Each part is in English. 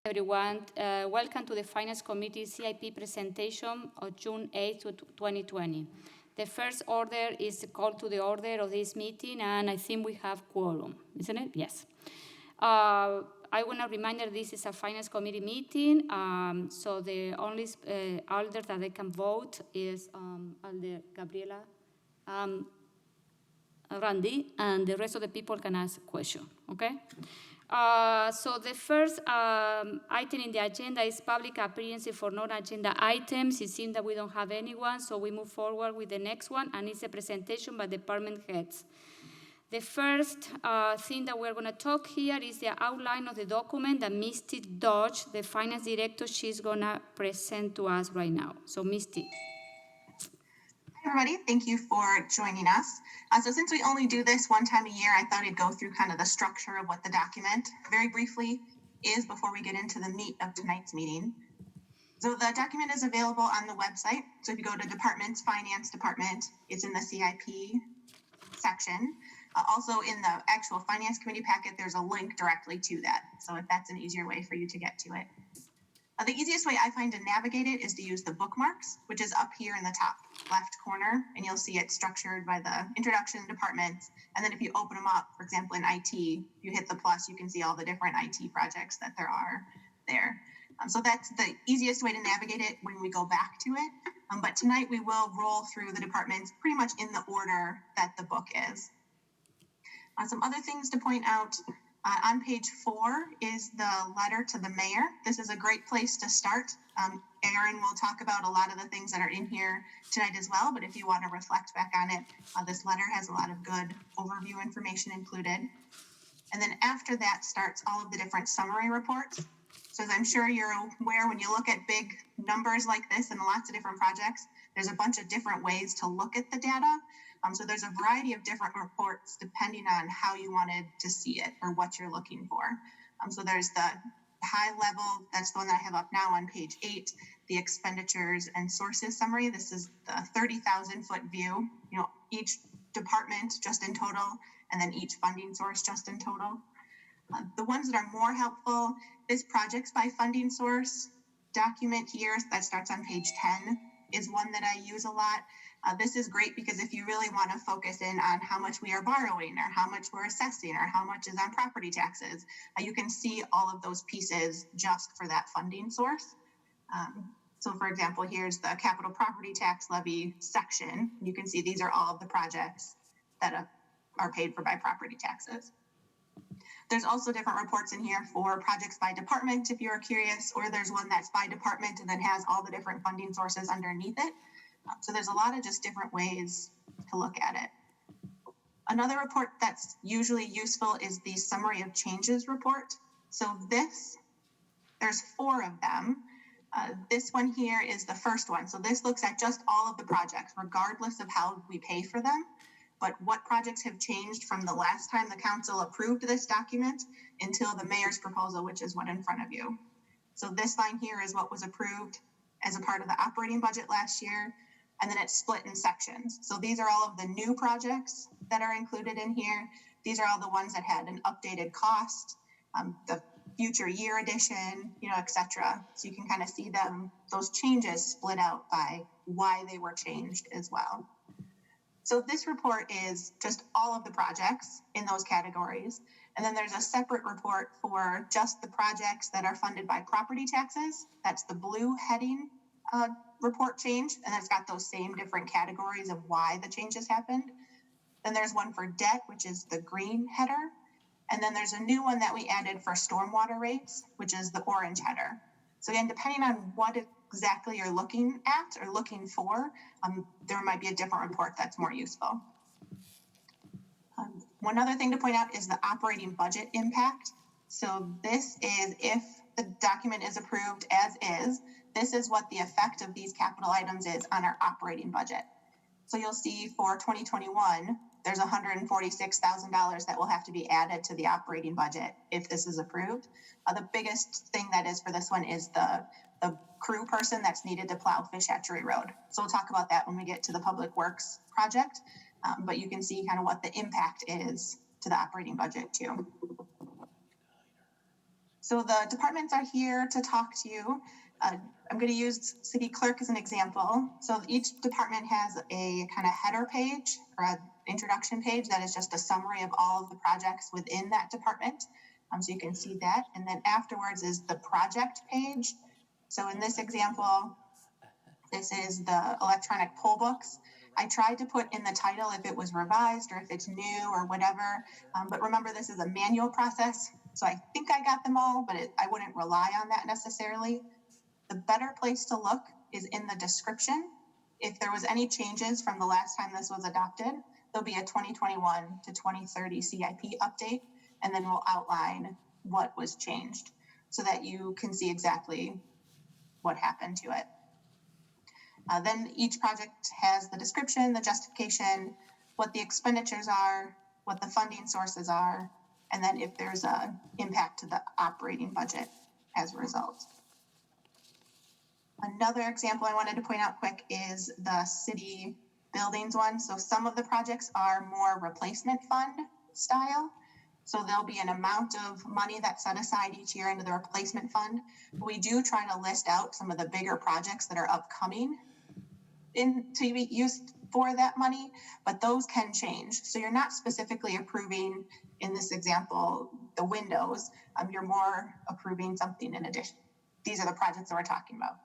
Everyone, welcome to the Finance Committee CIP presentation of June 8, 2020. The first order is called to the order of this meeting, and I think we have quorum, isn't it? Yes. I want to remind you this is a Finance Committee meeting, so the only alder that they can vote is Alder Gabriela Randy, and the rest of the people can ask questions, okay? So the first item in the agenda is public appearance for non-agenda items. It seems that we don't have anyone, so we move forward with the next one, and it's a presentation by department heads. The first thing that we're going to talk here is the outline of the document that Misty Dodge, the finance director, she's going to present to us right now. So Misty. Hi everybody, thank you for joining us. So since we only do this one time a year, I thought I'd go through kind of the structure of what the document very briefly is before we get into the meat of tonight's meeting. So the document is available on the website. So if you go to Departments, Finance Department, it's in the CIP section. Also in the actual Finance Committee packet, there's a link directly to that. So if that's an easier way for you to get to it. The easiest way I find to navigate it is to use the bookmarks, which is up here in the top left corner, and you'll see it structured by the introduction departments. And then if you open them up, for example, in IT, if you hit the plus, you can see all the different IT projects that there are there. So that's the easiest way to navigate it when we go back to it. But tonight we will roll through the departments pretty much in the order that the book is. Some other things to point out. On page 4 is the letter to the mayor. This is a great place to start. Aaron will talk about a lot of the things that are in here tonight as well, but if you want to reflect back on it, this letter has a lot of good overview information included. And then after that starts all of the different summary reports. So as I'm sure you're aware, when you look at big numbers like this and lots of different projects, there's a bunch of different ways to look at the data. So there's a variety of different reports depending on how you wanted to see it or what you're looking for. So there's the high level, that's the one that I have up now on page 8, the expenditures and sources summary. This is the 30,000 foot view, each department just in total, and then each funding source just in total. The ones that are more helpful, this projects by funding source document here that starts on page 10 is one that I use a lot. This is great because if you really want to focus in on how much we are borrowing or how much we're assessing or how much is on property taxes, you can see all of those pieces just for that funding source. So for example, here's the capital property tax levy section. You can see these are all of the projects that are paid for by property taxes. There's also different reports in here for projects by department if you're curious, or there's one that's by department and then has all the different funding sources underneath it. So there's a lot of just different ways to look at it. Another report that's usually useful is the summary of changes report. So there's 4 of them. This one here is the first one. So this looks at just all of the projects, regardless of how we pay for them, but what projects have changed from the last time the council approved this document until the mayor's proposal, which is what in front of you. So this line here is what was approved as a part of the operating budget last year. And then it's split in sections. So these are all of the new projects that are included in here. These are all the ones that had an updated cost, the future year edition, et cetera. So you can kind of see those changes split out by why they were changed as well. So this report is just all of the projects in those categories. And then there's a separate report for just the projects that are funded by property taxes. That's the blue heading report change, and it's got those same different categories of why the changes happened. Then there's one for debt, which is the green header. And then there's a new one that we added for stormwater rates, which is the orange header. So again, depending on what exactly you're looking at or looking for, there might be a different report that's more useful. One other thing to point out is the operating budget impact. So this is if the document is approved as is, this is what the effect of these capital items is on our operating budget. So you'll see for 2021, there's $146,000 that will have to be added to the operating budget if this is approved. The biggest thing that is for this one is the crew person that's needed to plow Fish Hatchery Road. So we'll talk about that when we get to the Public Works project, but you can see kind of what the impact is to the operating budget too. So the departments are here to talk to you. I'm going to use city clerk as an example. So each department has a kind of header page or an introduction page that is just a summary of all of the projects within that department. So you can see that. And then afterwards is the project page. So in this example, this is the electronic poll books. I tried to put in the title if it was revised or if it's new or whatever. But remember, this is a manual process. So I think I got them all, but I wouldn't rely on that necessarily. The better place to look is in the description. If there was any changes from the last time this was adopted, there'll be a 2021 to 2030 CIP update, and then we'll outline what was changed so that you can see exactly what happened to it. Then each project has the description, the justification, what the expenditures are, what the funding sources are, and then if there's an impact to the operating budget as a result. Another example I wanted to point out quick is the city buildings one. So some of the projects are more replacement fund style. So there'll be an amount of money that's set aside each year into the replacement fund. We do try to list out some of the bigger projects that are upcoming to be used for that money, but those can change. So you're not specifically approving, in this example, the windows. You're more approving something in addition. These are the projects that we're talking about.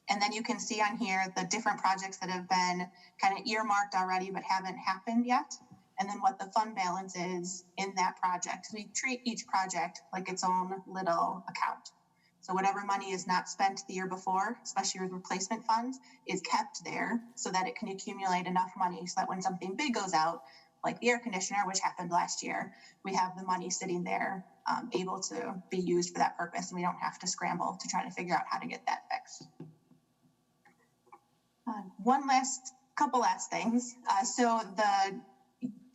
And then you can see on here the different projects that have been kind of earmarked already but haven't happened yet, and then what the fund balance is in that project. So we treat each project like its own little account. So whatever money is not spent the year before, especially with replacement funds, is kept there so that it can accumulate enough money so that when something big goes out, like the air conditioner, which happened last year, we have the money sitting there able to be used for that purpose, and we don't have to scramble to try to figure out how to get that fixed. Couple last things. So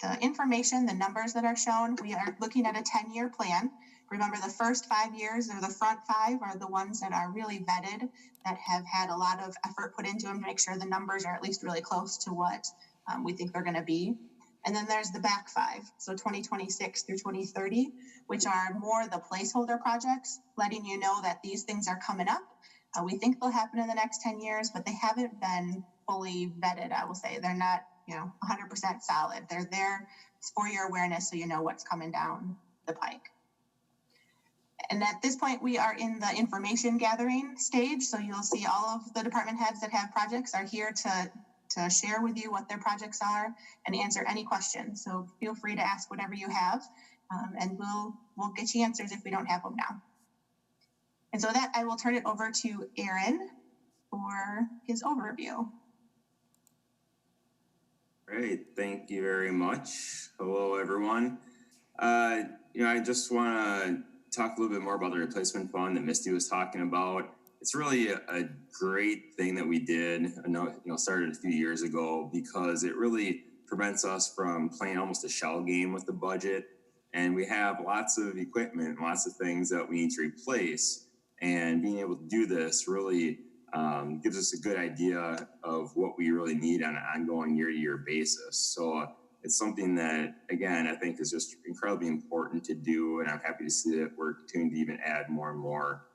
the information, the numbers that are shown, we are looking at a 10-year plan. Remember, the first 5 years, or the front 5, are the ones that are really vetted, that have had a lot of effort put into them to make sure the numbers are at least really close to what we think they're going to be. And then there's the back 5, so 2026 through 2030, which are more the placeholder projects, letting you know that these things are coming up. We think they'll happen in the next 10 years, but they haven't been fully vetted, I will say. They're not, 100% solid. They're there for your awareness so you know what's coming down the pike. And at this point, we are in the information gathering stage. So you'll see all of the department heads that have projects are here to share with you what their projects are and answer any questions. So feel free to ask whatever you have, and we'll get you answers if we don't have them now. And so that I will turn it over to Aaron for his overview. Great, thank you very much. Hello, everyone. I just want to talk a little bit more about the replacement fund that Misty was talking about. It's really a great thing that we did, started a few years ago, because it really prevents us from playing almost a shell game with the budget. And we have lots of equipment, lots of things that we need to replace. And being able to do this really gives us a good idea of what we really need on an ongoing year-to-year basis. So it's something that, again, I think is just incredibly important to do. And I'm happy to see that we're continuing to even add more and more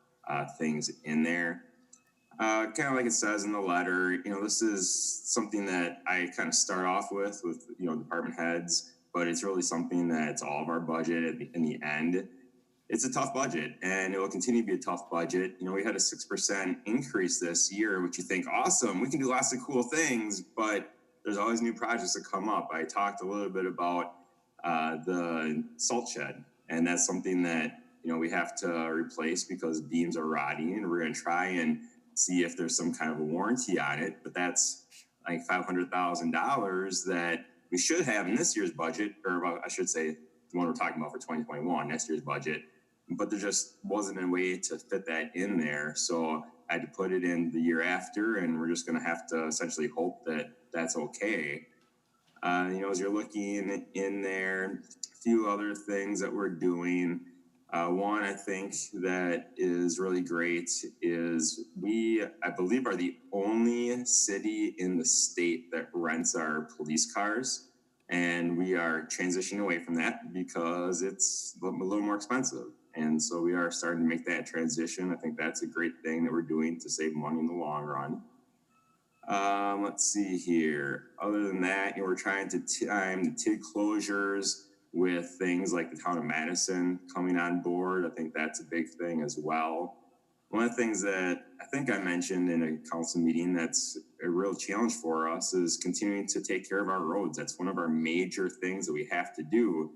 things in there. Kind of like it says in the letter, this is something that I kind of start off with department heads, but it's really something that's all of our budget in the end. It's a tough budget, and it will continue to be a tough budget. We had a 6% increase this year, which you think, awesome, we can do lots of cool things, but there's always new projects that come up. I talked a little bit about the salt shed, and that's something that, we have to replace because beams are rotting, and we're going to try and see if there's some kind of a warranty on it, but that's like $500,000 that we should have in this year's budget, or I should say the one we're talking about for 2021, next year's budget. But there just wasn't a way to fit that in there. So I had to put it in the year after, and we're just going to have to essentially hope that that's okay. As you're looking in there, a few other things that we're doing. One, I think that is really great is we, I believe, are the only city in the state that rents our police cars. And we are transitioning away from that because it's a little more expensive. And so we are starting to make that transition. I think that's a great thing that we're doing to save money in the long run. Let's see here. Other than that, we're trying to time the TID closures with things like the town of Madison coming on board. I think that's a big thing as well. One of the things that I think I mentioned in a council meeting that's a real challenge for us is continuing to take care of our roads. That's one of our major things that we have to do.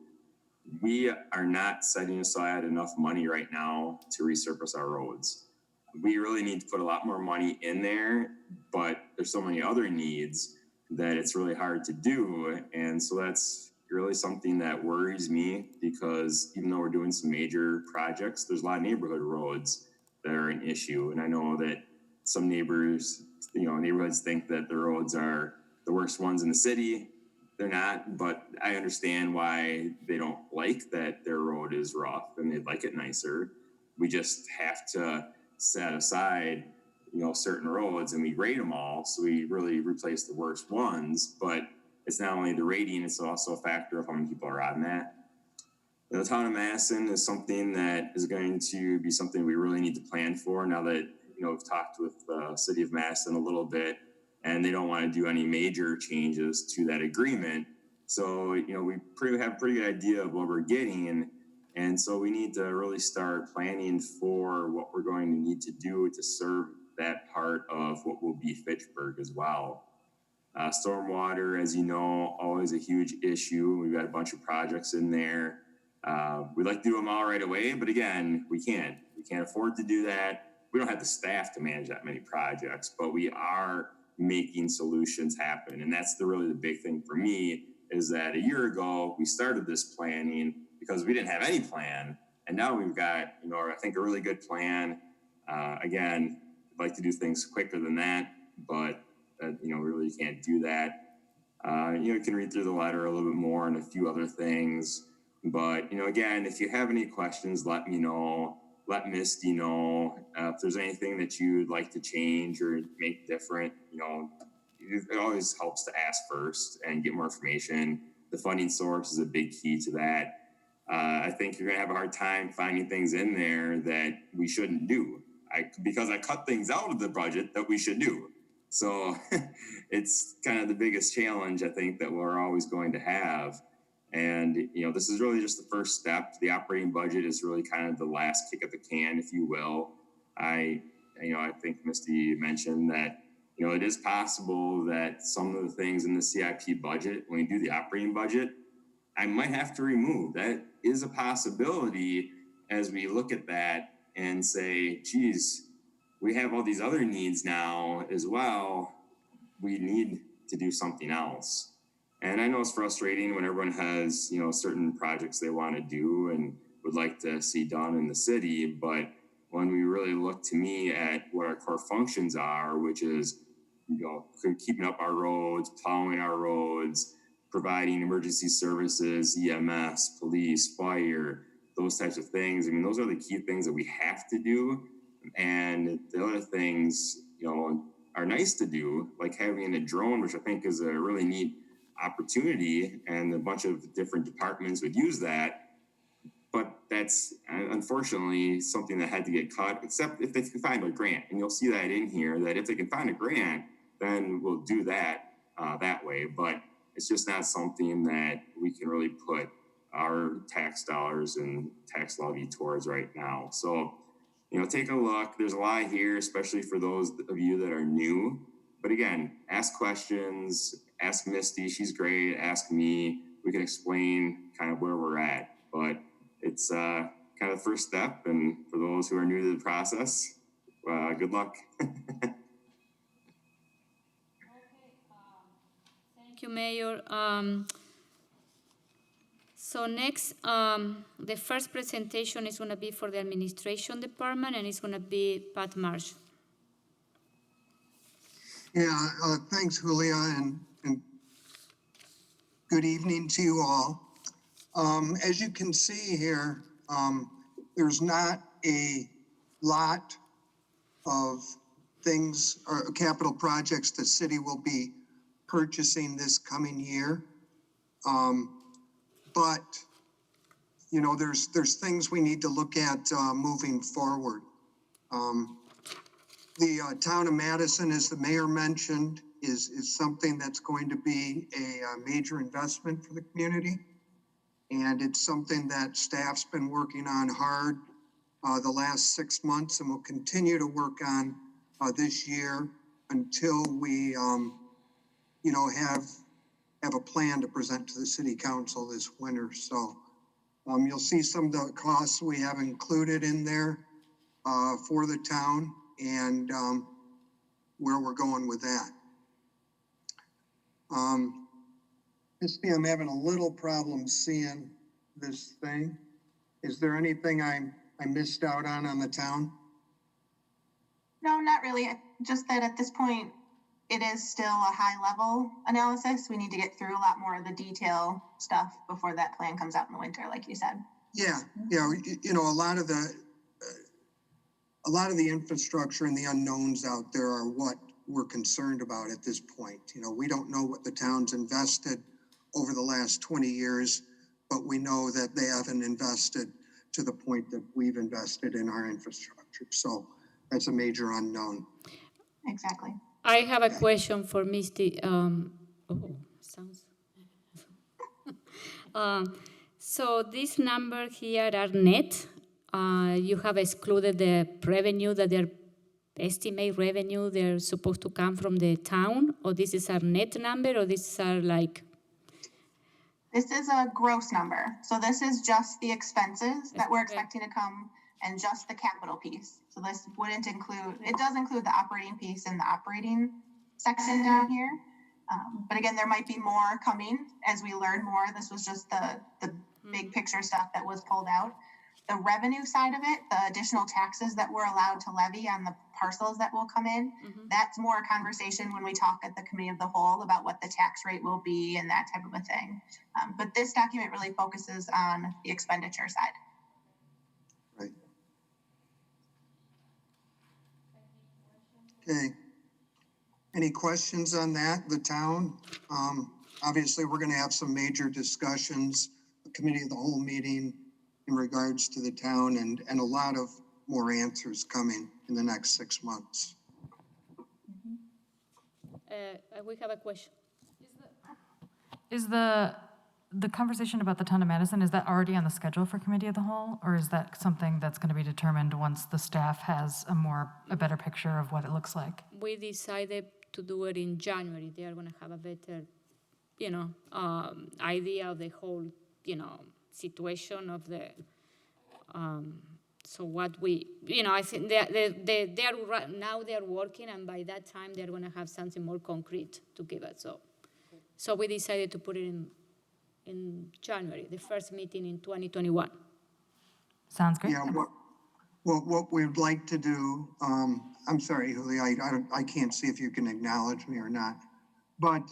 We are not setting aside enough money right now to resurface our roads. We really need to put a lot more money in there, but there's so many other needs that it's really hard to do. And so that's really something that worries me, because even though we're doing some major projects, there's a lot of neighborhood roads that are an issue. And I know that some neighborhoods think that the roads are the worst ones in the city. They're not, but I understand why they don't like that their road is rough and they'd like it nicer. We just have to set aside, certain roads, and we grade them all. So we really replace the worst ones, but it's not only the rating, it's also a factor of how many people are on that. The town of Madison is something that is going to be something we really need to plan for now that, we've talked with the city of Madison a little bit, and they don't want to do any major changes to that agreement. So, we have a pretty good idea of what we're getting. And so we need to really start planning for what we're going to need to do to serve that part of what will be Fitchburg as well. Stormwater, as you know, always a huge issue. We've got a bunch of projects in there. We'd like to do them all right away, but again, we can't. We can't afford to do that. We don't have the staff to manage that many projects, but we are making solutions happen. And that's really the big thing for me, is that a year ago, we started this planning because we didn't have any plan. And now we've got, I think a really good plan. Again, I'd like to do things quicker than that, but we really can't do that. You can read through the letter a little bit more and a few other things. But, again, if you have any questions, let me know. Let Misty know. If there's anything that you'd like to change or make different, it always helps to ask first and get more information. The funding source is a big key to that. I think you're going to have a hard time finding things in there that we shouldn't do. Because I cut things out of the budget that we should do. So it's kind of the biggest challenge, I think, that we're always going to have. And, this is really just the first step. The operating budget is really kind of the last kick of the can, if you will. I think Misty mentioned that, it is possible that some of the things in the CIP budget, when we do the operating budget, I might have to remove. That is a possibility as we look at that and say, geez, we have all these other needs now as well. We need to do something else. And I know it's frustrating when everyone has, certain projects they want to do and would like to see done in the city. But when we really look, to me, at what our core functions are, which is, keeping up our roads, plowing our roads, providing emergency services, EMS, police, fire, those types of things. I mean, those are the key things that we have to do. And the other things, are nice to do, like having a drone, which I think is a really neat opportunity, and a bunch of different departments would use that. But that's unfortunately something that had to get cut, except if they can find a grant. And you'll see that in here, that if they can find a grant, then we'll do that that way. But it's just not something that we can really put our tax dollars and tax levy towards right now. So, take a look. There's a lot here, especially for those of you that are new. But again, ask questions, ask Misty, she's great, ask me. We can explain kind of where we're at. But it's kind of the first step. And for those who are new to the process, good luck. Thank you, Mayor. So next, the first presentation is going to be for the administration department, and it's going to be Pat Marsh. Yeah, thanks, Julia, and good evening to you all. As you can see here, there's not a lot of things or capital projects the city will be purchasing this coming year. But, there's things we need to look at moving forward. The town of Madison, as the mayor mentioned, is something that's going to be a major investment for the community. And it's something that staff's been working on hard the last 6 months and will continue to work on this year until we, have a plan to present to the city council this winter. So you'll see some of the costs we have included in there for the town and where we're going with that. Misty, I'm having a little problem seeing this thing. Is there anything I missed out on the town? No, not really. Just that at this point, it is still a high-level analysis. We need to get through a lot more of the detail stuff before that plan comes out in the winter, like you said. Yeah. A lot of the infrastructure and the unknowns out there are what we're concerned about at this point. We don't know what the town's invested over the last 20 years, but we know that they haven't invested to the point that we've invested in our infrastructure. So that's a major unknown. Exactly. I have a question for Misty. Sounds. So this number here are net. You have excluded the revenue that they're estimate revenue they're supposed to come from the town, or this is our net number, or this are like. This is a gross number. So this is just the expenses that we're expecting to come and just the capital piece. So this wouldn't include, it does include the operating piece in the operating section down here. But again, there might be more coming as we learn more. This was just the big picture stuff that was pulled out. The revenue side of it, the additional taxes that we're allowed to levy on the parcels that will come in, that's more a conversation when we talk at the committee of the whole about what the tax rate will be and that type of a thing. But this document really focuses on the expenditure side. Right. Okay. Any questions on that, the town? Obviously, we're going to have some major discussions, the committee of the whole meeting in regards to the town and a lot of more answers coming in the next 6 months. We have a question. Is the conversation about the town of Madison, is that already on the schedule for committee of the whole? Or is that something that's going to be determined once the staff has a better picture of what it looks like? We decided to do it in January. They are going to have a better, idea of the whole, situation of the, so what we, I think they are now they're working, and by that time they're going to have something more concrete to give us. So we decided to put it in January, the first meeting in 2021. Sounds great. Yeah, what we'd like to do, I'm sorry, Julia, I can't see if you can acknowledge me or not, but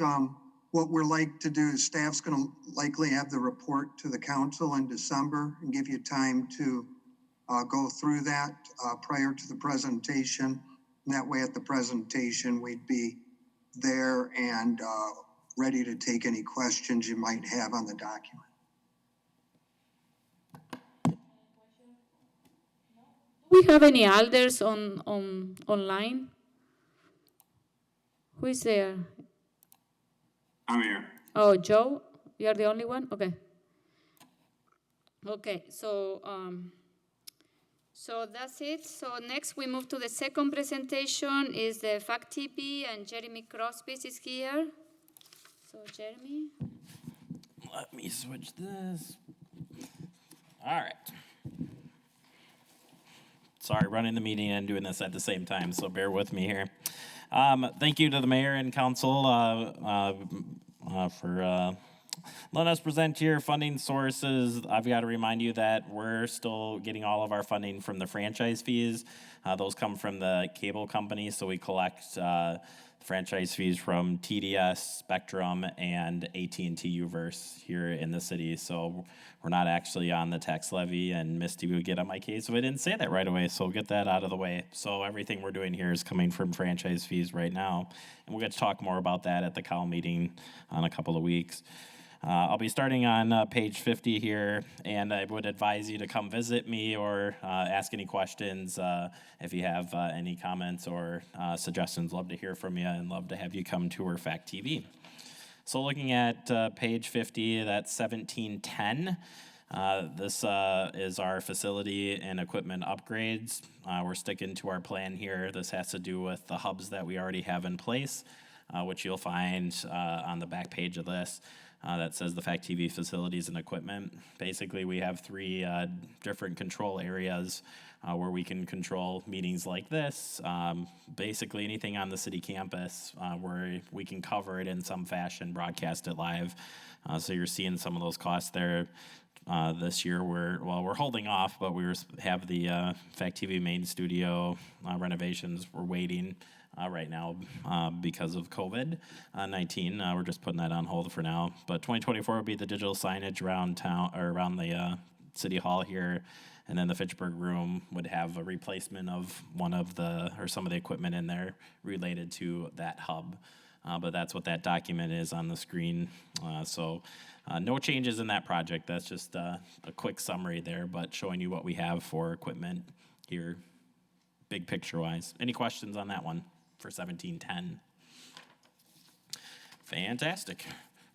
what we're like to do is staff's going to likely have the report to the council in December and give you time to go through that prior to the presentation. And that way at the presentation, we'd be there and ready to take any questions you might have on the document. Do we have any elders online? Who is there? I'm here. Oh, Joe, you're the only one? Okay. Okay, so that's it. So next we move to the second presentation is the FACTTP, and Jeremy Crosby is here. So Jeremy. Let me switch this. All right. Sorry, running the meeting and doing this at the same time, so bear with me here. Thank you to the mayor and council for letting us present your funding sources. I've got to remind you that we're still getting all of our funding from the franchise fees. Those come from the cable company, so we collect franchise fees from TDS, Spectrum, and AT&T Uverse here in the city. So we're not actually on the tax levy, and Misty would get on my case if I didn't say that right away, so we'll get that out of the way. So everything we're doing here is coming from franchise fees right now, and we'll get to talk more about that at the COW meeting in a couple of weeks. I'll be starting on page 50 here, and I would advise you to come visit me or ask any questions if you have any comments or suggestions. Love to hear from you and love to have you come tour Fact TV. So looking at page 50, that's 1710. This is our facility and equipment upgrades. We're sticking to our plan here. This has to do with the hubs that we already have in place, which you'll find on the back page of this. That says the Fact TV facilities and equipment. Basically, we have three different control areas where we can control meetings like this. Basically, anything on the city campus where we can cover it in some fashion, broadcast it live. So you're seeing some of those costs there. This year, we're holding off, but we have the Fact TV main studio renovations. We're waiting right now because of COVID-19. We're just putting that on hold for now. But 2024 will be the digital signage around town or around the city hall here, and then the Fitchburg room would have a replacement of some of the equipment in there related to that hub. But that's what that document is on the screen. So no changes in that project. That's just a quick summary there, but showing you what we have for equipment here, big picture-wise. Any questions on that one for 1710? Fantastic.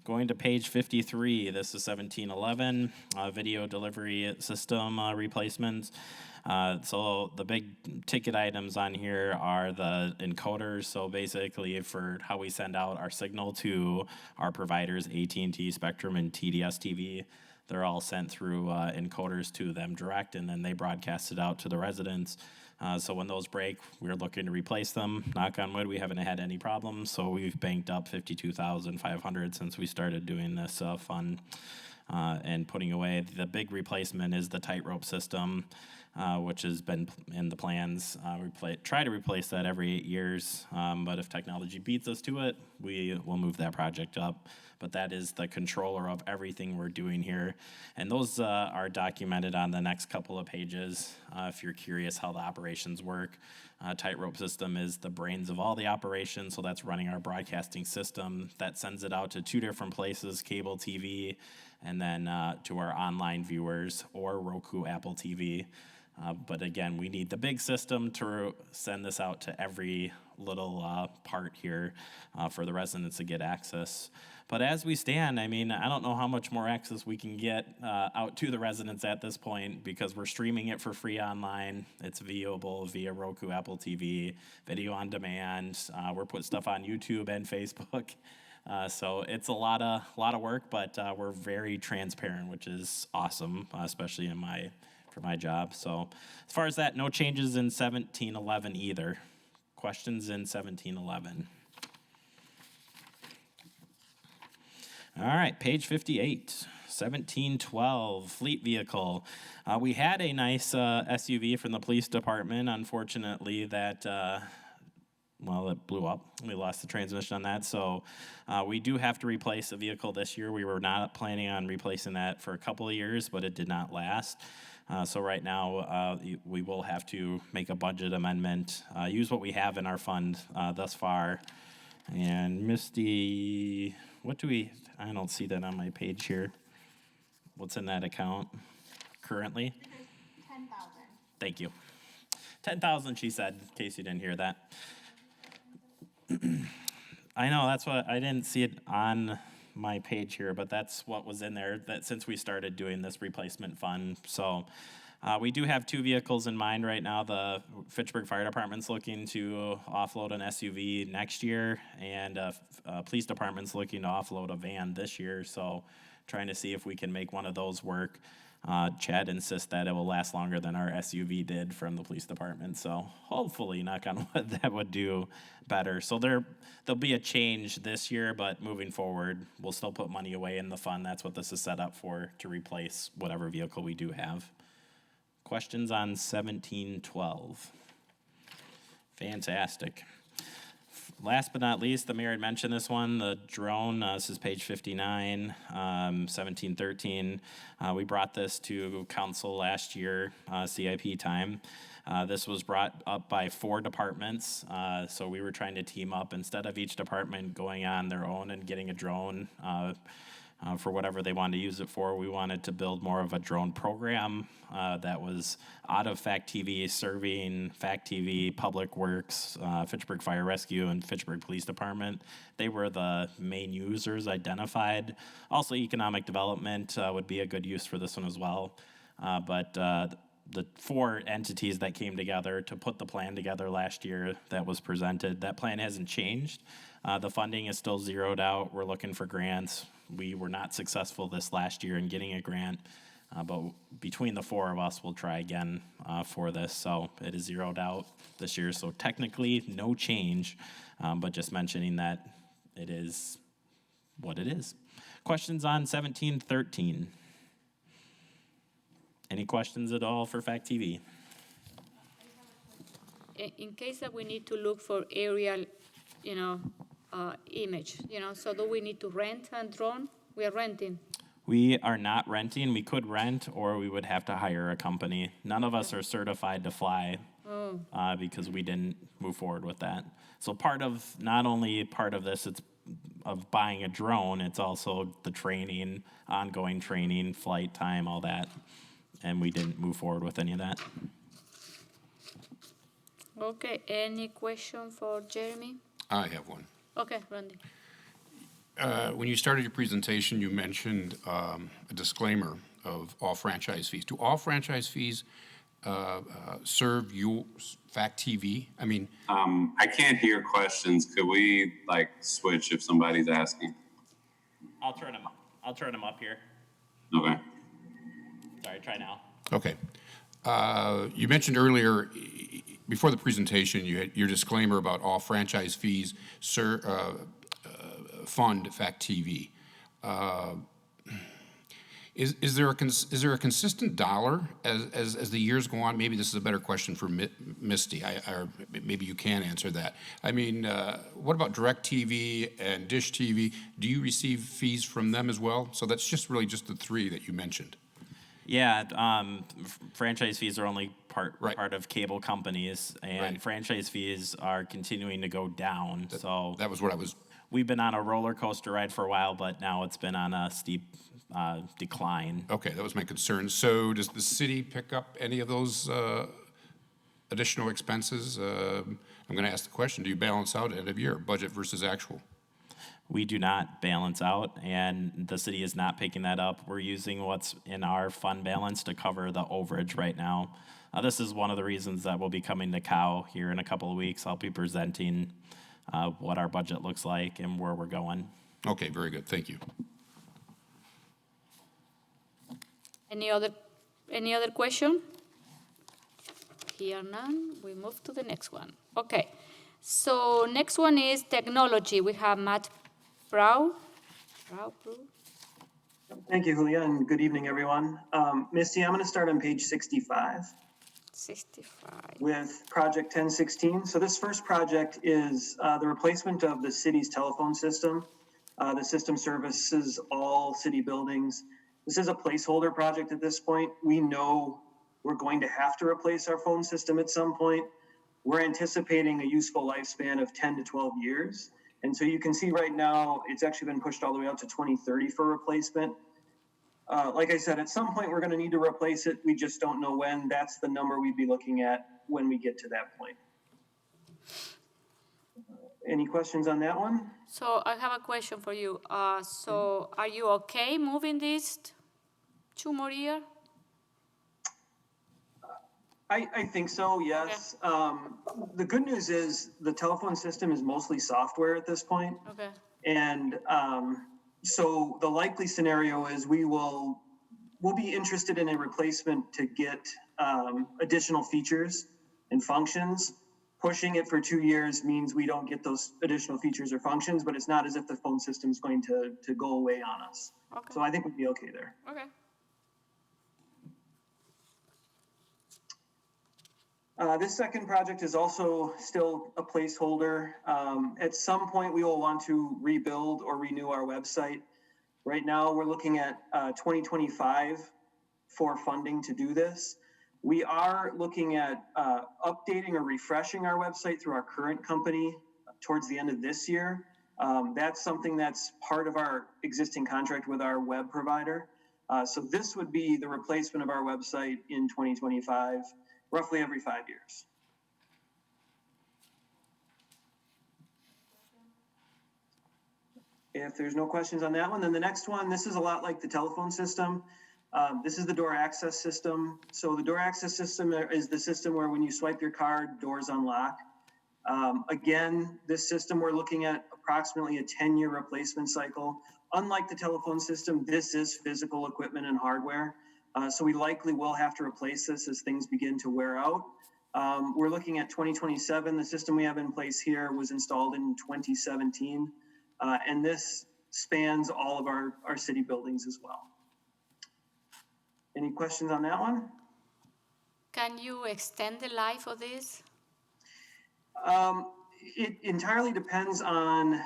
Going to page 53, this is 1711, video delivery system replacements. So the big ticket items on here are the encoders. So basically for how we send out our signal to our providers, AT&T, Spectrum, and TDS TV, they're all sent through encoders to them direct, and then they broadcast it out to the residents. So when those break, we're looking to replace them. Knock on wood, we haven't had any problems. So we've banked up $52,500 since we started doing this fund and putting away. The big replacement is the tightrope system, which has been in the plans. We try to replace that every 8 years, but if technology beats us to it, we will move that project up. But that is the controller of everything we're doing here. And those are documented on the next couple of pages if you're curious how the operations work. Tightrope system is the brains of all the operations, so that's running our broadcasting system. That sends it out to 2 different places, cable TV, and then to our online viewers or Roku, Apple TV. But again, we need the big system to send this out to every little part here for the residents to get access. But as we stand, I mean, I don't know how much more access we can get out to the residents at this point because we're streaming it for free online. It's viewable via Roku, Apple TV, video on demand. We're putting stuff on YouTube and Facebook. So it's a lot of work, but we're very transparent, which is awesome, especially for my job. So as far as that, no changes in 1711 either. Questions in 1711? All right, page 58, 1712, fleet vehicle. We had a nice SUV from the police department. Unfortunately, that it blew up. We lost the transmission on that. So we do have to replace a vehicle this year. We were not planning on replacing that for a couple of years, but it did not last. So right now, we will have to make a budget amendment, use what we have in our fund thus far. And Misty, I don't see that on my page here. What's in that account currently? 10,000. Thank you. 10,000, she said, in case you didn't hear that. I know, that's what, I didn't see it on my page here, but that's what was in there that since we started doing this replacement fund. So we do have 2 vehicles in mind right now. The Fitchburg Fire Department's looking to offload an SUV next year, and Police Department's looking to offload a van this year. So trying to see if we can make one of those work. Chad insists that it will last longer than our SUV did from the police department. So hopefully, knock on wood, that would do better. So there'll be a change this year, but moving forward, we'll still put money away in the fund. That's what this is set up for, to replace whatever vehicle we do have. Questions on 1712? Fantastic. Last but not least, the mayor had mentioned this one, the drone. This is page 59, 1713. We brought this to council last year, CIP time. This was brought up by 4 departments, so we were trying to team up instead of each department going on their own and getting a drone. for whatever they wanted to use it for. We wanted to build more of a drone program that was out of Fact TV, serving Fact TV, Public Works, Fitchburg Fire Rescue, and Fitchburg Police Department. They were the main users identified. Also, economic development would be a good use for this one as well. But the 4 entities that came together to put the plan together last year that was presented, that plan hasn't changed. The funding is still zeroed out. We're looking for grants. We were not successful this last year in getting a grant, but between the 4 of us, we'll try again for this. So it is zeroed out this year. So technically, no change, but just mentioning that it is what it is. Questions on 1713? Any questions at all for Fact TV? In case that we need to look for aerial, image, so do we need to rent a drone? We are renting. We are not renting. We could rent, or we would have to hire a company. None of us are certified to fly because we didn't move forward with that. So not only part of this, it's of buying a drone, it's also the training, ongoing training, flight time, all that. And we didn't move forward with any of that. Okay, any question for Jeremy? I have one. Okay, Randy. When you started your presentation, you mentioned a disclaimer of all franchise fees. Do all franchise fees serve you, Fact TV? I mean, I can't hear questions. Could we switch if somebody's asking? I'll turn them up here. Okay. Sorry, try now. okay. You mentioned earlier, before the presentation, you had your disclaimer about all franchise fees fund Fact TV. Is there a consistent dollar as the years go on? Maybe this is a better question for Misty, or maybe you can answer that. I mean, what about DirecTV and Dish TV? Do you receive fees from them as well? So that's just the 3 that you mentioned. Yeah, franchise fees are only part Right. of cable companies, and Right. franchise fees are continuing to go down. So That was what I was. we've been on a roller coaster ride for a while, but now it's been on a steep decline. Okay, that was my concern. So does the city pick up any of those additional expenses? I'm going to ask the question, do you balance out end of year, budget versus actual? We do not balance out, and the city is not picking that up. We're using what's in our fund balance to cover the overage right now. This is one of the reasons that we'll be coming to COW here in a couple of weeks. I'll be presenting what our budget looks like and where we're going. Okay, very good. Thank you. Any other question? Here none. We move to the next one. Okay. So next one is technology. We have Matt Brow. Thank you, Julia, and good evening, everyone. Misty, I'm going to start on page 65 with project 1016. So this first project is the replacement of the city's telephone system. The system services all city buildings. This is a placeholder project at this point. We know we're going to have to replace our phone system at some point. We're anticipating a useful lifespan of 10 to 12 years. And so you can see right now, it's actually been pushed all the way out to 2030 for replacement. Like I said, at some point, we're going to need to replace it. We just don't know when. That's the number we'd be looking at when we get to that point. Any questions on that one? So I have a question for you. So are you okay moving this 2 more years? I think so, yes. Okay. The good news is the telephone system is mostly software at this point. Okay. And so the likely scenario is we'll be interested in a replacement to get additional features and functions. Pushing it for 2 years means we don't get those additional features or functions, but it's not as if the phone system is going to go away on us. Okay. So I think we'd be okay there. Okay. This second project is also still a placeholder. At some point, we will want to rebuild or renew our website. Right now, we're looking at 2025 for funding to do this. We are looking at updating or refreshing our website through our current company towards the end of this year. That's something that's part of our existing contract with our web provider. So this would be the replacement of our website in 2025, roughly every 5 years. If there's no questions on that one, then the next one, this is a lot like the telephone system. This is the door access system. So the door access system is the system where when you swipe your card, doors unlock. Again, this system, we're looking at approximately a 10-year replacement cycle. Unlike the telephone system, this is physical equipment and hardware. So we likely will have to replace this as things begin to wear out. We're looking at 2027. The system we have in place here was installed in 2017. And this spans all of our city buildings as well. Any questions on that one? Can you extend the life of this? It entirely depends on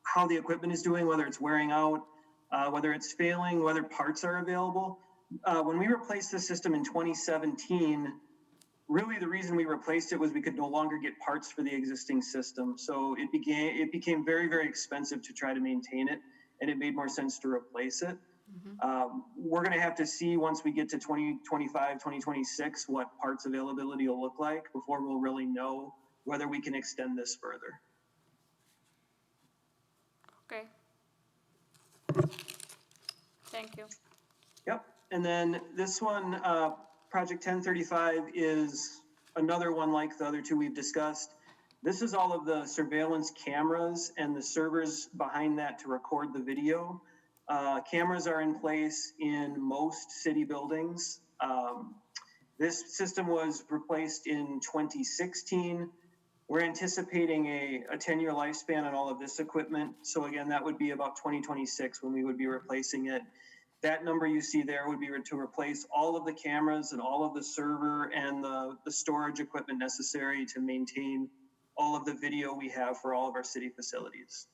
how the equipment is doing, whether it's wearing out, whether it's failing, whether parts are available. When we replaced the system in 2017, really the reason we replaced it was we could no longer get parts for the existing system. So it became very, very expensive to try to maintain it, and it made more sense to replace it. We're going to have to see once we get to 2025, 2026, what parts availability will look like before we'll really know whether we can extend this further. Okay. Thank you. Yep. And then this one, Project 1035, is another one like the other two we've discussed. This is all of the surveillance cameras and the servers behind that to record the video. Cameras are in place in most city buildings. This system was replaced in 2016. We're anticipating a 10-year lifespan on all of this equipment. So again, that would be about 2026 when we would be replacing it. That number you see there would be to replace all of the cameras and all of the server and the storage equipment necessary to maintain all of the video we have for all of our city facilities.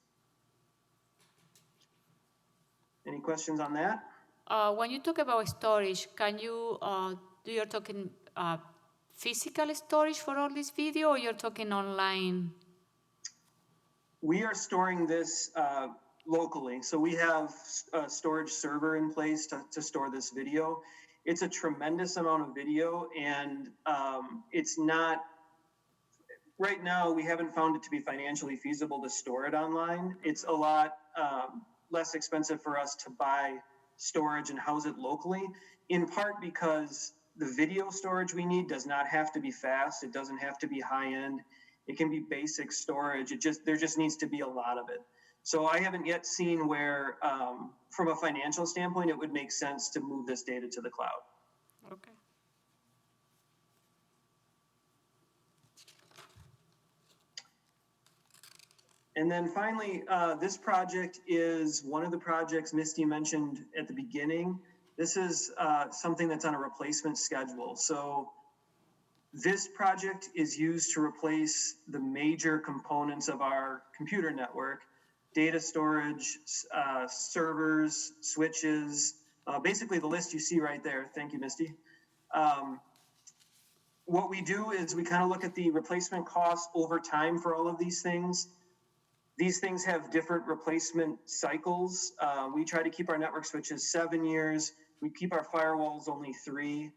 Any questions on that? When you talk about storage, can you, you're talking physical storage for all this video, or you're talking online? We are storing this locally. So we have a storage server in place to store this video. It's a tremendous amount of video, and it's not, right now, we haven't found it to be financially feasible to store it online. It's a lot less expensive for us to buy storage and house it locally, in part because the video storage we need does not have to be fast. It doesn't have to be high end. It can be basic storage. There just needs to be a lot of it. So I haven't yet seen where, from a financial standpoint, it would make sense to move this data to the cloud. Okay. And then finally, this project is one of the projects Misty mentioned at the beginning. This is something that's on a replacement schedule. So this project is used to replace the major components of our computer network: data storage, servers, switches, basically the list you see right there. Thank you, Misty. What we do is we kind of look at the replacement costs over time for all of these things. These things have different replacement cycles. We try to keep our network switches 7 years. We keep our firewalls only 3.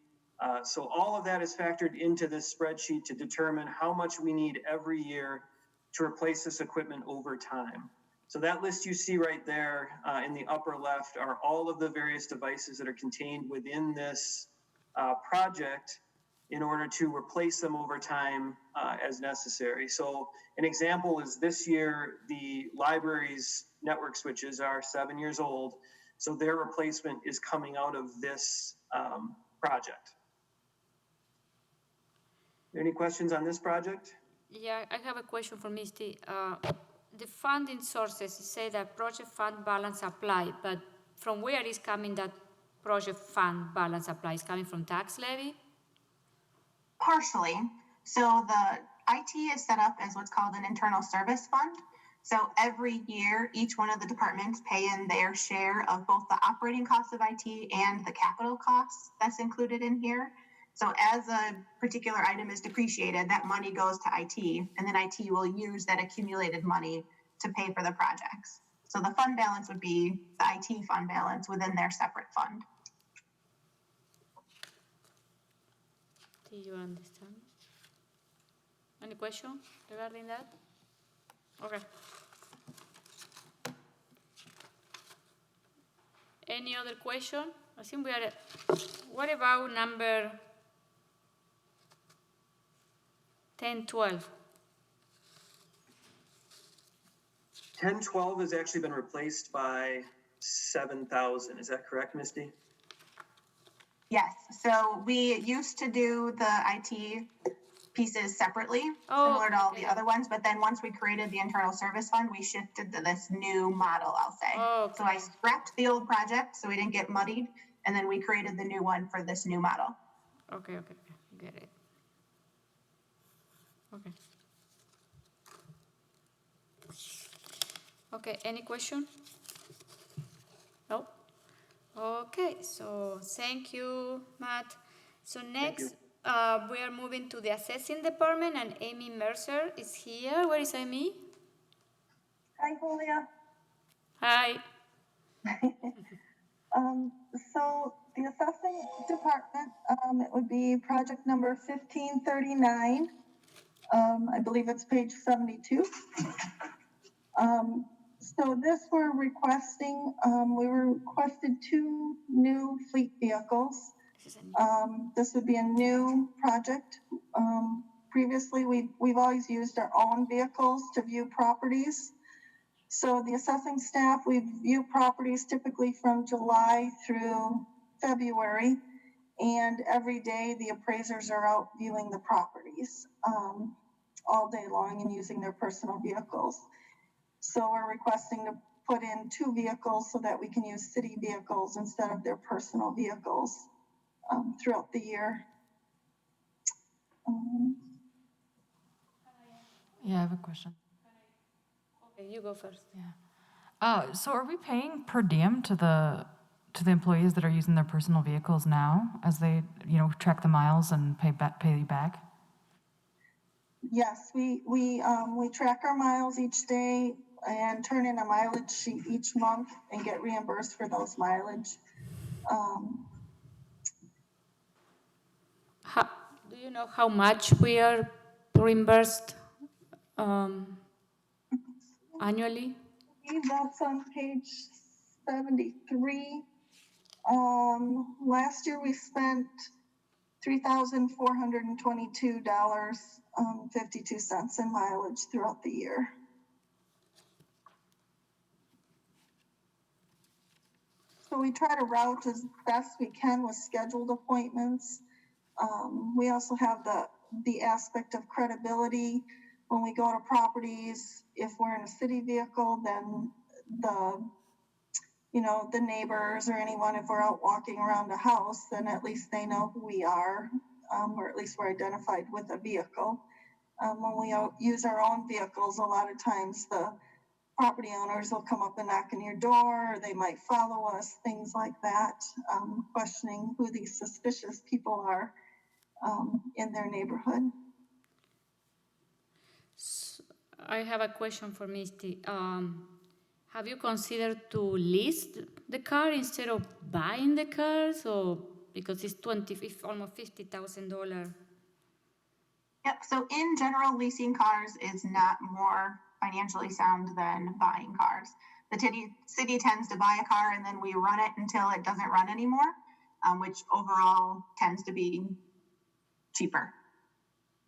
So all of that is factored into this spreadsheet to determine how much we need every year to replace this equipment over time. So that list you see right there in the upper left are all of the various devices that are contained within this project in order to replace them over time as necessary. So an example is this year, the library's network switches are 7 years old. So their replacement is coming out of this project. Any questions on this project? Yeah, I have a question for Misty. The funding sources, you say that project fund balance apply, but from where is coming that project fund balance apply? Is coming from tax levy? Partially. So the IT is set up as what's called an internal service fund. So every year, each one of the departments pay in their share of both the operating costs of IT and the capital costs that's included in here. So as a particular item is depreciated, that money goes to IT, and then IT will use that accumulated money to pay for the projects. So the fund balance would be the IT fund balance within their separate fund. Do you understand? Any question regarding that? Okay. Any other question? I think we are. What about number 10, 12? 1012 has actually been replaced by 7,000. Is that correct, Misty? Yes, so we used to do the IT pieces separately, similar to all the other ones, but then once we created the internal service fund, we shifted to this new model, I'll say. Okay. So I scrapped the old project so we didn't get muddied, and then we created the new one for this new model. Okay. Get it. Okay. Okay, any question? No? Okay, so thank you, Matt. So next, we are moving to the assessing department, and Amy Mercer is here. Where is Amy? Hi, Julia. Hi. So the assessing department, it would be project number 1539. I believe it's page 72. So this we requested 2 new fleet vehicles. This would be a new project. Previously, we've always used our own vehicles to view properties. So the assessing staff, we view properties typically from July through February, and every day the appraisers are out viewing the properties all day long and using their personal vehicles. So we're requesting to put in 2 vehicles so that we can use city vehicles instead of their personal vehicles throughout the year. Yeah, I have a question. Okay, you go first. Yeah. So are we paying per diem to the employees that are using their personal vehicles now as they, track the miles and pay you back? Yes, we track our miles each day and turn in a mileage sheet each month and get reimbursed for those mileage. Do you know how much we are reimbursed annually? That's on page 73. Last year we spent $3,422.52 in mileage throughout the year. So we try to route as best we can with scheduled appointments. We also have the aspect of credibility. When we go to properties, if we're in a city vehicle, then the neighbors or anyone, if we're out walking around the house, then at least they know who we are, or at least we're identified with a vehicle. When we use our own vehicles, a lot of times the property owners will come up and knock on your door, or they might follow us, things like that, questioning who these suspicious people are in their neighborhood. I have a question for Misty. Have you considered to lease the car instead of buying the car? So because it's almost $50,000. Yep, so in general, leasing cars is not more financially sound than buying cars. The city tends to buy a car and then we run it until it doesn't run anymore, which overall tends to be cheaper.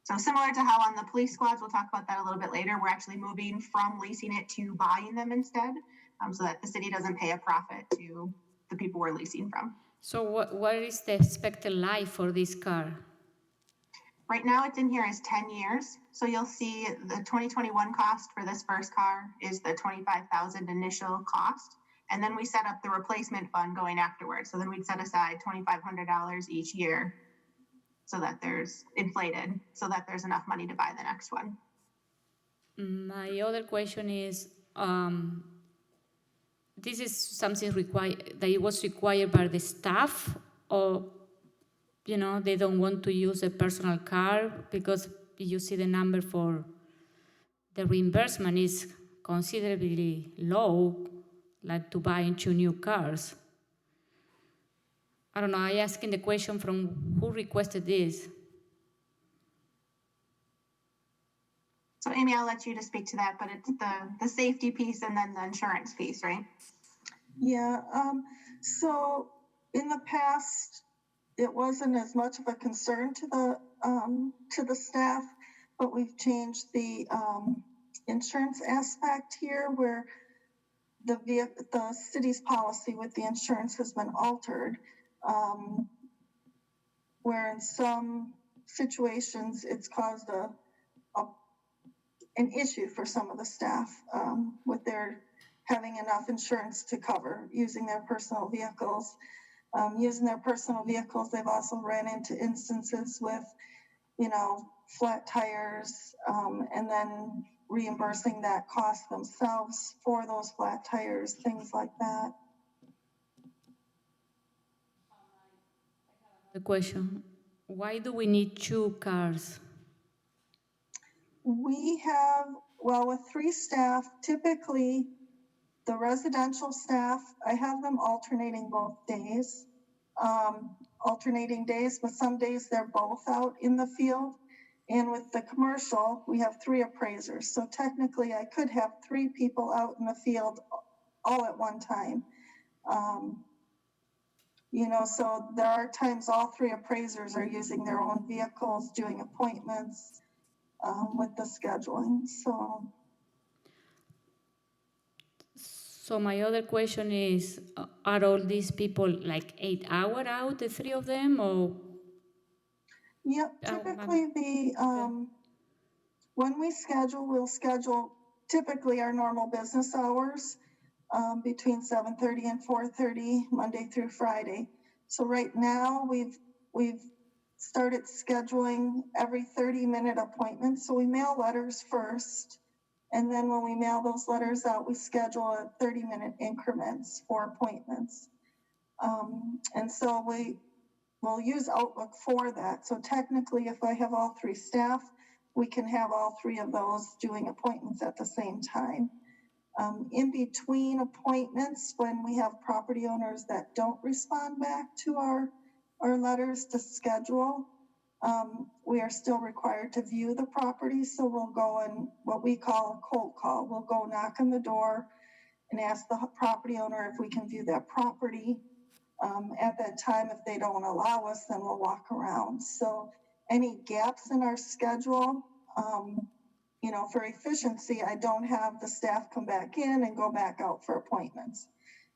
So similar to how on the police squads, we'll talk about that a little bit later, we're actually moving from leasing it to buying them instead, so that the city doesn't pay a profit to the people we're leasing from. So what is the expected life for this car? Right now it's in here as 10 years. So you'll see the 2021 cost for this first car is the $25,000 initial cost. And then we set up the replacement fund going afterwards. So then we'd set aside $2,500 each year so that there's inflated, so that there's enough money to buy the next one. My other question is, this is something that it was required by the staff, or they don't want to use a personal car because you see the number for the reimbursement is considerably low, like to buying 2 new cars. I don't know, I asking the question from who requested this. So Amy, I'll let you to speak to that, but it's the safety piece and then the insurance piece, right? Yeah, so in the past, it wasn't as much of a concern to the staff, but we've changed the insurance aspect here where the city's policy with the insurance has been altered, where in some situations it's caused an issue for some of the staff with their having enough insurance to cover using their personal vehicles. Using their personal vehicles, they've also ran into instances with, flat tires, and then reimbursing that cost themselves for those flat tires, things like that. The question, why do we need 2 cars? We have, with 3 staff, typically the residential staff, I have them alternating both days. But some days they're both out in the field. And with the commercial, we have 3 appraisers. So technically I could have 3 people out in the field all at one time. So there are times all 3 appraisers are using their own vehicles, doing appointments with the scheduling. So my other question is, are all these people like 8 hours out, the 3 of them, or? Yep, typically when we schedule, we'll schedule typically our normal business hours between 7:30 and 4:30, Monday through Friday. So right now we've started scheduling every 30-minute appointments. So we mail letters first, and then when we mail those letters out, we schedule a 30-minute increments for appointments. And so we'll use Outlook for that. So technically, if I have all 3 staff, we can have all 3 of those doing appointments at the same time. In between appointments, when we have property owners that don't respond back to our letters to schedule, we are still required to view the property. So we'll go and what we call a cold call. We'll go knock on the door and ask the property owner if we can view that property. At that time, if they don't allow us, then we'll walk around. So any gaps in our schedule, for efficiency, I don't have the staff come back in and go back out for appointments.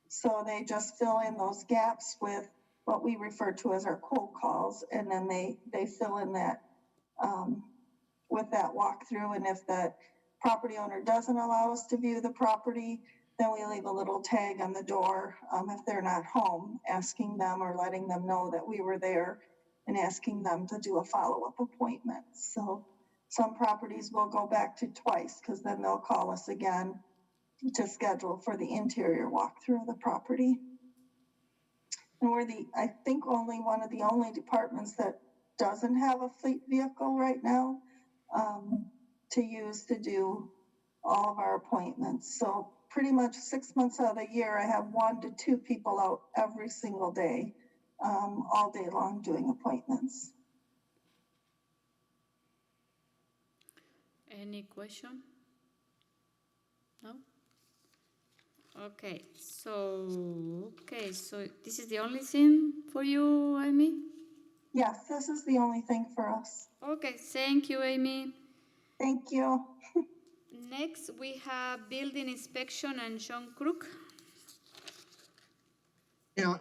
So they just fill in those gaps with what we refer to as our cold calls, and then they fill in that with that walkthrough. And if that property owner doesn't allow us to view the property, then we leave a little tag on the door if they're not home, asking them or letting them know that we were there and asking them to do a follow-up appointment. So some properties will go back to twice because then they'll call us again to schedule for the interior walkthrough of the property. And we're I think one of the only departments that doesn't have a fleet vehicle right now to use to do all of our appointments. So pretty much 6 months out of the year, I have 1 to 2 people out every single day, all day long doing appointments. Any question? No? Okay, so this is the only thing for you, Amy? Yes, this is the only thing for us. Okay, thank you, Amy. Thank you. Next, we have building inspection and John Crook. Yeah,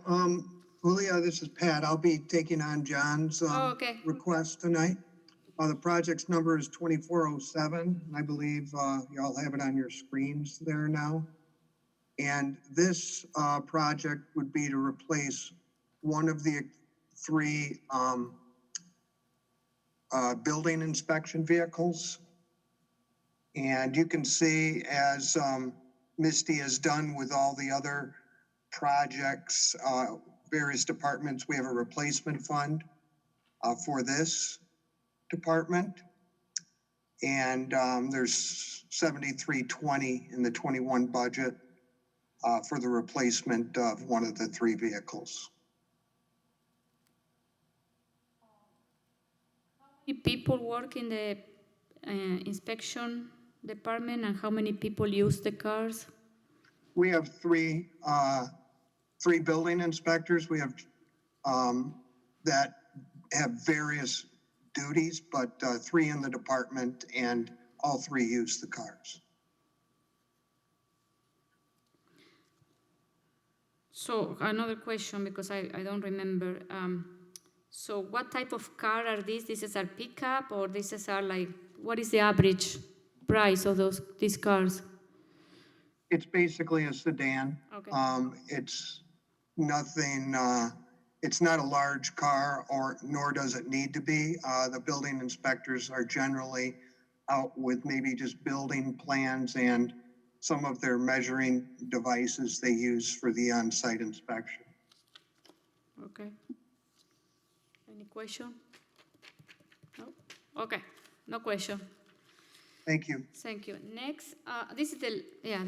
Julia, this is Pat. I'll be taking on John's Okay. request tonight. The project's number is 2407. I believe y'all have it on your screens there now. And this project would be to replace one of the 3 building inspection vehicles. And you can see, as Misty has done with all the other projects, various departments, we have a replacement fund for this department. And there's 7320 in the 21 budget for the replacement of one of the three vehicles. How many people work in the inspection department, and how many people use the cars? We have three building inspectors. We have that have various duties, but three in the department, and all three use the cars. So another question, because I don't remember. So what type of car are these? These are pickup, or these are like, what is the average price of these cars? It's basically a sedan. Okay. It's nothing, it's not a large car, nor does it need to be. The building inspectors are generally out with maybe just building plans and some of their measuring devices they use for the on-site inspection. Okay. Any question? No? Okay, no question. Thank you. Thank you. Next, this is the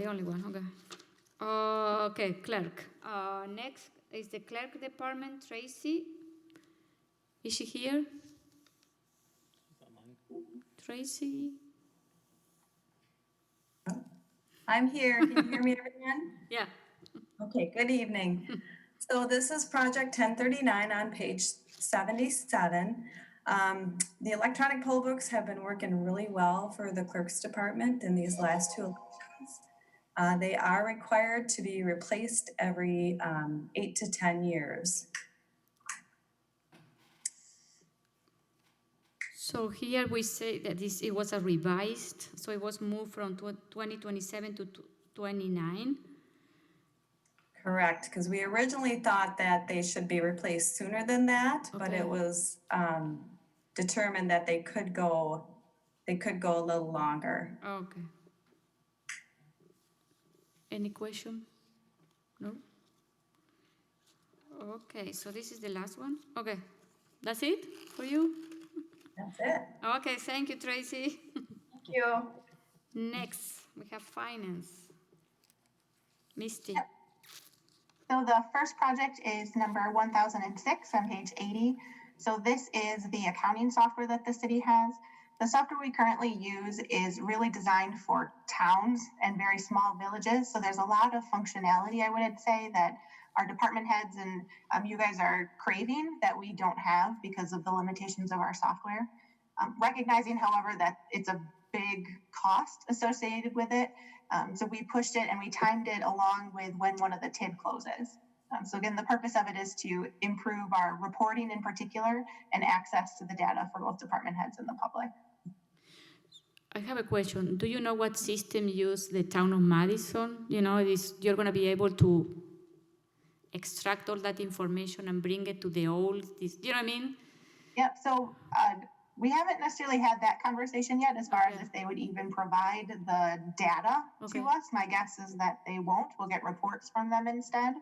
only one, okay. Okay, clerk. Next is the clerk department, Tracy. Is she here? Tracy? I'm here. Can you hear me, everyone? Yeah. Okay, good evening. So this is project 1039 on page 77. The electronic poll books have been working really well for the clerk's department in these last two elections. They are required to be replaced every 8 to 10 years. So here we say that it was a revised, so it was moved from 2027 to 29. Correct, because we originally thought that they should be replaced sooner than that, but Okay. it was determined that they could go a little longer. Okay. Any question? No? Okay, so this is the last one? Okay, that's it for you? That's it. Okay, thank you, Tracy. Thank you. Next, we have finance. Misty. Yep. So the first project is number 1006 on page 80. So this is the accounting software that the city has. The software we currently use is really designed for towns and very small villages. So there's a lot of functionality, I would say, that our department heads and you guys are craving that we don't have because of the limitations of our software. Recognizing, however, that it's a big cost associated with it. So we pushed it and we timed it along with when one of the TID closes. So again, the purpose of it is to improve our reporting in particular and access to the data for both department heads and the public. I have a question. Do you know what system use the town of Madison? You know, you're going to be able to extract all that information and bring it to the old, do you know what I mean? Yep, so we haven't necessarily had that conversation yet as far as if they would even provide the data to us. My guess is that they won't. We'll get reports from them instead.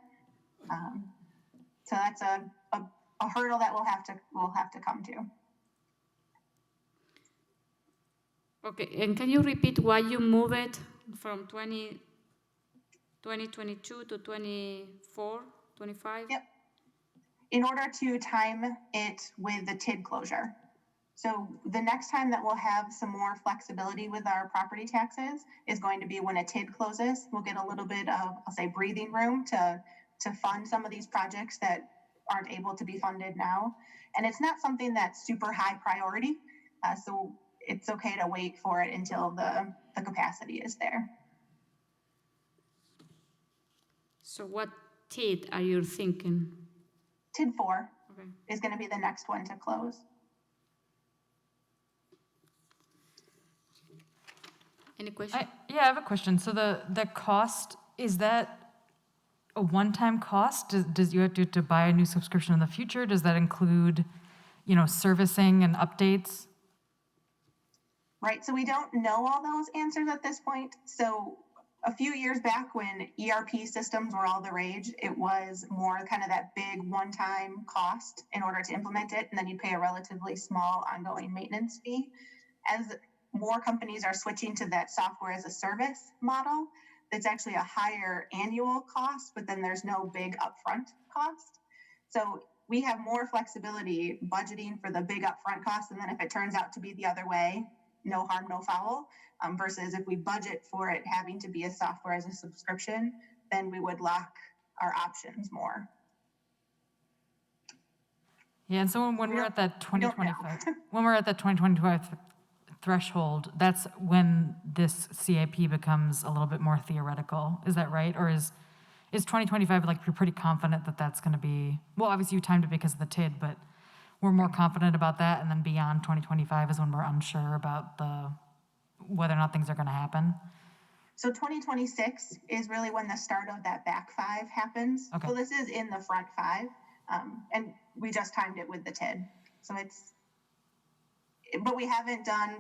So that's a hurdle that we'll have to come to. Okay, and can you repeat why you move it from 2022 to 24, 25? Yep. In order to time it with the TID closure. So the next time that we'll have some more flexibility with our property taxes is going to be when a TID closes. We'll get a little bit of, I'll say, breathing room to fund some of these projects that aren't able to be funded now. And it's not something that's super high priority. So it's okay to wait for it until the capacity is there. So what TID are you thinking? TID 4 is going to be the next one to close. Any question? Yeah, I have a question. So the cost, is that a one-time cost? Does you have to buy a new subscription in the future? Does that include, servicing and updates? Right, so we don't know all those answers at this point. So a few years back when ERP systems were all the rage, it was more kind of that big one-time cost in order to implement it, and then you pay a relatively small ongoing maintenance fee. As more companies are switching to that software as a service model. That's actually a higher annual cost, but then there's no big upfront cost. So we have more flexibility budgeting for the big upfront cost, and then if it turns out to be the other way, no harm, no foul. Versus if we budget for it having to be a software as a subscription, then we would lock our options more. Yeah, and so when we're at that 2025, when we're at that 2025 threshold, that's when this CIP becomes a little bit more theoretical. Is that right? Or is 2025, like, you're pretty confident that that's going to be, well, obviously you timed it because of the TID, but we're more confident about that, and then beyond 2025 is when we're unsure about whether or not things are going to happen? So 2026 is really when the start of that back five happens. Okay. So this is in the front five, and we just timed it with the TID. So but we haven't done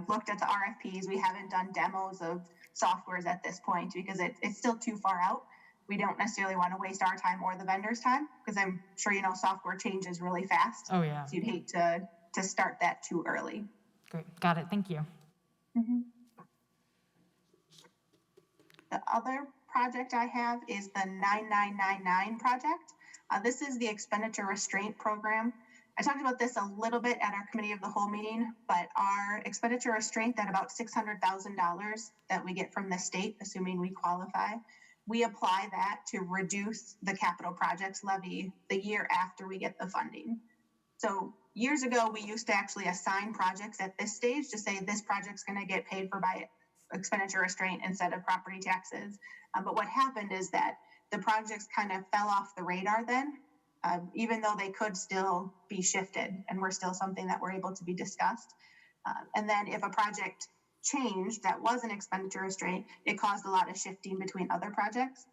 looked at the RFPs. We haven't done demos of softwares at this point because it's still too far out. We don't necessarily want to waste our time or the vendor's time because I'm sure software changes really fast. Oh, yeah. So you'd hate to start that too early. Great, got it, thank you. Mm-hmm. The other project I have is the 9999 project. This is the expenditure restraint program. I talked about this a little bit at our committee of the whole meeting, but our expenditure restraint, that about $600,000 that we get from the state, assuming we qualify, we apply that to reduce the capital projects levy the year after we get the funding. So years ago, we used to actually assign projects at this stage to say this project's going to get paid for by expenditure restraint instead of property taxes. But what happened is that the projects kind of fell off the radar then, even though they could still be shifted and were still something that were able to be discussed. And then if a project changed that was an expenditure restraint, it caused a lot of shifting between other projects.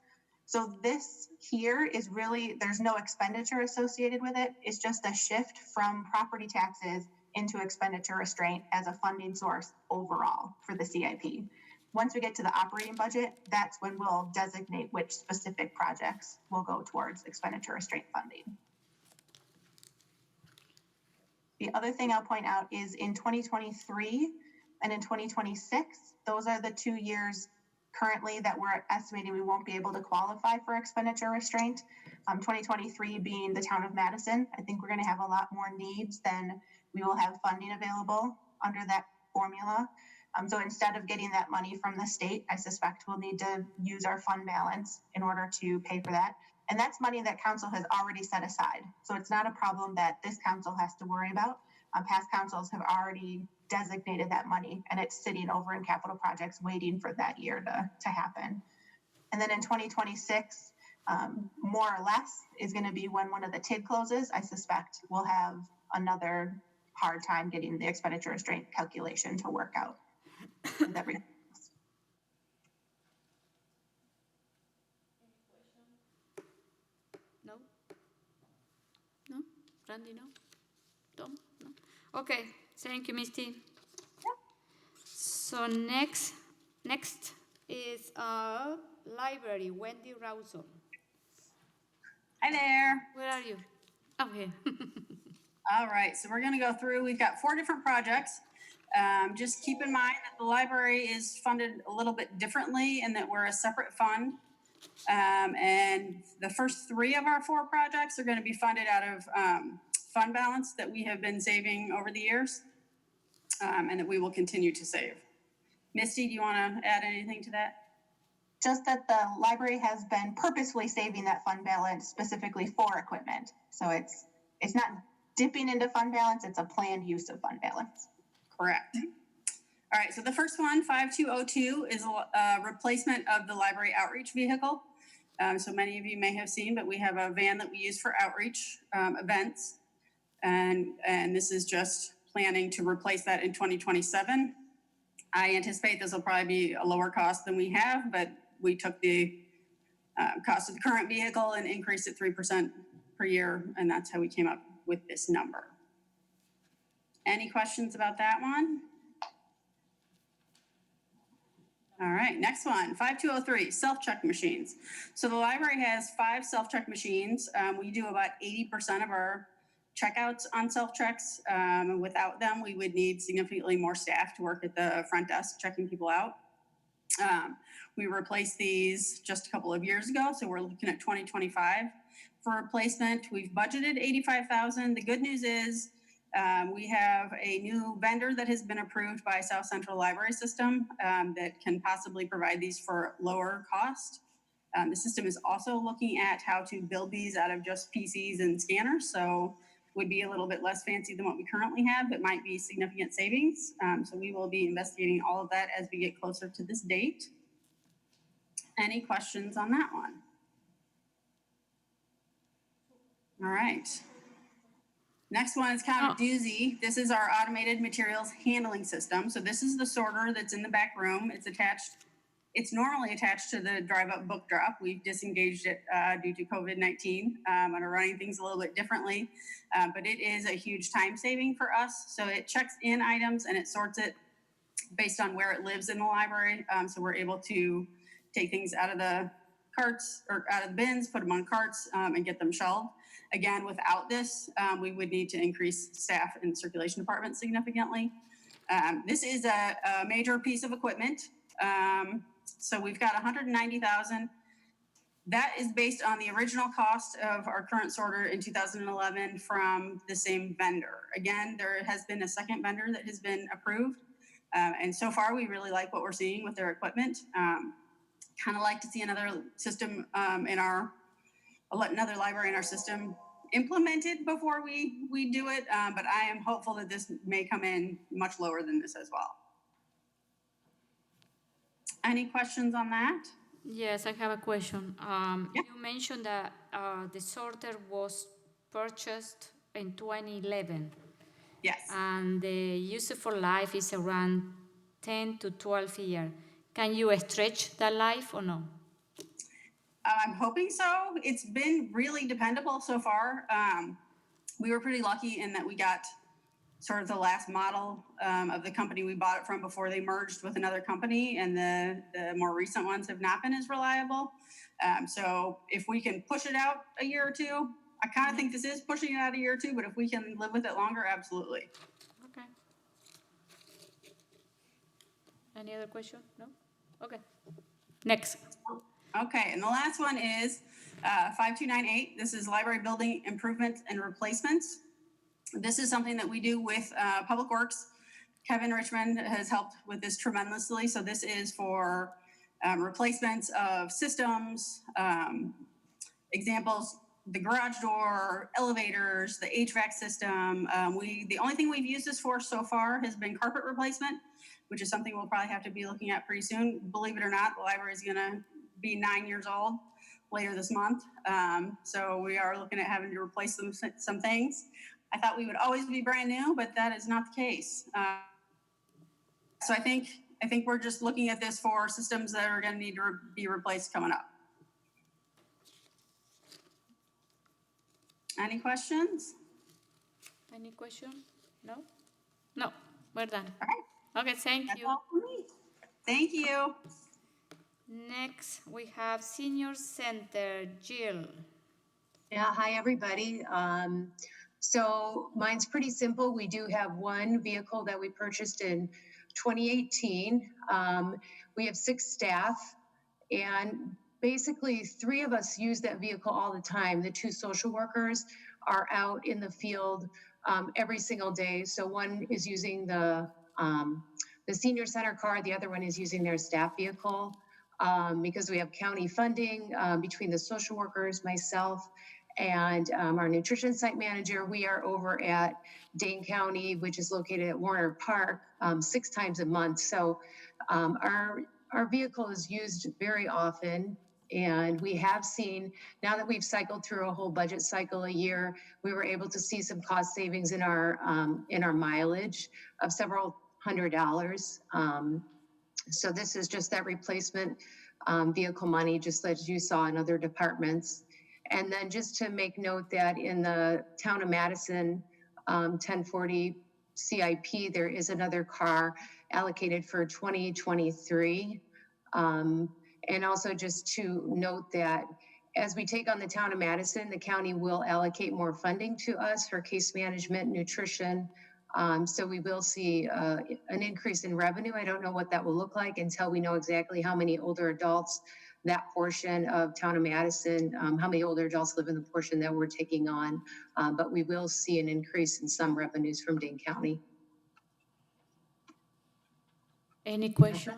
So this here is really, there's no expenditure associated with it. It's just a shift from property taxes into expenditure restraint as a funding source overall for the CIP. Once we get to the operating budget, that's when we'll designate which specific projects will go towards expenditure restraint funding. The other thing I'll point out is in 2023 and in 2026, those are the 2 years currently that we're estimating we won't be able to qualify for expenditure restraint. 2023 being the town of Madison. I think we're going to have a lot more needs than we will have funding available under that formula. So instead of getting that money from the state, I suspect we'll need to use our fund balance in order to pay for that. And that's money that council has already set aside. So it's not a problem that this council has to worry about. Past councils have already designated that money and it's sitting over in capital projects waiting for that year to happen. And then in 2026, more or less is going to be when one of the TID closes. I suspect we'll have another hard time getting the expenditure restraint calculation to work out with everything else. No? No? Randy, no? Tom? No? Okay, thank you, Misty. Yep. So next is library, Wendy Rawson. Hi there. Where are you? Oh, here. All right, so we're going to go through. We've got 4 different projects. Just keep in mind that the library is funded a little bit differently and that we're a separate fund. And the first 3 of our 4 projects are going to be funded out of fund balance that we have been saving over the years and that we will continue to save. Misty, do you want to add anything to that? Just that the library has been purposefully saving that fund balance specifically for equipment. So it's not dipping into fund balance, it's a planned use of fund balance. Correct. All right, so the first one, 5202, is a replacement of the library outreach vehicle. So many of you may have seen, but we have a van that we use for outreach events. And this is just planning to replace that in 2027. I anticipate this will probably be a lower cost than we have, but we took the cost of the current vehicle and increased it 3% per year, and that's how we came up with this number. Any questions about that one? All right, next one, 5203, self-check machines. So the library has 5 self-check machines. We do about 80% of our checkouts on self-checks. And without them, we would need significantly more staff to work at the front desk checking people out. We replaced these just a couple of years ago, so we're looking at 2025 for replacement. We've budgeted $85,000. The good news is we have a new vendor that has been approved by South Central Library System that can possibly provide these for lower cost. The system is also looking at how to build these out of just PCs and scanners, so would be a little bit less fancy than what we currently have, but might be significant savings. So we will be investigating all of that as we get closer to this date. Any questions on that one? All right. Next one is kind of a doozy. This is our automated materials handling system. So this is the sorter that's in the back room. It's attached. It's normally attached to the drive-up book drop. We've disengaged it due to COVID-19 and are running things a little bit differently. But it is a huge time saving for us. So it checks in items and it sorts it based on where it lives in the library. So we're able to take things out of the carts or out of the bins, put them on carts and get them shelved. Again, without this, we would need to increase staff in the circulation department significantly. This is a major piece of equipment. So we've got $190,000. That is based on the original cost of our current sorter in 2011 from the same vendor. Again, there has been a second vendor that has been approved. And so far, we really like what we're seeing with their equipment. Kind of like to see another system another library in our system implemented before we do it. But I am hopeful that this may come in much lower than this as well. Any questions on that? Yes, I have a question. You mentioned that the sorter was purchased in 2011. Yes. And the useful life is around 10 to 12 years. Can you stretch that life or no? I'm hoping so. It's been really dependable so far. We were pretty lucky in that we got sort of the last model of the company we bought it from before they merged with another company, and the more recent ones have not been as reliable. So if we can push it out a year or two, I kind of think this is pushing it out a year or two, but if we can live with it longer, absolutely. Okay. Any other question? No? Okay. Next. Okay, and the last one is 5298. This is library building improvements and replacements. This is something that we do with Public Works. Kevin Richmond has helped with this tremendously. So this is for replacements of systems, examples, the garage door, elevators, the HVAC system. The only thing we've used this for so far has been carpet replacement, which is something we'll probably have to be looking at pretty soon. Believe it or not, the library is going to be 9 years old later this month. So we are looking at having to replace some things. I thought we would always be brand new, but that is not the case. So I think we're just looking at this for systems that are going to need to be replaced coming up. Any questions? Any question? No? No, we're done. All right. Okay, thank That's you. all for me. Thank you. Next, we have Senior Center, Jill. Yeah, hi, everybody. So mine's pretty simple. We do have one vehicle that we purchased in 2018. We have 6 staff, and basically 3 of us use that vehicle all the time. The 2 social workers are out in the field every single day. So one is using the senior center car, the other one is using their staff vehicle. Because we have county funding between the social workers, myself, and our nutrition site manager. We are over at Dane County, which is located at Warner Park, 6 times a month. So our vehicle is used very often. And we have seen, now that we've cycled through a whole budget cycle a year, we were able to see some cost savings in our mileage of several $100s. So this is just that replacement vehicle money, just as you saw in other departments. And then just to make note that in the town of Madison 1040 CIP, there is another car allocated for 2023. And also just to note that as we take on the town of Madison, the county will allocate more funding to us for case management, nutrition. So we will see an increase in revenue. I don't know what that will look like until we know exactly how many older adults that portion of town of Madison, how many older adults live in the portion that we're taking on. But we will see an increase in some revenues from Dane County. Any question?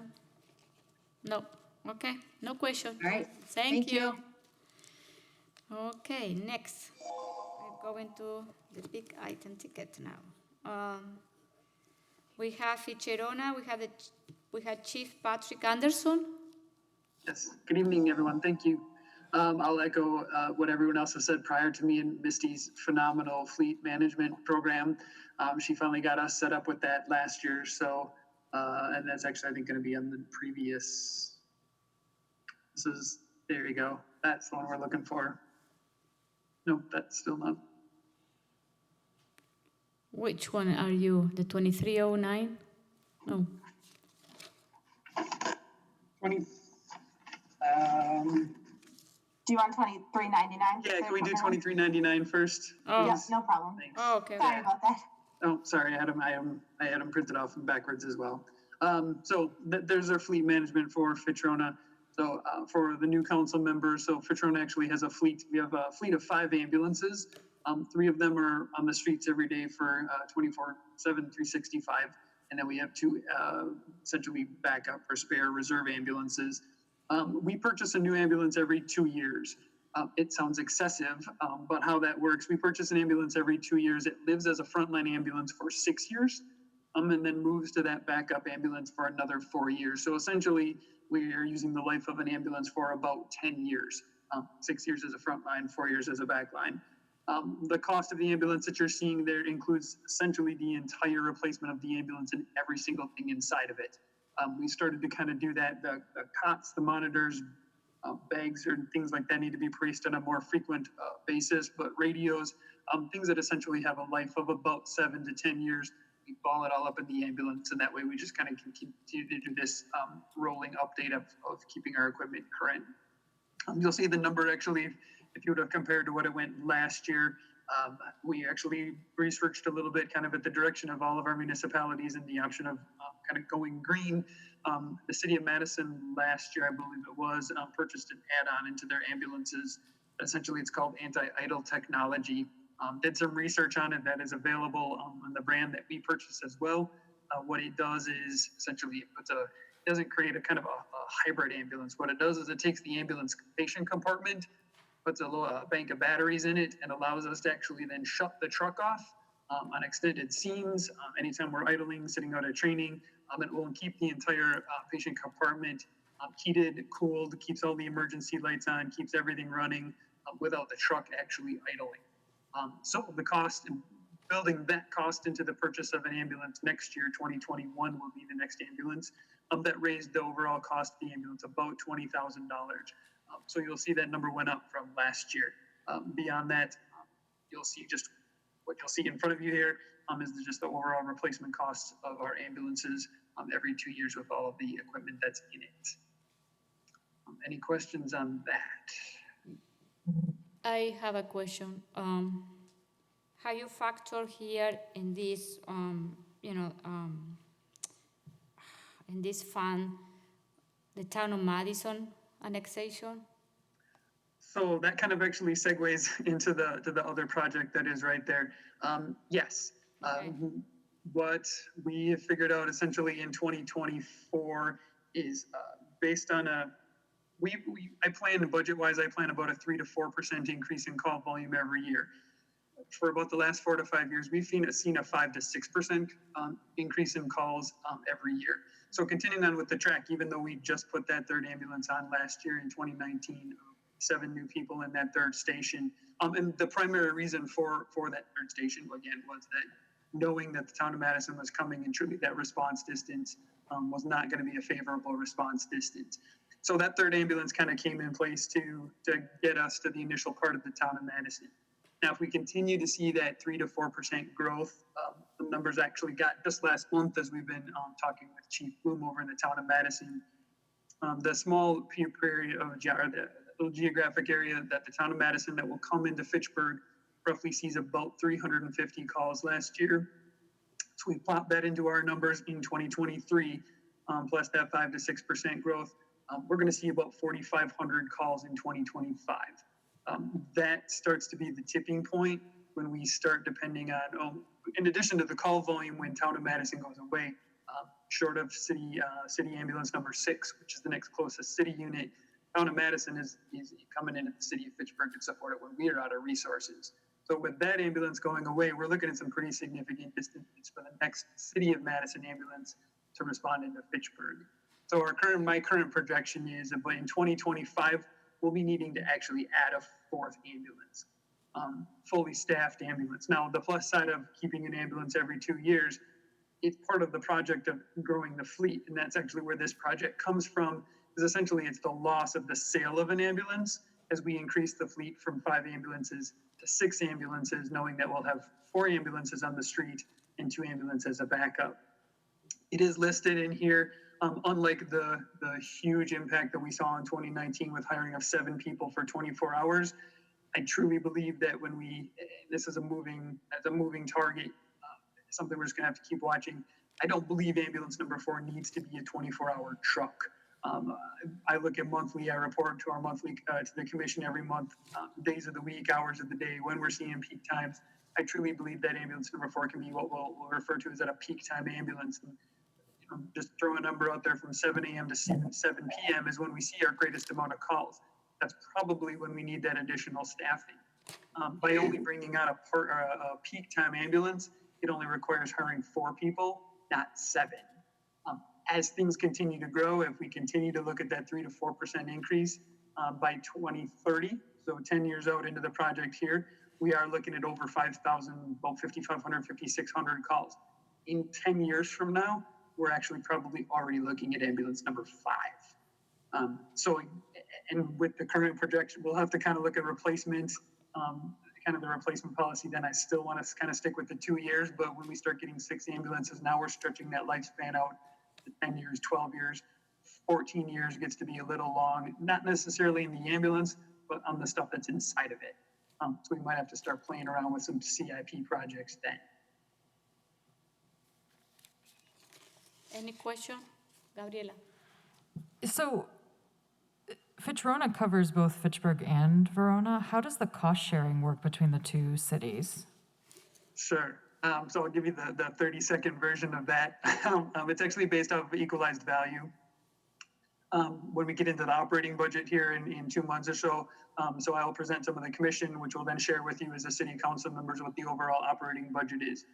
No. Okay, no question. All right. Thank you. Okay, next. We're going to the big item ticket now. We have Fitchburg. We have Chief Patrick Anderson. Yes. Good evening, everyone. Thank you. I'll echo what everyone else has said prior to me and Misty's phenomenal fleet management program. She finally got us set up with that last year. So, and that's actually, I think, going to be on the previous. There you go. That's the one we're looking for. Nope, that's still not. Which one are you? The 2309? No. 20. Do you want 2399? Yeah, can we do 2399 first? Oh. Yes, no problem. Thanks. Oh, okay. Sorry about that. Oh, sorry, I had them printed off and backwards as well. So there's our fleet management for Fitchburg. So for the new council members, so Fitchburg actually has a fleet. We have a fleet of 5 ambulances. 3 of them are on the streets every day for 24/7, 365. And then we have 2 essentially backup or spare reserve ambulances. We purchase a new ambulance every 2 years. It sounds excessive, but how that works, we purchase an ambulance every 2 years. It lives as a frontline ambulance for 6 years, and then moves to that backup ambulance for another 4 years. So essentially, we are using the life of an ambulance for about 10 years. 6 years as a frontline, 4 years as a backline. The cost of the ambulance that you're seeing there includes essentially the entire replacement of the ambulance and every single thing inside of it. We started to kind of do that. The cots, the monitors, bags, or things like that need to be replaced on a more frequent basis. But radios, things that essentially have a life of about 7 to 10 years, we ball it all up in the ambulance, and that way we just kind of can continue to do this rolling update of keeping our equipment current. You'll see the number actually, if you would have compared to what it went last year. We actually researched a little bit kind of at the direction of all of our municipalities and the option of kind of going green. The city of Madison last year, I believe it was, purchased an add-on into their ambulances. Essentially, it's called anti-idle technology. Did some research on it that is available on the brand that we purchased as well. What it does is essentially it doesn't create a kind of a hybrid ambulance. What it does is it takes the ambulance patient compartment, puts a little bank of batteries in it, and allows us to actually then shut the truck off on extended scenes. Anytime we're idling, sitting out at training, it will keep the entire patient compartment heated, cooled, keeps all the emergency lights on, keeps everything running without the truck actually idling. So the cost in building that cost into the purchase of an ambulance next year, 2021, will be the next ambulance. That raised the overall cost of the ambulance about $20,000. So you'll see that number went up from last year. Beyond that, you'll see just what you'll see in front of you here is just the overall replacement cost of our ambulances every 2 years with all of the equipment that's in it. Any questions on that? I have a question. How you factor here in this, in this fund, the town of Madison annexation? So that kind of actually segues into the other project that is right there. Yes. Okay. What we have figured out essentially in 2024 is based on I plan budget-wise, I plan about a 3 to 4% increase in call volume every year. For about the last 4 to 5 years, we've seen a 5 to 6% increase in calls every year. So continuing on with the track, even though we just put that 3rd ambulance on last year in 2019, 7 new people in that 3rd station. And the primary reason for that 3rd station, again, was that knowing that the town of Madison was coming and truly that response distance was not going to be a favorable response distance. So that 3rd ambulance kind of came in place to get us to the initial part of the town of Madison. Now, if we continue to see that 3 to 4% growth, the numbers actually got just last month as we've been talking with Chief Bloom over in the town of Madison. The small period of little geographic area that the town of Madison that will come into Fitchburg roughly sees about 350 calls last year. So we plot that into our numbers in 2023, plus that 5 to 6% growth. We're going to see about 4,500 calls in 2025. That starts to be the tipping point when we start depending on, in addition to the call volume when town of Madison goes away, short of city ambulance number 6, which is the next closest city unit, town of Madison is coming into the city of Fitchburg to support it when we are out of resources. So with that ambulance going away, we're looking at some pretty significant distances for the next city of Madison ambulance to respond into Fitchburg. So my current projection is that in 2025, we'll be needing to actually add a 4th ambulance, fully staffed ambulance. Now, the plus side of keeping an ambulance every 2 years, it's part of the project of growing the fleet. And that's actually where this project comes from, is essentially it's the loss of the sale of an ambulance as we increase the fleet from 5 ambulances to 6 ambulances, knowing that we'll have 4 ambulances on the street and 2 ambulances as a backup. It is listed in here, unlike the huge impact that we saw in 2019 with hiring of 7 people for 24 hours. I truly believe that this is a moving target, something we're just gonna have to keep watching. I don't believe ambulance number 4 needs to be a 24-hour truck. I look at monthly, I report to our monthly, to the commission every month, days of the week, hours of the day, when we're seeing peak times. I truly believe that ambulance number 4 can be what we'll refer to as a peak time ambulance. And, just throw a number out there from 7 a.m. to 7 p.m. is when we see our greatest amount of calls. That's probably when we need that additional staffing. By only bringing out a peak time ambulance, it only requires hiring 4 people, not 7. As things continue to grow, if we continue to look at that 3 to 4% increase by 2030, so 10 years out into the project here, we are looking at over 5,000, about 5,500, 5,600 calls. In 10 years from now, we're actually probably already looking at ambulance number 5. And with the current projection, we'll have to kind of look at replacement, kind of the replacement policy. Then I still want to kind of stick with the 2 years, but when we start getting 6 ambulances, now we're stretching that lifespan out to 10 years, 12 years, 14 years gets to be a little long, not necessarily in the ambulance, but on the stuff that's inside of it. So we might have to start playing around with some CIP projects then. Any question? Gabriela? So Fitch-Verona covers both Fitchburg and Verona. How does the cost sharing work between the 2 cities? Sure. So I'll give you the 30-second version of that. It's actually based off of equalized value. When we get into the operating budget here in 2 months or so, so I'll present some of the commission, which we'll then share with you as the city council members what the overall operating budget is.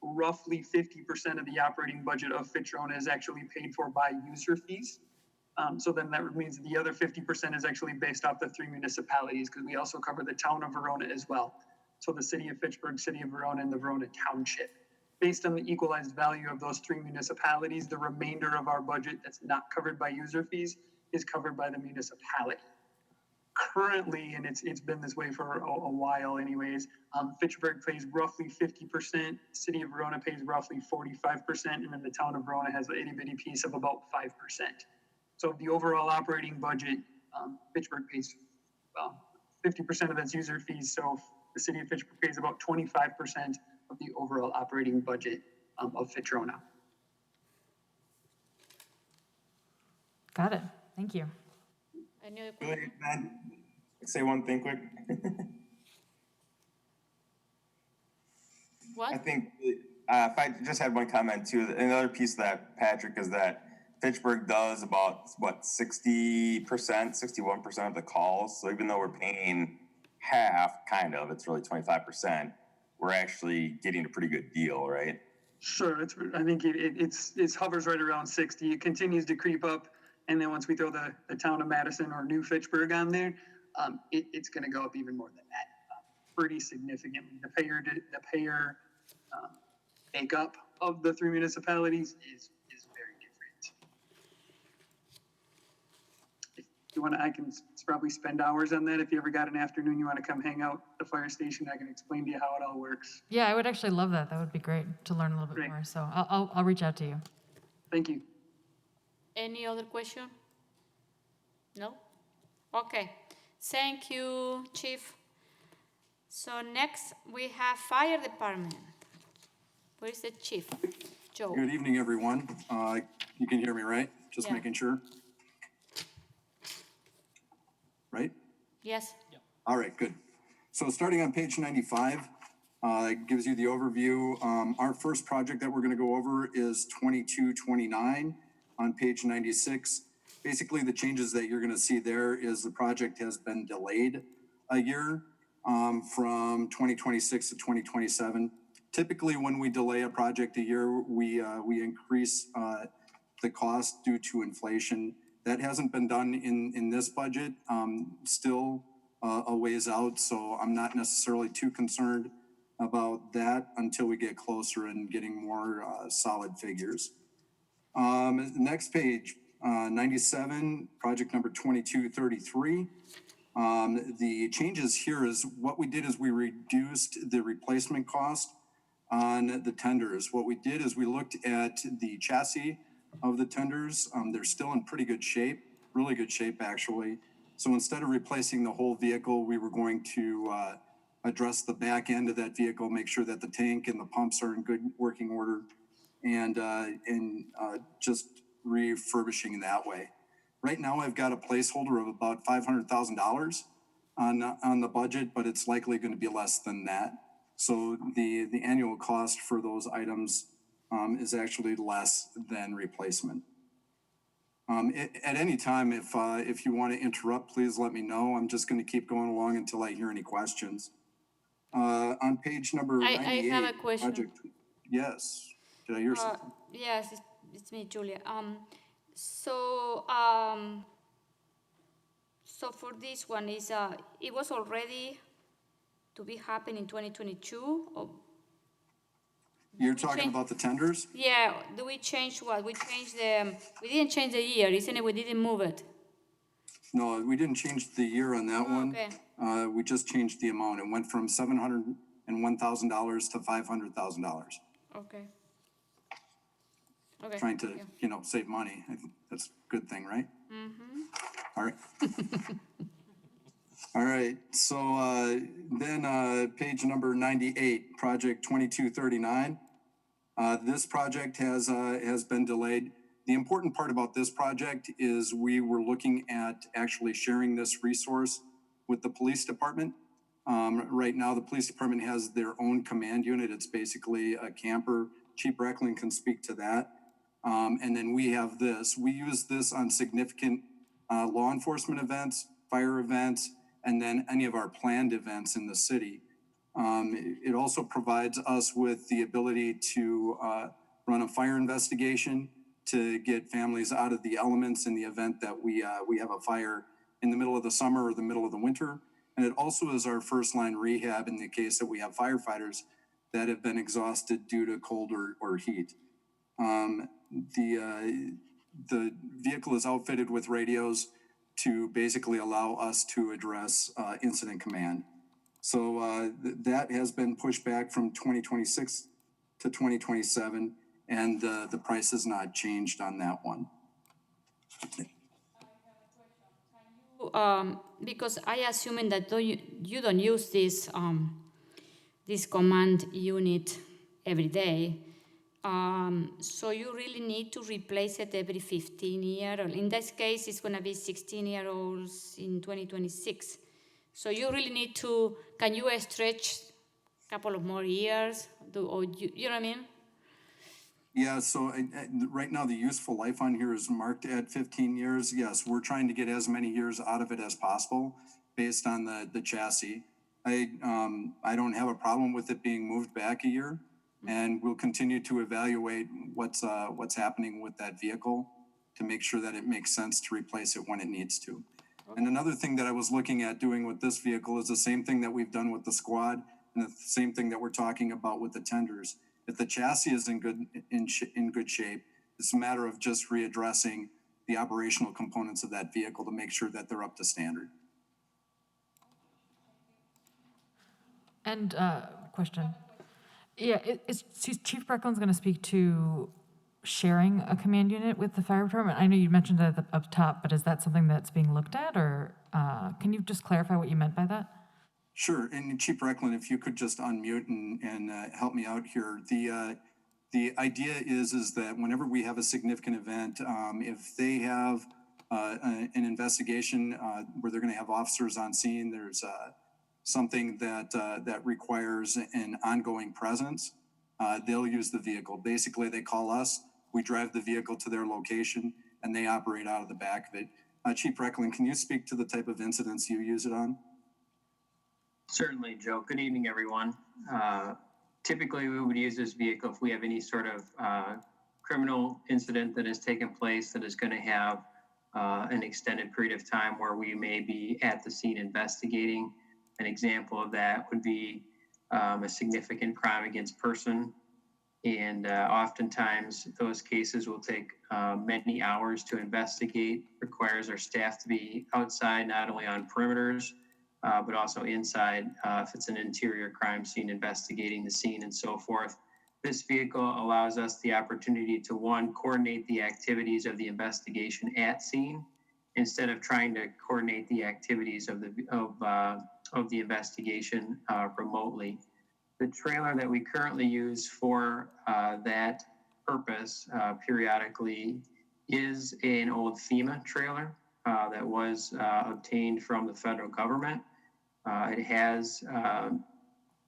Roughly 50% of the operating budget of Fitch-Verona is actually paid for by user fees. So then that means the other 50% is actually based off the 3 municipalities, because we also cover the town of Verona as well. So the city of Fitchburg, city of Verona, and the Verona Township. Based on the equalized value of those 3 municipalities, the remainder of our budget that's not covered by user fees is covered by the municipality. Currently, and it's been this way for a while anyways, Fitchburg pays roughly 50%, city of Verona pays roughly 45%, and then the town of Verona has an itty-bitty piece of about 5%. So the overall operating budget, Fitchburg pays 50% of that's user fees, so the city of Fitchburg pays about 25% of the overall operating budget of Fitch-Verona. Got it. Thank you. Any other question? Can I say one thing quick? What? I think if I just had one comment too, another piece of that, Patrick, is that Fitchburg does about, 60%, 61% of the calls. So even though we're paying half, kind of, it's really 25%, we're actually getting a pretty good deal, right? Sure. I think it hovers right around 60. It continues to creep up. And then once we throw the town of Madison or New Fitchburg on there, it's going to go up even more than that, pretty significantly. The payer makeup of the 3 municipalities is very different. If you want to, I can probably spend hours on that. If you ever got an afternoon, you want to come hang out at the fire station, I can explain to you how it all works. Yeah, I would actually love that. That would be great to learn a little bit more. So I'll reach out to you. Thank you. Any other question? No? Okay. Thank you, Chief. So next we have Fire Department. Where is the chief? Joe. Good evening, everyone. You can hear me, right? Just Yeah. making sure. Right? Yes. All right, good. So starting on page 95, it gives you the overview. Our first project that we're going to go over is 2229 on page 96. Basically, the changes that you're going to see there is the project has been delayed a year from 2026 to 2027. Typically, when we delay a project a year, we increase the cost due to inflation. That hasn't been done in this budget. Still a ways out, so I'm not necessarily too concerned about that until we get closer and getting more solid figures. Next page, 97, project number 2233. The changes here is what we did is we reduced the replacement cost on the tenders. What we did is we looked at the chassis of the tenders. They're still in pretty good shape, really good shape actually. So instead of replacing the whole vehicle, we were going to address the back end of that vehicle, make sure that the tank and the pumps are in good working order, and just refurbishing that way. Right now, I've got a placeholder of about $500,000 on the budget, but it's likely going to be less than that. So the annual cost for those items is actually less than replacement. At any time, if you want to interrupt, please let me know. I'm just going to keep going along until I hear any questions. On page number 98. I have a question. Project, yes. Did I hear something? Yes, it's me, Julia. So for this one is it was already to be happening in 2022 or You're talking about the tenders? yeah, do we change what? We changed we didn't change the year, isn't it? We didn't move it. No, we didn't change the year on that one. Okay. We just changed the amount. It went from $701,000 to $500,000. Okay. Okay. Trying to, save money. I think that's a good thing, right? Mm-hmm. All right. All right. So then page number 98, project 2239. This project has been delayed. The important part about this project is we were looking at actually sharing this resource with the police department. Right now, the police department has their own command unit. It's basically a camper. Chief Reckling can speak to that. And then we have this. We use this on significant law enforcement events, fire events, and then any of our planned events in the city. It also provides us with the ability to run a fire investigation to get families out of the elements in the event that we have a fire in the middle of the summer or the middle of the winter. And it also is our first line rehab in the case that we have firefighters that have been exhausted due to cold or heat. The vehicle is outfitted with radios to basically allow us to address incident command. So that has been pushed back from 2026 to 2027, and the price has not changed on that one. Because I assuming that you don't use this this command unit every day, so you really need to replace it every 15 years. In this case, it's going to be 16-year-olds in 2026. So you really need to. Can you stretch a couple of more years? You know what I mean? Yeah, so right now the useful life on here is marked at 15 years. Yes, we're trying to get as many years out of it as possible based on the chassis. I don't have a problem with it being moved back a year, and we'll continue to evaluate what's happening with that vehicle to make sure that it makes sense to replace it when it needs to. And another thing that I was looking at doing with this vehicle is the same thing that we've done with the squad, and the same thing that we're talking about with the tenders. If the chassis is in good shape, it's a matter of just readdressing the operational components of that vehicle to make sure that they're up to standard. And question. Yeah, Chief Brecklund's going to speak to sharing a command unit with the fire department? I know you mentioned that up top, but is that something that's being looked at, or can you just clarify what you meant by that? Sure, and Chief Reckland, if you could just unmute and help me out here. The idea is that whenever we have a significant event, if they have an investigation where they're going to have officers on scene, there's something that requires an ongoing presence, they'll use the vehicle. Basically, they call us, we drive the vehicle to their location, and they operate out of the back of it. Chief Reckland, can you speak to the type of incidents you use it on? Certainly, Joe. Good evening, everyone. Typically, we would use this vehicle if we have any sort of criminal incident that has taken place that is going to have an extended period of time where we may be at the scene investigating. An example of that would be a significant crime against person. And oftentimes, those cases will take many hours to investigate, requires our staff to be outside, not only on perimeters, but also inside if it's an interior crime scene, investigating the scene and so forth. This vehicle allows us the opportunity to, one, coordinate the activities of the investigation at scene instead of trying to coordinate the activities of the investigation remotely. The trailer that we currently use for that purpose periodically is an old FEMA trailer that was obtained from the federal government. It has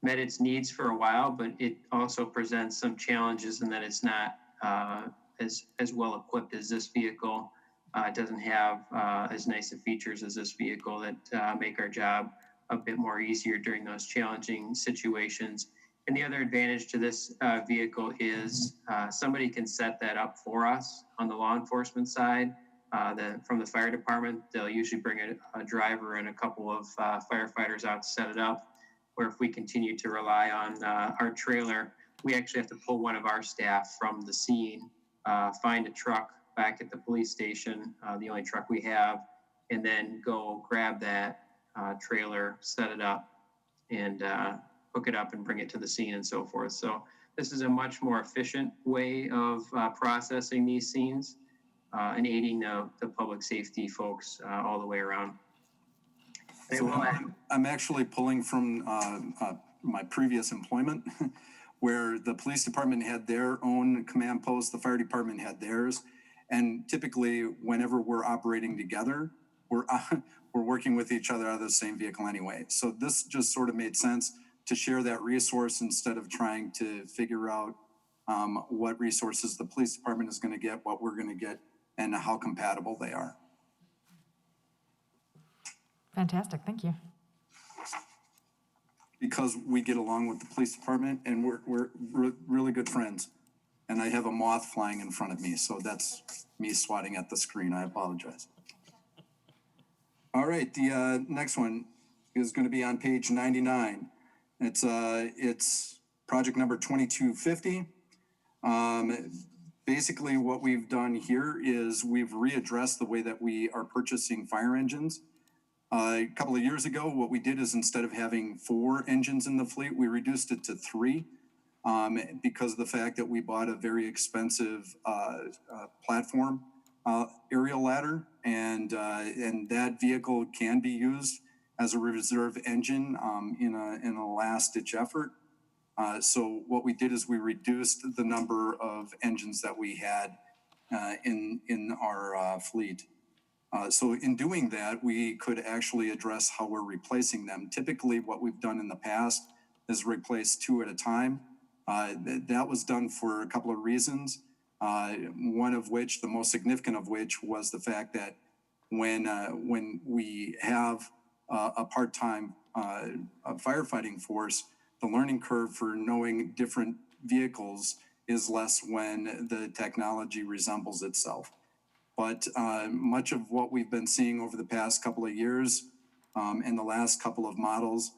met its needs for a while, but it also presents some challenges in that it's not as well equipped as this vehicle. It doesn't have as nice of features as this vehicle that make our job a bit more easier during those challenging situations. And the other advantage to this vehicle is somebody can set that up for us on the law enforcement side. From the fire department, they'll usually bring a driver and a couple of firefighters out to set it up. Where if we continue to rely on our trailer, we actually have to pull one of our staff from the scene, find a truck back at the police station, the only truck we have, and then go grab that trailer, set it up, and hook it up and bring it to the scene and so forth. So this is a much more efficient way of processing these scenes. And aiding the public safety folks all the way around. So I'm actually pulling from my previous employment where the police department had their own command post, the fire department had theirs. And typically, whenever we're operating together, we're working with each other out of the same vehicle anyway. So this just sort of made sense to share that resource instead of trying to figure out what resources the police department is going to get, what we're going to get, and how compatible they are. Fantastic, thank you. Because we get along with the police department and we're really good friends. And I have a moth flying in front of me, so that's me swatting at the screen. I apologize. All right, the next one is going to be on page 99. It's project number 2250. Basically, what we've done here is we've readdressed the way that we are purchasing fire engines. A couple of years ago, what we did is instead of having 4 engines in the fleet, we reduced it to 3 because of the fact that we bought a very expensive platform aerial ladder, and that vehicle can be used as a reserve engine in a last-ditch effort. So what we did is we reduced the number of engines that we had in our fleet. So in doing that, we could actually address how we're replacing them. Typically, what we've done in the past is replace 2 at a time. That was done for a couple of reasons. One of which, the most significant of which, was the fact that when we have a part-time firefighting force, the learning curve for knowing different vehicles is less when the technology resembles itself. But much of what we've been seeing over the past couple of years and the last couple of models,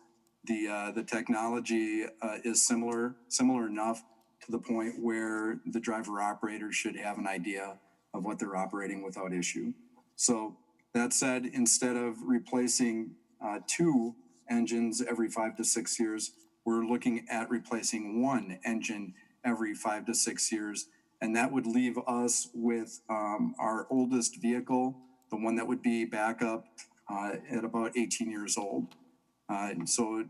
the technology is similar enough to the point where the driver operator should have an idea of what they're operating without issue. So that said, instead of replacing 2 engines every 5 to 6 years, we're looking at replacing 1 engine every 5 to 6 years. And that would leave us with our oldest vehicle, the one that would be backup at about 18 years old. So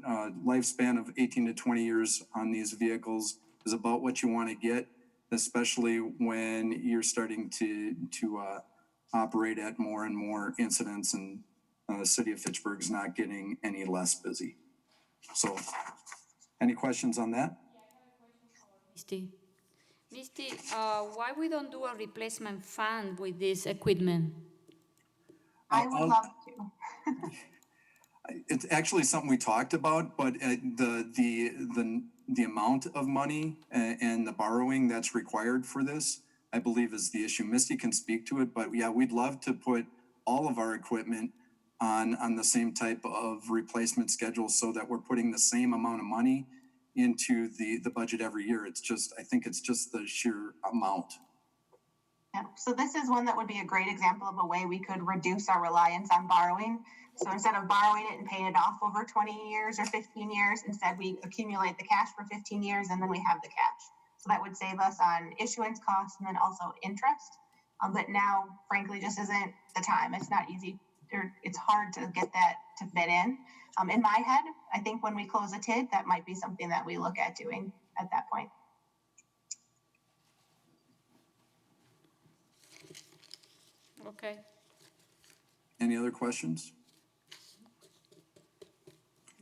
lifespan of 18 to 20 years on these vehicles is about what you want to get, especially when you're starting to operate at more and more incidents, and the city of Fitchburg is not getting any less busy. So, any questions on that? Misty, why we don't do a replacement fund with this equipment? I would love to. It's actually something we talked about, but the amount of money and the borrowing that's required for this, I believe, is the issue. Misty can speak to it, but yeah, we'd love to put all of our equipment on the same type of replacement schedule so that we're putting the same amount of money into the budget every year. It's just, I think it's just the sheer amount. Yeah, so this is one that would be a great example of a way we could reduce our reliance on borrowing. So instead of borrowing it and paying it off over 20 years or 15 years, instead we accumulate the cash for 15 years and then we have the cash. So that would save us on issuance costs and then also interest. But now, frankly, just isn't the time. It's not easy. It's hard to get that to fit in. In my head, I think when we close a TID, that might be something that we look at doing at that point. Okay. Any other questions?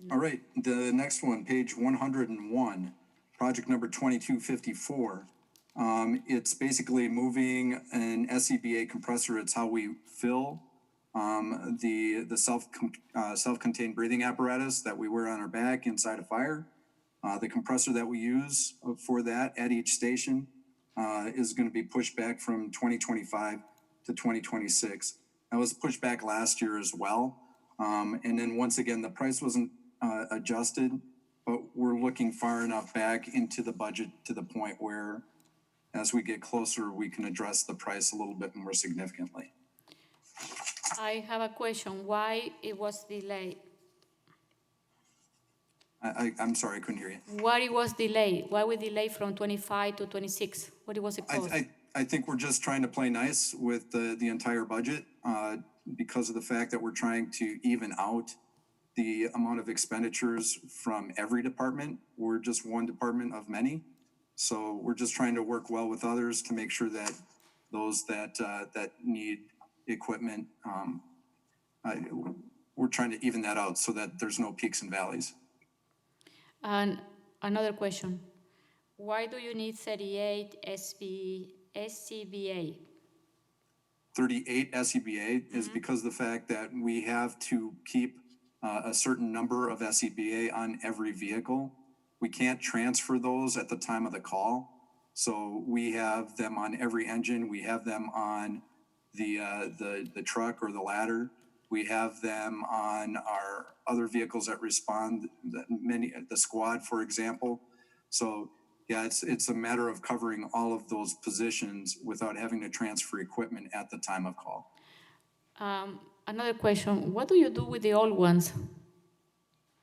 All right, the next one, page 101, project number 2254. It's basically moving an SCBA compressor. It's how we fill the self-contained breathing apparatus that we wear on our back inside a fire. The compressor that we use for that at each station is going to be pushed back from 2025 to 2026. That was pushed back last year as well. And then once again, the price wasn't adjusted, but we're looking far enough back into the budget to the point where as we get closer, we can address the price a little bit more significantly. I have a question. Why it was delayed? I'm sorry, I couldn't hear you. Why it was delayed? Why we delayed from 25 to 26? What was it cause? I think we're just trying to play nice with the entire budget because of the fact that we're trying to even out the amount of expenditures from every department. We're just one department of many. So we're just trying to work well with others to make sure that those that need equipment, we're trying to even that out so that there's no peaks and valleys. And another question. Why do you need 38 SCBA? 38 SCBA is because of the fact that we have to keep a certain number of SCBA on every vehicle. We can't transfer those at the time of the call. So we have them on every engine. We have them on the truck or the ladder. We have them on our other vehicles that respond, the squad, for example. So yeah, it's a matter of covering all of those positions without having to transfer equipment at the time of call. Another question. What do you do with the old ones?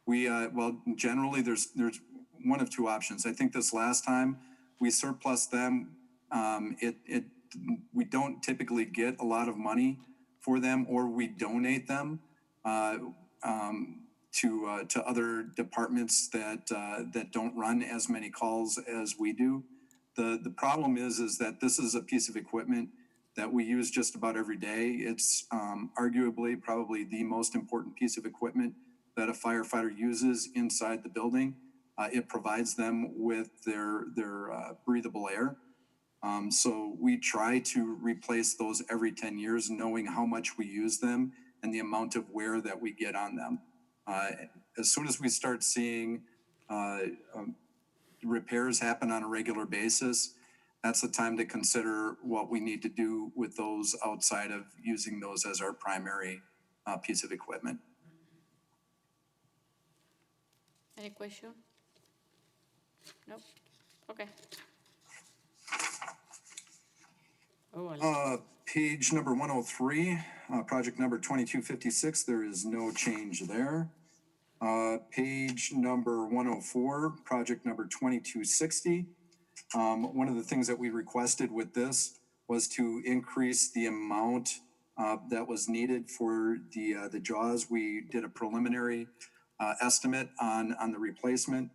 We, well, generally there's one of two options. I think this last time we surplus them. We don't typically get a lot of money for them, or we donate them to other departments that don't run as many calls as we do. The problem is that this is a piece of equipment that we use just about every day. It's arguably probably the most important piece of equipment that a firefighter uses inside the building. It provides them with their breathable air. So we try to replace those every 10 years, knowing how much we use them and the amount of wear that we get on them. As soon as we start seeing repairs happen on a regular basis, that's the time to consider what we need to do with those outside of using those as our primary piece of equipment. Any question? Nope. Okay. Page number 103, project number 2256, there is no change there. Page number 104, project number 2260. One of the things that we requested with this was to increase the amount that was needed for the JAWS. We did a preliminary estimate on the replacement.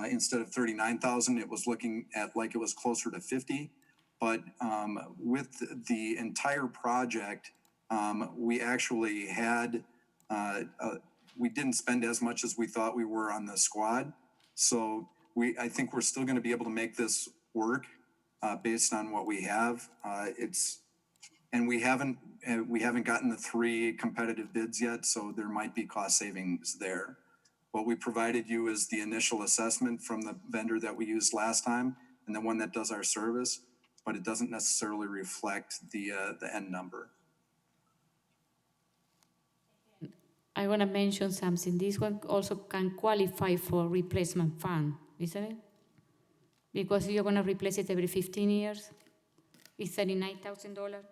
Instead of 39,000, it was looking at like it was closer to 50. But with the entire project, we actually had, we didn't spend as much as we thought we were on the squad. So I think we're still going to be able to make this work based on what we have. And we haven't gotten the 3 competitive bids yet, so there might be cost savings there. What we provided you is the initial assessment from the vendor that we used last time and the one that does our service, but it doesn't necessarily reflect the end number. I want to mention something. This one also can qualify for replacement fund, isn't it? Because you're going to replace it every 15 years. It's $39,000.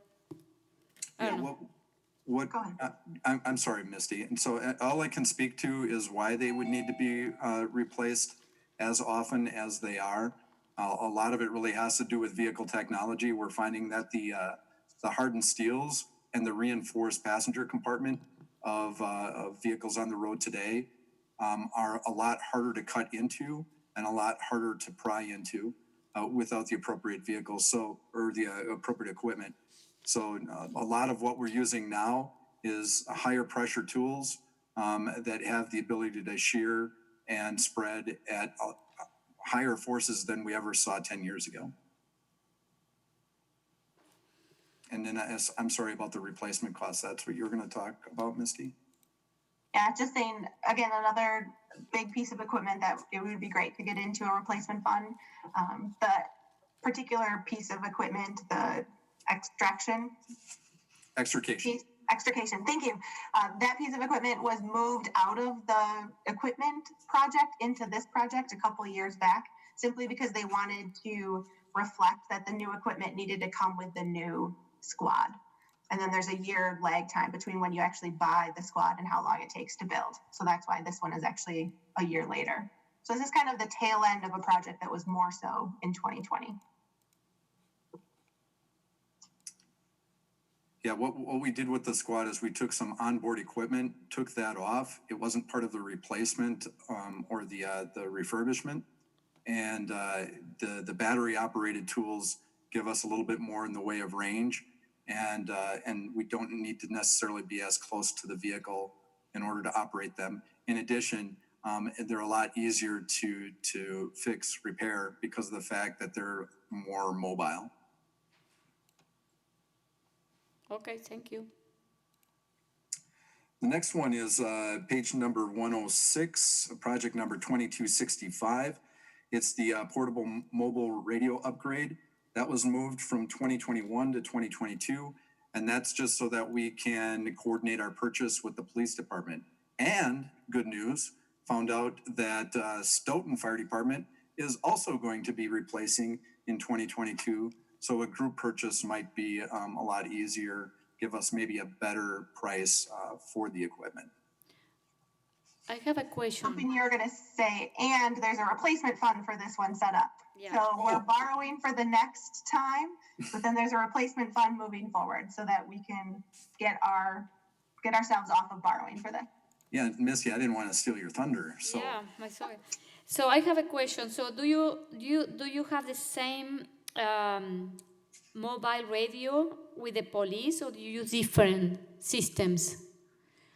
I'm sorry, Misty. And so all I can speak to is why they would need to be replaced as often as they are. A lot of it really has to do with vehicle technology. We're finding that the hardened steels and the reinforced passenger compartment of vehicles on the road today are a lot harder to cut into and a lot harder to pry into without the appropriate vehicles, or the appropriate equipment. So a lot of what we're using now is higher pressure tools that have the ability to shear and spread at higher forces than we ever saw 10 years ago. And then I'm sorry about the replacement costs. That's what you're going to talk about, Misty? Yeah, just saying, again, another big piece of equipment that it would be great to get into a replacement fund. The particular piece of equipment, the extraction. Extrication. Extrication, thank you. That piece of equipment was moved out of the equipment project into this project a couple of years back, simply because they wanted to reflect that the new equipment needed to come with the new squad. And then there's a year lag time between when you actually buy the squad and how long it takes to build. So that's why this one is actually a year later. So this is kind of the tail end of a project that was more so in 2020. Yeah, what we did with the squad is we took some onboard equipment, took that off. It wasn't part of the replacement or the refurbishment. And the battery operated tools give us a little bit more in the way of range. And we don't need to necessarily be as close to the vehicle in order to operate them. In addition, they're a lot easier to fix, repair because of the fact that they're more mobile. Okay, thank you. The next one is page number 106, project number 2265. It's the portable mobile radio upgrade. That was moved from 2021 to 2022, and that's just so that we can coordinate our purchase with the police department. And good news, found out that Stoughton Fire Department is also going to be replacing in 2022. So a group purchase might be a lot easier, give us maybe a better price for the equipment. I have a question. Hoping you're going to say, and there's a replacement fund for this one set up. Yeah. So we're borrowing for the next time, but then there's a replacement fund moving forward so that we can get ourselves off of borrowing for this. Yeah, Missy, I didn't want to steal your thunder. So. Yeah, I'm sorry. So I have a question. So do you have the same mobile radio with the police, or do you use different systems?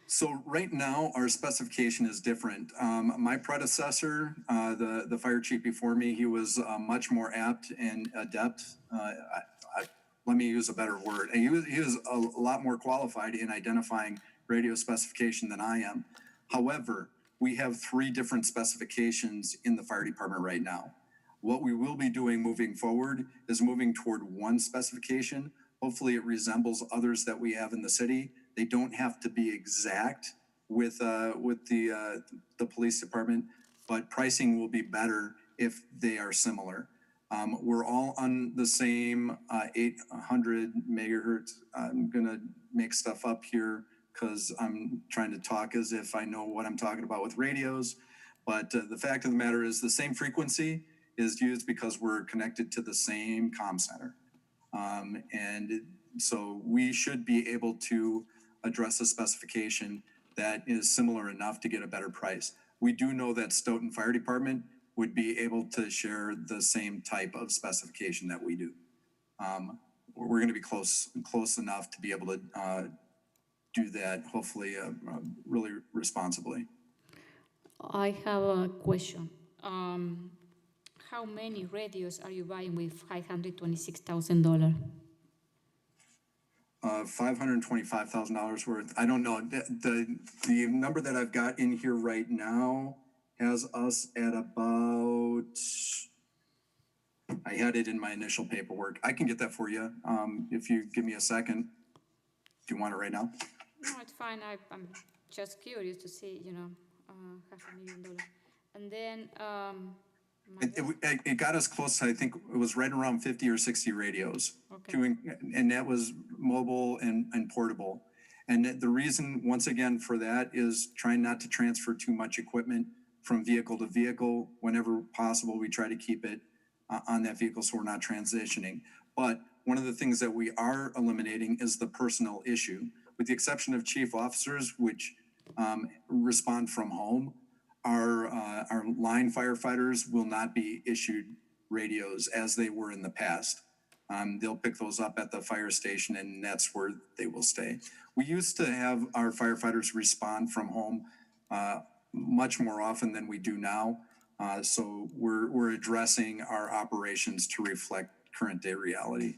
So right now, our specification is different. My predecessor, the fire chief before me, he was much more apt and adept. Let me use a better word. He was a lot more qualified in identifying radio specification than I am. However, we have 3 different specifications in the fire department right now. What we will be doing moving forward is moving toward one specification. Hopefully it resembles others that we have in the city. They don't have to be exact with the police department, but pricing will be better if they are similar. We're all on the same 800 megahertz. I'm gonna make stuff up here because I'm trying to talk as if I know what I'm talking about with radios. But the fact of the matter is the same frequency is used because we're connected to the same comm center. So we should be able to address a specification that is similar enough to get a better price. We do know that Stoughton Fire Department would be able to share the same type of specification that we do. We're going to be close enough to be able to do that, hopefully, really responsibly. I have a question. How many radios are you buying with $526,000? $525,000 worth. I don't know. The number that I've got in here right now has us at about. I had it in my initial paperwork. I can get that for you if you give me a second. Do you want it right now? No, it's fine. I'm just curious to see, $500,000. And then It got us close. I think it was right around 50 or 60 radios. Okay. And that was mobile and portable. And the reason, once again, for that is trying not to transfer too much equipment from vehicle to vehicle. Whenever possible, we try to keep it on that vehicle so we're not transitioning. But one of the things that we are eliminating is the personal issue. With the exception of chief officers, which respond from home, our line firefighters will not be issued radios as they were in the past. They'll pick those up at the fire station, and that's where they will stay. We used to have our firefighters respond from home much more often than we do now. So we're addressing our operations to reflect current day reality.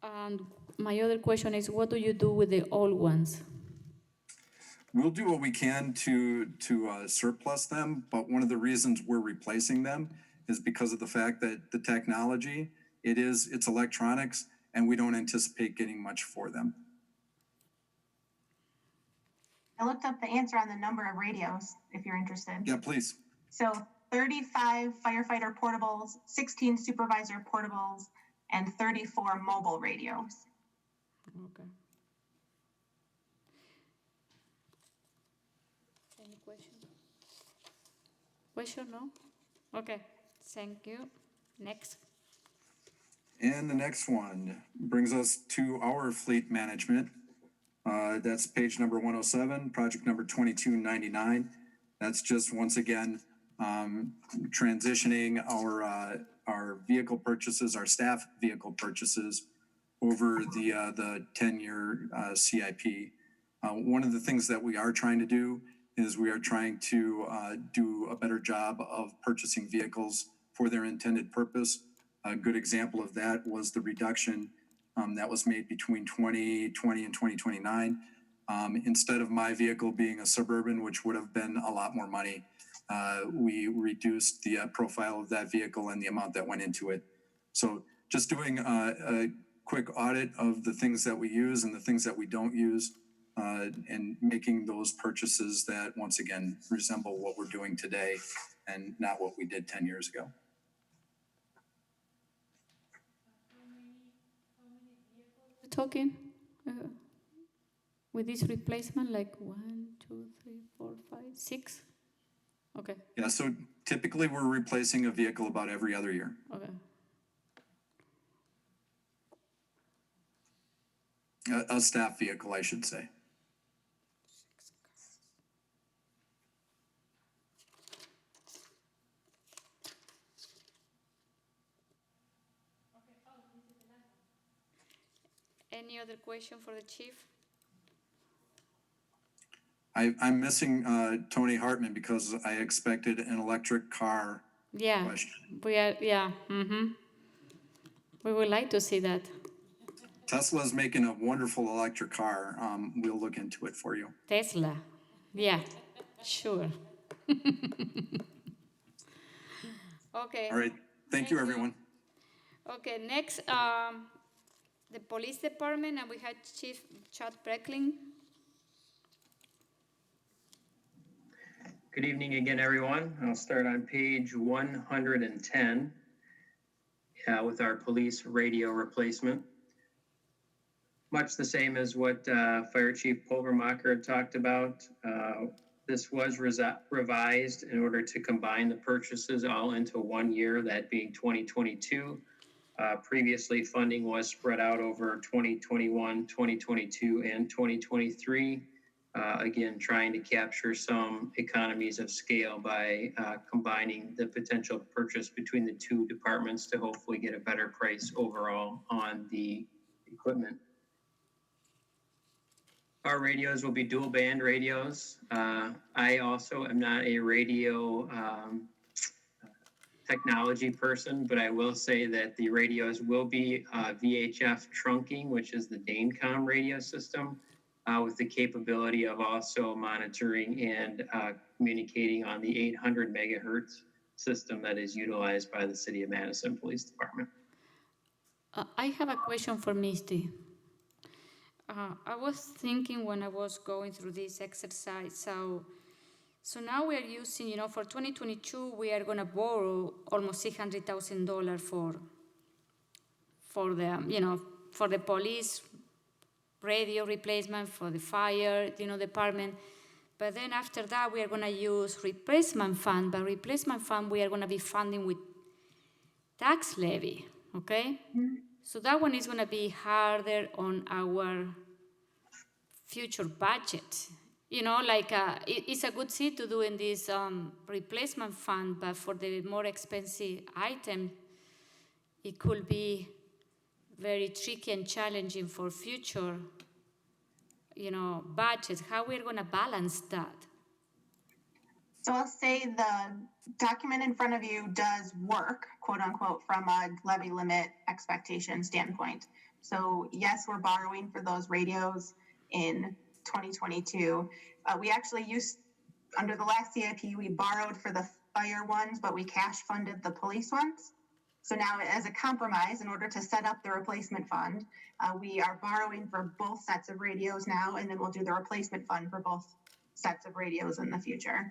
And my other question is, what do you do with the old ones? We'll do what we can to surplus them, but one of the reasons we're replacing them is because of the fact that the technology, it's electronics, and we don't anticipate getting much for them. I looked up the answer on the number of radios, if you're interested. Yeah, please. So 35 firefighter portables, 16 supervisor portables, and 34 mobile radios. Okay. Any question? Question, no? Okay, thank you. Next. And the next one brings us to our fleet management. That's page number 107, project number 2299. That's just, once again, transitioning our vehicle purchases, our staff vehicle purchases over the 10-year CIP. One of the things that we are trying to do is we are trying to do a better job of purchasing vehicles for their intended purpose. A good example of that was the reduction that was made between 2020 and 2029. Instead of my vehicle being a Suburban, which would have been a lot more money, we reduced the profile of that vehicle and the amount that went into it. So just doing a quick audit of the things that we use and the things that we don't use, and making those purchases that, once again, resemble what we're doing today and not what we did 10 years ago. Talking with this replacement, like 1, 2, 3, 4, 5, 6? Okay. Yeah, so typically we're replacing a vehicle about every other year. Okay. A staff vehicle, I should say. Any other question for the chief? I'm missing Tony Hartman because I expected an electric car question. We would like to see that. Tesla's making a wonderful electric car. We'll look into it for you. Tesla, yeah, sure. Okay. All right, thank you, everyone. Okay, next, the police department, and we had Chief Chad Breckling. Good evening again, everyone. I'll start on page 110 with our police radio replacement. Much the same as what Fire Chief Pulvermacher had talked about. This was revised in order to combine the purchases all into 1 year, that being 2022. Previously, funding was spread out over 2021, 2022, and 2023. Again, trying to capture some economies of scale by combining the potential purchase between the two departments to hopefully get a better price overall on the equipment. Our radios will be dual band radios. I also am not a radio technology person, but I will say that the radios will be VHF trunking, which is the Danecom radio system, with the capability of also monitoring and communicating on the 800 megahertz system that is utilized by the City of Madison Police Department. I have a question for Misty. I was thinking when I was going through this exercise, so now we are using, for 2022, we are going to borrow almost $600,000 for the, for the police radio replacement, for the fire, department. But then after that, we are going to use replacement fund. But replacement fund, we are going to be funding with tax levy, okay? Mm-hmm. So that one is going to be harder on our future budget. It's a good thing to do in this replacement fund, but for the more expensive item, it could be very tricky and challenging for future, budgets. How we're going to balance that? So I'll say the document in front of you does work, quote unquote, from a levy limit expectation standpoint. So yes, we're borrowing for those radios in 2022. We actually used, under the last CIP, we borrowed for the fire ones, but we cash funded the police ones. So now as a compromise, in order to set up the replacement fund, we are borrowing for both sets of radios now, and then we'll do the replacement fund for both sets of radios in the future.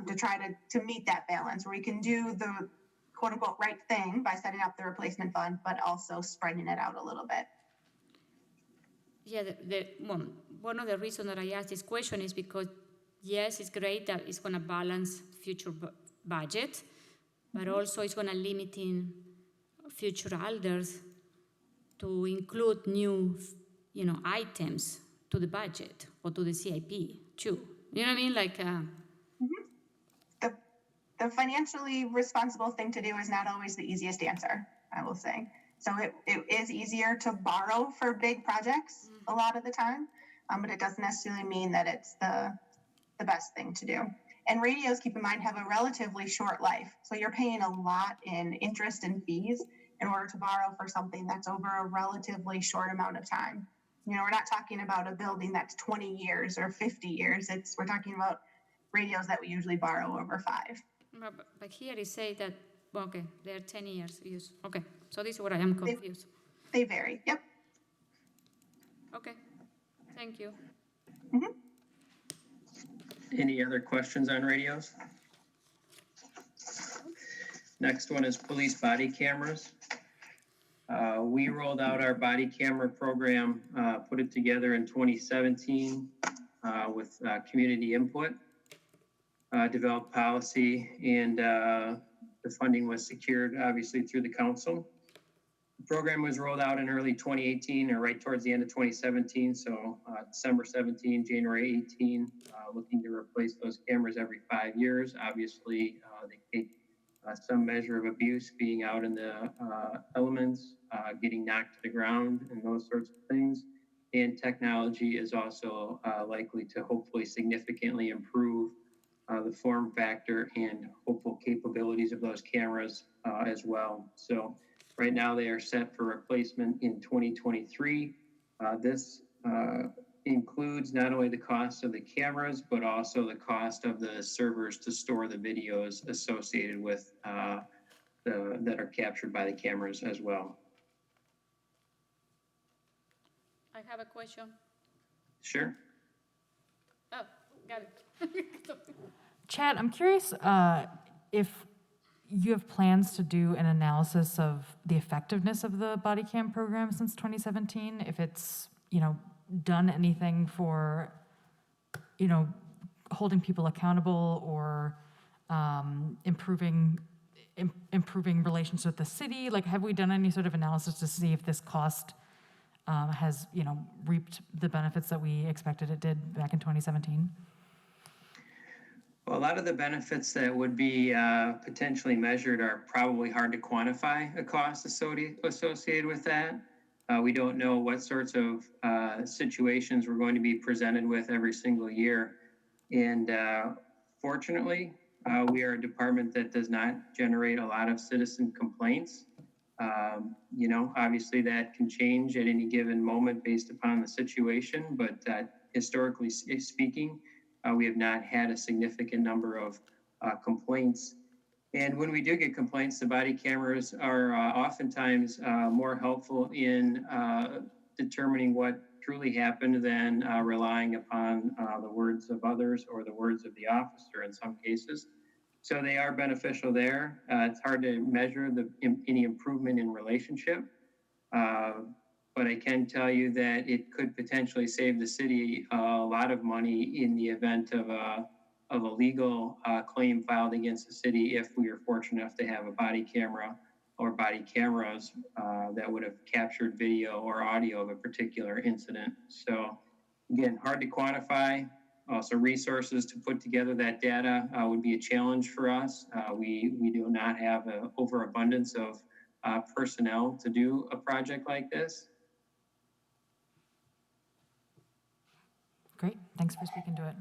To try to meet that balance where we can do the quote unquote right thing by setting up the replacement fund, but also spreading it out a little bit. Yeah, one of the reasons that I asked this question is because, yes, it's great that it's going to balance future budget, but also it's going to limit in future alders to include new, items to the budget or to the CIP too. You know what I mean? The financially responsible thing to do is not always the easiest answer, I will say. So it is easier to borrow for big projects a lot of the time, but it doesn't necessarily mean that it's the best thing to do. And radios, keep in mind, have a relatively short life. So you're paying a lot in interest and fees in order to borrow for something that's over a relatively short amount of time. We're not talking about a building that's 20 years or 50 years. We're talking about radios that we usually borrow over 5. But here it says that, okay, they're 10 years use. Okay, so this is where I am confused. They vary, yep. Okay, thank you. Mm-hmm. Any other questions on radios? Next one is police body cameras. We rolled out our body camera program, put it together in 2017 with community input. Developed policy, and the funding was secured, obviously, through the council. The program was rolled out in early 2018, or right towards the end of 2017, so December 17, January 18, looking to replace those cameras every 5 years. Obviously, they take some measure of abuse, being out in the elements, getting knocked to the ground, and those sorts of things. And technology is also likely to hopefully significantly improve the form factor and hopeful capabilities of those cameras as well. So right now they are set for replacement in 2023. This includes not only the cost of the cameras, but also the cost of the servers to store the videos associated with that are captured by the cameras as well. I have a question. Sure. Oh, got it. Chad, I'm curious if you have plans to do an analysis of the effectiveness of the body cam program since 2017, if it's, done anything for, holding people accountable or improving relations with the city? Like, have we done any sort of analysis to see if this cost has, reaped the benefits that we expected it did back in 2017? Well, a lot of the benefits that would be potentially measured are probably hard to quantify a cost associated with that. We don't know what sorts of situations we're going to be presented with every single year. And fortunately, we are a department that does not generate a lot of citizen complaints. Obviously that can change at any given moment based upon the situation, but historically speaking, we have not had a significant number of complaints. And when we do get complaints, the body cameras are oftentimes more helpful in determining what truly happened than relying upon the words of others or the words of the officer in some cases. So they are beneficial there. It's hard to measure any improvement in relationship. But I can tell you that it could potentially save the city a lot of money in the event of a legal claim filed against the city if we are fortunate enough to have a body camera or body cameras that would have captured video or audio of a particular incident. So again, hard to quantify. Also, resources to put together that data would be a challenge for us. We do not have an overabundance of personnel to do a project like this. Great, thanks for speaking to it.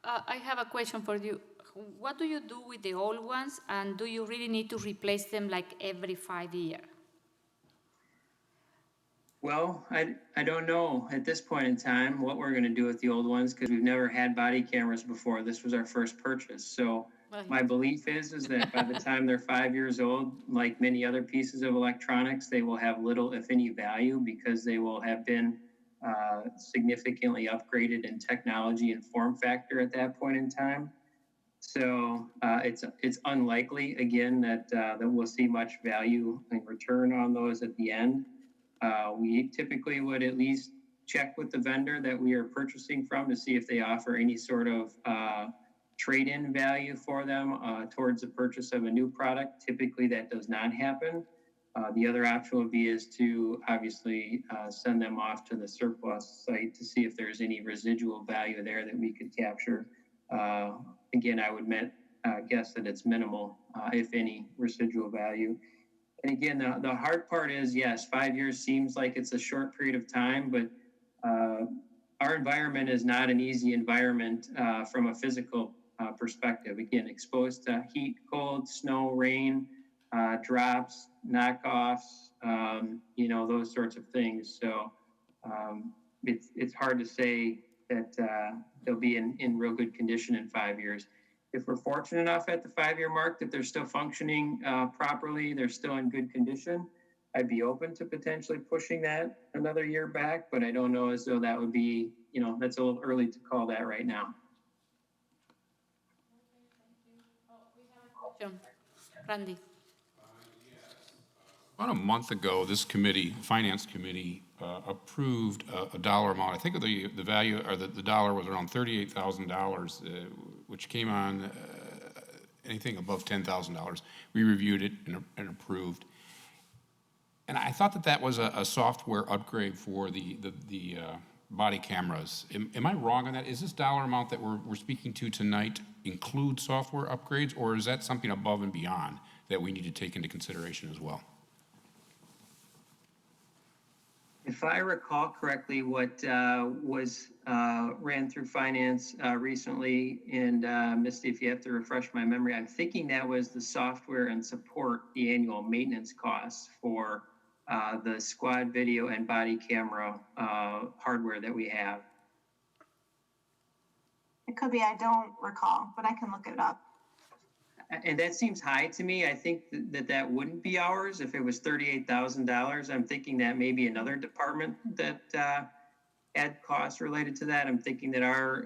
I have a question for you. What do you do with the old ones, and do you really need to replace them like every 5 years? Well, I don't know at this point in time what we're going to do with the old ones because we've never had body cameras before. This was our first purchase. So my belief is that by the time they're 5 years old, like many other pieces of electronics, they will have little, if any, value because they will have been significantly upgraded in technology and form factor at that point in time. So it's unlikely, again, that we'll see much value in return on those at the end. We typically would at least check with the vendor that we are purchasing from to see if they offer any sort of trade-in value for them towards the purchase of a new product. Typically, that does not happen. The other option would be to obviously send them off to the surplus site to see if there's any residual value there that we could capture. Again, I would guess that it's minimal, if any, residual value. And again, the hard part is, yes, 5 years seems like it's a short period of time, but our environment is not an easy environment from a physical perspective. Again, exposed to heat, cold, snow, rain, drops, knockoffs, those sorts of things. So it's hard to say that they'll be in real good condition in 5 years. If we're fortunate enough at the 5-year mark that they're still functioning properly, they're still in good condition, I'd be open to potentially pushing that another year back, but I don't know as though that would be, that's a little early to call that right now. Randy. About a month ago, this committee, Finance Committee, approved a dollar amount. I think the value or the dollar was around $38,000, which came on anything above $10,000. We reviewed it and approved. And I thought that was a software upgrade for the body cameras. Am I wrong on that? Is this dollar amount that we're speaking to tonight include software upgrades, or is that something above and beyond that we need to take into consideration as well? If I recall correctly, what was ran through finance recently, and Misty, if you have to refresh my memory, I'm thinking that was the software and support, the annual maintenance costs for the squad video and body camera hardware that we have. It could be, I don't recall, but I can look it up. And that seems high to me. I think that wouldn't be ours if it was $38,000. I'm thinking that maybe another department that had costs related to that. I'm thinking that our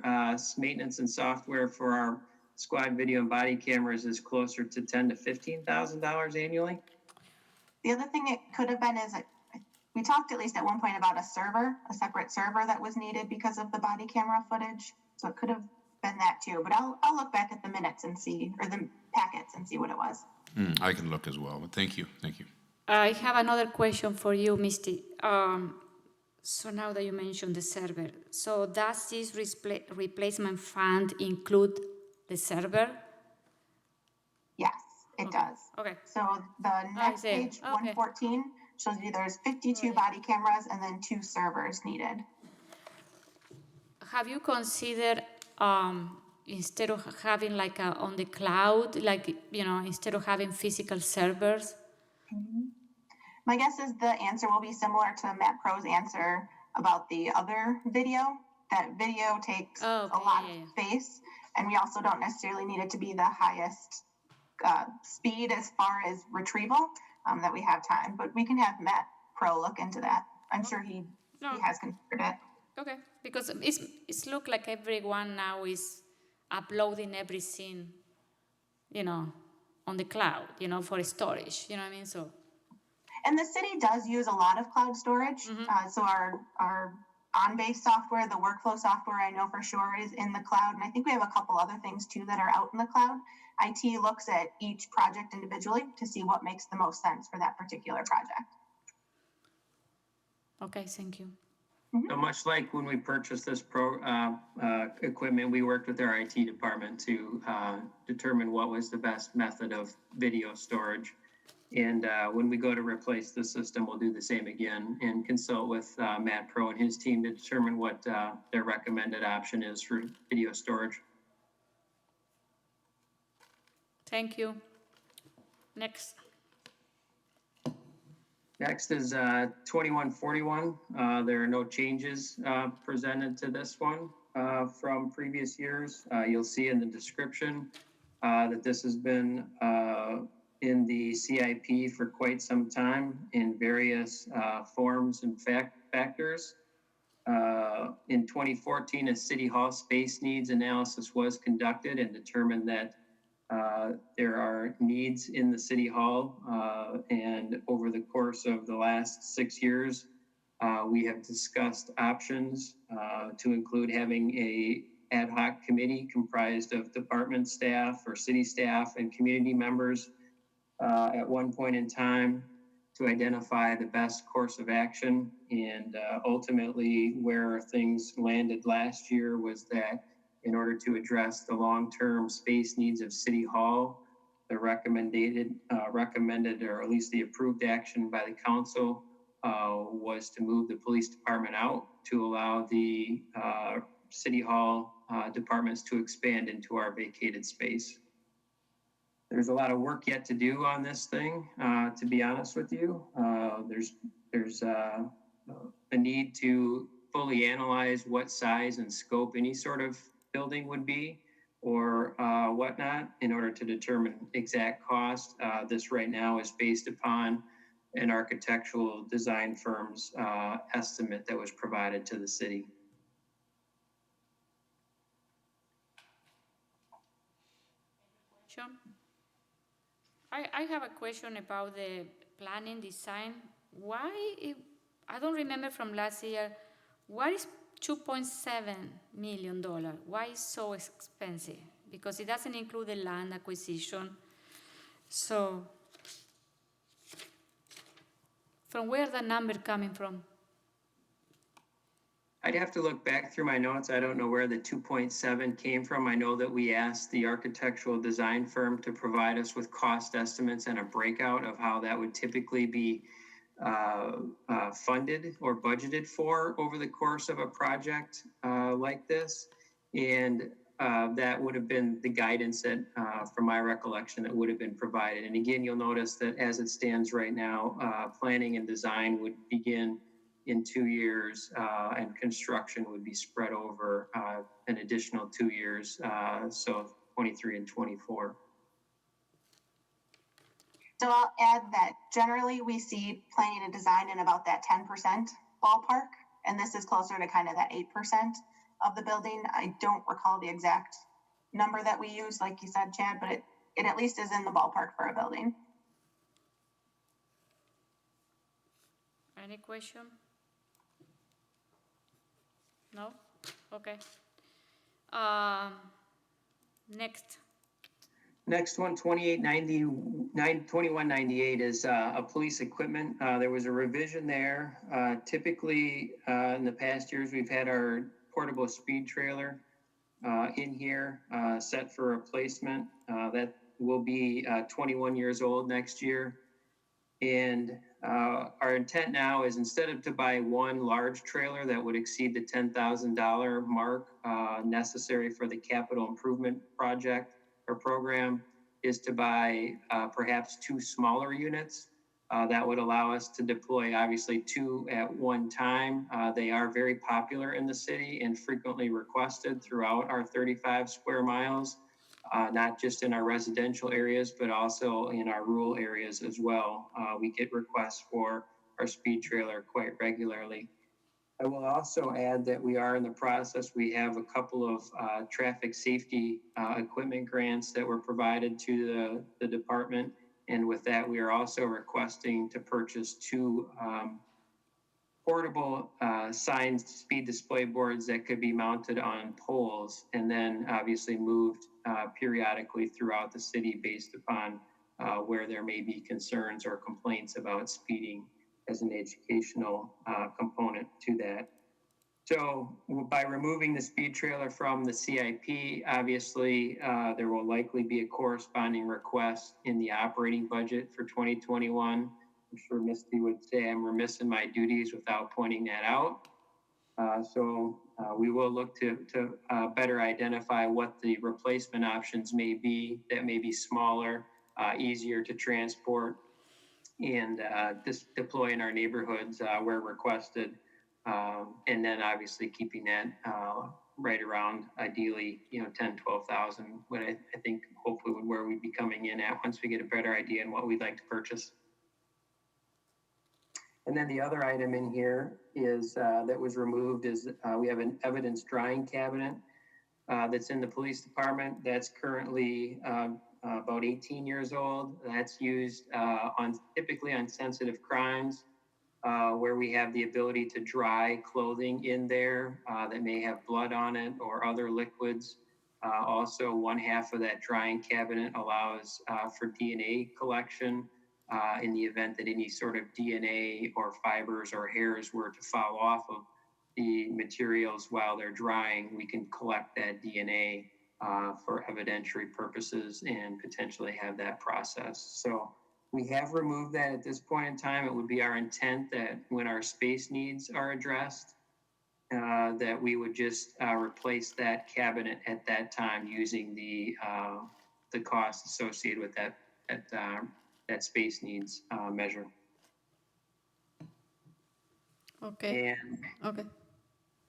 maintenance and software for our squad video and body cameras is closer to $10,000 to $15,000 annually. The other thing it could have been is we talked at least at one point about a separate server that was needed because of the body camera footage. So it could have been that too, but I'll look back at the minutes and see, or the packets and see what it was. I can look as well, but thank you, thank you. I have another question for you, Misty. So now that you mentioned the server, so does this replacement fund include the server? Yes, it does. Okay. So the next see. page, Okay. 114, shows you there's 52 body cameras and then 2 servers needed. Have you considered instead of having like on the cloud, like, you know, instead of having physical servers? My guess is the answer will be similar to Matt Pro's answer about the other video. That video takes a lot of space, and we also don't necessarily need it to be the highest speed as far as retrieval that we have time. But we can have Matt Pro look into that. I'm sure he has considered it. Okay, because it's look like everyone now is uploading everything, you know, on the cloud, you know, for storage. You know what I mean? So. And the city does use a lot of cloud storage. So our on-base software, the workflow software, I know for sure is in the cloud. And I think we have a couple other things too that are out in the cloud. IT looks at each project individually to see what makes the most sense for that particular project. Okay, thank you. So much like when we purchased this equipment, we worked with our IT department to determine what was the best method of video storage. And when we go to replace the system, we'll do the same again and consult with Matt Pro and his team to determine what their recommended option is for video storage. Thank you. Next. Next is 2141. There are no changes presented to this one from previous years. You'll see in the description that this has been in the CIP for quite some time in various forms and factors. In 2014, a City Hall space needs analysis was conducted and determined that there are needs in the City Hall, and over the course of the last 6 years, we have discussed options to include having a ad hoc committee comprised of department staff or city staff and community members at one point in time to identify the best course of action. And ultimately, where things landed last year was that in order to address the long-term space needs of City Hall, the recommended, or at least the approved action by the council was to move the police department out to allow the City Hall departments to expand into our vacated space. There's a lot of work yet to do on this thing, to be honest with you. There's a need to fully analyze what size and scope any sort of building would be or whatnot in order to determine exact cost. This right now is based upon an architectural design firm's estimate that was provided to the city. Sure. I have a question about the planning design. I don't remember from last year, what is $2.7 million? Why is so expensive? Because it doesn't include the land acquisition. So, from where the number coming from? I'd have to look back through my notes. I don't know where the 2.7 came from. I know that we asked the architectural design firm to provide us with cost estimates and a breakout of how that would typically be funded or budgeted for over the course of a project like this. And that would have been the guidance that, from my recollection, that would have been provided. And again, you'll notice that as it stands right now, planning and design would begin in 2 years, and construction would be spread over an additional 2 years, so 23 and 24. So I'll add that generally we see planning and design in about that 10% ballpark, and this is closer to kind of that 8% of the building. I don't recall the exact number that we use, like you said, Chad, but it at least is in the ballpark for a building. Any question? No? Okay. Next. Next one, 2198 is a police equipment. There was a revision there. Typically, in the past years, we've had our portable speed trailer in here set for replacement. That will be 21 years old next year. And our intent now is, instead of to buy one large trailer that would exceed the $10,000 mark necessary for the capital improvement project or program, is to buy perhaps two smaller units that would allow us to deploy obviously two at one time. They are very popular in the city and frequently requested throughout our 35 square miles. Not just in our residential areas, but also in our rural areas as well. We get requests for our speed trailer quite regularly. I will also add that we are in the process. We have a couple of traffic safety equipment grants that were provided to the department. And with that, we are also requesting to purchase two portable signed speed display boards that could be mounted on poles and then obviously moved periodically throughout the city based upon where there may be concerns or complaints about speeding as an educational component to that. So by removing the speed trailer from the CIP, obviously there will likely be a corresponding request in the operating budget for 2021. I'm sure Misty would say I'm remiss in my duties without pointing that out. So we will look to better identify what the replacement options may be that may be smaller, easier to transport, and deploy in our neighborhoods where requested. And then obviously keeping that right around ideally, 10, 12,000, what I think hopefully where we'd be coming in at once we get a better idea on what we'd like to purchase. And then the other item in here is that was removed is we have an evidence drying cabinet that's in the police department. That's currently about 18 years old. That's used typically on sensitive crimes where we have the ability to dry clothing in there that may have blood on it or other liquids. Also, one half of that drying cabinet allows for DNA collection. In the event that any sort of DNA or fibers or hairs were to fall off of the materials while they're drying, we can collect that DNA for evidentiary purposes and potentially have that processed. So we have removed that at this point in time. It would be our intent that when our space needs are addressed, that we would just replace that cabinet at that time using the cost associated with that space needs measure. Okay. And Okay.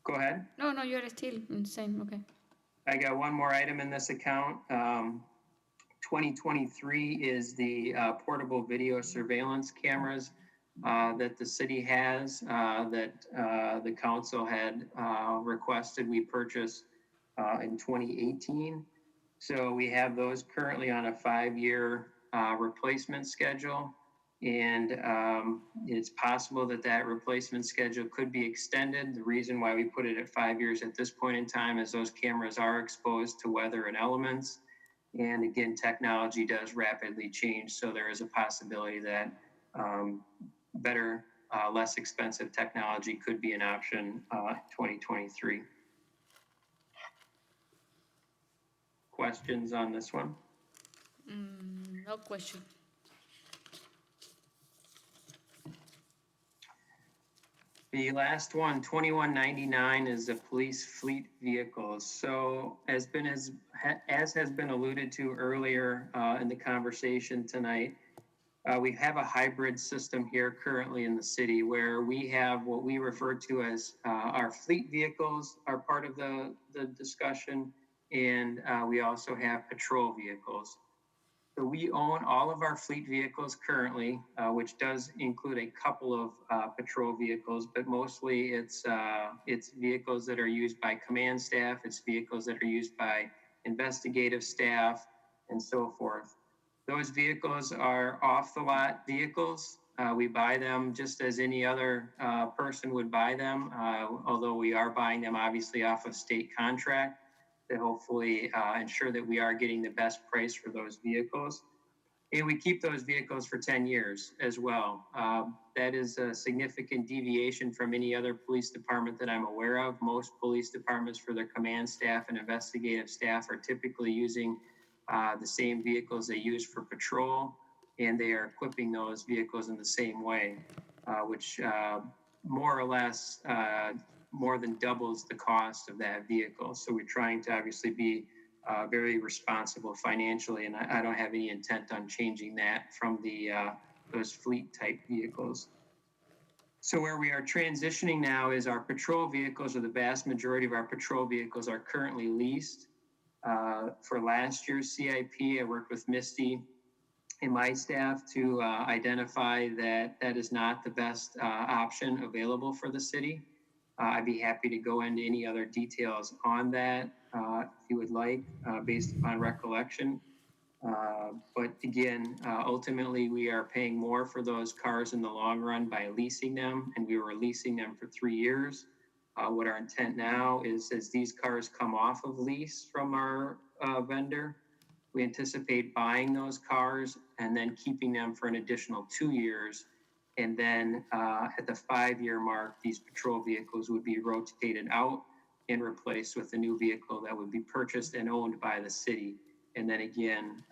go ahead. No, you're still in the same. Okay. I got one more item in this account. 2023 is the portable video surveillance cameras that the city has that the council had requested we purchase in 2018. So we have those currently on a 5-year replacement schedule. And it's possible that replacement schedule could be extended. The reason why we put it at 5 years at this point in time is those cameras are exposed to weather and elements. And again, technology does rapidly change. So there is a possibility that better, less expensive technology could be an option in 2023. Questions on this one? No question. The last one, 2199, is the police fleet vehicles. So as has been alluded to earlier in the conversation tonight, we have a hybrid system here currently in the city where we have what we refer to as our fleet vehicles are part of the discussion, and we also have patrol vehicles. So we own all of our fleet vehicles currently, which does include a couple of patrol vehicles, but mostly it's vehicles that are used by command staff, it's vehicles that are used by investigative staff, and so forth. Those vehicles are off-the-lot vehicles. We buy them just as any other person would buy them, although we are buying them obviously off of state contract. to hopefully ensure that we are getting the best price for those vehicles. And we keep those vehicles for 10 years as well. That is a significant deviation from any other police department that I'm aware of. Most police departments for their command staff and investigative staff are typically using the same vehicles they use for patrol, and they are equipping those vehicles in the same way, which more or less more than doubles the cost of that vehicle. So we're trying to obviously be very responsible financially, and I don't have any intent on changing that from those fleet type vehicles. So where we are transitioning now is our patrol vehicles, or the vast majority of our patrol vehicles are currently leased. For last year's CIP, I worked with Misty and my staff to identify that that is not the best option available for the city. I'd be happy to go into any other details on that if you would like, based upon recollection. But again, ultimately, we are paying more for those cars in the long run by leasing them, and we were leasing them for 3 years. What our intent now is, as these cars come off of lease from our vendor, we anticipate buying those cars and then keeping them for an additional 2 years. And then at the 5-year mark, these patrol vehicles would be rotated out and replaced with a new vehicle that would be purchased and owned by the city. And then again,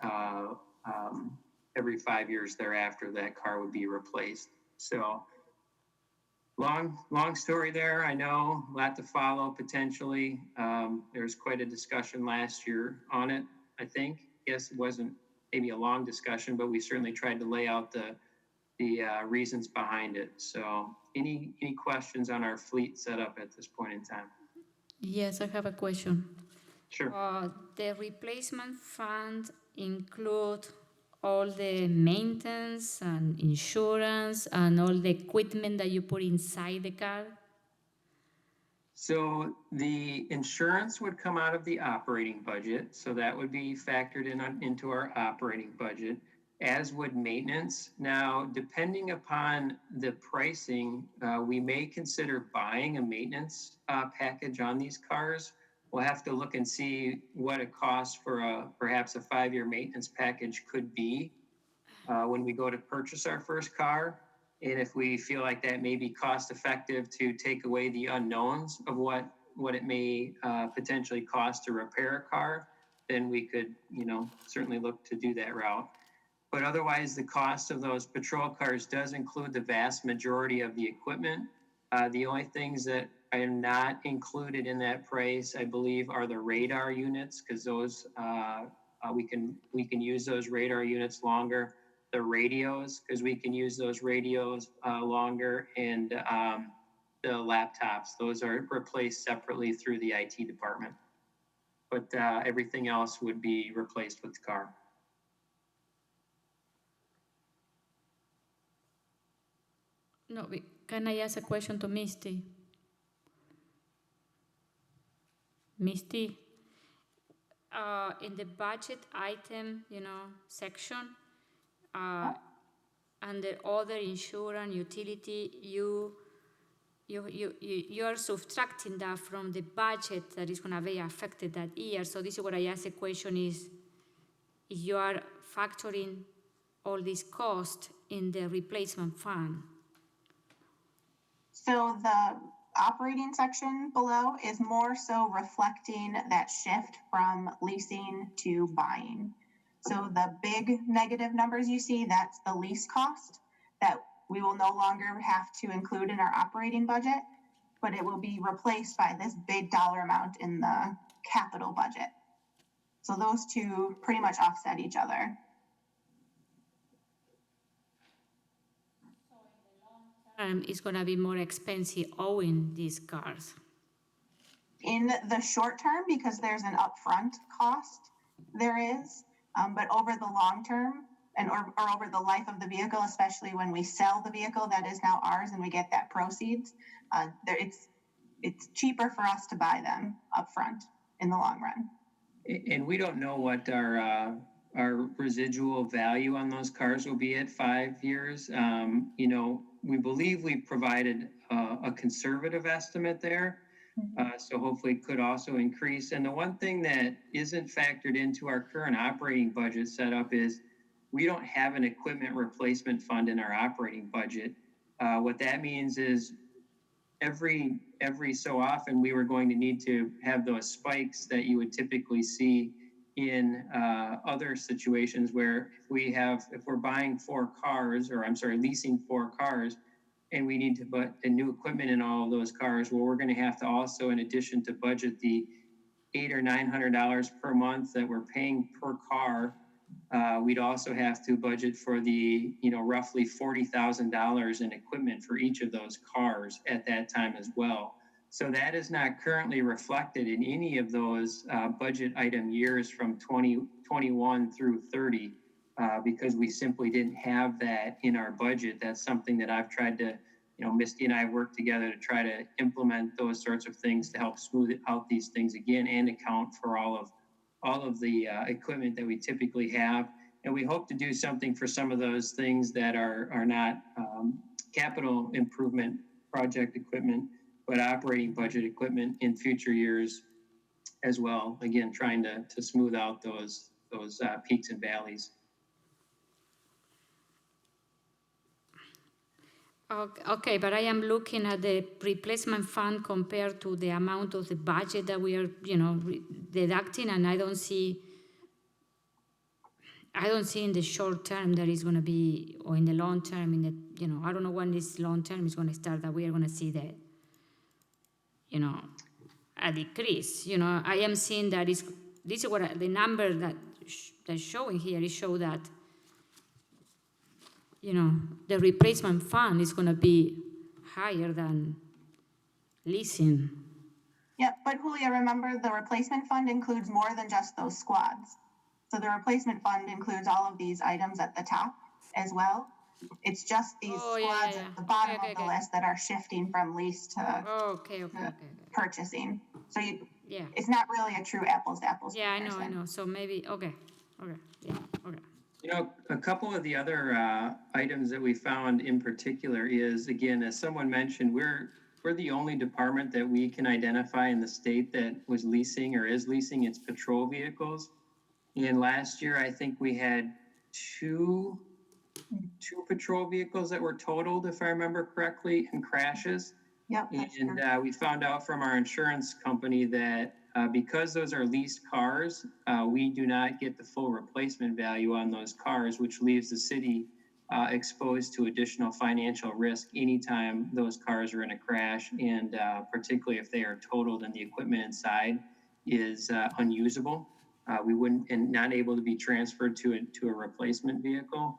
every 5 years thereafter, that car would be replaced. So long story there. I know, a lot to follow potentially. There was quite a discussion last year on it, I think. Yes, it wasn't maybe a long discussion, but we certainly tried to lay out the reasons behind it. So any questions on our fleet setup at this point in time? Yes, I have a question. Sure. The replacement fund include all the maintenance and insurance and all the equipment that you put inside the car? So the insurance would come out of the operating budget. So that would be factored into our operating budget, as would maintenance. Now, depending upon the pricing, we may consider buying a maintenance package on these cars. We'll have to look and see what a cost for perhaps a 5-year maintenance package could be when we go to purchase our first car. And if we feel like that may be cost effective to take away the unknowns of what it may potentially cost to repair a car, then we could, certainly look to do that route. But otherwise, the cost of those patrol cars does include the vast majority of the equipment. The only things that are not included in that price, I believe, are the radar units, because those we can use those radar units longer. The radios, because we can use those radios longer, and the laptops. Those are replaced separately through the IT department. But everything else would be replaced with the car. No, can I ask a question to Misty? Misty, in the budget item, section, under other insurance, utility, you are subtracting that from the budget that is going to be affected that year. So this is what I asked the question is, if you are factoring all this cost in the replacement fund. So the operating section below is more so reflecting that shift from leasing to buying. So the big negative numbers you see, that's the lease cost that we will no longer have to include in our operating budget, but it will be replaced by this big dollar amount in the capital budget. So those two pretty much offset each other. It's going to be more expensive owing these cars. In the short term, because there's an upfront cost, there is, but over the long term or over the life of the vehicle, especially when we sell the vehicle that is now ours and we get that proceeds, it's cheaper for us to buy them upfront in the long run. And we don't know what our residual value on those cars will be at 5 years. We believe we provided a conservative estimate there. So hopefully could also increase. And the one thing that isn't factored into our current operating budget setup is we don't have an equipment replacement fund in our operating budget. What that means is every so often we were going to need to have those spikes that you would typically see in other situations where if we're buying 4 cars, or I'm sorry, leasing 4 cars, and we need to put the new equipment in all of those cars, well, we're going to have to also, in addition to budget the $800 or $900 per month that we're paying per car, we'd also have to budget for the roughly $40,000 in equipment for each of those cars at that time as well. So that is not currently reflected in any of those budget item years from 2021 through 30. Because we simply didn't have that in our budget. That's something that I've tried to, Misty and I have worked together to try to implement those sorts of things to help smooth out these things again and account for all of the equipment that we typically have. And we hope to do something for some of those things that are not capital improvement project equipment, but operating budget equipment in future years as well. Again, trying to smooth out those peaks and valleys. Okay, but I am looking at the replacement fund compared to the amount of the budget that we are, deducting, and I don't see in the short term that is going to be, or in the long term, I don't know when this long term is going to start, that we are going to see that, a decrease. I am seeing that this is what the number that's showing here is show that, the replacement fund is going to be higher than leasing. Yeah, but Julia, remember the replacement fund includes more than just those squads. So the replacement fund includes all of these items at the top as well. It's just these squads at the bottom of the list that are shifting from lease to purchasing. So it's not really a true apples to apples comparison. I know. So maybe, okay. A couple of the other items that we found in particular is, again, as someone mentioned, we're the only department that we can identify in the state that was leasing or is leasing its patrol vehicles. And last year, I think we had two patrol vehicles that were totaled, if I remember correctly, in crashes. Yep. And we found out from our insurance company that because those are leased cars, we do not get the full replacement value on those cars, which leaves the city exposed to additional financial risk anytime those cars are in a crash, and particularly if they are totaled and the equipment inside is unusable. We wouldn't, and not able to be transferred to a replacement vehicle.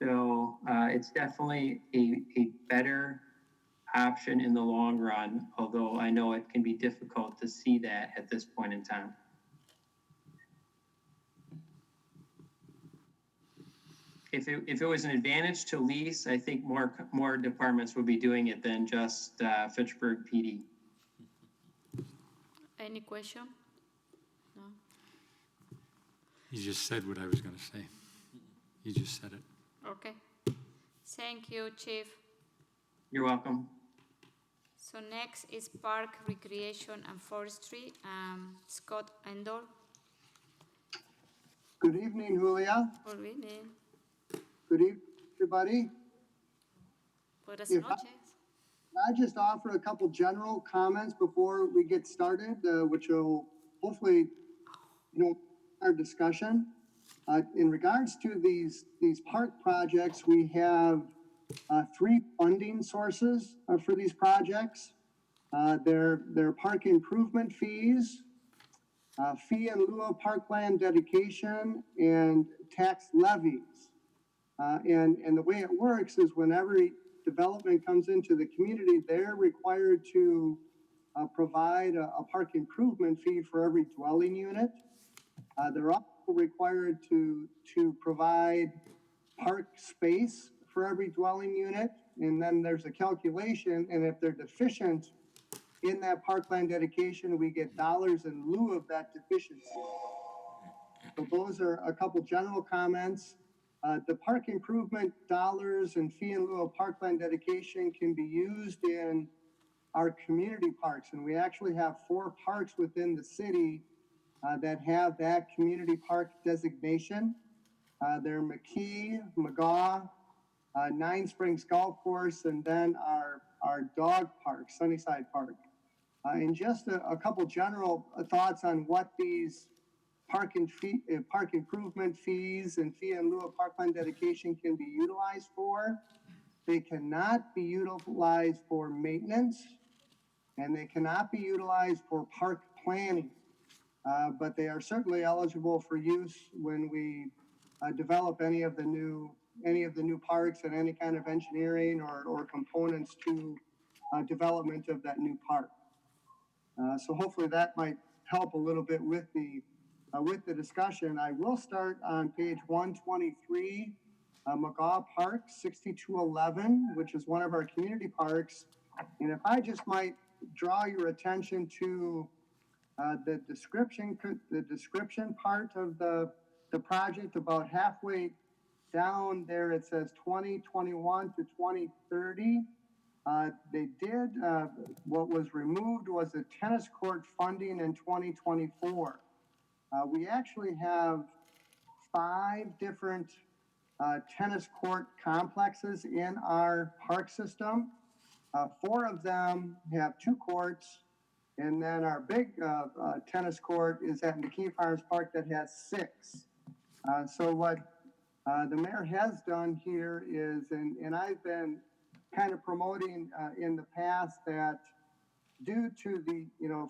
So it's definitely a better option in the long run, although I know it can be difficult to see that at this point in time. If it was an advantage to lease, I think more departments would be doing it than just Fitchburg PD. Any question? No? You just said what I was going to say. You just said it. Okay. Thank you, Chief. You're welcome. So next is Park, Recreation, and Forestry. Scott Endor. Good evening, Julia. Good evening. Good evening, everybody. Buenas If noches. I just offer a couple general comments before we get started, which will hopefully, our discussion. In regards to these park projects, we have 3 funding sources for these projects. They're park improvement fees, fee in lieu of parkland dedication, and tax levies. And the way it works is whenever development comes into the community, they're required to provide a park improvement fee for every dwelling unit. They're also required to provide park space for every dwelling unit, and then there's a calculation, and if they're deficient in that parkland dedication, we get dollars in lieu of that deficiency. So those are a couple general comments. The park improvement dollars and fee in lieu of parkland dedication can be used in our community parks. And we actually have 4 parks within the city that have that community park designation. They're McKee, McGaw, Nine Springs Golf Course, and then our dog park, Sunnyside Park. And just a couple general thoughts on what these park improvement fees and fee in lieu of parkland dedication can be utilized for. They cannot be utilized for maintenance, and they cannot be utilized for park planning. But they are certainly eligible for use when we develop any of the new parks and any kind of engineering or components to development of that new park. So hopefully that might help a little bit with the discussion. I will start on page 123, McGaw Park 6211, which is one of our community parks. And if I just might draw your attention to the description part of the project, about halfway down there, it says 2021 to 2030. They did, what was removed was the tennis court funding in 2024. We actually have 5 different tennis court complexes in our park system. 4 of them have 2 courts, and then our big tennis court is at McKee Farms Park that has 6. So what the mayor has done here is, and I've been kind of promoting in the past, that due to the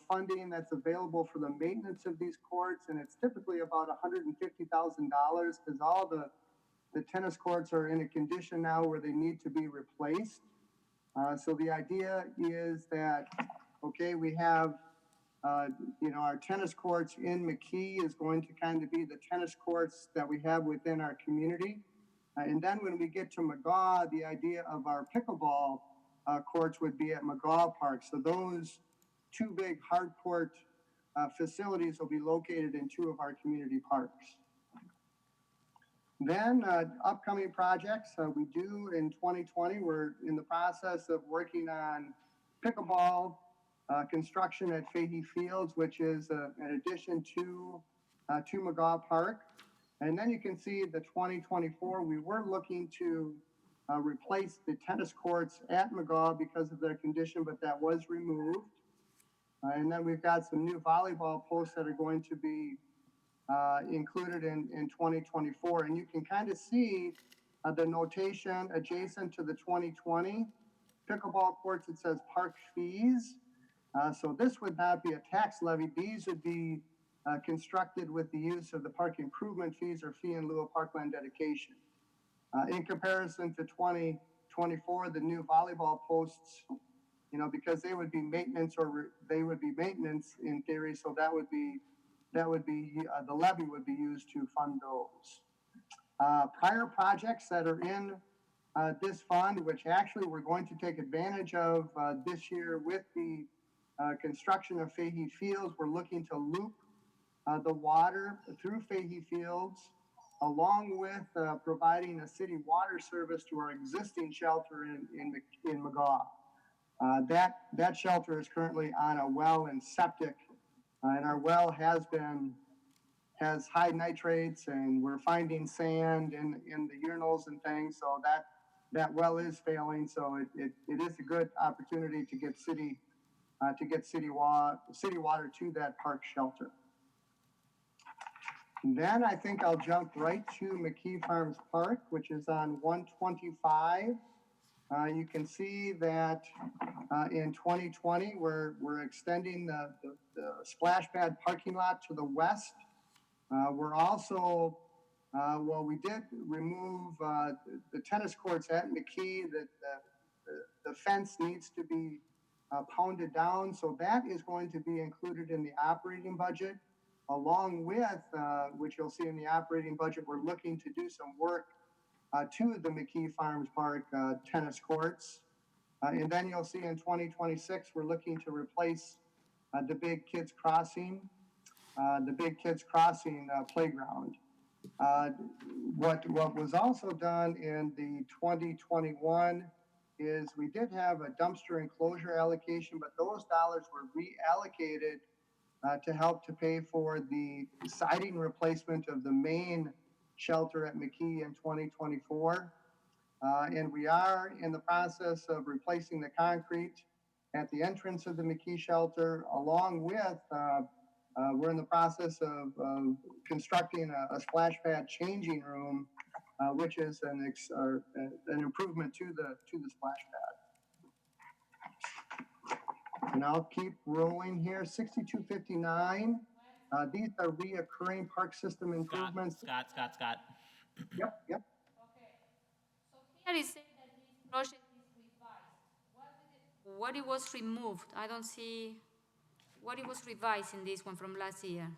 funding that's available for the maintenance of these courts, and it's typically about $150,000 because all the tennis courts are in a condition now where they need to be replaced. So the idea is that, okay, we have our tennis courts in McKee is going to kind of be the tennis courts that we have within our community. And then when we get to McGaw, the idea of our pickleball courts would be at McGaw Park. So those 2 big hard court facilities will be located in 2 of our community parks. Then upcoming projects we do in 2020, we're in the process of working on pickleball construction at Fahey Fields, which is an addition to McGaw Park. And then you can see the 2024, we were looking to replace the tennis courts at McGaw because of their condition, but that was removed. And then we've got some new volleyball posts that are going to be included in 2024. And you can kind of see the notation adjacent to the 2020 pickleball courts. It says park fees. So this would not be a tax levy. These would be constructed with the use of the park improvement fees or fee in lieu of parkland dedication. In comparison to 2024, the new volleyball posts, because they would be maintenance in theory, so that would be the levy would be used to fund those. Prior projects that are in this fund, which actually we're going to take advantage of this year with the construction of Fahey Fields, we're looking to loop the water through Fahey Fields, along with providing a city water service to our existing shelter in McGaw. That shelter is currently on a well and septic, and our well has high nitrates, and we're finding sand in the urinals and things, so that well is failing. So it is a good opportunity to get city water to that park shelter. And then I think I'll jump right to McKee Farms Park, which is on 125. You can see that in 2020, we're extending the splash pad parking lot to the west. We're also, we did remove the tennis courts at McKee. The fence needs to be pounded down, so that is going to be included in the operating budget. Along with, which you'll see in the operating budget, we're looking to do some work to the McKee Farms Park tennis courts. And then you'll see in 2026, we're looking to replace the big Kids Crossing playground. What was also done in the 2021 is we did have a dumpster enclosure allocation, but those dollars were reallocated to help to pay for the siding replacement of the main shelter at McKee in 2024. And we are in the process of replacing the concrete at the entrance of the McKee shelter, along with, we're in the process of constructing a splash pad changing room, which is an improvement to the splash pad. And I'll keep rolling here. 6259. These are reoccurring park system improvements. Scott. Yep. Here it says that this project is revised. What it was removed? I don't see what it was revised in this one from last year.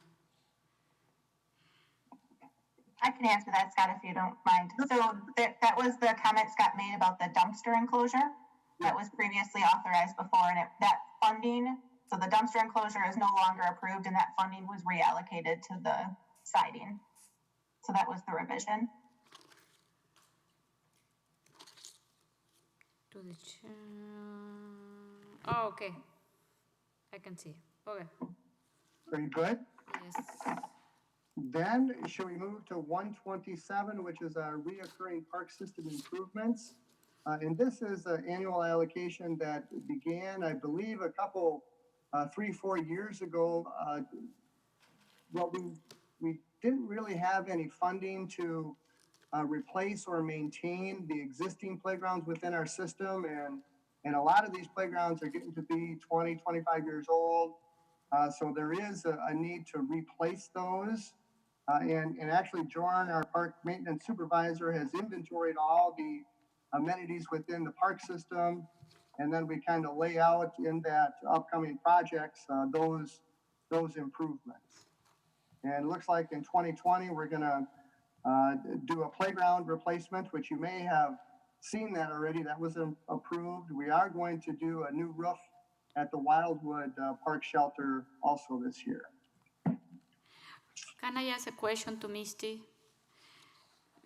I can answer that, Scott, if you don't mind. So that was the comment Scott made about the dumpster enclosure that was previously authorized before, and that funding, so the dumpster enclosure is no longer approved, and that funding was reallocated to the siding. So that was the revision. To the oh, okay. I can see. Okay. Very good. Yes. Then, shall we move to 127, which is our reoccurring park system improvements? And this is an annual allocation that began, I believe, a couple, 3-4 years ago. Well, we didn't really have any funding to replace or maintain the existing playgrounds within our system. And a lot of these playgrounds are getting to be 20, 25 years old. So there is a need to replace those. And actually, Jorn, our park maintenance supervisor, has inventoried all the amenities within the park system. And then we kind of lay out in that upcoming projects, those improvements. And it looks like in 2020, we're gonna do a playground replacement, which you may have seen that already. That was approved. We are going to do a new roof at the Wildwood Park Shelter also this year. Can I ask a question to Misty?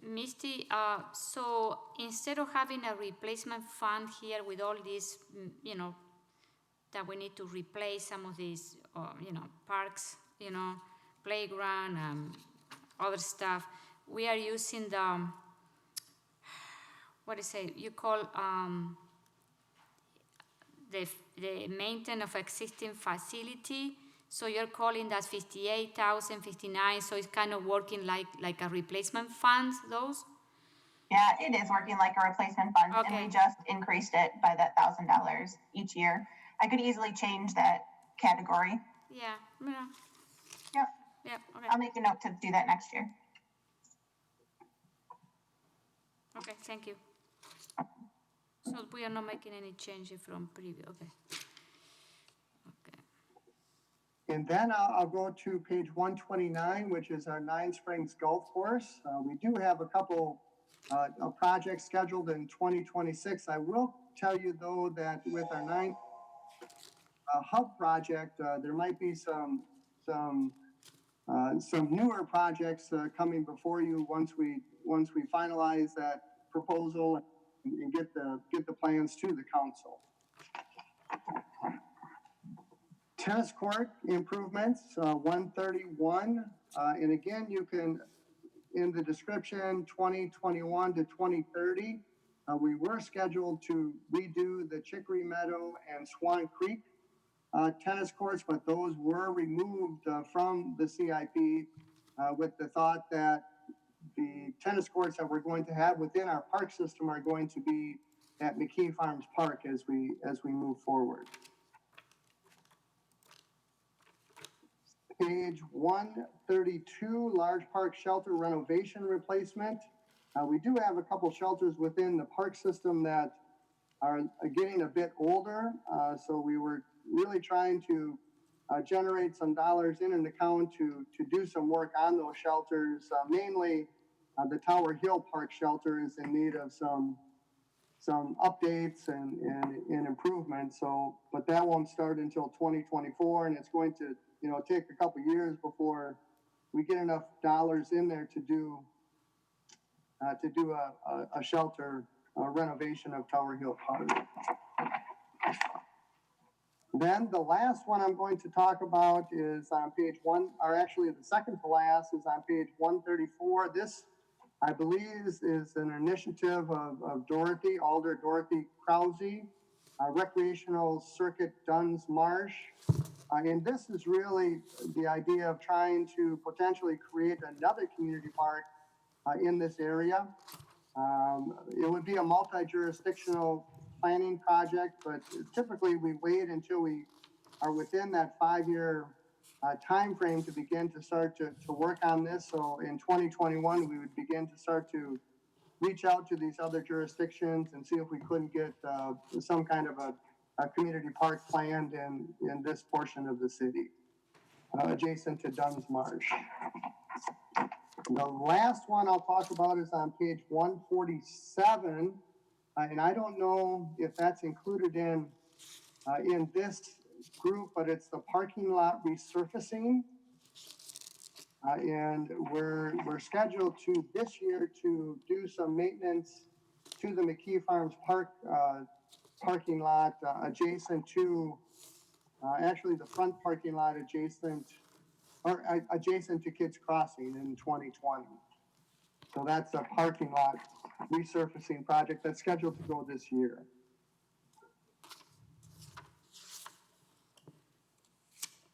Misty, so instead of having a replacement fund here with all these, that we need to replace some of these, parks, playground and other stuff, we are using the, you call the maintenance of existing facility. So you're calling that 58,059. So it's kind of working like a replacement fund, those? Yeah, it is working like a replacement fund, Okay. and we just increased it by that $1,000 each year. I could easily change that category. Yeah. Yep. Okay. I'll make a note to do that next year. Okay, thank you. So we are not making any changes from previous, okay. And then I'll go to page 129, which is our Nine Springs Golf Course. We do have a couple projects scheduled in 2026. I will tell you, though, that with our hub project, there might be some newer projects coming before you once we finalize that proposal and get the plans to the council. Tennis court improvements, 131. And again, you can, in the description, 2021 to 2030, we were scheduled to redo the Chicory Meadow and Swan Creek tennis courts, but those were removed from the CIP with the thought that the tennis courts that we're going to have within our park system are going to be at McKee Farms Park as we move forward. Page 132, large park shelter renovation replacement. We do have a couple shelters within the park system that are getting a bit older. So we were really trying to generate some dollars in an account to do some work on those shelters. Mainly the Tower Hill Park shelter is in need of some updates and improvements. So, but that won't start until 2024, and it's going to take a couple years before we get enough dollars in there to do a shelter renovation of Tower Hill Park. Then the last one I'm going to talk about is on page one, or actually the second to last is on page 134. This, I believe, is an initiative of Alder Dorothy Krause, Recreational Circuit Duns Marsh. And this is really the idea of trying to potentially create another community park in this area. It would be a multi-jurisdictional planning project, but typically we wait until we are within that 5-year time frame to begin to start to work on this. So in 2021, we would begin to start to reach out to these other jurisdictions and see if we couldn't get some kind of a community park planned in this portion of the city, adjacent to Duns Marsh. The last one I'll talk about is on page 147. And I don't know if that's included in this group, but it's the parking lot resurfacing. And we're scheduled to this year to do some maintenance to the McKee Farms Park parking lot adjacent to, actually the front parking lot adjacent to Kids Crossing in 2020. So that's a parking lot resurfacing project that's scheduled to go this year.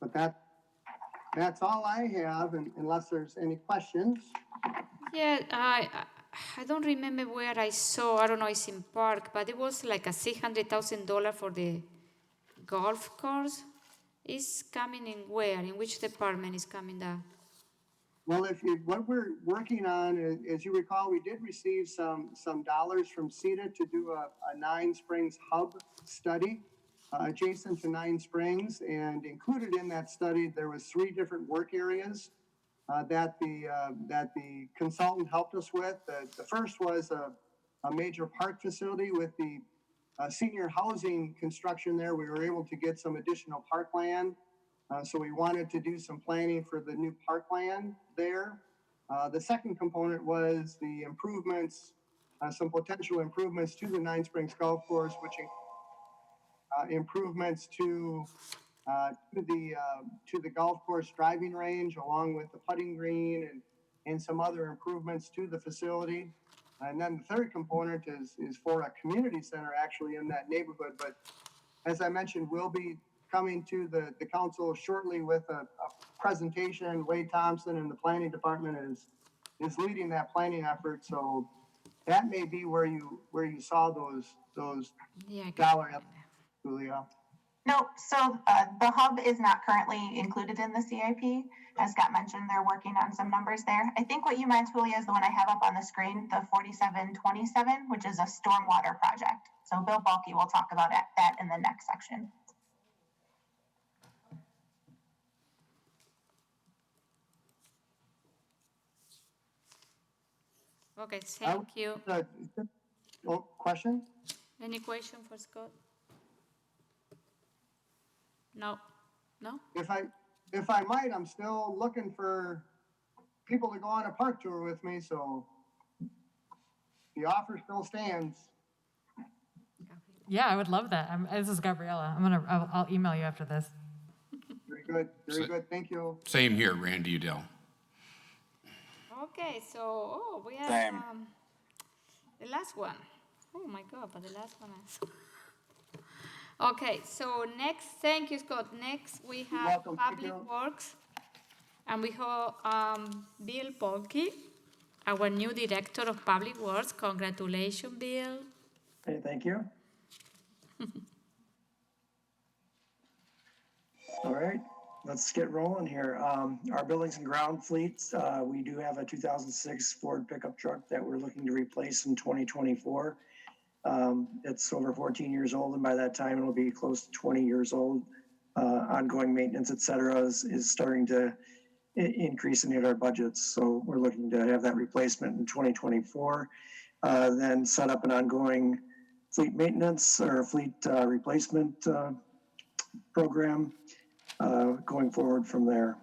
But that's all I have, and unless there's any questions. Yeah, I don't remember where I saw, I don't know, it's in Park, but it was like a $600,000 for the golf course. Is coming in where? In which department is coming that? Well, what we're working on, as you recall, we did receive some dollars from CETA to do a Nine Springs hub study adjacent to Nine Springs, and included in that study there was 3 different work areas that the consultant helped us with. The first was a major park facility with the senior housing construction there. We were able to get some additional parkland. So we wanted to do some planning for the new parkland there. The second component was the improvements, some potential improvements to the Nine Springs Golf Course, which improvements to the golf course driving range, along with the putting green and some other improvements to the facility. And then the third component is for a community center actually in that neighborhood. But as I mentioned, we'll be coming to the council shortly with a presentation. Wade Thompson and the planning department is leading that planning effort. So that may be where you saw those dollar, Julia. No, so the hub is not currently included in the CIP. As Scott mentioned, they're working on some numbers there. I think what you meant, Julia, is the one I have up on the screen, the 4727, which is a stormwater project. So Bill Balke will talk about that in the next section. Okay, thank you. Question? Any question for Scott? No. No? If I might, I'm still looking for people to go on a park tour with me, so the offer still stands. Yeah, I would love that. This is Gabriella. I'll email you after this. Very good. Very good. Thank you. Same here, Randy Udell. Okay, so we have the last one. Oh my God, but the last one is. Okay, so next, thank you, Scott. Next, we have Public Works, and we have Bill Polke, our new Director of Public Works. Congratulations, Bill. Hey, thank you. All right, let's get rolling here. Our buildings and ground fleets, we do have a 2006 Ford pickup truck that we're looking to replace in 2024. It's over 14 years old, and by that time it'll be close to 20 years old. Ongoing maintenance, et cetera, is starting to increase and hit our budgets. So we're looking to have that replacement in 2024. Then set up an ongoing fleet maintenance or fleet replacement program going forward from there.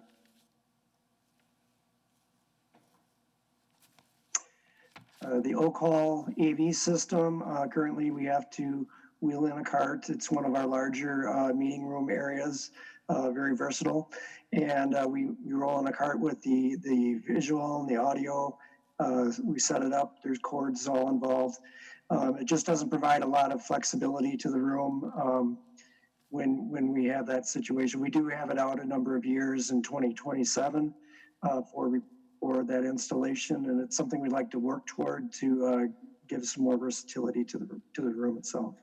The Oak Hall AV system, currently we have to wheel in a cart. It's one of our larger meeting room areas, very versatile. And we roll in a cart with the visual and the audio. We set it up, there's cords all involved. It just doesn't provide a lot of flexibility to the room when we have that situation. We do have it out a number of years in 2027 for that installation, and it's something we'd like to work toward to give some more versatility to the room itself.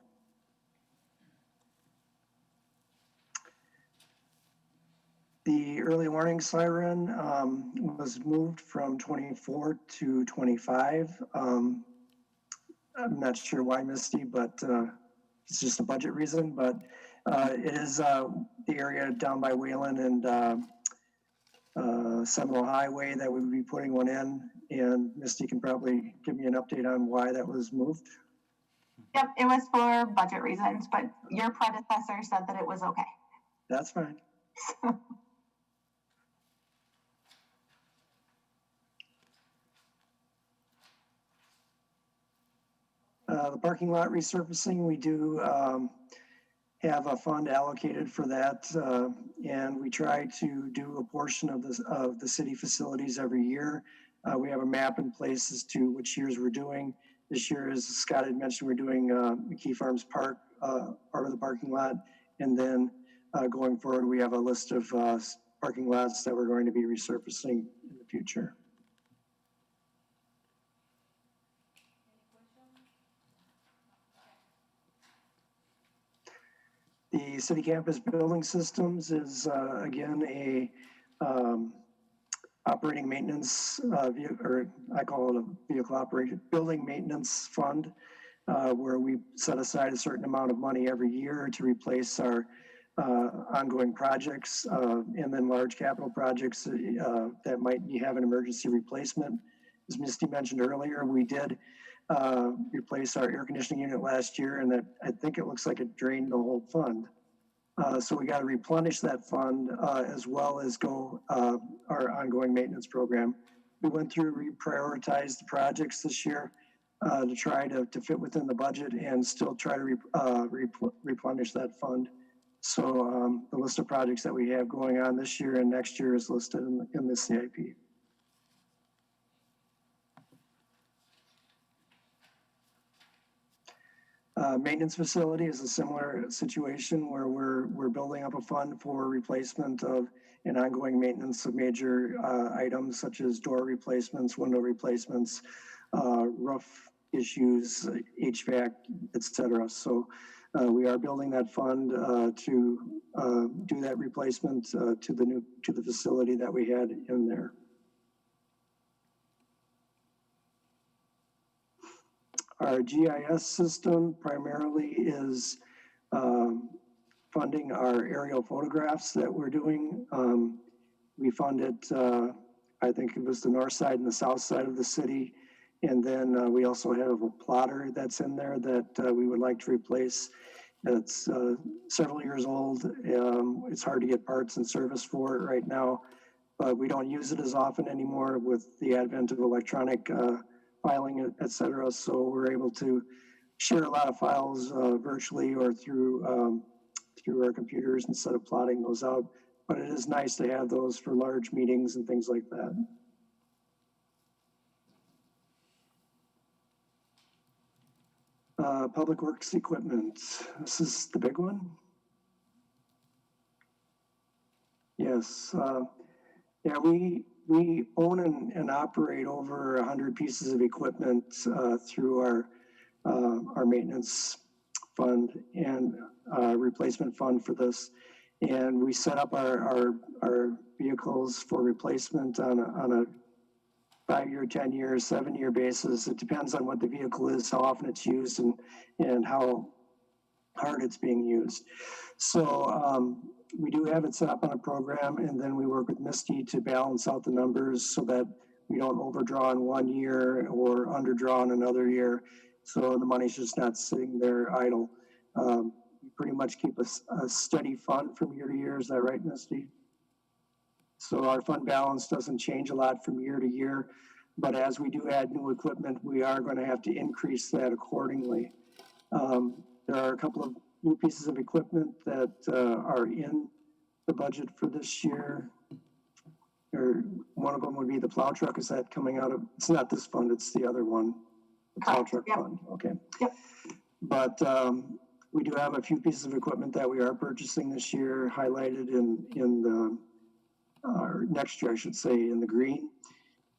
The early warning siren was moved from 24 to 25. I'm not sure why, Misty, but it's just a budget reason, but it is the area down by Wayland and Seminole Highway that we would be putting one in, and Misty can probably give me an update on why that was moved. Yep, it was for budget reasons, but your predecessor said that it was okay. That's fine. The parking lot resurfacing, we do have a fund allocated for that, and we try to do a portion of the city facilities every year. We have a map in place as to which years we're doing. This year, as Scott had mentioned, we're doing McKee Farms Park, part of the parking lot, and then going forward, we have a list of parking lots that we're going to be resurfacing in the future. The city campus building systems is again a operating maintenance or I call it a vehicle operated building maintenance fund, where we set aside a certain amount of money every year to replace our ongoing projects and then large capital projects that might have an emergency replacement. As Misty mentioned earlier, we did replace our air conditioning unit last year, and that I think it looks like it drained the whole fund. So we got to replenish that fund as well as go our ongoing maintenance program. We went through, reprioritized the projects this year to try to fit within the budget and still try to replenish that fund. So the list of projects that we have going on this year and next year is listed in the CIP. Maintenance facility is a similar situation where we're building up a fund for replacement of and ongoing maintenance of major items such as door replacements, window replacements, roof issues, HVAC, etc. So we are building that fund to do that replacement to the facility that we had in there. Our GIS system primarily is funding our aerial photographs that we're doing. We fund it, I think it was the north side and the south side of the city. And then we also have a plotter that's in there that we would like to replace. It's several years old. It's hard to get parts and service for it right now, but we don't use it as often anymore with the advent of electronic filing, et cetera. So we're able to share a lot of files virtually or through our computers instead of plotting those out. But it is nice to have those for large meetings and things like that. Public works equipment. This is the big one. Yes. Yeah, we own and operate over 100 pieces of equipment through our maintenance fund and replacement fund for this. And we set up our vehicles for replacement on a 5-year, 10-year, 7-year basis. It depends on what the vehicle is, how often it's used, and how hard it's being used. So we do have it set up on a program, and then we work with Misty to balance out the numbers so that we don't overdraw in 1 year or underdraw in another year. So the money's just not sitting there idle. We pretty much keep a steady fund from year to year. Is that right, Misty? So our fund balance doesn't change a lot from year to year. But as we do add new equipment, we are going to have to increase that accordingly. There are a couple of new pieces of equipment that are in the budget for this year. Or one of them would be the plow truck. Is that coming out of, it's not this fund, it's the other one, the plow truck fund, okay. Yep. But we do have a few pieces of equipment that we are purchasing this year, highlighted in the, or next year, I should say, in the green.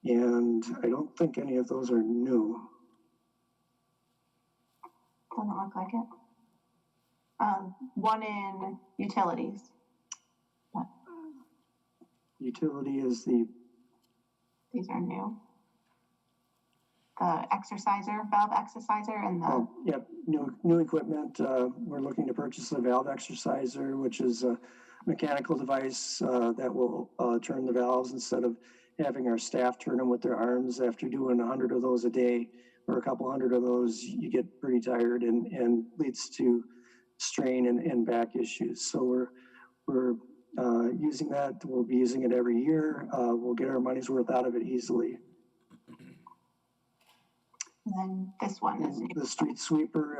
And I don't think any of those are new. Doesn't look like it. One in utilities. Utility is the, These are new. The valve exerciser and the, oh, yep, new equipment. We're looking to purchase a valve exerciser, which is a mechanical device that will turn the valves instead of having our staff turn them with their arms. After doing 100 of those a day or a couple hundred of those, you get pretty tired and leads to strain and back issues. So we're using that. We'll be using it every year. We'll get our money's worth out of it easily. and then this one is new. The street sweeper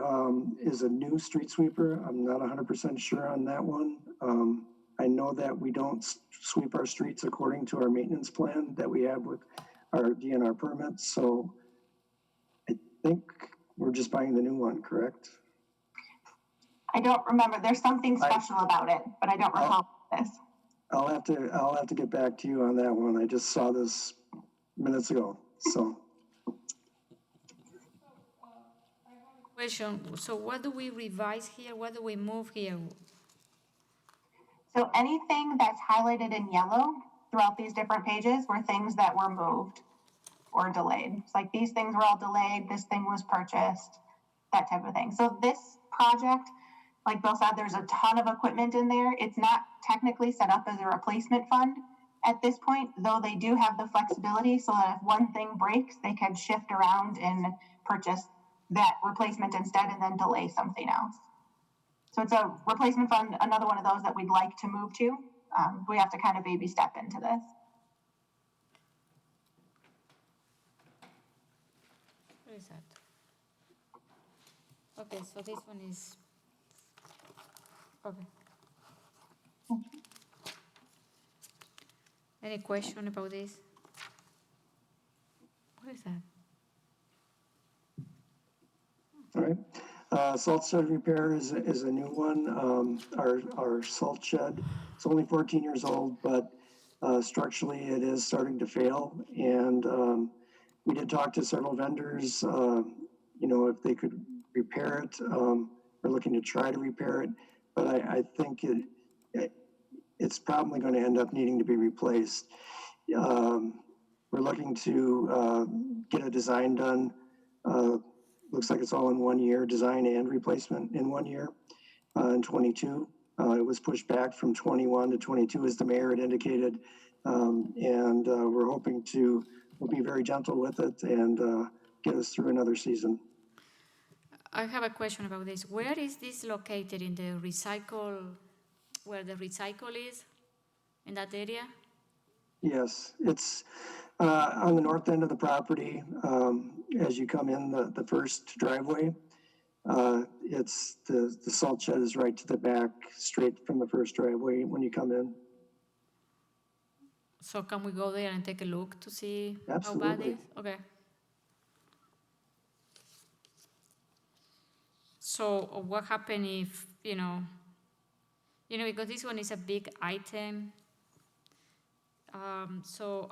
is a new street sweeper. I'm not 100% sure on that one. I know that we don't sweep our streets according to our maintenance plan that we have with our DNR permits. So I think we're just buying the new one, correct? I don't remember. There's something special about it, but I don't recall this. I'll have to get back to you on that one. I just saw this minutes ago. So Question, so what do we revise here? What do we move here? So anything that's highlighted in yellow throughout these different pages were things that were moved or delayed. It's like these things were all delayed, this thing was purchased, that type of thing. So this project, like Bill said, there's a ton of equipment in there. It's not technically set up as a replacement fund at this point, though they do have the flexibility so that if one thing breaks, they can shift around and purchase that replacement instead and then delay something else. So it's a replacement fund, another one of those that we'd like to move to. We have to kind of baby step into this. What is that? Okay, so this one is, okay. Any question about this? What is that? all right. Salt shed repair is a new one. Our salt shed, it's only 14 years old, but structurally it is starting to fail. And we did talk to several vendors, if they could repair it. We're looking to try to repair it, but I think it's probably going to end up needing to be replaced. We're looking to get a design done. Looks like it's all in 1 year, design and replacement in 1 year, in 22. It was pushed back from 21 to 22 as the mayor had indicated. And we're hoping we'll be very gentle with it and get us through another season. I have a question about this. Where is this located in the where the recycle is, in that area? Yes, it's on the north end of the property. As you come in the first driveway, it's the salt shed is right to the back, straight from the first driveway when you come in. So can we go there and take a look to see Absolutely. how bad it is? Okay. So what happened if, because this one is a big item. So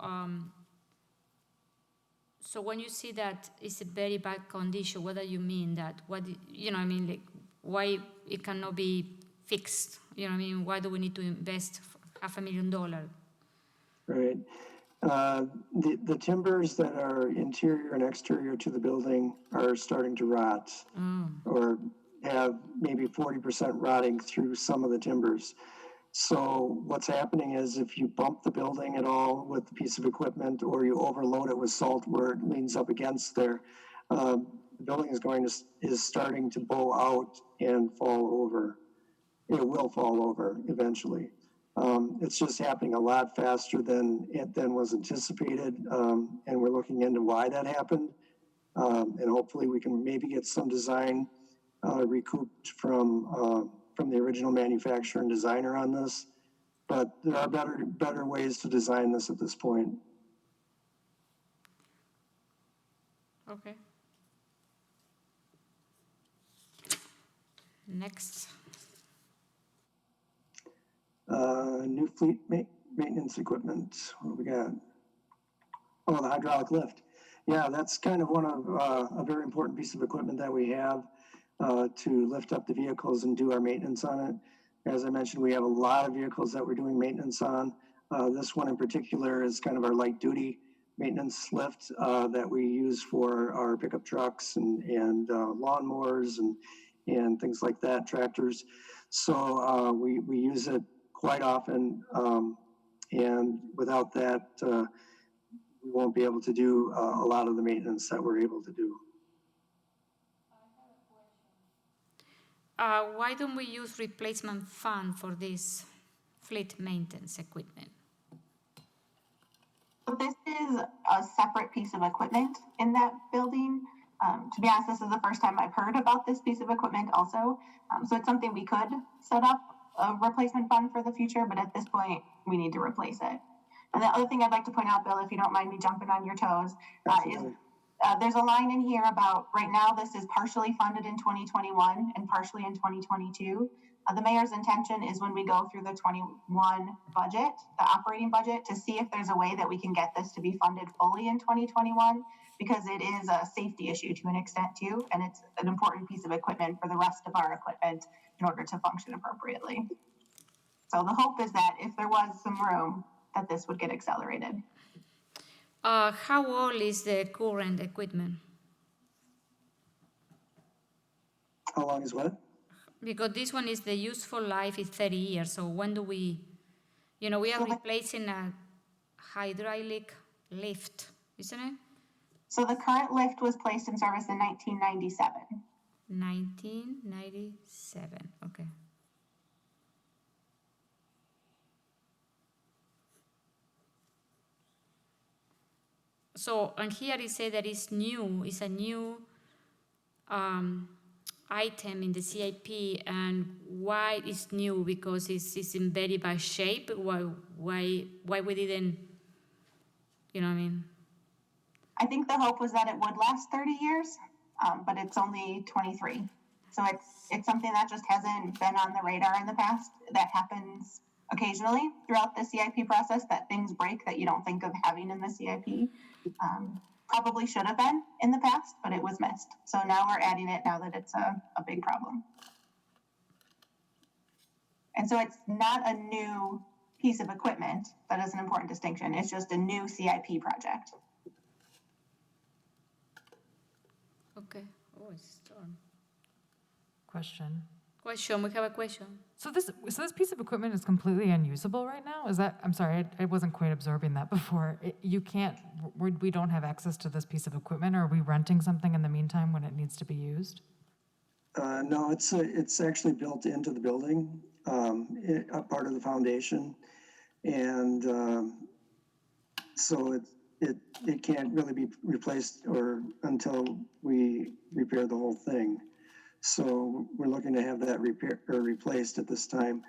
when you see that it's a very bad condition, what do you mean that? Why it cannot be fixed? Why do we need to invest $500,000? Right. The timbers that are interior and exterior to the building are starting to rot or have maybe 40% rotting through some of the timbers. So what's happening is if you bump the building at all with a piece of equipment or you overload it with salt where it leans up against there, the building is starting to bow out and fall over. It will fall over eventually. It's just happening a lot faster than was anticipated, and we're looking into why that happened. And hopefully we can maybe get some design recouped from the original manufacturer and designer on this. But there are better ways to design this at this point. Okay. Next. New fleet maintenance equipment. What do we got? Oh, the hydraulic lift. Yeah, that's kind of one of a very important piece of equipment that we have to lift up the vehicles and do our maintenance on it. As I mentioned, we have a lot of vehicles that we're doing maintenance on. This one in particular is kind of our light duty maintenance lift that we use for our pickup trucks and lawnmowers and things like that, tractors. So we use it quite often, and without that, we won't be able to do a lot of the maintenance that we're able to do. Why don't we use replacement fund for this fleet maintenance equipment? So this is a separate piece of equipment in that building. To be honest, this is the first time I've heard about this piece of equipment also. So it's something we could set up a replacement fund for the future, but at this point, we need to replace it. And the other thing I'd like to point out, Bill, if you don't mind me jumping on your toes, is there's a line in here about right now this is partially funded in 2021 and partially in 2022. The mayor's intention is when we go through the 21 budget, the operating budget, to see if there's a way that we can get this to be funded fully in 2021, because it is a safety issue to an extent too, and it's an important piece of equipment for the rest of our equipment in order to function appropriately. So the hope is that if there was some room, that this would get accelerated. How old is the current equipment? How long is what? Because this one is the useful life is 30 years. So when do we, we are replacing a hydraulic lift, isn't it? So the current lift was placed in service in 1997. 1997, okay. So, and here it says that it's a new item in the CIP, and why it's new? Because it's in very bad shape. Why we didn't, you know what I mean? I think the hope was that it would last 30 years, but it's only 23. So it's something that just hasn't been on the radar in the past. That happens occasionally throughout the CIP process, that things break that you don't think of having in the CIP. Probably should have been in the past, but it was missed. So now we're adding it now that it's a big problem. And so it's not a new piece of equipment. That is an important distinction. It's just a new CIP project. Okay. Oh, it's storm. Question. Question. We have a question. So this piece of equipment is completely unusable right now? Is that, I'm sorry, I wasn't quite absorbing that before. We don't have access to this piece of equipment, or are we renting something in the meantime when it needs to be used? No, it's actually built into the building, a part of the foundation. And so it can't really be replaced until we repair the whole thing. So we're looking to have that replaced at this time.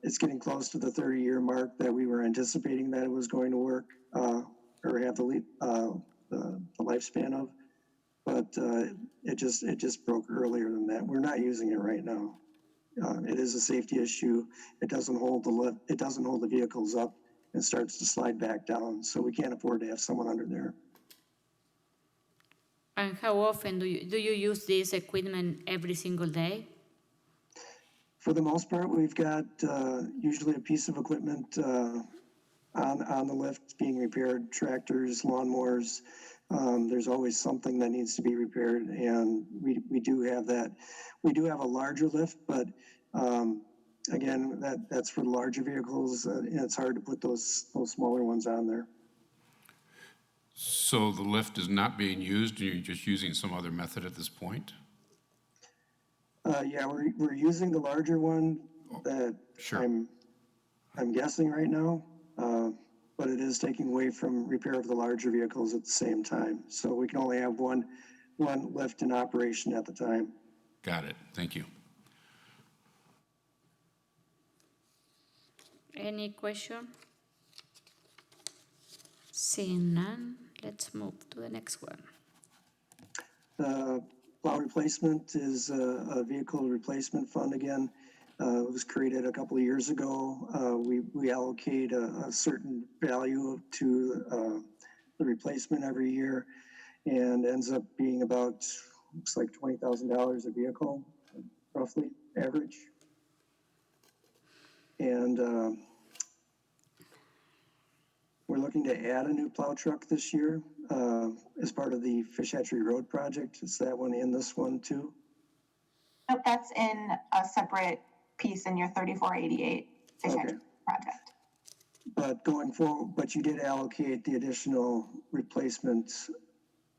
It's getting close to the 30-year mark that we were anticipating that it was going to work or have the lifespan of, but it just broke earlier than that. We're not using it right now. It is a safety issue. It doesn't hold the vehicles up and starts to slide back down. So we can't afford to have someone under there. And how often do you use this equipment every single day? For the most part, we've got usually a piece of equipment on the lift being repaired, tractors, lawnmowers. There's always something that needs to be repaired, and we do have that. We do have a larger lift, but again, that's for larger vehicles, and it's hard to put those smaller ones on there. So the lift is not being used, and you're just using some other method at this point? Yeah, we're using the larger one that Sure. I'm I'm guessing right now, but it is taking away from repair of the larger vehicles at the same time. So we can only have one lift in operation at the time. Got it. Thank you. Any question? Seeing none, let's move to the next one. Plow replacement is a vehicle replacement fund again. It was created a couple of years ago. We allocate a certain value to the replacement every year, and ends up being about, looks like $20,000 a vehicle, roughly average. And we're looking to add a new plow truck this year as part of the Fish Hatchery Road project. Is that one in this one too? Nope, that's in a separate piece in your 3488 Fish Hatchery project. But going forward, but you did allocate the additional replacement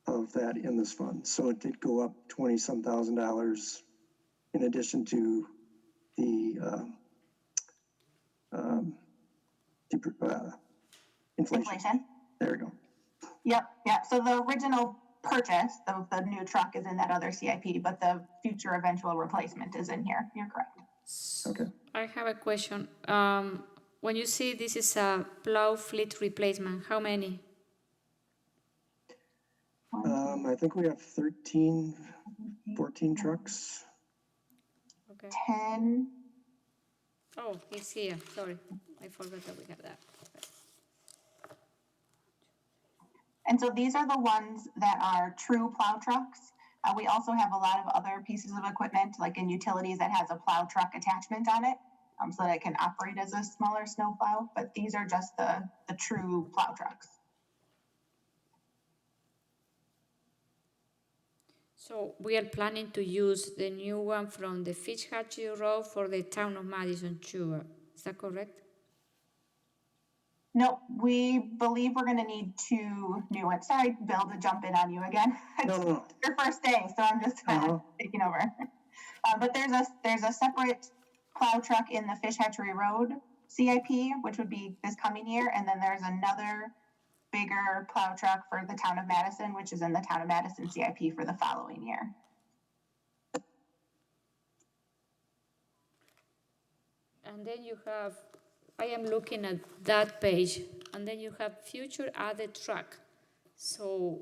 of that in this fund. So it did go up $20-some thousand in addition to the inflation. There we go. Yep. So the original purchase of the new truck is in that other CIP, but the future eventual replacement is in here. You're correct. Okay. I have a question. When you say this is a plow fleet replacement, how many? I think we have 13, 14 trucks. Okay. 10. Oh, it's here. Sorry, I forgot that we have that. And so these are the ones that are true plow trucks. We also have a lot of other pieces of equipment, like in utilities, that has a plow truck attachment on it, so that it can operate as a smaller snow plow. But these are just the true plow trucks. So we are planning to use the new one from the Fish Hatchery Road for the town of Madison Sugar. Is that correct? No, we believe we're going to need 2 new ones. Sorry, Bill, to jump in on you again. No. It's your first day, so I'm just taking over. But there's a separate plow truck in the Fish Hatchery Road CIP, which would be this coming year, and then there's another bigger plow truck for the town of Madison, which is in the town of Madison CIP for the following year. And then you have, I am looking at that page, and then you have future added truck. So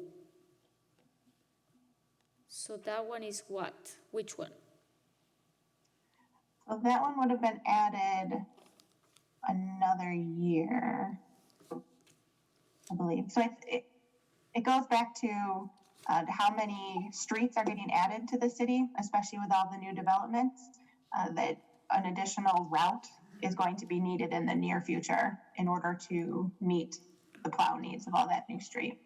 that one is what? Which one? So that one would have been added another year, I believe. So it goes back to how many streets are getting added to the city, especially with all the new developments, that an additional route is going to be needed in the near future in order to meet the plow needs of all that new street.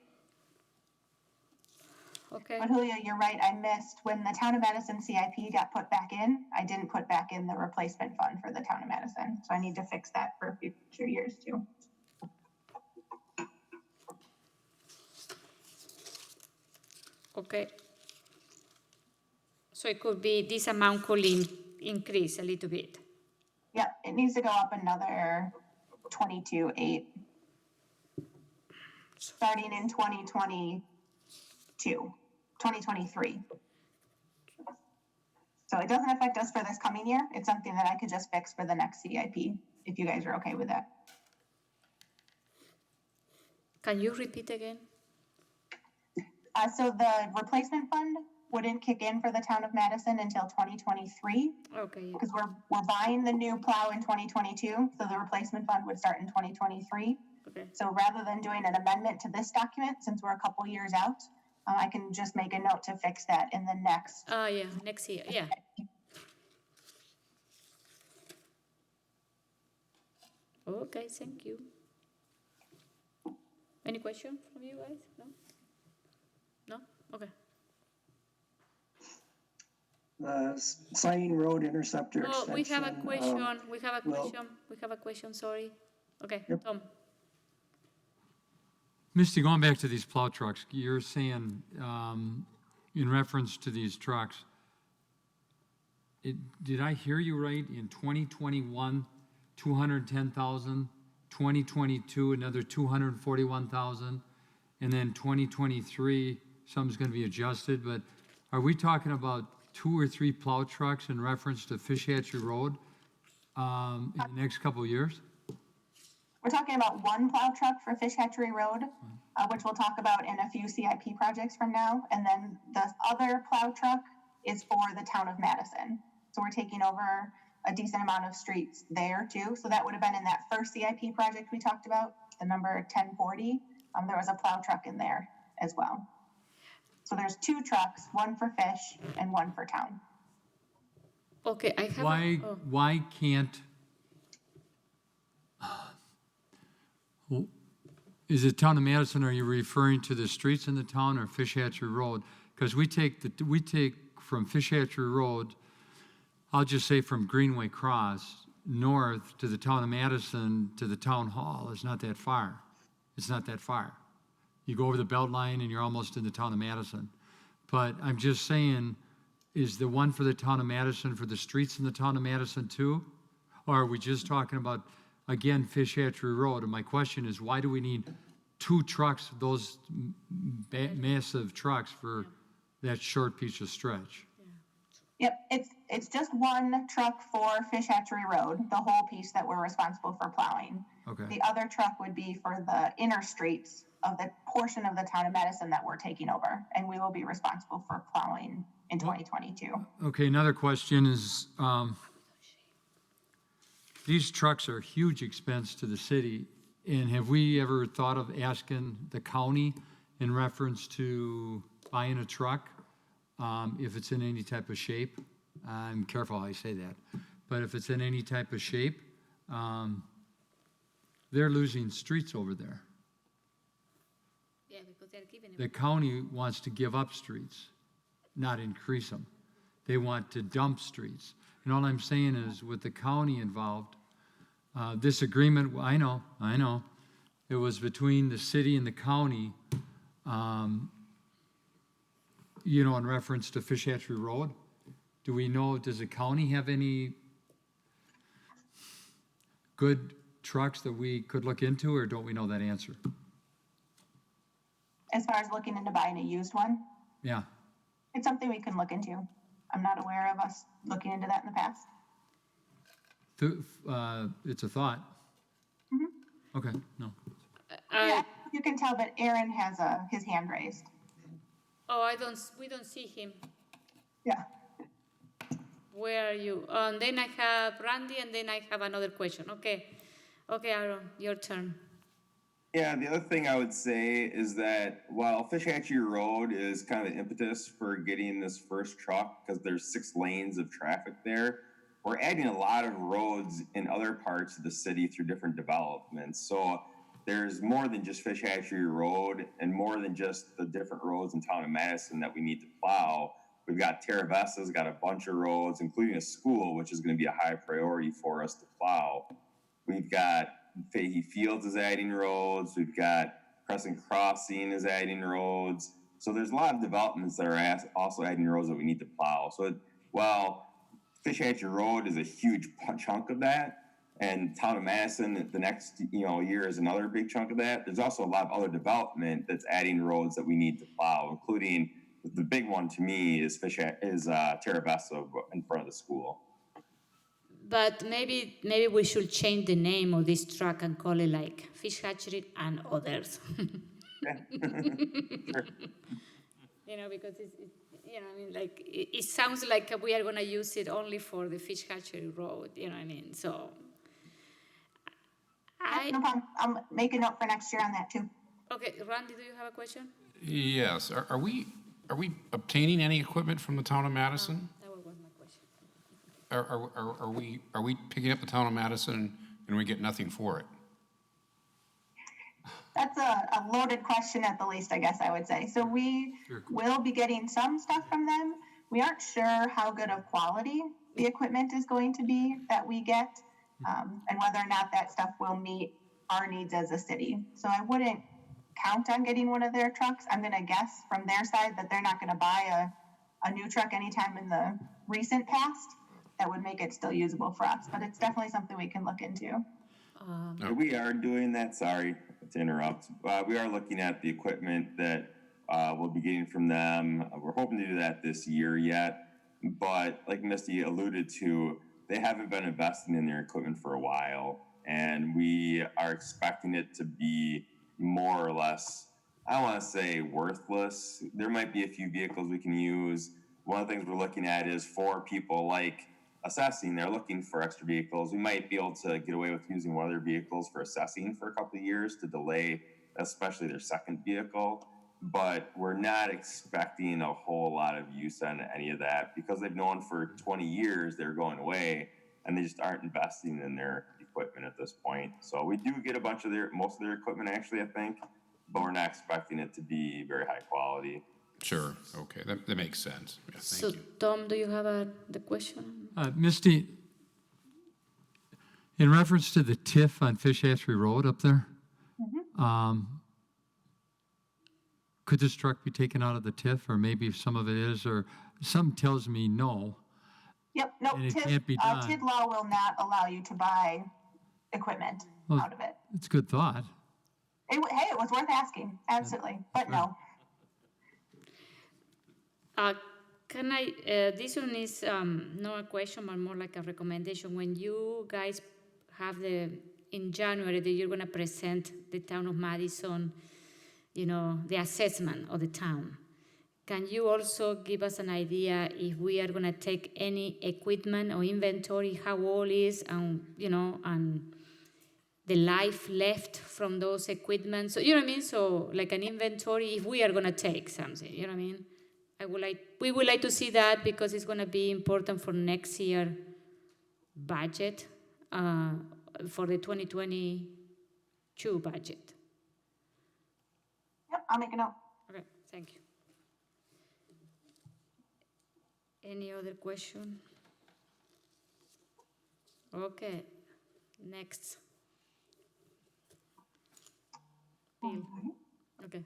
Okay. But Julio, you're right. I missed when the town of Madison CIP got put back in. I didn't put back in the replacement fund for the town of Madison. So I need to fix that for future years too. Okay. So it could be, this amount could increase a little bit. Yep, it needs to go up another 22.8, starting in 2023. So it doesn't affect us for this coming year. It's something that I could just fix for the next CIP, if you guys are okay with that. Can you repeat again? So the replacement fund wouldn't kick in for the town of Madison until 2023. Okay. Because we're buying the new plow in 2022, so the replacement fund would start in 2023. Okay. So rather than doing an amendment to this document, since we're a couple years out, I can just make a note to fix that in the next. Yeah, next year, yeah. Okay, thank you. Any question from you guys? No? No? Okay. Signing road interceptor extension. We have a question. Sorry. Okay, Yep. Tom. Misty, going back to these plow trucks, you're saying, in reference to these trucks, did I hear you right? In 2021, 210,000, 2022, another 241,000, and then 2023, something's gonna be adjusted, but are we talking about 2 or 3 plow trucks in reference to Fish Hatchery Road, in the next couple of years? We're talking about one plow truck for Fish Hatchery Road, which we'll talk about in a few CIP projects from now. And then the other plow truck is for the town of Madison. So we're taking over a decent amount of streets there too. So that would have been in that first CIP project we talked about, the number 1040. There was a plow truck in there as well. So there's 2 trucks, one for fish and one for town. Okay, I have. Why can't, is it Town of Madison, are you referring to the streets in the town or Fish Hatchery Road? Because we take from Fish Hatchery Road, I'll just say from Greenway Cross, north to the Town of Madison to the town hall, it's not that far. It's not that far. You go over the belt line and you're almost in the Town of Madison. But I'm just saying, is the one for the Town of Madison for the streets in the Town of Madison too? Or are we just talking about, again, Fish Hatchery Road? And my question is, why do we need 2 trucks, those massive trucks for that short piece of stretch? Yep, it's just one truck for Fish Hatchery Road, the whole piece that we're responsible for plowing. Okay. The other truck would be for the inner streets of the portion of the town of Madison that we're taking over, and we will be responsible for plowing in 2022. Okay, another question is, these trucks are a huge expense to the city, and have we ever thought of asking the county in reference to buying a truck, if it's in any type of shape? I'm careful how I say that, but if it's in any type of shape, they're losing streets over there. Yeah, because they're giving The county wants to give up streets, not increase them. They want to dump streets. And all I'm saying is, with the county involved, this agreement, I know, it was between the city and the county, in reference to Fish Hatchery Road. Do we know, does the county have any good trucks that we could look into, or don't we know that answer? As far as looking into buying a used one, Yeah. it's something we can look into. I'm not aware of us looking into that in the past. It's a thought. Mm-hmm. Okay, no. Yeah, you can tell that Aaron has his hand raised. Oh, we don't see him. Yeah. Where are you? Then I have Randy, and then I have another question. Okay, Aaron, your turn. Yeah, the other thing I would say is that while Fish Hatchery Road is kind of the impetus for getting this first truck, because there's 6 lanes of traffic there, we're adding a lot of roads in other parts of the city through different developments. So there's more than just Fish Hatchery Road and more than just the different roads in town of Madison that we need to plow. We've got Terra Vista's got a bunch of roads, including a school, which is going to be a high priority for us to plow. We've got Fahey Fields is adding roads. We've got Crescent Crossing is adding roads. So there's a lot of developments that are also adding roads that we need to plow. So while Fish Hatchery Road is a huge chunk of that, and town of Madison the next year is another big chunk of that, there's also a lot of other development that's adding roads that we need to plow, including the big one to me is Terra Vista in front of the school. But maybe we should change the name of this truck and call it like Fish Hatchery and Others. Sure. Because it sounds like we are going to use it only for the Fish Hatchery Road. So. No problem. I'll make a note for next year on that too. Okay, Randy, do you have a question? Yes. Are we obtaining any equipment from the town of Madison? That was my question. Are we picking up the town of Madison and we get nothing for it? That's a loaded question at the least, I guess I would say. So we will be getting some stuff from them. We aren't sure how good of quality the equipment is going to be that we get, and whether or not that stuff will meet our needs as a city. So I wouldn't count on getting one of their trucks. I'm going to guess from their side that they're not going to buy a new truck anytime in the recent past. that would make it still usable for us, but it's definitely something we can look into. We are doing that. Sorry to interrupt. We are looking at the equipment that we'll be getting from them. We're hoping to do that this year yet, but like Misty alluded to, they haven't been investing in their equipment for a while, and we are expecting it to be more or less, I don't want to say worthless. There might be a few vehicles we can use. One of the things we're looking at is for people like assessing, they're looking for extra vehicles. We might be able to get away with using one of their vehicles for assessing for a couple of years to delay, especially their second vehicle. But we're not expecting a whole lot of use on any of that because they've known for 20 years they're going away and they just aren't investing in their equipment at this point. So we do get most of their equipment actually, I think, but we're not expecting it to be very high quality. Sure, okay, that makes sense. Yeah, So, thank you. Tom, do you have the question? Misty, in reference to the TIF on Fish Hatchery Road up there, could this truck be taken out of the TIF, or maybe some of it is, or something tells me no? Yep, no, And it TID, can't be done. TID law will not allow you to buy equipment Well, out of it. It's a good thought. Hey, it was worth asking, absolutely, but no. Can I, this one is not a question, but more like a recommendation. When you guys have in January, that you're going to present the town of Madison, the assessment of the town, can you also give us an idea if we are going to take any equipment or inventory, how old is, and, and the life left from those equipment? So, you know what I mean? So, like an inventory, if we are going to take something, you know what I mean? We would like to see that because it's going to be important for next year budget, for the 2022 budget. Yep, I'll make a note. Okay, thank you. Any other question? Okay, next. Bill. Okay.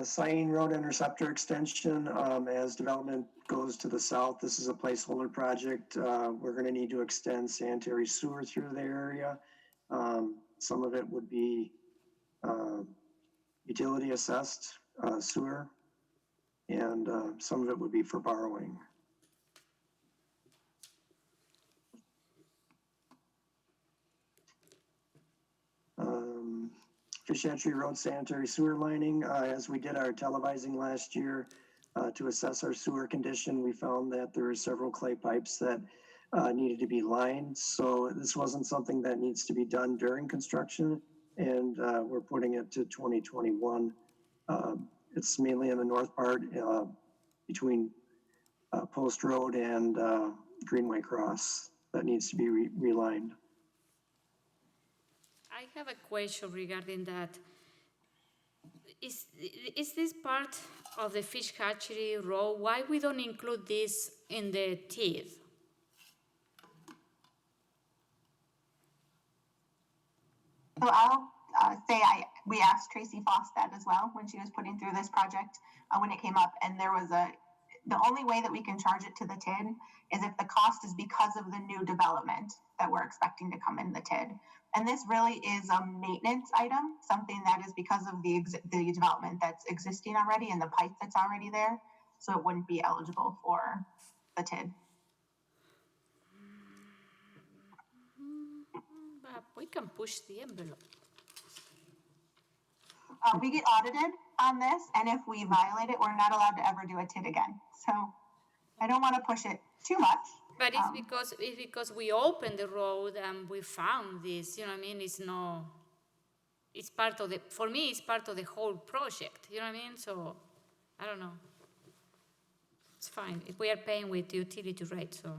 Sain Road Interceptor Extension, as development goes to the south, this is a placeholder project. We're going to need to extend sanitary sewer through the area. Some of it would be utility assessed sewer, and some of it would be for borrowing. Fish Hatchery Road sanitary sewer lining. As we did our televising last year to assess our sewer condition, we found that there were several clay pipes that needed to be lined. So this wasn't something that needs to be done during construction, and we're putting it to 2021. It's mainly in the north part between Post Road and Greenway Cross that needs to be relined. I have a question regarding that. Is this part of the fish hatchery row? Why we don't include this in the teeth? So I'll say we asked Tracy Foss that as well when she was putting through this project when it came up, and there was the only way that we can charge it to the TID is if the cost is because of the new development that we're expecting to come in the TID. And this really is a maintenance item, something that is because of the development that's existing already and the pipe that's already there. So it wouldn't be eligible for the TID. But we can push the envelope. We get audited on this, and if we violate it, we're not allowed to ever do a TID again. So I don't want to push it too much. But it's because we opened the road and we found this, you know what I mean? It's part of for me, it's part of the whole project, you know what I mean? So, I don't know. It's fine. If we are paying with utility rate, so.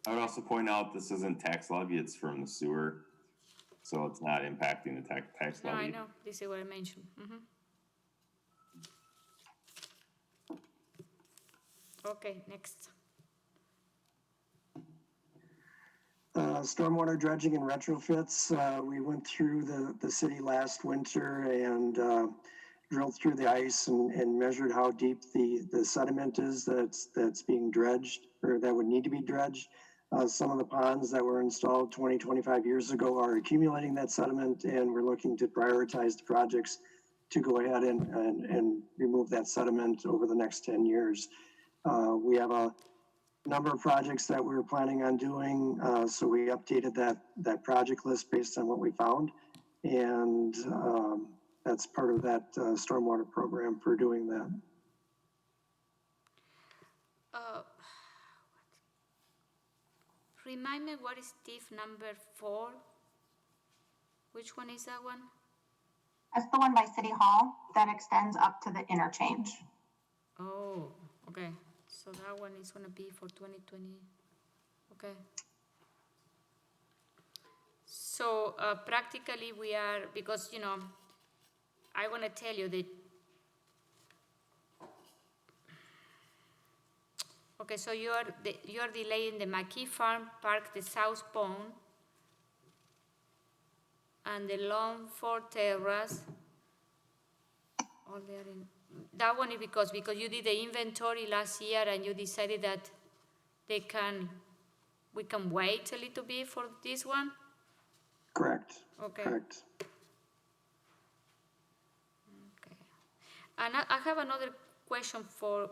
I would also point out this isn't tax levy, it's from the sewer. So it's not impacting the tax No, levy. I know. This is what I mentioned. Okay, next. Stormwater dredging and retrofits. We went through the city last winter and drilled through the ice and measured how deep the sediment is that's being dredged or that would need to be dredged. Some of the ponds that were installed 20, 25 years ago are accumulating that sediment, and we're looking to prioritize the projects to go ahead and remove that sediment over the next 10 years. We have a number of projects that we were planning on doing, so we updated that project list based on what we found, and that's part of that stormwater program for doing that. Remind me, what is TIF number 4? Which one is that one? That's the one by City Hall that extends up to the interchange. Oh, okay. So that one is gonna be for 2020. Okay. So practically we are, because, you know, I want to tell you that, okay, so you are delaying the McKee Farm Park, the South Pond, and the Longford Terrace. All they are in. That one is because you did the inventory last year and you decided that we can wait a little bit for this one? Correct. Okay. Correct. Okay. And I have another question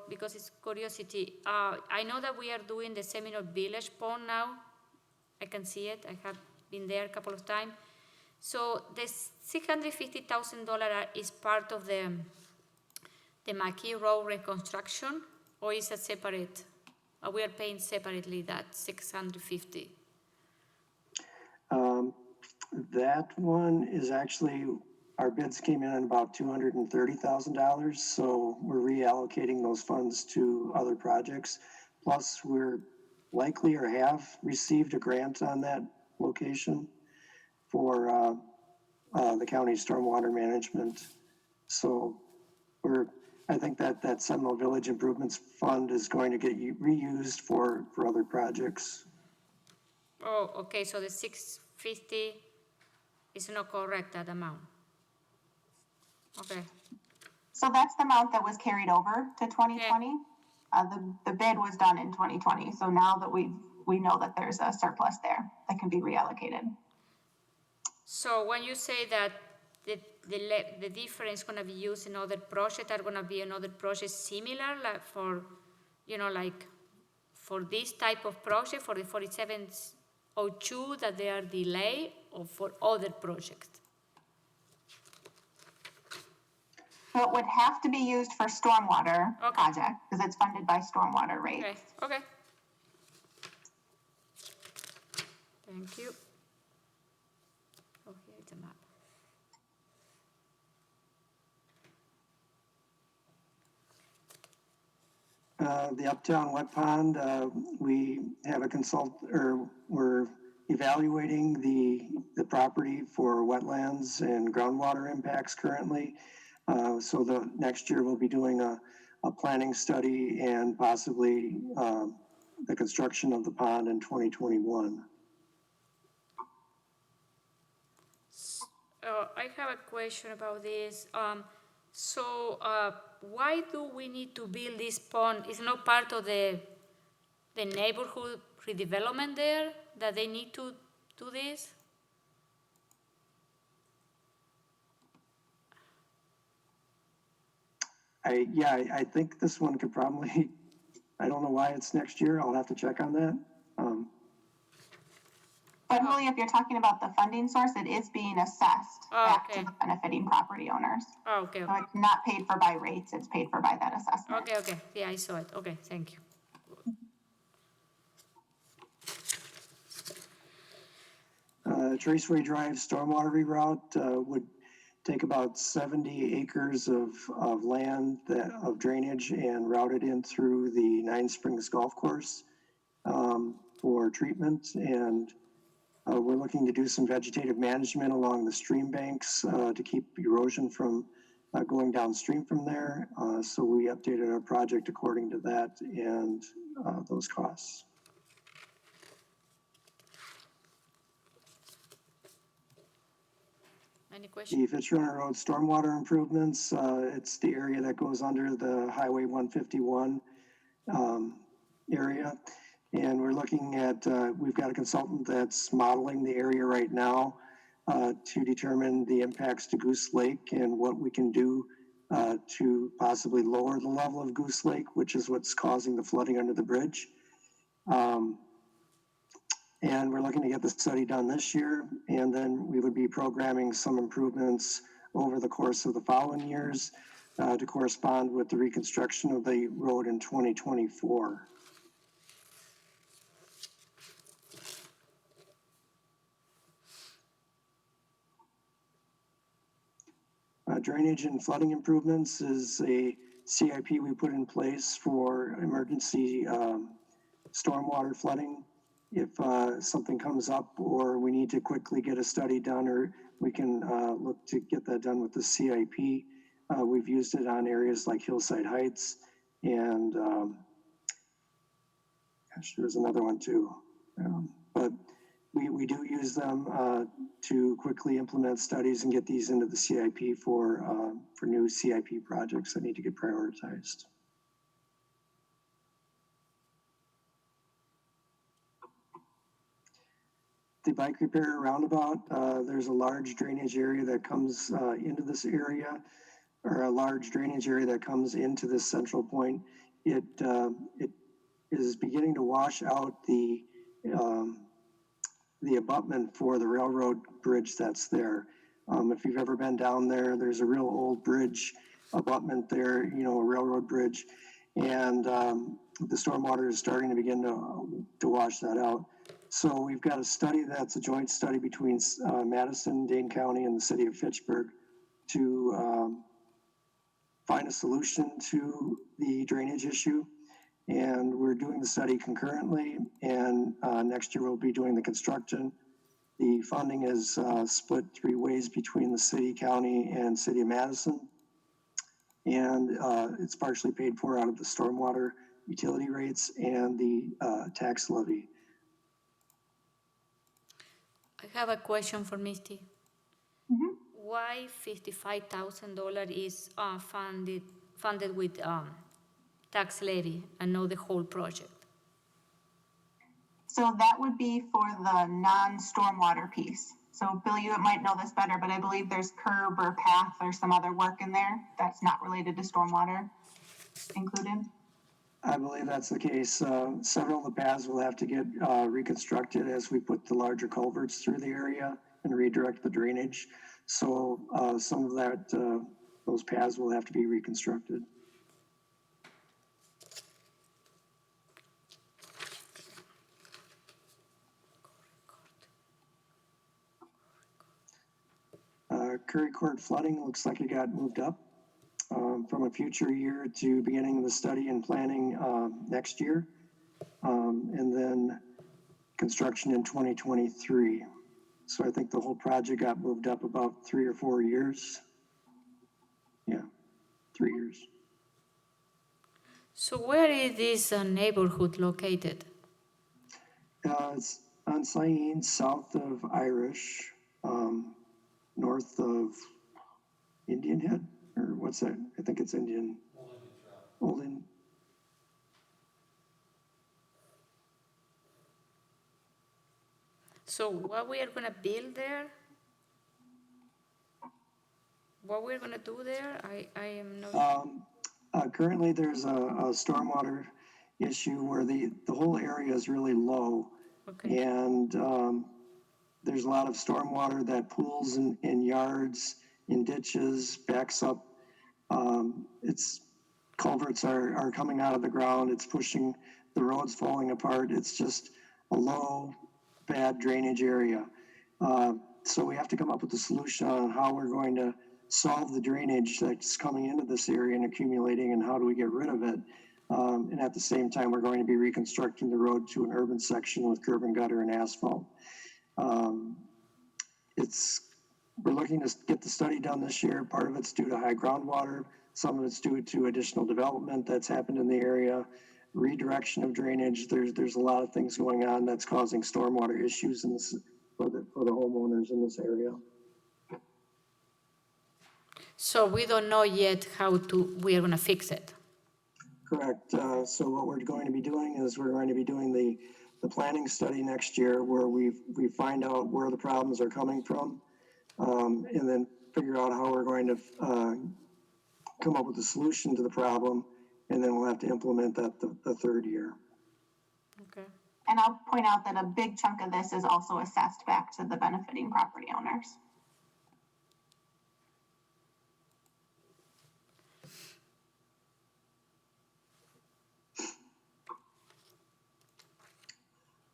because it's curiosity. I know that we are doing the Seminole Village Pond now. I can see it. I have been there a couple of times. So the $650,000 is part of the McKee Road reconstruction, or is it separate? We are paying separately that $650,000. That one is actually, our bids came in at about $230,000, so we're reallocating those funds to other projects. Plus, we're likely or have received a grant on that location for the county's stormwater management. So I think that Seminole Village Improvements Fund is going to get reused for other projects. Oh, okay, so the $650,000 is not correct, that amount. Okay. So that's the amount that was carried over to 2020. Yeah. The bid was done in 2020. So now that we know that there's a surplus there that can be reallocated. So when you say that the difference is going to be used in other projects, are going to be another project similar, like for, like for this type of project, for the 4702 that they are delayed, or for other projects? So it would have to be used for stormwater project because it's funded by stormwater rates. Okay. Thank you. Oh, here is a map. The Uptown Wet Pond, we have we're evaluating the property for wetlands and groundwater impacts currently. So the next year we'll be doing a planning study and possibly the construction of the pond in 2021. I have a question about this. Why do we need to build this pond? It's not part of the neighborhood redevelopment there that they need to do this? I think this one could probably, I don't know why it's next year. I'll have to check on that. But really, if you're talking about the funding source, it is being assessed back to the benefiting property owners. Oh, okay. So it's not paid for by rates, it's paid for by that assessment. Okay. Yeah, I saw it. Okay, thank you. Traceway Drive stormwater reroute would take about 70 acres of land of drainage and route it in through the Nine Springs Golf Course for treatment. And we're looking to do some vegetative management along the stream banks to keep erosion from going downstream from there. So we updated our project according to that and those costs. Any questions? The Fitchburg Road stormwater improvements, it's the area that goes under the Highway 151 area. And we're looking at, we've got a consultant that's modeling the area right now to determine the impacts to Goose Lake and what we can do to possibly lower the level of Goose Lake, which is what's causing the flooding under the bridge. And we're looking to get the study done this year, and then we would be programming some improvements over the course of the following years to correspond with the reconstruction of the road in 2024. Drainage and flooding improvements is a CIP we put in place for emergency stormwater flooding. If something comes up or we need to quickly get a study done, or we can look to get that done with the CIP. We've used it on areas like Hillside Heights, and gosh, there was another one too. But we do use them to quickly implement studies and get these into the CIP for new CIP projects that need to get prioritized. The bike repair roundabout, there's a large drainage area that comes into this area, or a large drainage area that comes into this central point. It is beginning to wash out the abutment for the railroad bridge that's there. If you've ever been down there, there's a real old bridge abutment there, you know, a railroad bridge, and the stormwater is starting to begin to wash that out. So we've got a study that's a joint study between Madison, Dane County, and the city of Fitchburg to find a solution to the drainage issue. And we're doing the study concurrently, and next year we'll be doing the construction. The funding is split 3 ways between the city, county, and city of Madison. And it's partially paid for out of the stormwater utility rates and the tax levy. I have a question for Misty. Mm-hmm. Why $55,000 is funded with tax levy and not the whole project? So that would be for the non-stormwater piece. So Bill, you might know this better, but I believe there's curb or path or some other work in there that's not related to stormwater included. I believe that's the case. Several of the paths will have to get reconstructed as we put the larger culverts through the area and redirect the drainage. So some of that, those paths will have to be reconstructed. Curry Court flooding looks like it got moved up from a future year to beginning the study and planning next year, and then construction in 2023. So I think the whole project got moved up about 3 or 4 years. Yeah, 3 years. So where is this neighborhood located? It's on Cyene, south of Irish, north of Indian Head, or what's that? I think it's Indian. Olin. So what we are gonna build there? What we're gonna do there? I am not. Currently, there's a stormwater issue where the whole area is really low. Okay. And there's a lot of stormwater that pools in yards, in ditches, backs up. It's culverts are coming out of the ground. It's pushing, the roads falling apart. It's just a low, bad drainage area. So we have to come up with a solution on how we're going to solve the drainage that's coming into this area and accumulating, and how do we get rid of it. And at the same time, we're going to be reconstructing the road to an urban section with curb and gutter and asphalt. We're looking to get the study done this year. Part of it's due to high groundwater. Some of it's due to additional development that's happened in the area, redirection of drainage. There's a lot of things going on that's causing stormwater issues for the homeowners in this area. So we don't know yet we are gonna fix it. Correct. So what we're going to be doing is we're going to be doing the planning study next year where we find out where the problems are coming from, and then figure out how we're going to come up with a solution to the problem, and then we'll have to implement that the third year. Okay. And I'll point out that a big chunk of this is also assessed back to the benefiting property owners.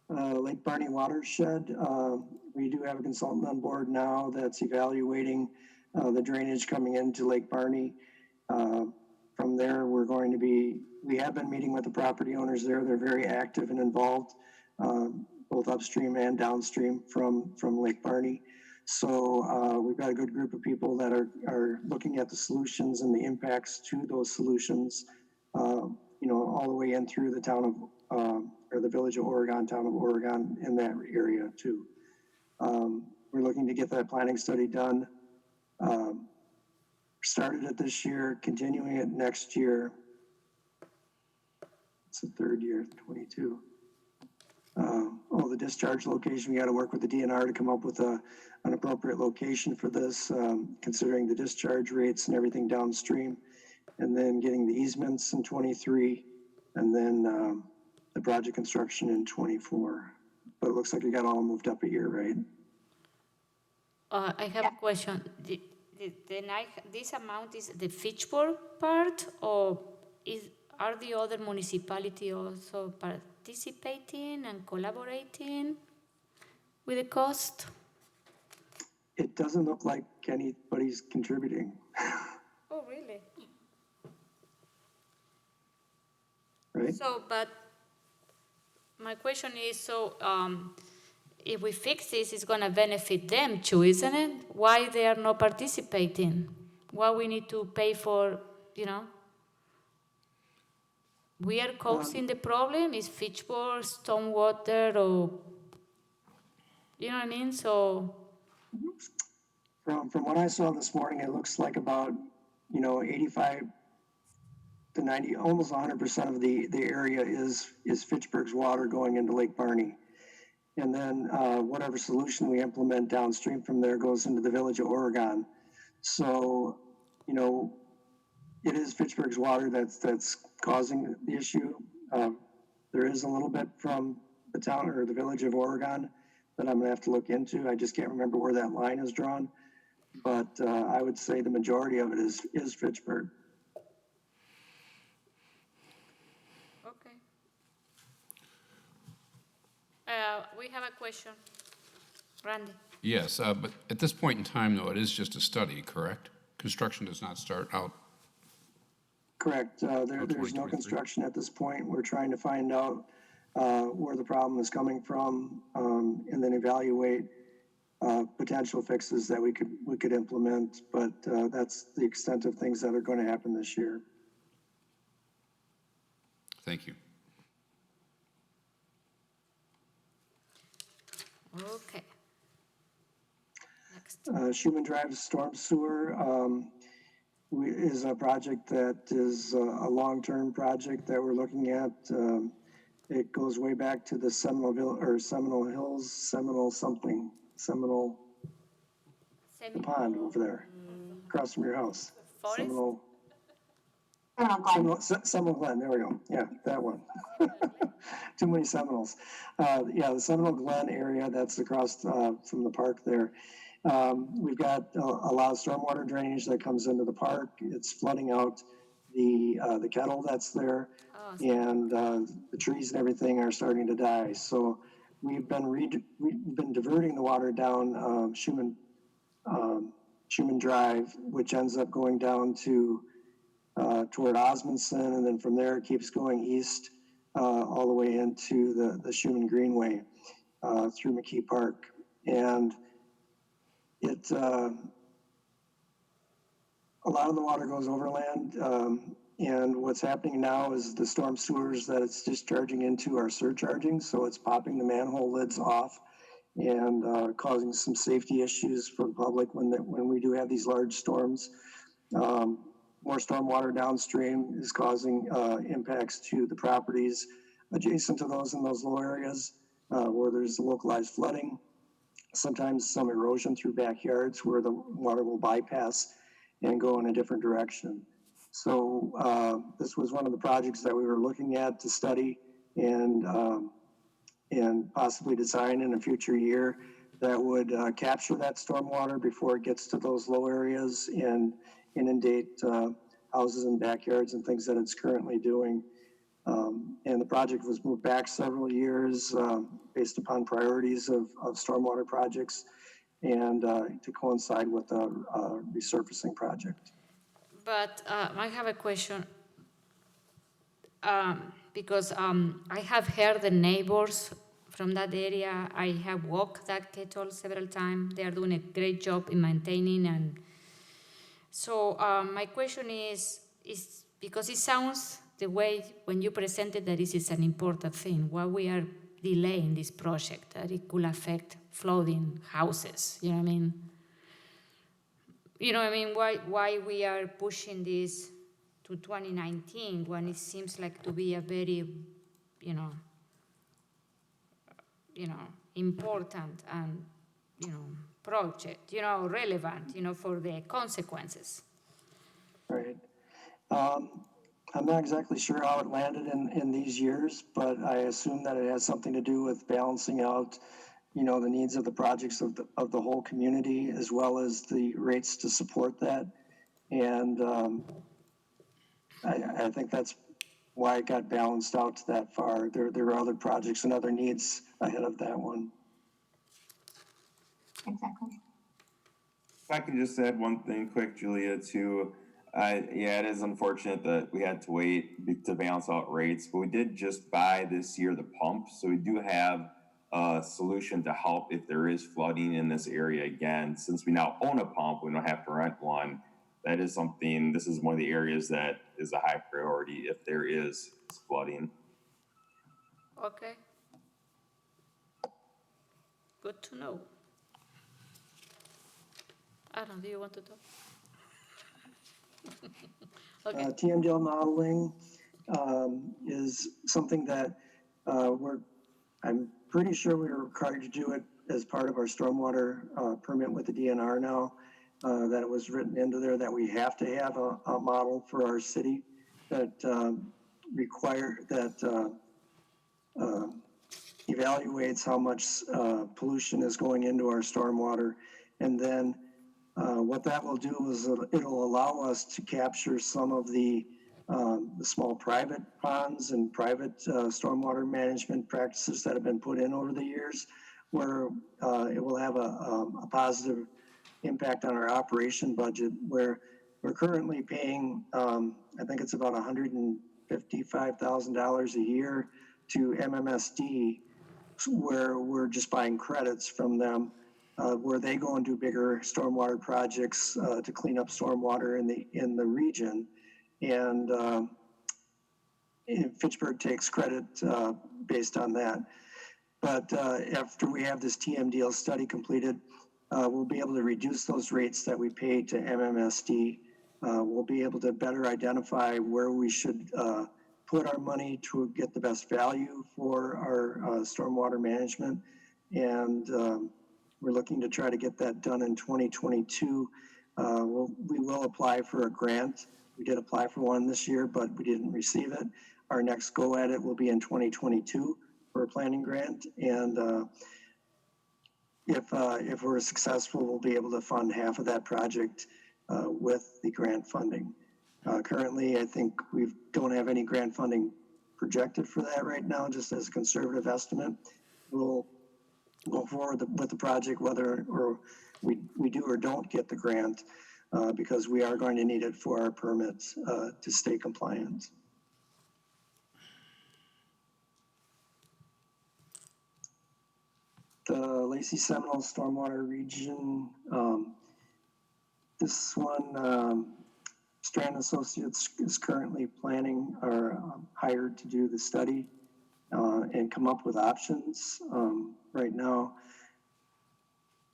Lake Barney watershed, we do have a consultant on board now that's evaluating the drainage coming into Lake Barney. From there, we have been meeting with the property owners there. They're very active and involved, both upstream and downstream from Lake Barney. So we've got a good group of people that are looking at the solutions and the impacts to those solutions, all the way in through the town of, or the village of Oregon, town of Oregon, in that area too. We're looking to get that planning study done. Started it this year, continuing it next year. It's the third year, 22. The discharge location, we got to work with the DNR to come up with an appropriate location for this, considering the discharge rates and everything downstream, and then getting the easements in 23, and then the project construction in 24. But it looks like we got all moved up a year, right? I have a question. This amount is the Fitchburg part, or are the other municipalities also participating and collaborating with the cost? It doesn't look like anybody's contributing. Oh, really? Right? So, but my question is, if we fix this, it's gonna benefit them too, isn't it? Why they are not participating? Why we need to pay for, We are causing the problem, is Fitchburg, stormwater, or, you know what I mean? So. From what I saw this morning, it looks like about, 85 to 90, almost 100% of the area is Fitchburg's water going into Lake Barney. And then whatever solution we implement downstream from there goes into the village of Oregon. So, it is Fitchburg's water that's causing the issue. There is a little bit from the town or the village of Oregon that I'm gonna have to look into. I just can't remember where that line is drawn. But I would say the majority of it is Fitchburg. Okay. We have a question. Randy. Yes, but at this point in time, though, it is just a study, correct? Construction does not start out. Correct. There's no construction at this point. We're trying to find out where the problem is coming from, and then evaluate potential fixes that we could implement. But that's the extent of things that are going to happen this year. Thank you. Okay. Next. Schumann Drive Storm Sewer is a project that is a long-term project that we're looking at. It goes way back to the Seminole Hills, the pond over there, across from your house. Seminole Glen, there we go. Yeah, that one. Too many Seminoles. The Seminole Glen area, that's across from the park there. We've got a lot of stormwater drainage that comes into the park. It's flooding out the kettle that's there, and the trees and everything are starting to die. So we've been diverting the water down Schumann Drive, which ends up going down to toward Osmondson, and then from there it keeps going east all the way into the Schumann Greenway through McKee Park. And a lot of the water goes overland, and what's happening now is the storm sewers that it's discharging into are surcharging, so it's popping the manhole lids off and causing some safety issues for the public when we do have these large storms. More stormwater downstream is causing impacts to the properties adjacent to those in those low areas where there's localized flooding. Sometimes some erosion through backyards where the water will bypass and go in a different direction. So this was one of the projects that we were looking at to study and possibly design in a future year that would capture that stormwater before it gets to those low areas and inundate houses and backyards and things that it's currently doing. And the project was moved back several years based upon priorities of stormwater projects and to coincide with a resurfacing project. But I have a question because I have heard the neighbors from that area. I have walked that kettle several times. They are doing a great job in maintaining. And so my question is because it sounds the way when you presented that this is an important thing, why we are delaying this project, that it could affect flooding houses, you know what I mean? You know what I mean? Why we are pushing this to 2019 when it seems like to be a very, important and, project, relevant, for the consequences. Right. I'm not exactly sure how it landed in these years, but I assume that it has something to do with balancing out, the needs of the projects of the whole community, as well as the rates to support that. And I think that's why it got balanced out to that far. There are other projects and other needs ahead of that one. Exactly. If I can just add one thing quick, Julia, too. Yeah, it is unfortunate that we had to wait to balance out rates, but we did just buy this year the pump. So we do have a solution to help if there is flooding in this area again. Since we now own a pump, we don't have to rent one. That is something, this is one of the areas that is a high priority if there is flooding. Okay. Good to know. Adam, do you want to talk? Okay. TMDL modeling is something that I'm pretty sure we're required to do it as part of our stormwater permit with the DNR now, that it was written into there that we have to have a model for our city that evaluates how much pollution is going into our stormwater. And then what that will do is it'll allow us to capture some of the small private ponds and private stormwater management practices that have been put in over the years, where it will have a positive impact on our operation budget, where we're currently paying, I think it's about $155,000 a year to MMSD, where we're just buying credits from them. Where they go and do bigger stormwater projects to clean up stormwater in the region, and Fitchburg takes credit based on that. But after we have this TMDL study completed, we'll be able to reduce those rates that we pay to MMSD. We'll be able to better identify where we should put our money to get the best value for our stormwater management, and we're looking to try to get that done in 2022. We will apply for a grant. We did apply for one this year, but we didn't receive it. Our next go at it will be in 2022 for a planning grant. And if we're successful, we'll be able to fund half of that project with the grant funding. Currently, I think we don't have any grant funding projected for that right now, just as a conservative estimate. We'll go forward with the project, whether or we do or don't get the grant, because we are going to need it for our permits to stay compliant. The Lacey Seminole Stormwater Region, this one, Strand Associates is currently planning or hired to do the study and come up with options. Right now,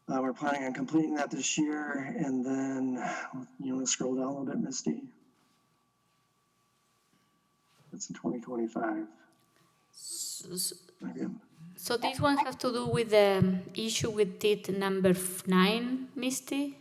We're planning on completing that this year, and then, scroll down a little bit, Misty. That's in 2025. Okay. So this one has to do with the issue with TID number 9, Misty?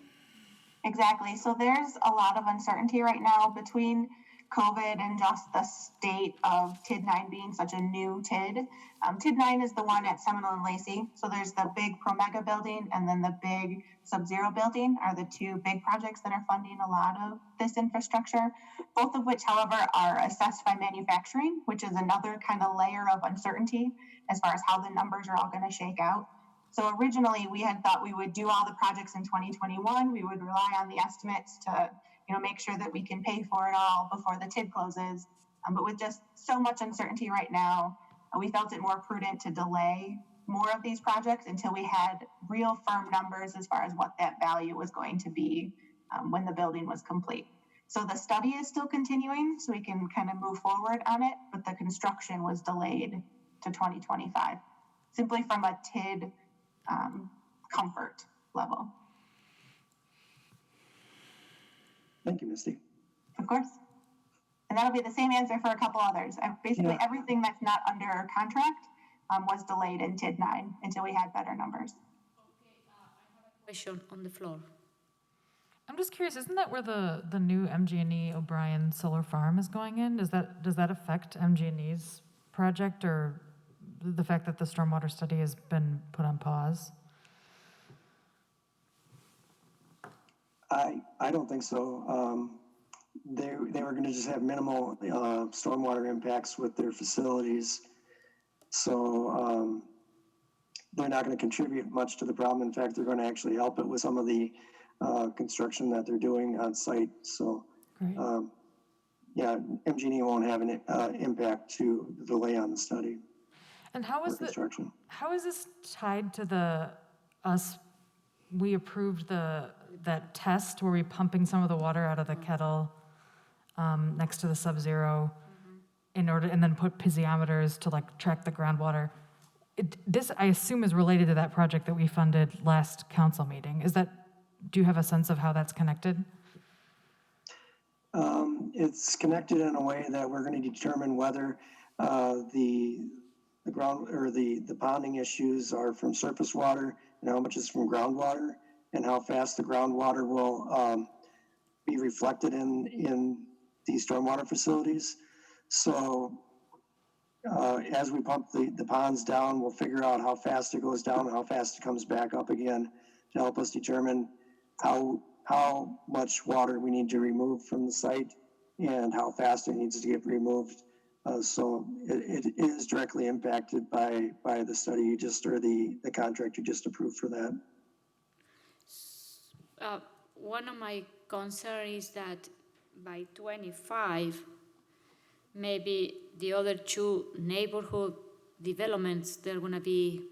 Exactly. So there's a lot of uncertainty right now between COVID and just the state of TID9 being such a new TID. TID9 is the one at Seminole and Lacey. So there's the big Promega building and then the big Sub-Zero building are the two big projects that are funding a lot of this infrastructure, both of which, however, are assessed by manufacturing, which is another kind of layer of uncertainty as far as how the numbers are all going to shake out. So originally we had thought we would do all the projects in 2021. We would rely on the estimates to, make sure that we can pay for it all before the TID closes. But with just so much uncertainty right now, we felt it more prudent to delay more of these projects until we had real firm numbers as far as what that value was going to be when the building was complete. So the study is still continuing, so we can kind of move forward on it, but the construction was delayed to 2025, simply from a TID comfort level. Thank you, Misty. Of course. And that'll be the same answer for a couple others. Basically, everything that's not under contract was delayed in TID 9 until we had better numbers. Question on the floor. I'm just curious, isn't that where the new MG&E O'Brien solar farm is going in? Does that affect MG&E's project, or the fact that the stormwater study has been put on pause? I don't think so. They were going to just have minimal stormwater impacts with their facilities. So they're not going to contribute much to the problem. In fact, they're going to actually help it with some of the construction that they're doing on site. So MG&E won't have an impact to the delay on the study. And how is this tied to we approved that test where we're pumping some of the water out of the kettle next to the Sub-Zero and then put piezometers to track the groundwater. This, I assume, is related to that project that we funded last council meeting. Do you have a sense of how that's connected? It's connected in a way that we're going to determine whether the ground or the ponding issues are from surface water and how much is from groundwater, and how fast the groundwater will be reflected in these stormwater facilities. So as we pump the ponds down, we'll figure out how fast it goes down and how fast it comes back up again to help us determine how much water we need to remove from the site and how fast it needs to get removed. So it is directly impacted by the study you just, or the contract you just approved for that. One of my concerns is that by 25, maybe the other two neighborhood developments, they're going to be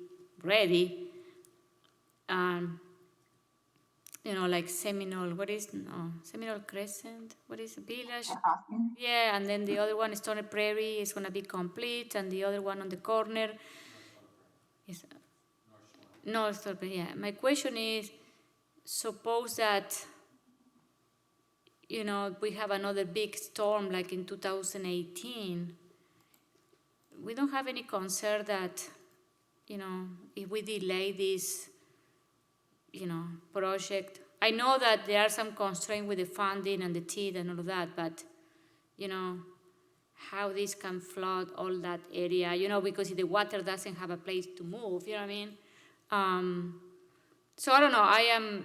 ready. Like Seminole Crescent, what is the village? Yeah, and then the other one, Stone Prairie, is going to be complete, and the other one on the corner is North Stone Prairie. Yeah, my question is, suppose that, we have another big storm like in 2018, we don't have any concern that, if we delay this, project. I know that there are some constraints with the funding and the TID and all of that, but, how this can flood all that area, because if the water doesn't have a place to move, you know what I mean? So I don't know,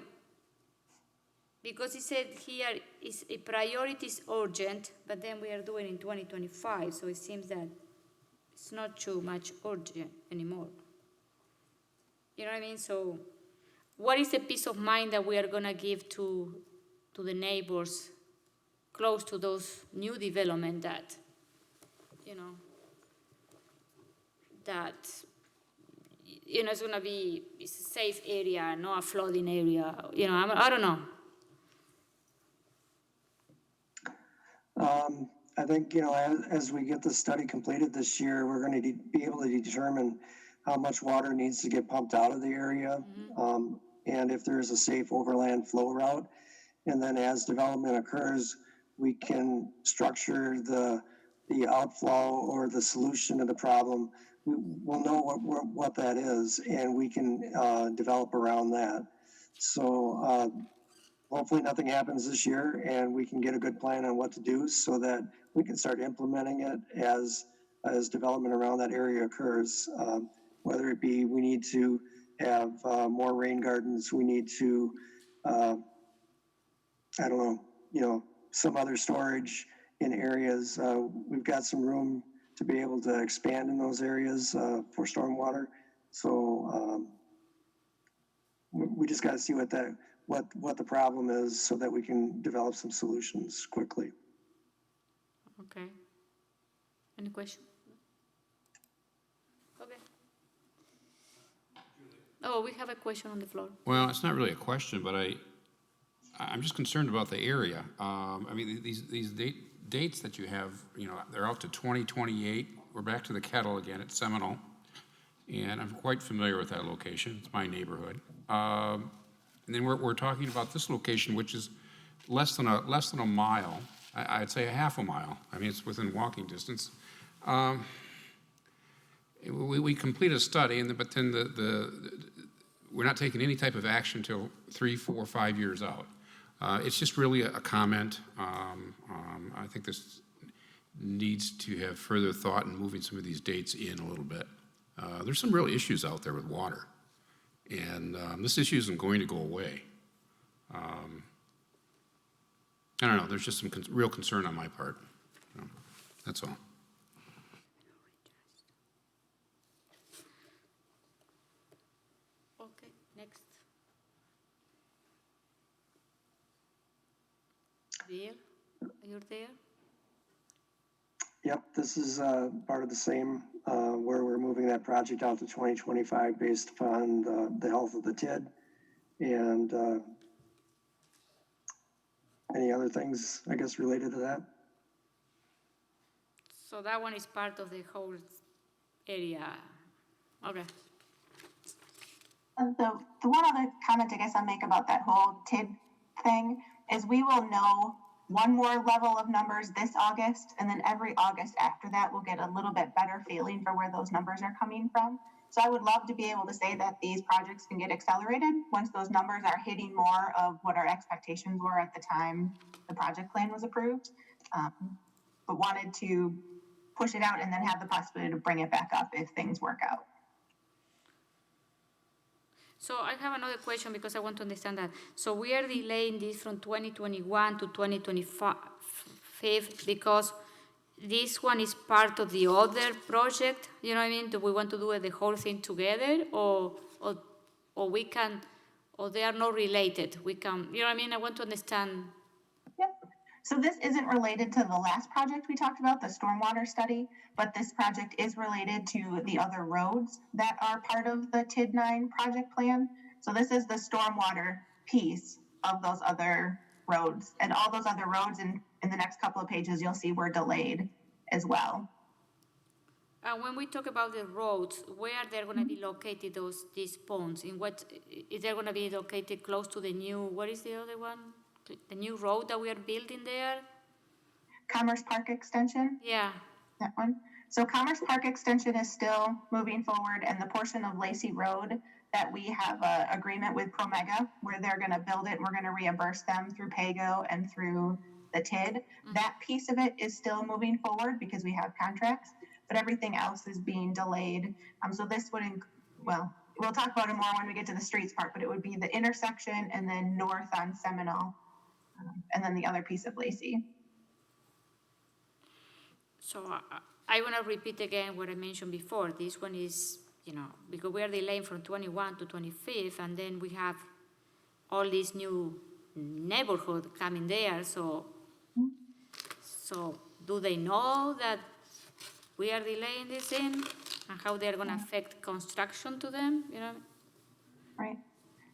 because it said here is a priority is urgent, but then we are doing in 2025, so it seems that it's not too much urgent anymore. You know what I mean? So what is the peace of mind that we are going to give to the neighbors close to those new development that, it's going to be a safe area, not a flooding area, I don't know. I think, as we get the study completed this year, we're going to be able to determine how much water needs to get pumped out of the area. and if there's a safe overland flow route. And then as development occurs, we can structure the outflow or the solution to the problem. We'll know what that is, and we can develop around that. So hopefully nothing happens this year, and we can get a good plan on what to do so that we can start implementing it as development around that area occurs. Whether it be we need to have more rain gardens, we need to I don't know, some other storage in areas. We've got some room to be able to expand in those areas for stormwater. So we just got to see what the problem is so that we can develop some solutions quickly. Okay. Any question? Okay. Oh, we have a question on the floor. Well, it's not really a question, but I'm just concerned about the area. I mean, these dates that you have, they're out to 2028. We're back to the kettle again at Seminole, and I'm quite familiar with that location. It's my neighborhood. And then we're talking about this location, which is less than a mile. I'd say a half a mile. I mean, it's within walking distance. We complete a study, but then we're not taking any type of action until 3, 4, 5 years out. It's just really a comment. I think this needs to have further thought in moving some of these dates in a little bit. There's some real issues out there with water, and this issue isn't going to go away. I don't know, there's just some real concern on my part. That's all. Okay, next. Bill, you're there? Yep, this is part of the same where we're moving that project out to 2025 based upon the health of the TID and any other things, I guess, related to that. So that one is part of the whole area. Okay. The one other comment I guess I'll make about that whole TID thing is we will know one more level of numbers this August, and then every August after that, we'll get a little bit better feeling for where those numbers are coming from. So I would love to be able to say that these projects can get accelerated once those numbers are hitting more of what our expectations were at the time the project plan was approved. But wanted to push it out and then have the possibility to bring it back up if things work out. So I have another question because I want to understand that. So we are delaying this from 2021 to 2025 because this one is part of the other project. You know what I mean? Do we want to do the whole thing together, or we can, or they are not related? We can, you know what I mean? I want to understand. Yep. So this isn't related to the last project we talked about, the stormwater study, but this project is related to the other roads that are part of the TID 9 project plan. So this is the stormwater piece of those other roads, and all those other roads in the next couple of pages you'll see were delayed as well. When we talk about the roads, where they're going to be located, these ponds? In what is they going to be located close to the new? What is the other one? The new road that we are building there? Commerce Park Extension? Yeah. That one. So Commerce Park Extension is still moving forward, and the portion of Lacey Road that we have an agreement with Promega where they're going to build it and we're going to reimburse them through PAYGO and through the TID. Mm-hmm. That piece of it is still moving forward because we have contracts, but everything else is being delayed. So this would, we'll talk about it more when we get to the streets part, but it would be the intersection and then north on Seminole. And then the other piece of Lacey. So I want to repeat again what I mentioned before. This one is, because we are delaying from 21 to 25, and then we have all these new neighborhood coming there. So do they know that we are delaying this thing and how they're going to affect construction to them? Right.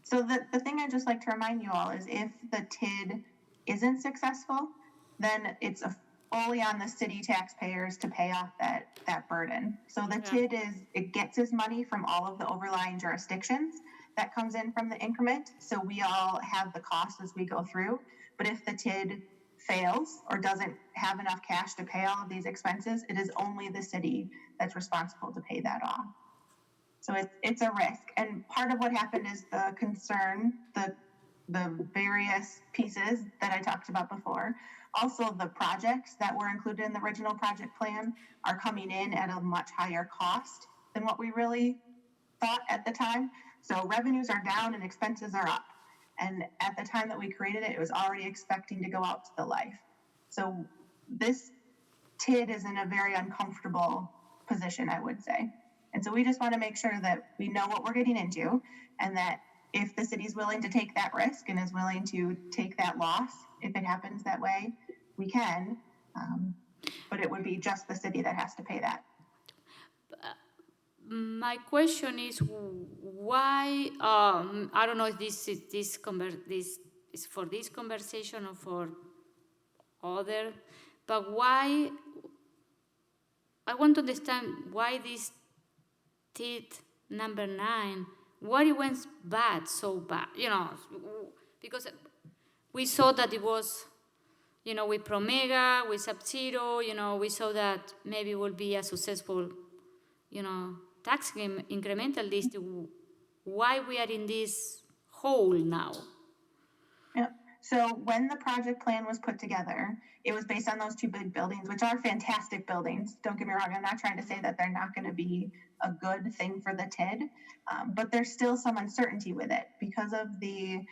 So the thing I'd just like to remind you all is if the TID isn't successful, then it's fully on the city taxpayers to pay off that burden. So the TID it gets its money from all of the overlying jurisdictions. that comes in from the increment. So we all have the cost as we go through. But if the TID fails or doesn't have enough cash to pay all of these expenses, it is only the city that's responsible to pay that off. So it's a risk. And part of what happened is the concern, the various pieces that I talked about before. Also, the projects that were included in the original project plan are coming in at a much higher cost than what we really thought at the time. So revenues are down and expenses are up. And at the time that we created it, it was already expecting to go out to the life. So this TID is in a very uncomfortable position, I would say. And so we just want to make sure that we know what we're getting into, and that if the city's willing to take that risk and is willing to take that loss, if it happens that way, we can. But it would be just the city that has to pay that. My question is why, I don't know if this is for this conversation or for other, but why, I want to understand why this TID number 9, why it went bad, so bad, because we saw that it was, with Promega, with Sub-Zero, we saw that maybe it will be a successful, tax incremental list. Why we are in this hole now? Yeah. So when the project plan was put together, it was based on those two big buildings, which are fantastic buildings. Don't get me wrong. I'm not trying to say that they're not going to be a good thing for the TID, but there's still some uncertainty with it because of the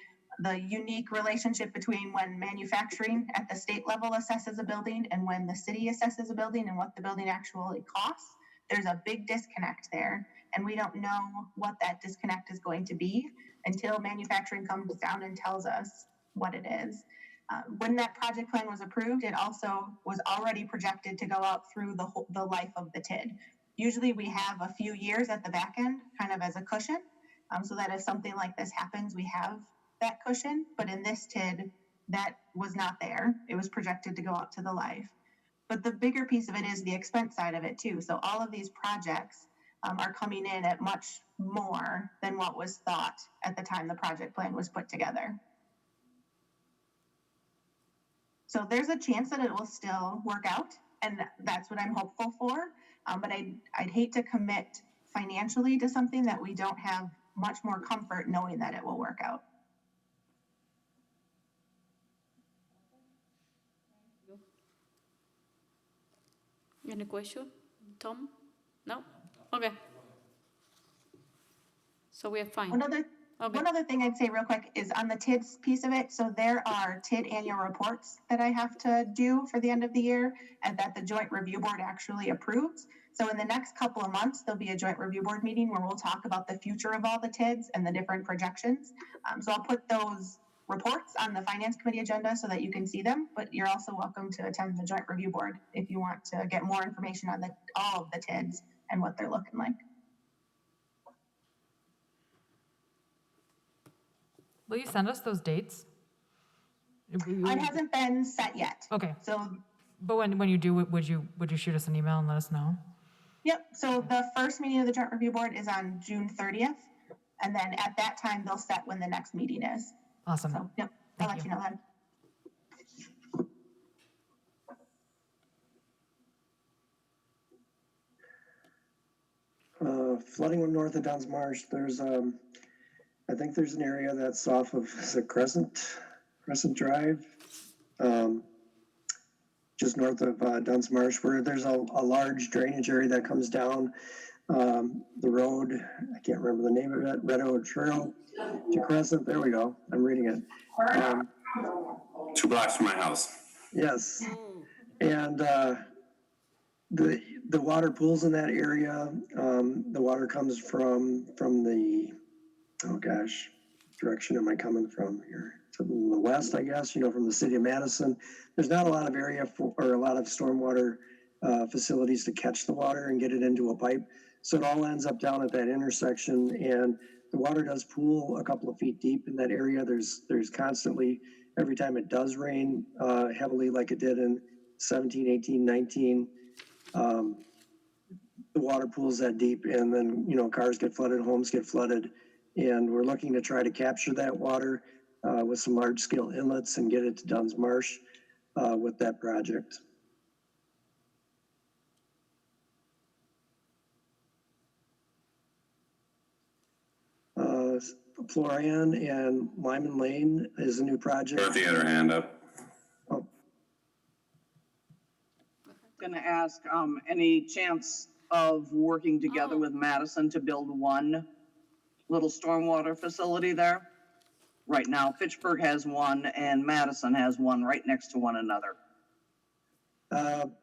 unique relationship between when manufacturing at the state level assesses a building and when the city assesses a building and what the building actually costs. There's a big disconnect there, and we don't know what that disconnect is going to be until manufacturing comes down and tells us what it is. When that project plan was approved, it also was already projected to go out through the life of the TID. Usually we have a few years at the back end, kind of as a cushion, so that if something like this happens, we have that cushion. But in this TID, that was not there. It was projected to go out to the life. But the bigger piece of it is the expense side of it too. So all of these projects are coming in at much more than what was thought at the time the project plan was put together. So there's a chance that it will still work out, and that's what I'm hopeful for. But I'd hate to commit financially to something that we don't have much more comfort knowing that it will work out. Any question? Tom? No? Okay. So we are fine. One other thing I'd say real quick is on the TIDS piece of it. So there are TID annual reports that I have to do for the end of the year and that the Joint Review Board actually approves. So in the next couple of months, there'll be a Joint Review Board meeting where we'll talk about the future of all the TIDs and the different projections. So I'll put those reports on the Finance Committee agenda so that you can see them, but you're also welcome to attend the Joint Review Board if you want to get more information on all of the TIDs and what they're looking like. Will you send us those dates? It hasn't been set yet. Okay. So, but when you do, would you shoot us an email and let us know? Yep. So the first meeting of the Joint Review Board is on June 30th, and then at that time they'll set when the next meeting is. Awesome. So, yep. I'll let you know then. Flooding north of Dunn's Marsh, there's I think there's an area that's off of Crescent Drive, just north of Dunn's Marsh, where there's a large drainage area that comes down the road. I can't remember the name of it. Red Oak Trail to Crescent. There we go. I'm reading it. 2 blocks from my house. Yes, and the water pools in that area. The water comes from the, oh gosh, direction am I coming from here? To the west, I guess, from the city of Madison. There's not a lot of area or a lot of stormwater facilities to catch the water and get it into a pipe. So it all ends up down at that intersection, and the water does pool a couple of feet deep in that area. There's constantly, every time it does rain heavily like it did in 17, 18, 19, the water pools that deep, and then, cars get flooded, homes get flooded. And we're looking to try to capture that water with some large scale inlets and get it to Dunn's Marsh with that project. Florian and Lyman Lane is a new project. Dorothy had her hand up. Oh, Gonna ask, any chance of working together with Madison to build one little stormwater facility there? Right now, Fitchburg has one and Madison has one right next to one another.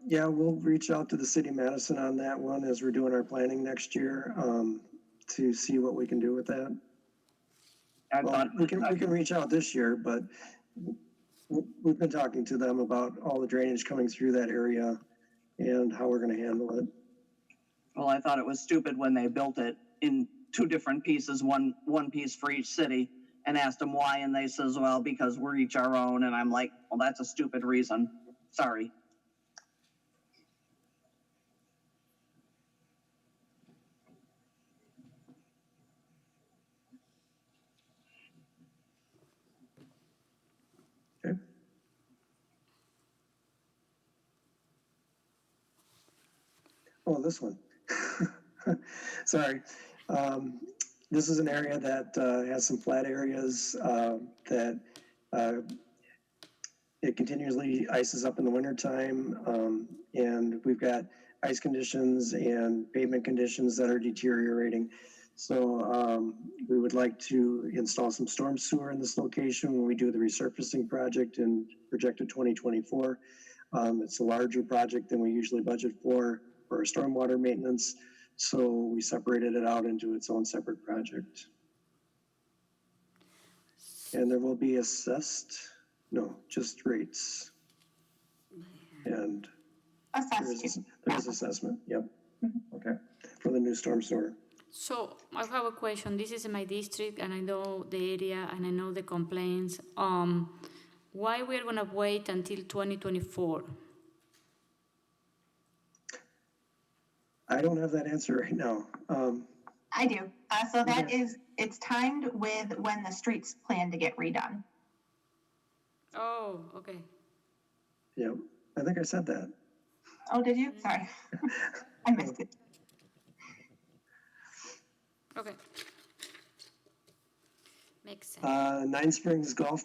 yeah, we'll reach out to the city of Madison on that one as we're doing our planning next year to see what we can do with that. Well, we can reach out this year, but we've been talking to them about all the drainage coming through that area and how we're going to handle it. Well, I thought it was stupid when they built it in two different pieces, one piece for each city, and asked them why, and they says, well, because we're each our own, and I'm like, well, that's a stupid reason. Sorry. Okay. Oh, this one. Sorry. This is an area that has some flat areas that it continuously ices up in the wintertime, and we've got ice conditions and pavement conditions that are deteriorating. So we would like to install some storm sewer in this location when we do the resurfacing project in projected 2024. It's a larger project than we usually budget for our stormwater maintenance. So we separated it out into its own separate project. And there will be just rates. And there's assessment, yep. Okay, for the new storm sewer. So I have a question. This is in my district, and I know the area, and I know the complaints. Why we're gonna wait until 2024? I don't have that answer right now. I do. So that is, it's timed with when the streets plan to get redone. Oh, okay. Yeah, I think I said that. Oh, did you? Sorry. I missed it. Okay. Makes sense. Nine Springs Golf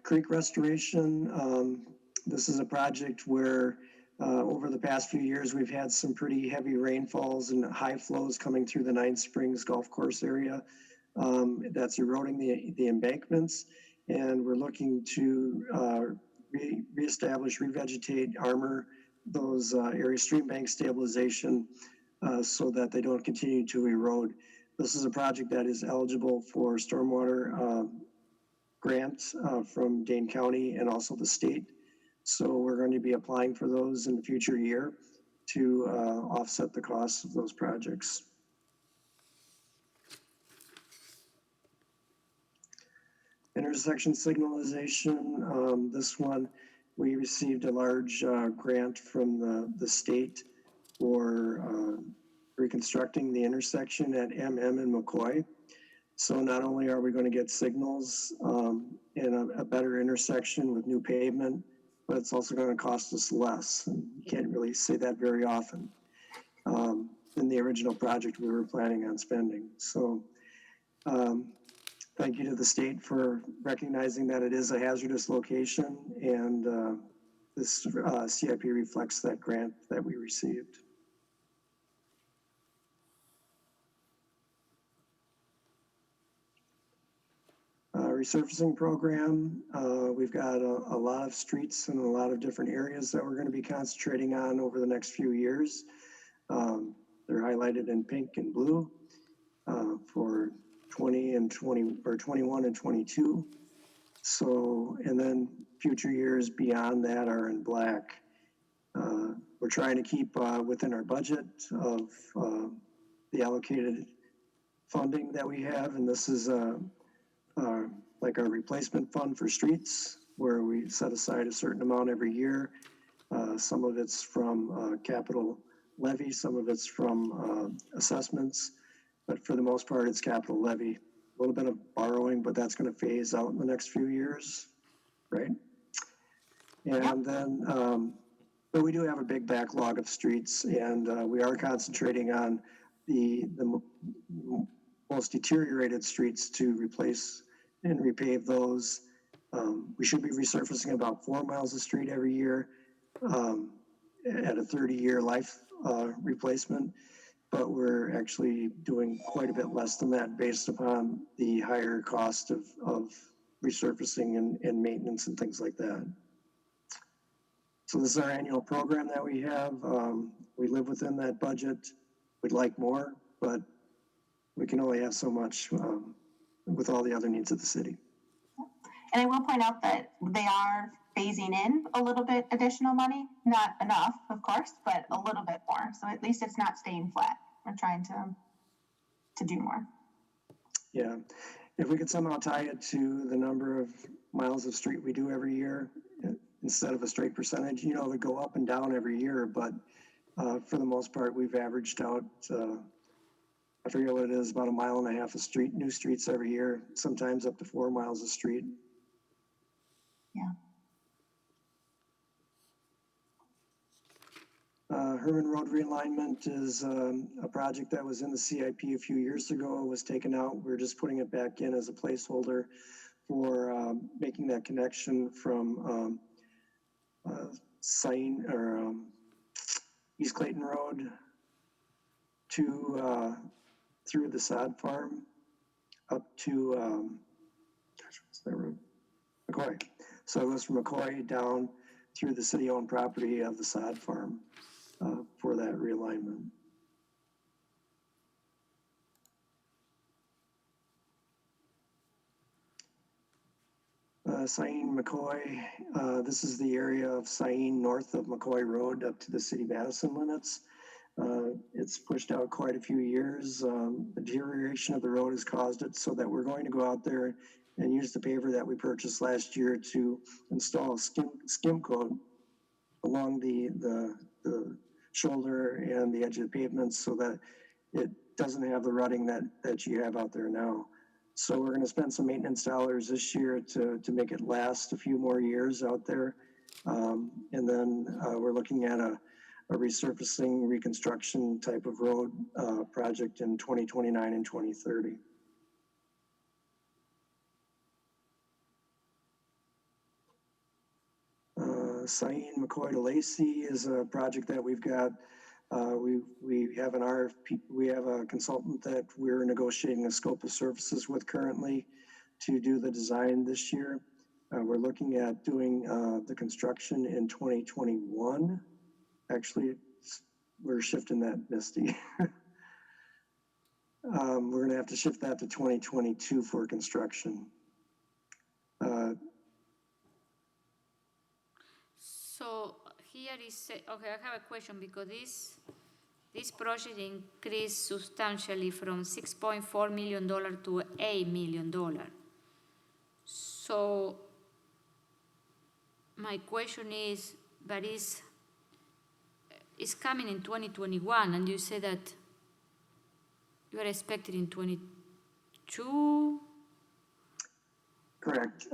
Creek Restoration. This is a project where over the past few years, we've had some pretty heavy rainfalls and high flows coming through the Nine Springs Golf Course area. That's eroding the embankments, and we're looking to reestablish, revegetate, armor those areas, stream bank stabilization, so that they don't continue to erode. This is a project that is eligible for stormwater grants from Dane County and also the state. So we're going to be applying for those in the future year to offset the costs of those projects. Intersection signalization, this one, we received a large grant from the state for reconstructing the intersection at MM and McCoy. So not only are we going to get signals in a better intersection with new pavement, but it's also going to cost us less. And you can't really say that very often in the original project we were planning on spending. So thank you to the state for recognizing that it is a hazardous location, and this CIP reflects that grant that we received. Resurfacing program, we've got a lot of streets and a lot of different areas that we're going to be concentrating on over the next few years. They're highlighted in pink and blue for 20 and 20 or 21 and 22. So, and then future years beyond that are in black. We're trying to keep within our budget of the allocated funding that we have, and this is like our replacement fund for streets, where we set aside a certain amount every year. Some of it's from capital levy, some of it's from assessments, but for the most part, it's capital levy. A little bit of borrowing, but that's going to phase out in the next few years, right? And then, but we do have a big backlog of streets, and we are concentrating on the most deteriorated streets to replace and repave those. We should be resurfacing about 4 miles of street every year at a 30-year life replacement, but we're actually doing quite a bit less than that based upon the higher cost of resurfacing and maintenance and things like that. So this is our annual program that we have. We live within that budget. We'd like more, but we can only have so much with all the other needs of the city. And I will point out that they are phasing in a little bit additional money, not enough, of course, but a little bit more. So at least it's not staying flat. We're trying to do more. Yeah, if we could somehow tie it to the number of miles of street we do every year, instead of a straight percentage, you know, it would go up and down every year, but for the most part, we've averaged out, I forget what it is, about 1.5 miles of street, new streets every year, sometimes up to 4 miles of street. Yeah. Herman Road realignment is a project that was in the CIP a few years ago. It was taken out. We're just putting it back in as a placeholder for making that connection from East Clayton Road to through the sod farm up to what's that road? McCoy. So it goes from McCoy down through the city-owned property of the sod farm for that realignment. Sain McCoy, this is the area of Sain north of McCoy Road up to the city Madison limits. It's pushed out quite a few years. The deterioration of the road has caused it so that we're going to go out there and use the paver that we purchased last year to install skim coat along the shoulder and the edge of the pavements so that it doesn't have the rutting that you have out there now. So we're going to spend some maintenance dollars this year to make it last a few more years out there. And then we're looking at a resurfacing reconstruction type of road project in 2029 and 2030. Sain McCoy to Lacey is a project that we've got. We have an RFP. We have a consultant that we're negotiating a scope of services with currently to do the design this year. We're looking at doing the construction in 2021. Actually, we're shifting that, Misty. We're going to have to shift that to 2022 for construction. So here is, okay, I have a question because this project increased substantially from $6.4 million to $8 million. So my question is, but it's coming in 2021, and you say that you are expected in 22? Correct.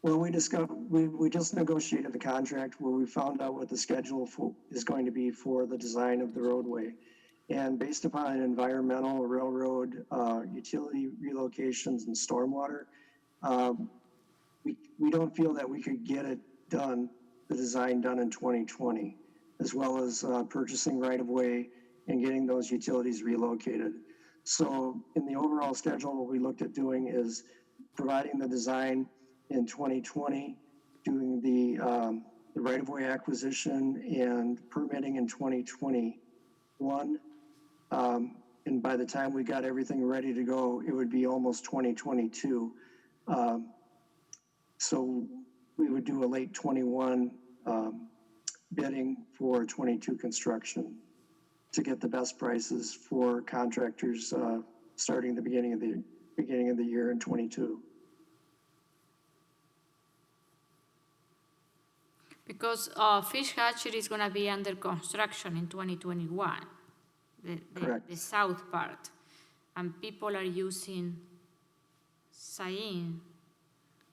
Well, we just negotiated the contract where we found out what the schedule is going to be for the design of the roadway. And based upon environmental, railroad, utility relocations, and stormwater, we don't feel that we could get it done, the design done in 2020, as well as purchasing right-of-way and getting those utilities relocated. So in the overall schedule, what we looked at doing is providing the design in 2020, doing the right-of-way acquisition and permitting in 2021. And by the time we got everything ready to go, it would be almost 2022. So we would do a late 21 bidding for 22 construction to get the best prices for contractors starting the beginning of the year in 22. Because Fish Hatchery is going to be under construction in 2021. the south part, and people are using Sain.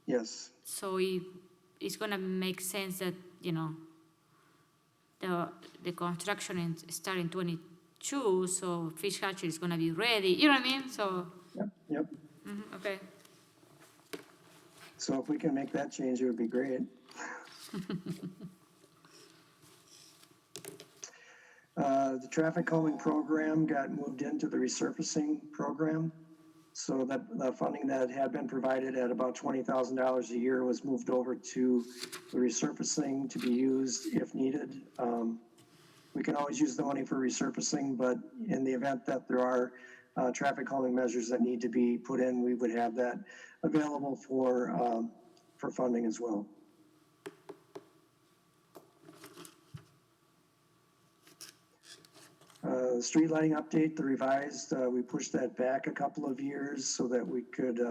Yes. So it's gonna make sense that, you know, the construction start in 22, so fish hatchery is gonna be ready. You know what I mean? So. Yep. Okay. So if we can make that change, it would be great. The traffic calming program got moved into the resurfacing program. So that the funding that had been provided at about $20,000 a year was moved over to the resurfacing to be used if needed. We can always use the money for resurfacing, but in the event that there are traffic calming measures that need to be put in, we would have that available for funding as well. Street lighting update, the revised, we pushed that back a couple of years so that we could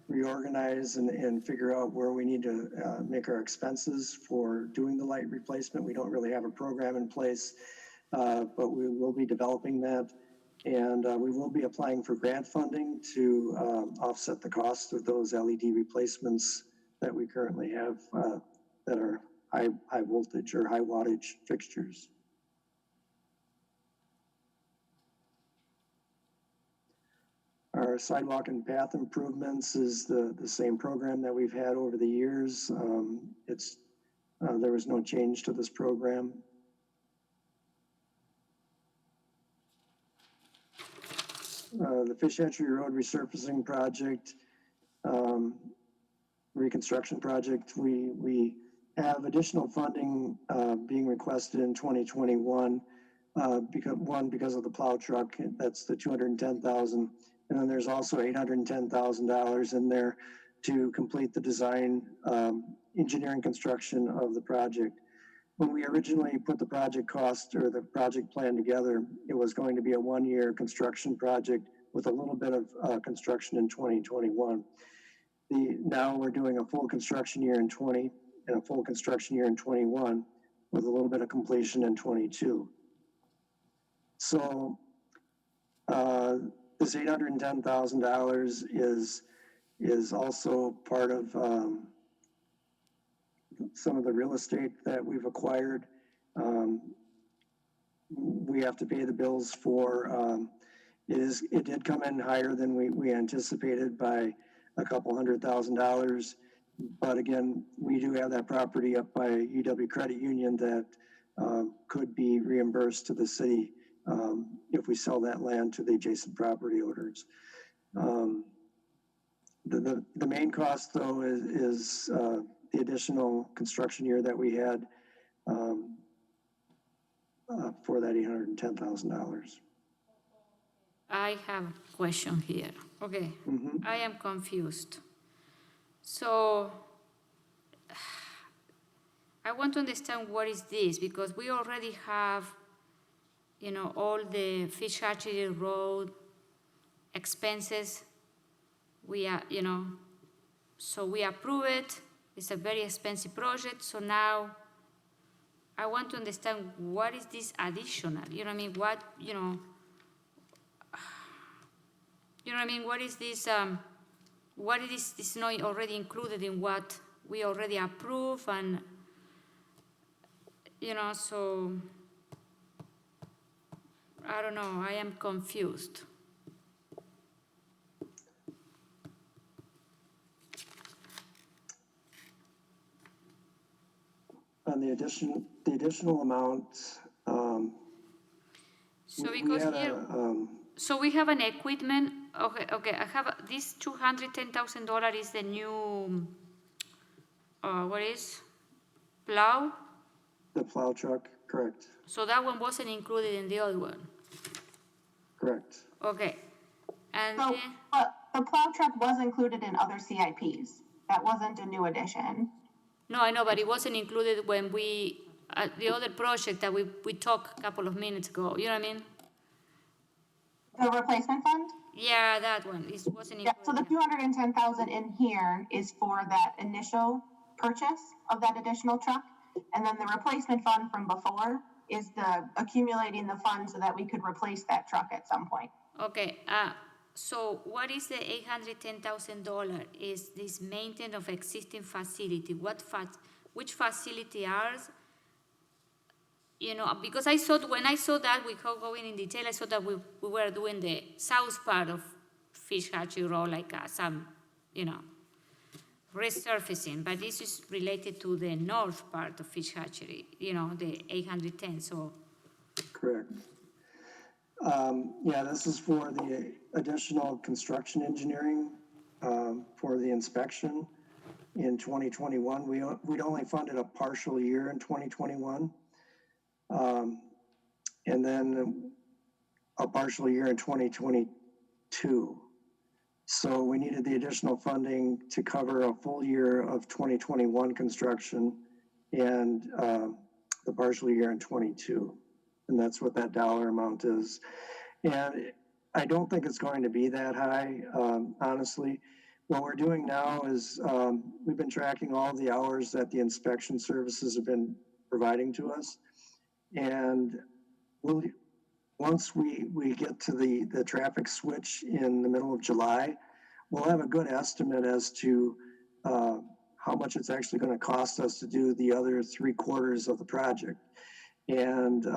reorganize and figure out where we need to make our expenses for doing the light replacement. We don't really have a program in place, but we will be developing that. And we will be applying for grant funding to offset the cost of those LED replacements that we currently have that are high voltage or high wattage fixtures. Our sidewalk and path improvements is the same program that we've had over the years. There was no change to this program. The Fish Hatchery Road resurfacing project, reconstruction project, we have additional funding being requested in 2021 because of the plow truck. That's the $210,000. And then there's also $810,000 in there to complete the design, engineering construction of the project. When we originally put the project cost or the project plan together, it was going to be a one-year construction project with a little bit of construction in 2021. Now we're doing a full construction year in 20 and a full construction year in 21 with a little bit of completion in 22. So this $810,000 is also part of some of the real estate that we've acquired. We have to pay the bills for. It did come in higher than we anticipated by a couple $100,000, but again, we do have that property up by UW Credit Union that could be reimbursed to the city if we sell that land to the adjacent property owners. The main cost, though, is the additional construction year that we had for that $810,000. I have a question here. Okay, I am confused. So I want to understand what is this, because we already have, you know, all the Fish Hatchery Road expenses. We are, you know, so we approve it. It's a very expensive project. So now I want to understand what is this additional? You know what I mean? What, you know what I mean? What is this, what is this not already included in what we already approve? And, you know, so I don't know, I am confused. On the additional amount, so because here, so we have an equipment. Okay. I have this $210,000 is the new. What is plow? The plow truck, correct. So that one wasn't included in the other one. Correct. Okay, and so the plow truck was included in other CIPs. That wasn't a new addition. No, I know, but it wasn't included when we the other project that we talked a couple of minutes ago. You know what I mean? The replacement fund? Yeah, that one. It wasn't included. Yeah, so the $210,000 in here is for that initial purchase of that additional truck. And then the replacement fund from before is the accumulating the funds so that we could replace that truck at some point. Okay, so what is the $810,000? Is this maintenance of existing facility? Which facility are? You know, because I thought when I saw that, without going in detail, I saw that we were doing the south part of Fish Hatchery Road, like some, you know, resurfacing, but this is related to the north part of Fish Hatchery, you know, the 810, so. Correct. Yeah, this is for the additional construction engineering for the inspection in 2021. We'd only funded a partial year in 2021. And then a partial year in 2022. So we needed the additional funding to cover a full year of 2021 construction and the partial year in 22. And that's what that dollar amount is. And I don't think it's going to be that high, honestly. What we're doing now is we've been tracking all the hours that the inspection services have been providing to us. And once we get to the traffic switch in the middle of July, we'll have a good estimate as to how much it's actually going to cost us to do the other 3/4 of the project, and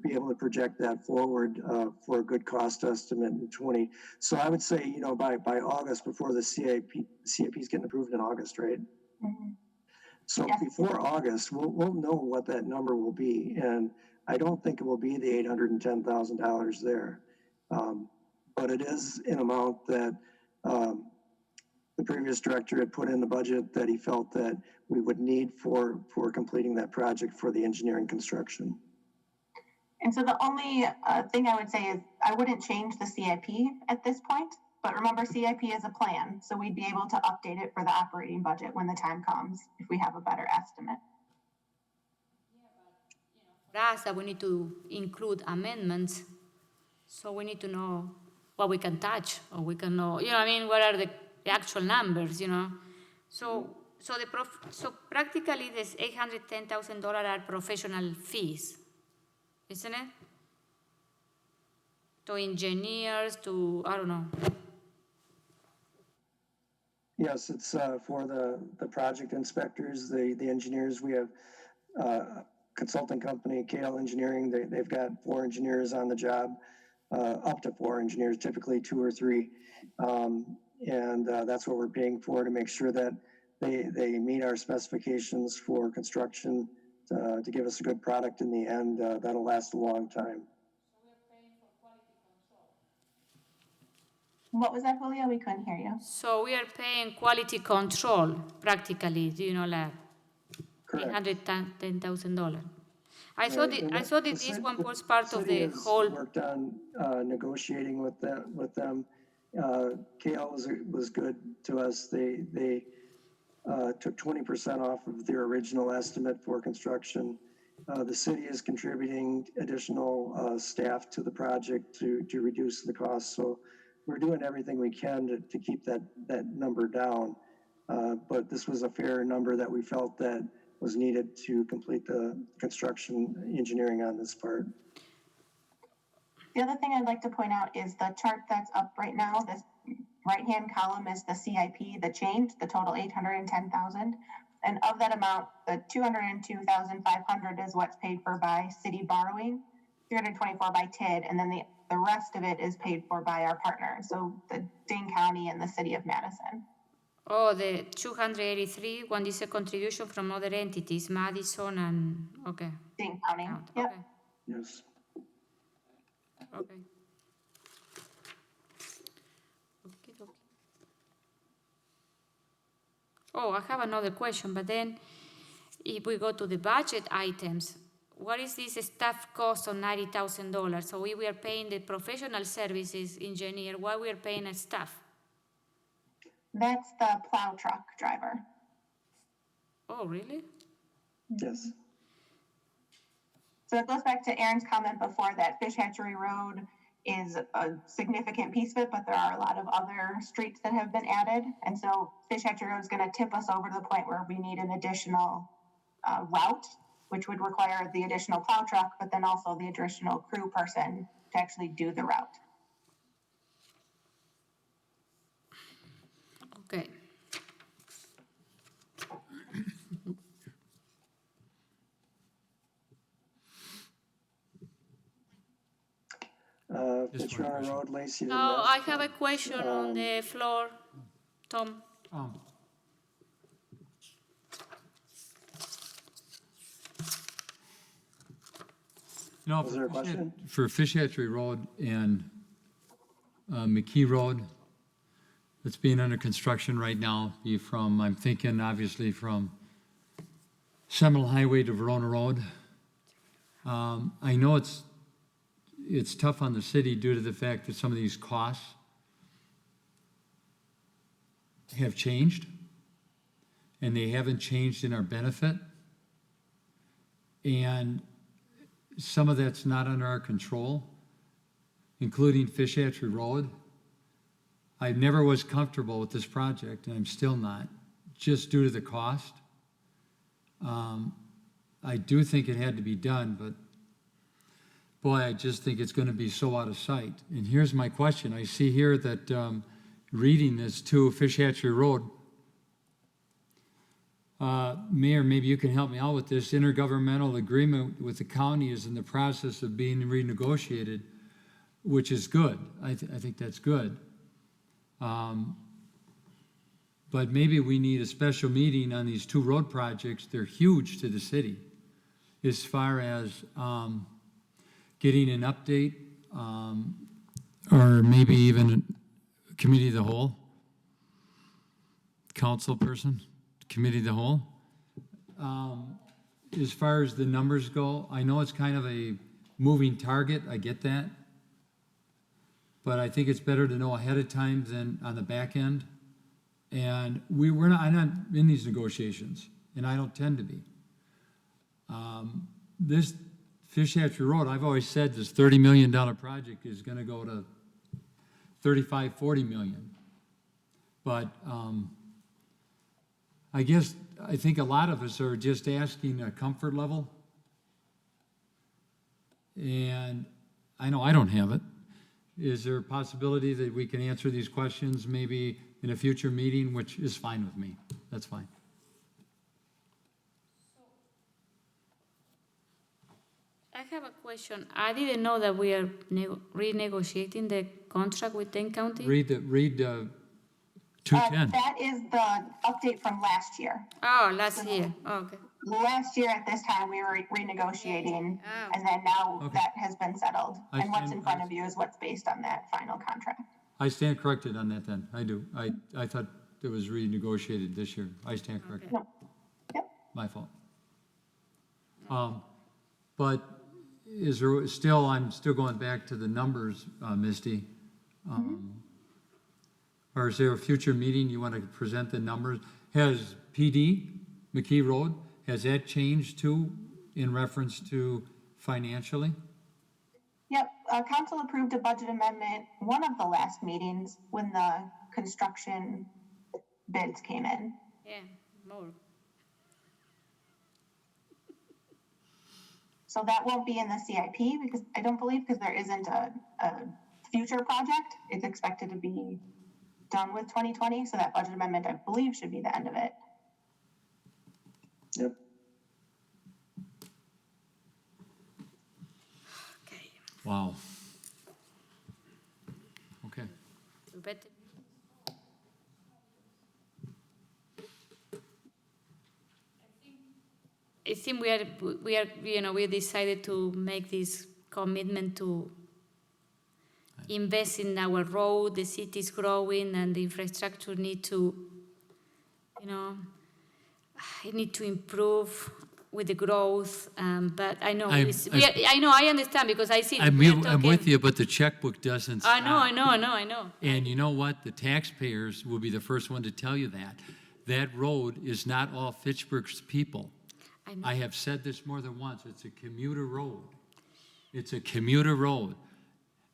be able to project that forward for a good cost estimate in 20. So I would say, you know, by August, before the CIP is getting approved in August, right? Mm-hmm. So before August, we'll know what that number will be, and I don't think it will be the $810,000 there, but it is an amount that the previous director had put in the budget that he felt that we would need for completing that project for the engineering construction. And so the only thing I would say is I wouldn't change the CIP at this point, but remember CIP is a plan, so we'd be able to update it for the operating budget when the time comes if we have a better estimate. For us, that we need to include amendments, so we need to know what we can touch, or we can know, you know, I mean, what are the actual numbers, you know? So practically, this $810,000 are professional fees, isn't it? To engineers, to, I don't know. Yes, it's for the project inspectors, the engineers. We have consulting company, KL Engineering. They've got 4 engineers on the job, up to 4 engineers, typically 2 or 3. And that's what we're paying for, to make sure that they meet our specifications for construction to give us a good product in the end that'll last a long time. What was that, Julio? We couldn't hear you. So we are paying quality control, practically, you know, like $810,000. I thought that this one was part of the whole. Worked on negotiating with them. KL was good to us. They took 20% off of their original estimate for construction. The city is contributing additional staff to the project to reduce the cost. So we're doing everything we can to keep that number down. But this was a fair number that we felt that was needed to complete the construction engineering on this part. The other thing I'd like to point out is the chart that's up right now. This right-hand column is the CIP, the change, the total 810,000. And of that amount, the 202,500 is what's paid for by city borrowing, 324 by TID, and then the rest of it is paid for by our partners, so the Dane County and the city of Madison. Oh, the 283, one is a contribution from other entities, Madison and, okay. Dane County, yep. Okay. Yes. Okay. Oh, I have another question, but then if we go to the budget items, what is this staff cost of $90,000? So we were paying the professional services engineer, what we are paying as staff? That's the plow truck driver. Oh, really? Yes. So it goes back to Aaron's comment before that Fish Hatchery Road is a significant piece of it, but there are a lot of other streets that have been added. And so Fish Hatchery Road is going to tip us over to the point where we need an additional route which would require the additional plow truck, but then also the additional crew person to actually do the route. Okay. Fitchburg Road, Lacey to Oh, I have a question on the floor, Tom. You know, Was there a question? for Fish Hatchery Road and McKee Road, it's being under construction right now, I'm thinking obviously from Seminole Highway to Verona Road. I know it's tough on the city due to the fact that some of these costs have changed, and they haven't changed in our benefit. And some of that's not under our control, including Fish Hatchery Road. I never was comfortable with this project, and I'm still not, just due to the cost. I do think it had to be done, but boy, I just think it's gonna be so out of sight. And here's my question. I see here that, reading this to Fish Hatchery Road, Mayor, maybe you can help me out with this. Intergovernmental agreement with the county is in the process of being renegotiated, which is good. I think that's good. But maybe we need a special meeting on these two road projects. They're huge to the city as far as getting an update, or maybe even a committee of the whole, council person, committee of the whole. As far as the numbers go, I know it's kind of a moving target, I get that. But I think it's better to know ahead of time than on the back end. And I'm not in these negotiations, and I don't tend to be. This Fish Hatchery Road, I've always said this $30 million project is gonna go to 35, 40 million. But I think a lot of us are just asking a comfort level. And I know I don't have it. Is there a possibility that we can answer these questions maybe in a future meeting, which is fine with me? That's fine. I have a question. I didn't know that we are renegotiating the contract with 10 County. Read 210. That is the update from last year. Oh, last year. Oh, okay. Last year at this time, we were renegotiating, and then now that has been settled. And what's in front of you is what's based on that final contract. I stand corrected on that then. I do. I thought it was renegotiated this year. I stand corrected. No. Yep. My fault. But is there still, I'm still going back to the numbers, Misty. Or is there a future meeting you want to present the numbers? Has PD, McKee Road, has that changed too in reference to financially? Yep, council approved a budget amendment one of the last meetings when the construction bids came in. Yeah, more. So that won't be in the CIP because I don't believe, because there isn't a future project. It's expected to be done with 2020. So that budget amendment, I believe, should be the end of it. Yep. Okay. Wow. Okay. We better. I think we decided to make this commitment to invest in our road. The city is growing, and the infrastructure need to, it need to improve with the growth. But I know I understand because I see. I'm with you, but the checkbook doesn't stop. I know. And you know what? The taxpayers will be the first one to tell you that. That road is not all Fitchburg's people. I have said this more than once. It's a commuter road. It's a commuter road.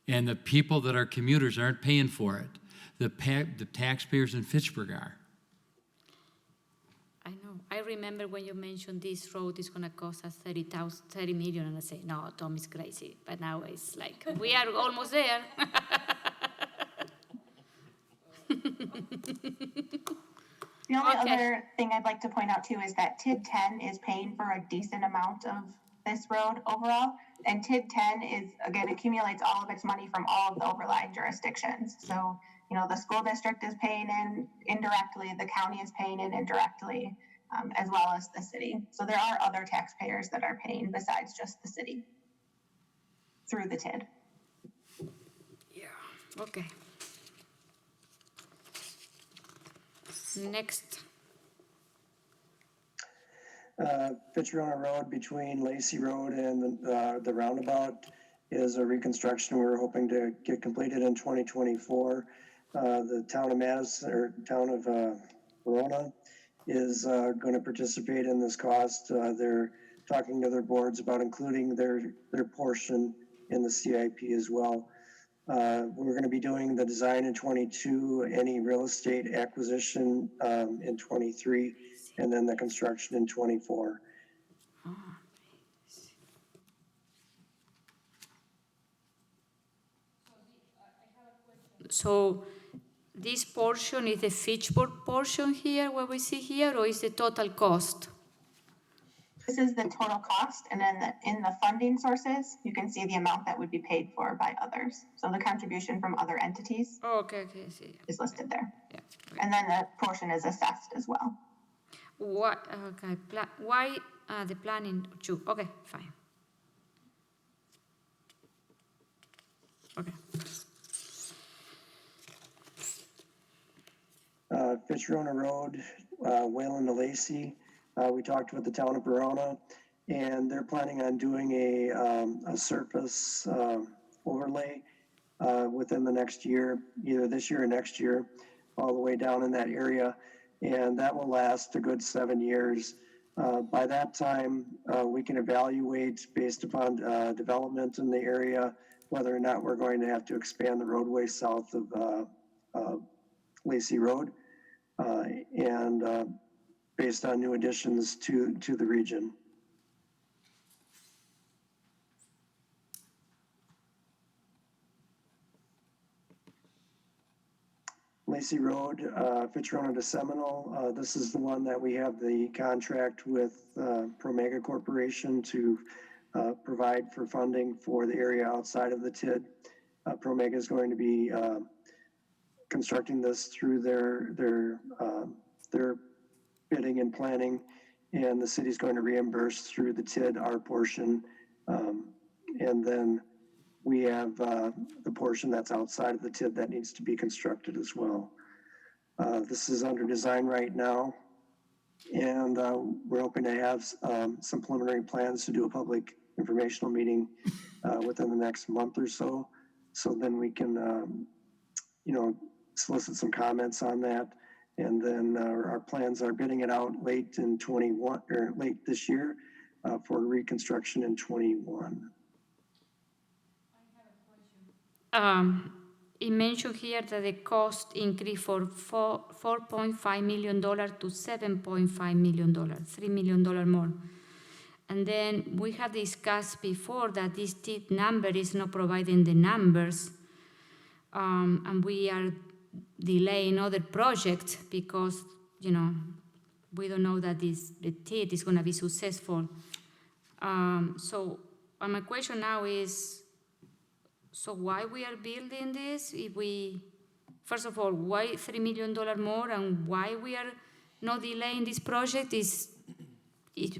And the people that are commuters aren't paying for it. The taxpayers in Fitchburg are. I know. I remember when you mentioned this road is gonna cost us 30 million, and I say, no, Tom is crazy. But now it's like, we are almost there. The only Okay. other thing I'd like to point out too is that TID 10 is paying for a decent amount of this road overall. And TID 10 is, again, accumulates all of its money from all of the overlying jurisdictions. So, the school district is paying in indirectly, the county is paying in indirectly, as well as the city. So there are other taxpayers that are paying besides just the city through the TID. Yeah, okay. Next. Fitchburg Road between Lacey Road and the roundabout is a reconstruction we're hoping to get completed in 2024. The town of Madison, or town of Verona, is going to participate in this cost. They're talking to their boards about including their portion in the CIP as well. We're going to be doing the design in 22, any real estate acquisition in 23, and then the construction in 24. So this portion is the Fitchburg portion here, what we see here, or is the total cost? This is the total cost, and then in the funding sources, you can see the amount that would be paid for by others. So the contribution from other entities Okay, I see. is listed there. Yeah. And then the portion is assessed as well. What, okay, why the planning, okay, fine. Okay. Fitchburg Road, Whalen to Lacey. We talked with the town of Verona, and they're planning on doing a surface overlay within the next year, either this year or next year, all the way down in that area. And that will last a good 7 years. By that time, we can evaluate based upon development in the area, whether or not we're going to have to expand the roadway south of Lacey Road, and based on new additions to the region. Lacey Road, Fitchburg to Seminole. This is the one that we have the contract with Promega Corporation to provide for funding for the area outside of the TID. Promega is going to be constructing this through their bidding and planning, and the city's going to reimburse through the TID our portion, and then we have the portion that's outside of the TID that needs to be constructed as well. This is under design right now, and we're hoping to have some preliminary plans to do a public informational meeting within the next month or so. So then we can, solicit some comments on that. And then our plans are bidding it out late in 21 or late this year for reconstruction in 21. It mentioned here that the cost increased from $4.5 million to $7.5 million, $3 million more. And then we have discussed before that this TID number is not providing the numbers, and we are delaying other projects because, we don't know that the TID is going to be successful. So my question now is, so why we are building this? If we, first of all, why $3 million more, and why we are not delaying this project? Is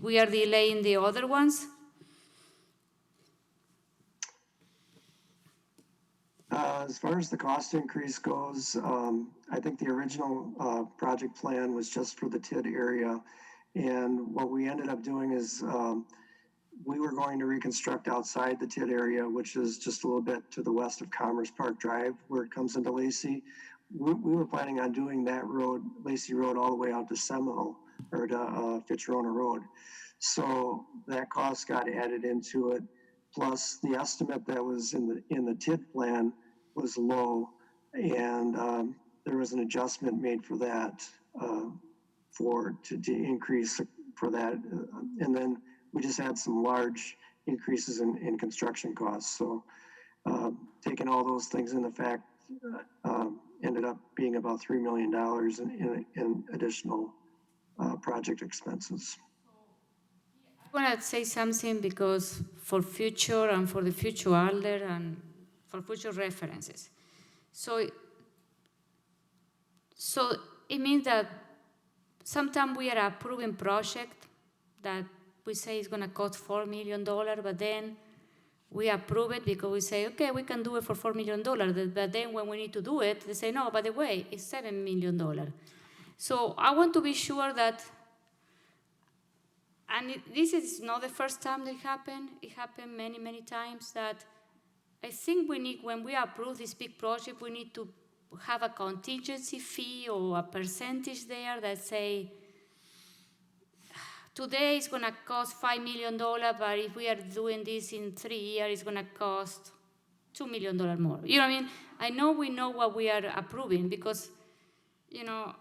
we are delaying the other ones? As far as the cost increase goes, I think the original project plan was just for the TID area. And what we ended up doing is we were going to reconstruct outside the TID area, which is just a little bit to the west of Commerce Park Drive, where it comes into Lacey. We were planning on doing that road, Lacey Road, all the way out to Seminole, or to Fitchburg Road. So that cost got added into it. Plus the estimate that was in the TID plan was low, and there was an adjustment made for that. to increase for that. And then we just had some large increases in construction costs. So taking all those things into fact, ended up being about $3 million in additional project expenses. I want to say something because for future and for the future Alder and for future references. So it means that sometimes we are approving project that we say is going to cost $4 million, but then we approve it because we say, okay, we can do it for $4 million. But then when we need to do it, they say, no, by the way, it's $7 million. So I want to be sure that, and this is not the first time that it happened. It happened many, many times that I think we need, when we approve this big project, we need to have a contingency fee or a percentage there that say, today it's going to cost $5 million, but if we are doing this in 3 years, it's going to cost $2 million more. You know what I mean? I know we know what we are approving because, you know,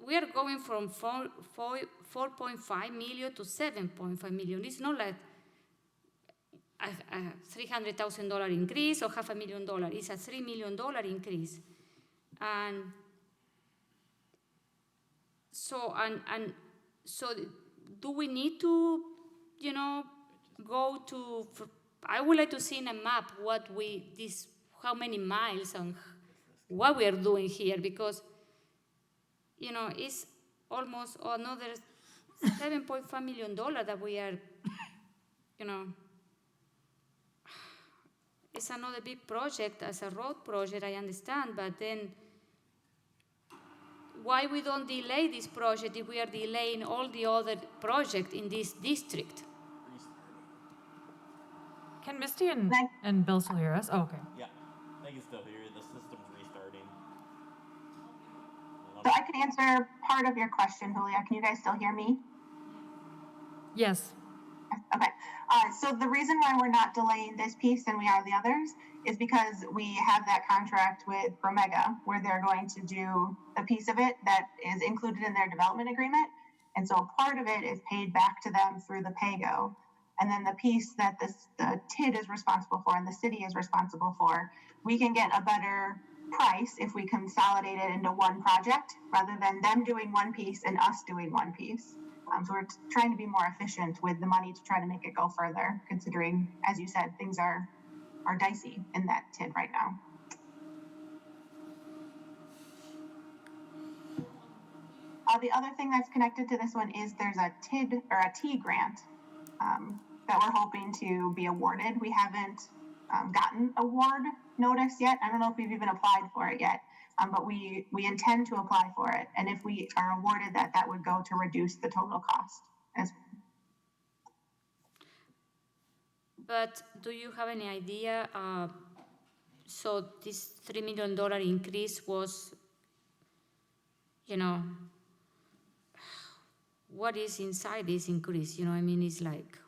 we are going from 4.5 million to 7.5 million. It's not like a $300,000 increase or $500,000. It's a $3 million increase. And so do we need to, you know, go to, I would like to see in a map how many miles and what we are doing here, because, you know, it's almost another $7.5 million that we are, you know, it's another big project as a road project, I understand, but then why we don't delay this project if we are delaying all the other projects in this district? Can Misty and Bill still hear us? Oh, okay. Yeah, they can still hear you. The system's restarting. So I can answer part of your question, Julia. Can you guys still hear me? Yes. Okay. So the reason why we're not delaying this piece and we are the others is because we have that contract with Promega where they're going to do a piece of it that is included in their development agreement. And so a part of it is paid back to them through the PAYGO. And then the piece that the TID is responsible for and the city is responsible for, we can get a better price if we consolidate it into one project rather than them doing one piece and us doing one piece. So we're trying to be more efficient with the money to try to make it go further, considering, as you said, things are dicey in that TID right now. The other thing that's connected to this one is there's a TID or a T grant that we're hoping to be awarded. We haven't gotten award notice yet. I don't know if we've even applied for it yet. But we intend to apply for it. And if we are awarded that, that would go to reduce the total cost. But do you have any idea? So this $3 million increase was, you know, what is inside this increase? You know, I mean, it's like,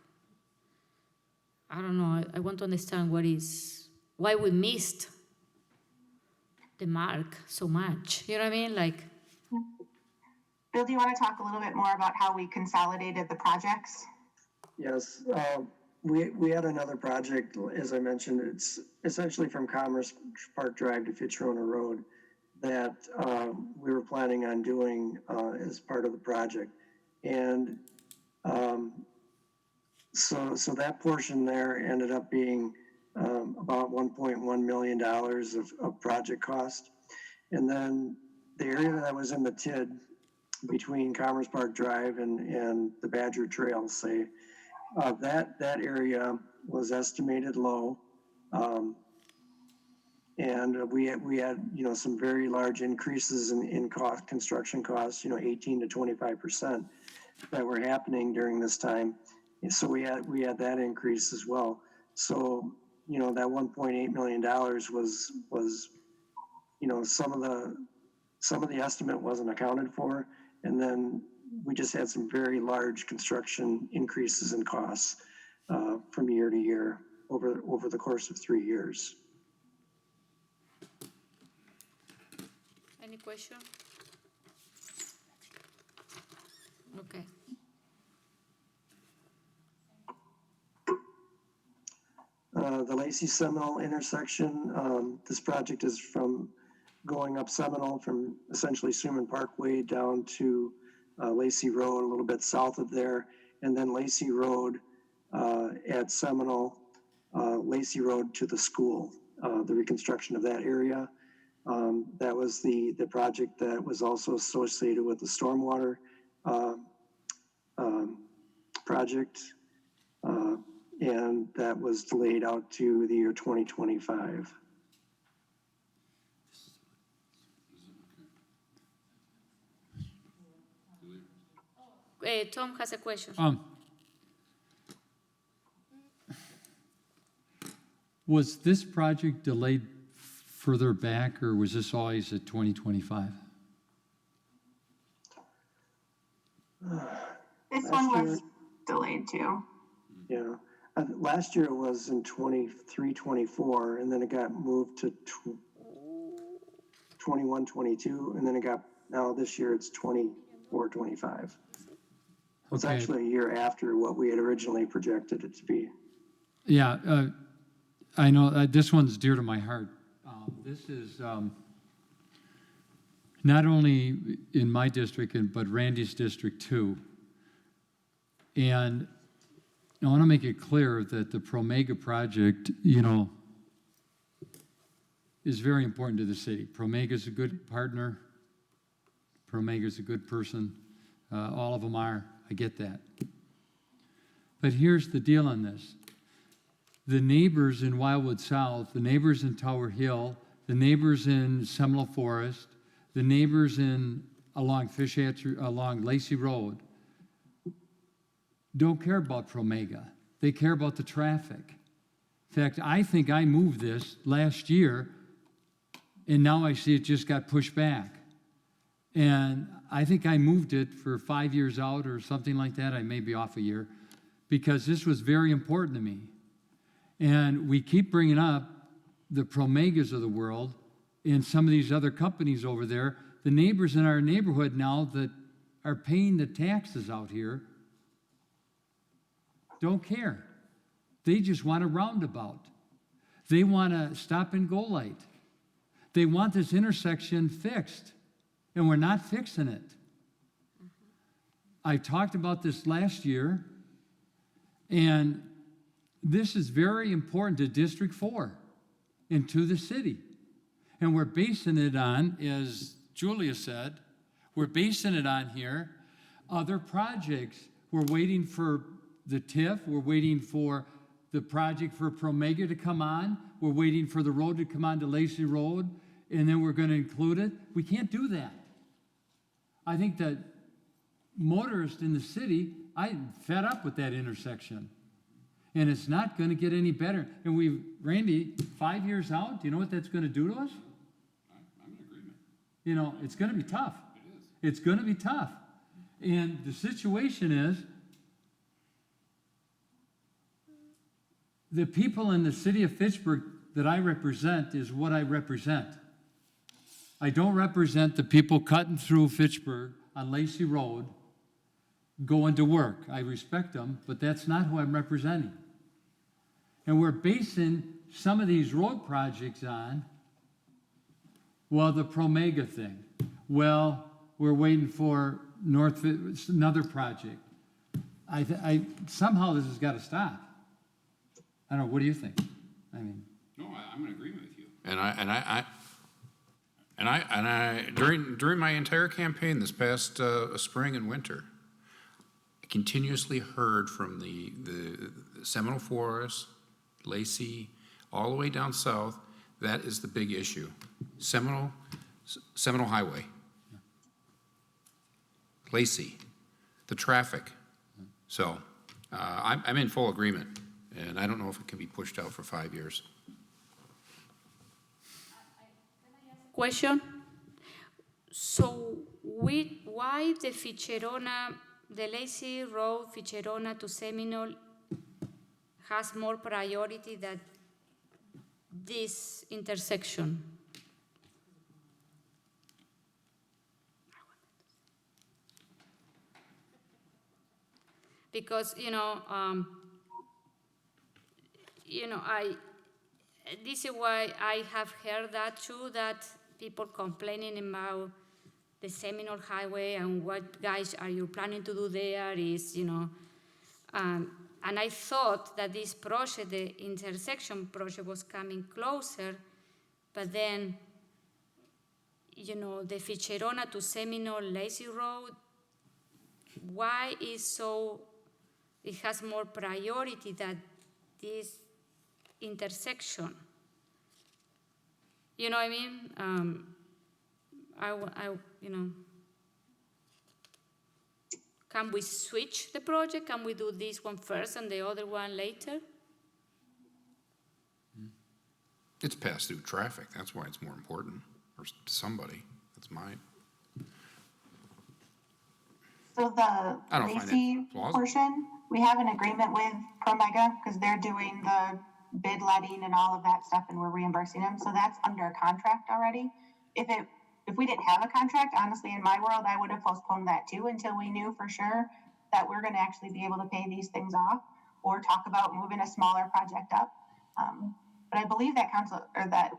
I don't know. I want to understand why we missed the mark so much. You know what I mean? Like, Bill, do you want to talk a little bit more about how we consolidated the projects? Yes, we had another project, as I mentioned, it's essentially from Commerce Park Drive to Fitchburg Road that we were planning on doing as part of the project. And so that portion there ended up being about $1.1 million of project cost. And then the area that was in the TID between Commerce Park Drive and the Badger Trail, say, that area was estimated low. And we had, you know, some very large increases in construction costs, you know, 18 to 25% that were happening during this time. And so we had that increase as well. So, you know, that $1.8 million was, you know, some of the estimate wasn't accounted for. And then we just had some very large construction increases in costs from year to year over the course of 3 years. Any question? Okay. The Lacey Seminole intersection, this project is from going up Seminole from essentially Suman Parkway down to Lacey Road, a little bit south of there, and then Lacey Road at Seminole, Lacey Road to the school, the reconstruction of that area. That was the project that was also associated with the stormwater project. And that was delayed out to the year 2025. Tom has a question. Was this project delayed further back, or was this always at 2025? This one was delayed too. Yeah. Last year it was in 23, 24, and then it got moved to 21, 22, and then it got, now this year it's 24, 25. It's Okay. actually a year after what we had originally projected it to be. Yeah, I know this one's dear to my heart. This is not only in my district, but Randy's district too. And I want to make it clear that the Promega project, is very important to the city. Promega's a good partner. Promega's a good person. All of them are. I get that. But here's the deal on this. The neighbors in Wildwood South, the neighbors in Tower Hill, the neighbors in Seminole Forest, the neighbors along Lacey Road don't care about Promega. They care about the traffic. In fact, I think I moved this last year, and now I see it just got pushed back. And I think I moved it for 5 years out or something like that. I may be off a year, because this was very important to me. And we keep bringing up the Promegas of the world and some of these other companies over there. The neighbors in our neighborhood now that are paying the taxes out here don't care. They just want a roundabout. They want a stop and go light. They want this intersection fixed, and we're not fixing it. I talked about this last year, and this is very important to District 4 and to the city. And we're basing it on, as Julia said, we're basing it on here other projects. We're waiting for the TIF. We're waiting for the project for Promega to come on. We're waiting for the road to come on to Lacey Road, and then we're going to include it. We can't do that. I think that motorists in the city, I'm fed up with that intersection. And it's not going to get any better. And Randy, 5 years out, do you know what that's going to do to us? I'm in agreement. It's going to be tough. It is. It's going to be tough. And the situation is, the people in the city of Fitchburg that I represent is what I represent. I don't represent the people cutting through Fitchburg on Lacey Road going to work. I respect them, but that's not who I'm representing. And we're basing some of these road projects on, the Promega thing. Well, we're waiting for another project. Somehow this has got to stop. I don't know, what do you think? No, I'm in agreement with you. And I during my entire campaign this past spring and winter, I continuously heard from the Seminole Forest, Lacey, all the way down south. That is the big issue. Seminole Highway, Lacey, the traffic. So I'm in full agreement, and I don't know if it can be pushed out for 5 years. Question. So why the Ficherona, the Lacey Road, Ficherona to Seminole has more priority than this intersection? because, this is why I have heard that too, that people complaining about the Seminole Highway and what guys are you planning to do there is, and I thought that this project, the intersection project, was coming closer, but then, the Fitchburg to Seminole Lazy Road, why is so, it has more priority than this intersection? You know what I mean? Can we switch the project? Can we do this one first and the other one later? It's pass through traffic. That's why it's more important, or to somebody. That's mine. So the I don't find Lacey that plausible. portion, we have an agreement with Promega because they're doing the bid letting and all of that stuff, and we're reimbursing them. So that's under contract already. If we didn't have a contract, honestly, in my world, I would have postponed that too until we knew for sure that we're going to actually be able to pay these things off or talk about moving a smaller project up. But I believe that that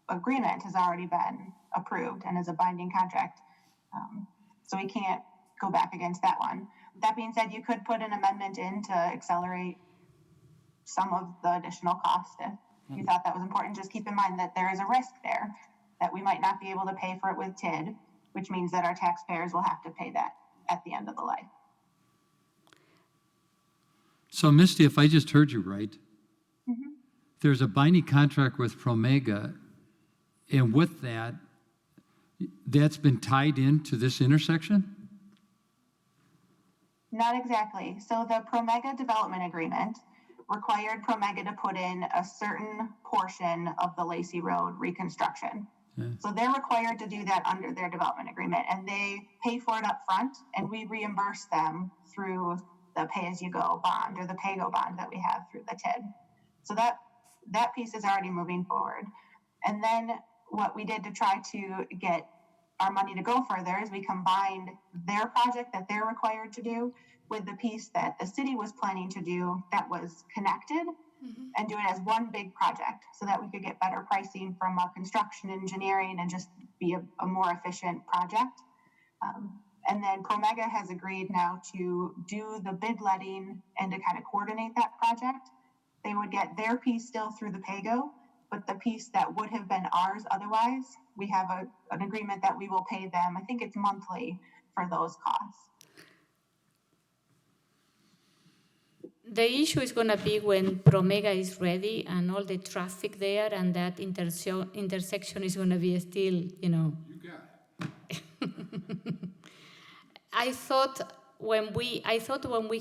agreement has already been approved and is a binding contract. So we can't go back against that one. That being said, you could put an amendment in to accelerate some of the additional cost if you thought that was important. Just keep in mind that there is a risk there that we might not be able to pay for it with TID, which means that our taxpayers will have to pay that at the end of the life. So Misty, if I just heard you right, there's a binding contract with Promega, and with that, that's been tied into this intersection? Not exactly. So the Promega development agreement required Promega to put in a certain portion of the Lacey Road reconstruction. So they're required to do that under their development agreement, and they pay for it up front, and we reimburse them through the pay-as-you-go bond or the pay-go bond that we have through the TID. So that piece is already moving forward. And then what we did to try to get our money to go further is we combined their project that they're required to do with the piece that the city was planning to do that was connected, and do it as one big project so that we could get better pricing from a construction engineering and just be a more efficient project. And then Promega has agreed now to do the bid letting and to kind of coordinate that project. They would get their piece still through the PAYGO, but the piece that would have been ours otherwise, we have an agreement that we will pay them, I think it's monthly, for those costs. The issue is going to be when Promega is ready and all the traffic there and that intersection is going to be still, You got it. I thought when we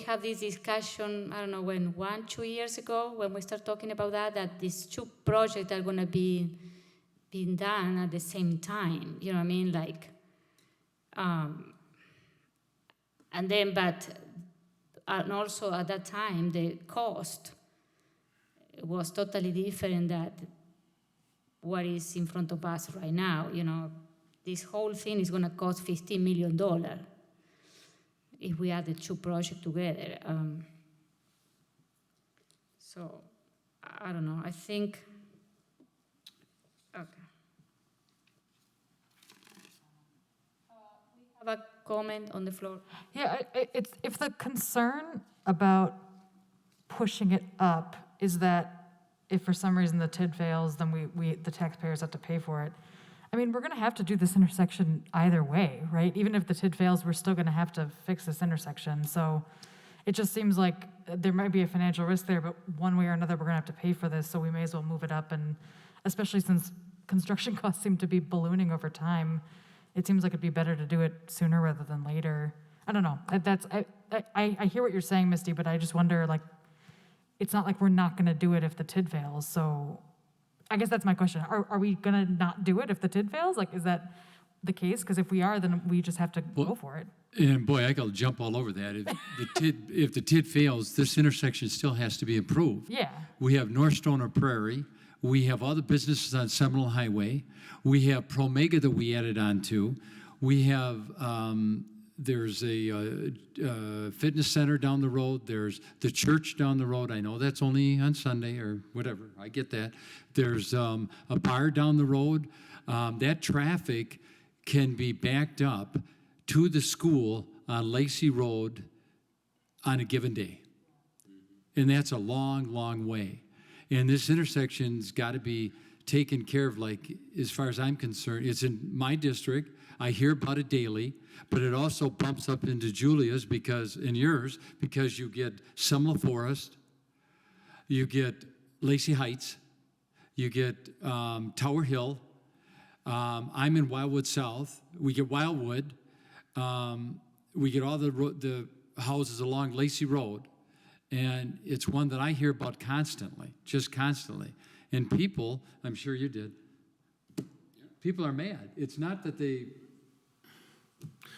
have this discussion, I don't know when, 1-2 years ago, when we start talking about that these two projects are going to be being done at the same time. You know what I mean? Like, and then, and also at that time, the cost was totally different than what is in front of us right now. This whole thing is going to cost $15 million if we add the two projects together. So, I don't know. I think, okay. We have a comment on the floor. Yeah, it's if the concern about pushing it up is that if for some reason the TID fails, then the taxpayers have to pay for it. I mean, we're going to have to do this intersection either way, right? Even if the TID fails, we're still going to have to fix this intersection. So it just seems like there might be a financial risk there, but one way or another, we're going to have to pay for this, so we may as well move it up. And especially since construction costs seem to be ballooning over time, it seems like it'd be better to do it sooner rather than later. I don't know. I hear what you're saying, Misty, but I just wonder, like, it's not like we're not going to do it if the TID fails. So I guess that's my question. Are we going to not do it if the TID fails? Like, is that the case? Because if we are, then we just have to go for it. And boy, I gotta jump all over that. If the TID fails, this intersection still has to be improved. Yeah. We have North Stoner Prairie. We have all the businesses on Seminole Highway. We have Promega that we added on to. We have there's a fitness center down the road. There's the church down the road. I know that's only on Sunday or whatever. I get that. There's a bar down the road. That traffic can be backed up to the school on Lacey Road on a given day. And that's a long, long way. And this intersection's got to be taken care of, like, as far as I'm concerned. It's in my district. I hear about it daily, but it also bumps up into Julia's in yours, because you get Semla Forest, you get Lacey Heights, you get Tower Hill. I'm in Wildwood South. We get Wildwood. We get all the houses along Lacey Road. And it's one that I hear about constantly, just constantly. And people, I'm sure you did, people are mad. It's not that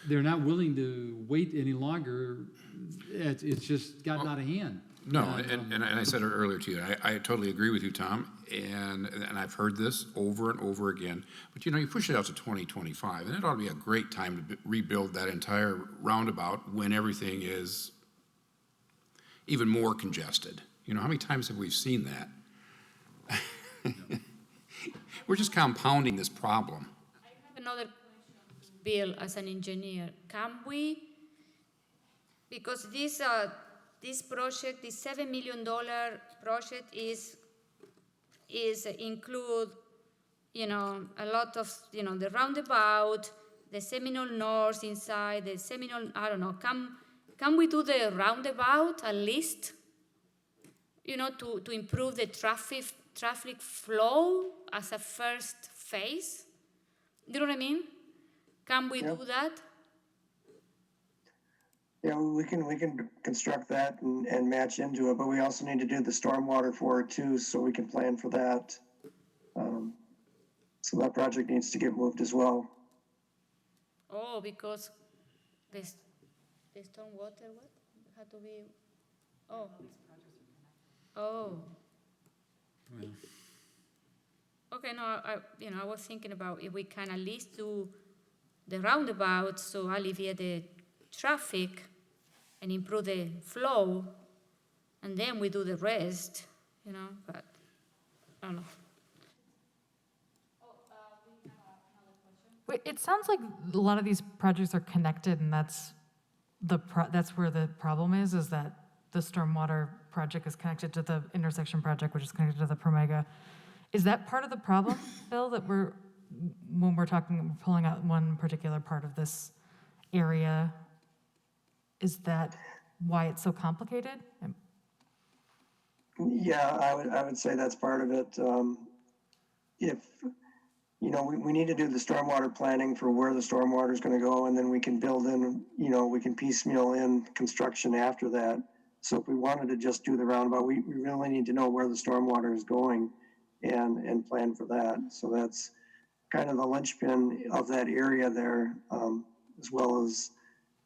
they're not willing to wait any longer. It's just gotten out of hand. No, and I said it earlier to you, I totally agree with you, Tom, and I've heard this over and over again, but you push it out to 2025, and it ought to be a great time to rebuild that entire roundabout when everything is even more congested. How many times have we seen that? We're just compounding this problem. I have another question to Bill as an engineer. Can we, because this project, this $7 million project is include, a lot of, the roundabout, the Seminole North inside, the Seminole, I don't know, can we do the roundabout at least, to improve the traffic flow as a first phase? You know what I mean? Can we do that? Yeah, we can construct that and match into it, but we also need to do the stormwater for it too, so we can plan for that. So that project needs to get moved as well. Oh, because the stormwater, what? Had to be, oh. Okay, no, I was thinking about if we can at least do the roundabout, so alleviate the traffic and improve the flow, and then we do the rest, but I don't know. Wait, it sounds like a lot of these projects are connected, and that's where the problem is that the stormwater project is connected to the intersection project, which is connected to the Promega. Is that part of the problem, Bill, that when we're pulling out one particular part of this area, is that why it's so complicated? Yeah, I would say that's part of it. We need to do the stormwater planning for where the stormwater is going to go, and then we can build in, we can piecemeal in construction after that. So if we wanted to just do the roundabout, we really need to know where the stormwater is going and plan for that. So that's kind of the linchpin of that area there, as well as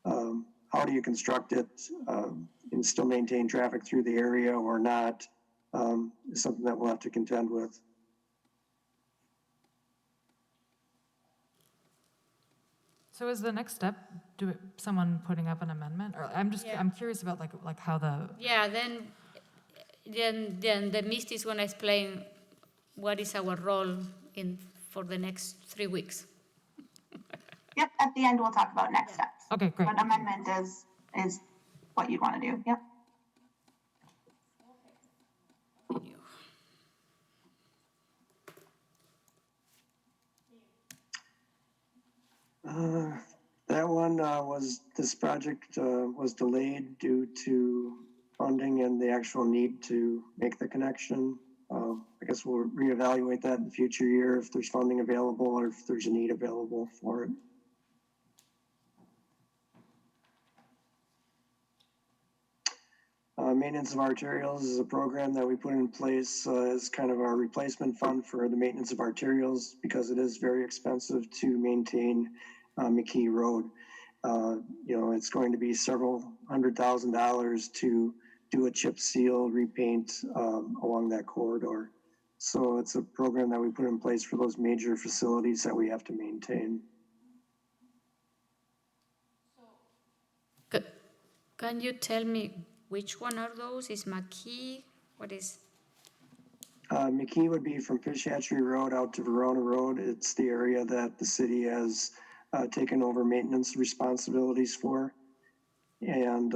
how do you construct it and still maintain traffic through the area or not, is something that we'll have to contend with. So is the next step someone putting up an amendment? Or I'm curious about like how the then the Misty is going to explain what is our role for the next 3 weeks. Yep, at the end we'll talk about next steps. Okay, great. But amendment is what you'd want to do. Yep. That one this project was delayed due to funding and the actual need to make the connection. I guess we'll reevaluate that in the future year if there's funding available or if there's a need available for it. Maintenance of arterials is a program that we put in place as kind of our replacement fund for the maintenance of arterials because it is very expensive to maintain McKee Road. It's going to be several $100,000 to do a chip seal repaint along that corridor. So it's a program that we put in place for those major facilities that we have to maintain. can you tell me which one are those? Is McKee? What is? McKee would be from Fish Hatchery Road out to Verona Road. It's the area that the city has taken over maintenance responsibilities for, and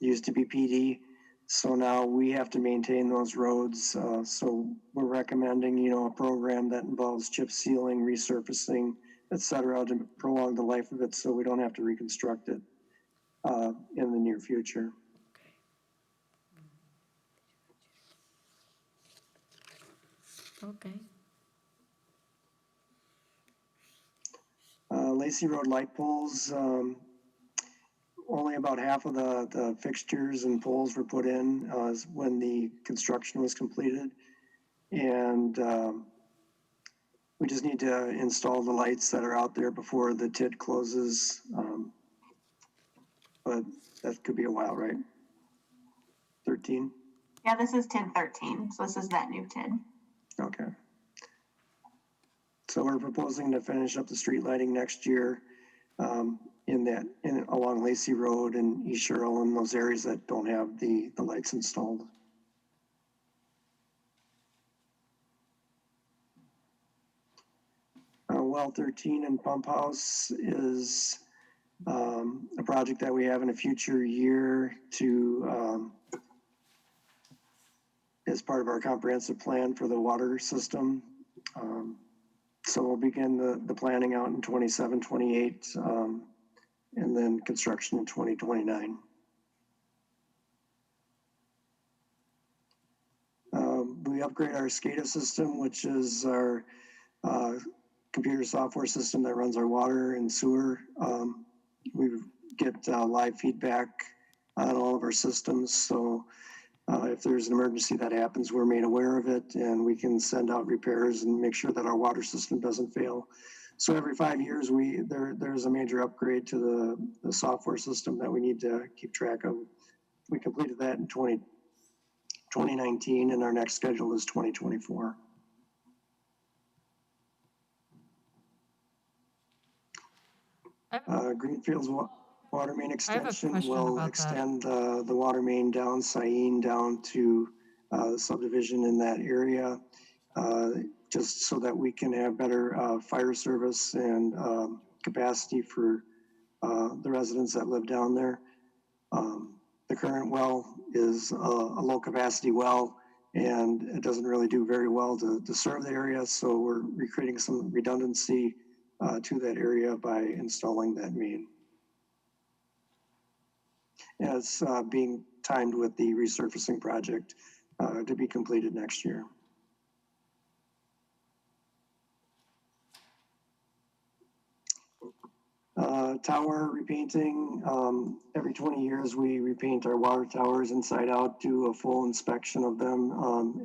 used to be PD. So now we have to maintain those roads. So we're recommending, a program that involves chip sealing, resurfacing, et cetera, to prolong the life of it so we don't have to reconstruct it in the near future. Okay. Lacey Road light poles, only about half of the fixtures and poles were put in when the construction was completed. And we just need to install the lights that are out there before the TID closes. But that could be a while, right? 13? Yeah, this is TID 13, so this is that new TID. Okay. So we're proposing to finish up the street lighting next year along Lacey Road and East Sherrill and those areas that don't have the lights installed. Well 13 and Pump House is a project that we have in a future year to as part of our comprehensive plan for the water system. So we'll begin the planning out in 27, 28, and then construction in 2029. We upgrade our SCADA system, which is our computer software system that runs our water and sewer. We get live feedback on all of our systems. So if there's an emergency that happens, we're made aware of it and we can send out repairs and make sure that our water system doesn't fail. So every 5 years, there's a major upgrade to the software system that we need to keep track of. We completed that in 2019 and our next schedule is 2024. Greenfields water main extension will extend the water main down Sain down to the subdivision in that area, just so that we can have better fire service and capacity for the residents that live down there. The current well is a low capacity well and it doesn't really do very well to serve the area. So we're recreating some redundancy to that area by installing that main. And it's being timed with the resurfacing project to be completed next year. Tower repainting. Every 20 years, we repaint our water towers inside out, do a full inspection of them,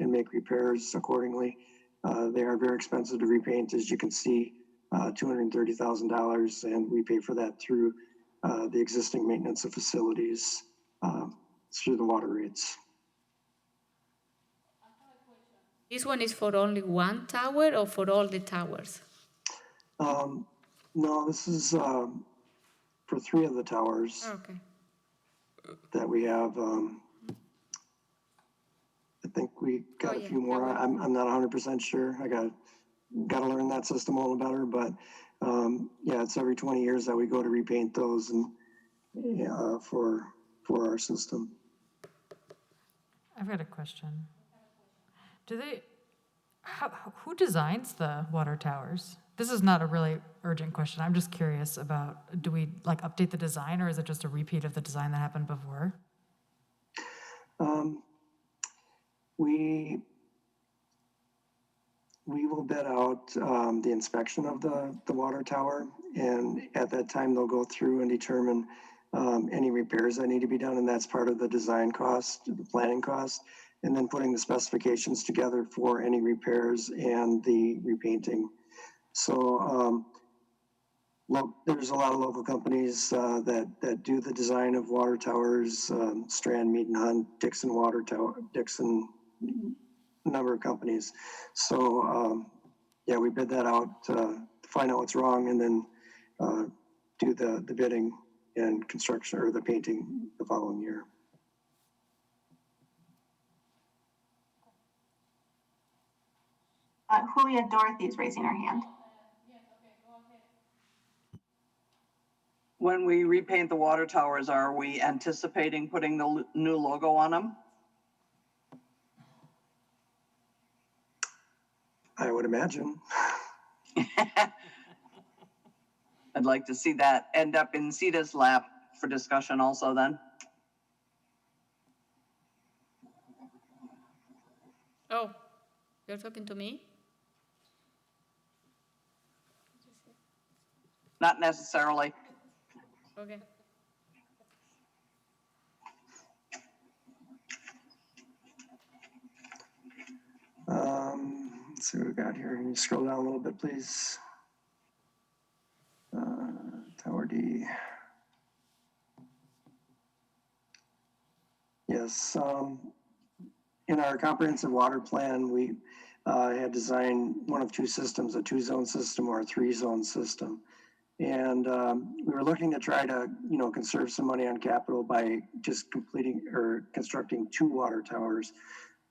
and make repairs accordingly. They are very expensive to repaint, as you can see, $230,000, and we pay for that through the existing maintenance of facilities through the water rates. This one is for only one tower or for all the towers? No, this is for 3 of the towers that we have. I think we got a few more. I'm not 100% sure. I got to learn that system a little better, but yeah, it's every 20 years that we go to repaint those and for our system. I've got a question. Who designs the water towers? This is not a really urgent question. I'm just curious about, do we update the design or is it just a repeat of the design that happened before? We will bid out the inspection of the water tower, and at that time they'll go through and determine any repairs that need to be done, and that's part of the design cost, the planning cost, and then putting the specifications together for any repairs and the repainting. So there's a lot of local companies that do the design of water towers, Strand, Mead and Hunt, Dixon Water Tower, Dixon, a number of companies. So yeah, we bid that out to find out what's wrong and then do the bidding and construction or the painting the following year. Julia Dorothy's raising her hand. When we repaint the water towers, are we anticipating putting the new logo on them? I would imagine. I'd like to see that end up in CETA's lap for discussion also then. Oh, you're talking to me? Not necessarily. Okay. Let's see what we got here. Can you scroll down a little bit, please? Tower D. Yes, in our comprehensive water plan, we had designed one of two systems, a 2-zone system or a 3-zone system. And we were looking to try to, conserve some money on capital by just completing or constructing 2 water towers.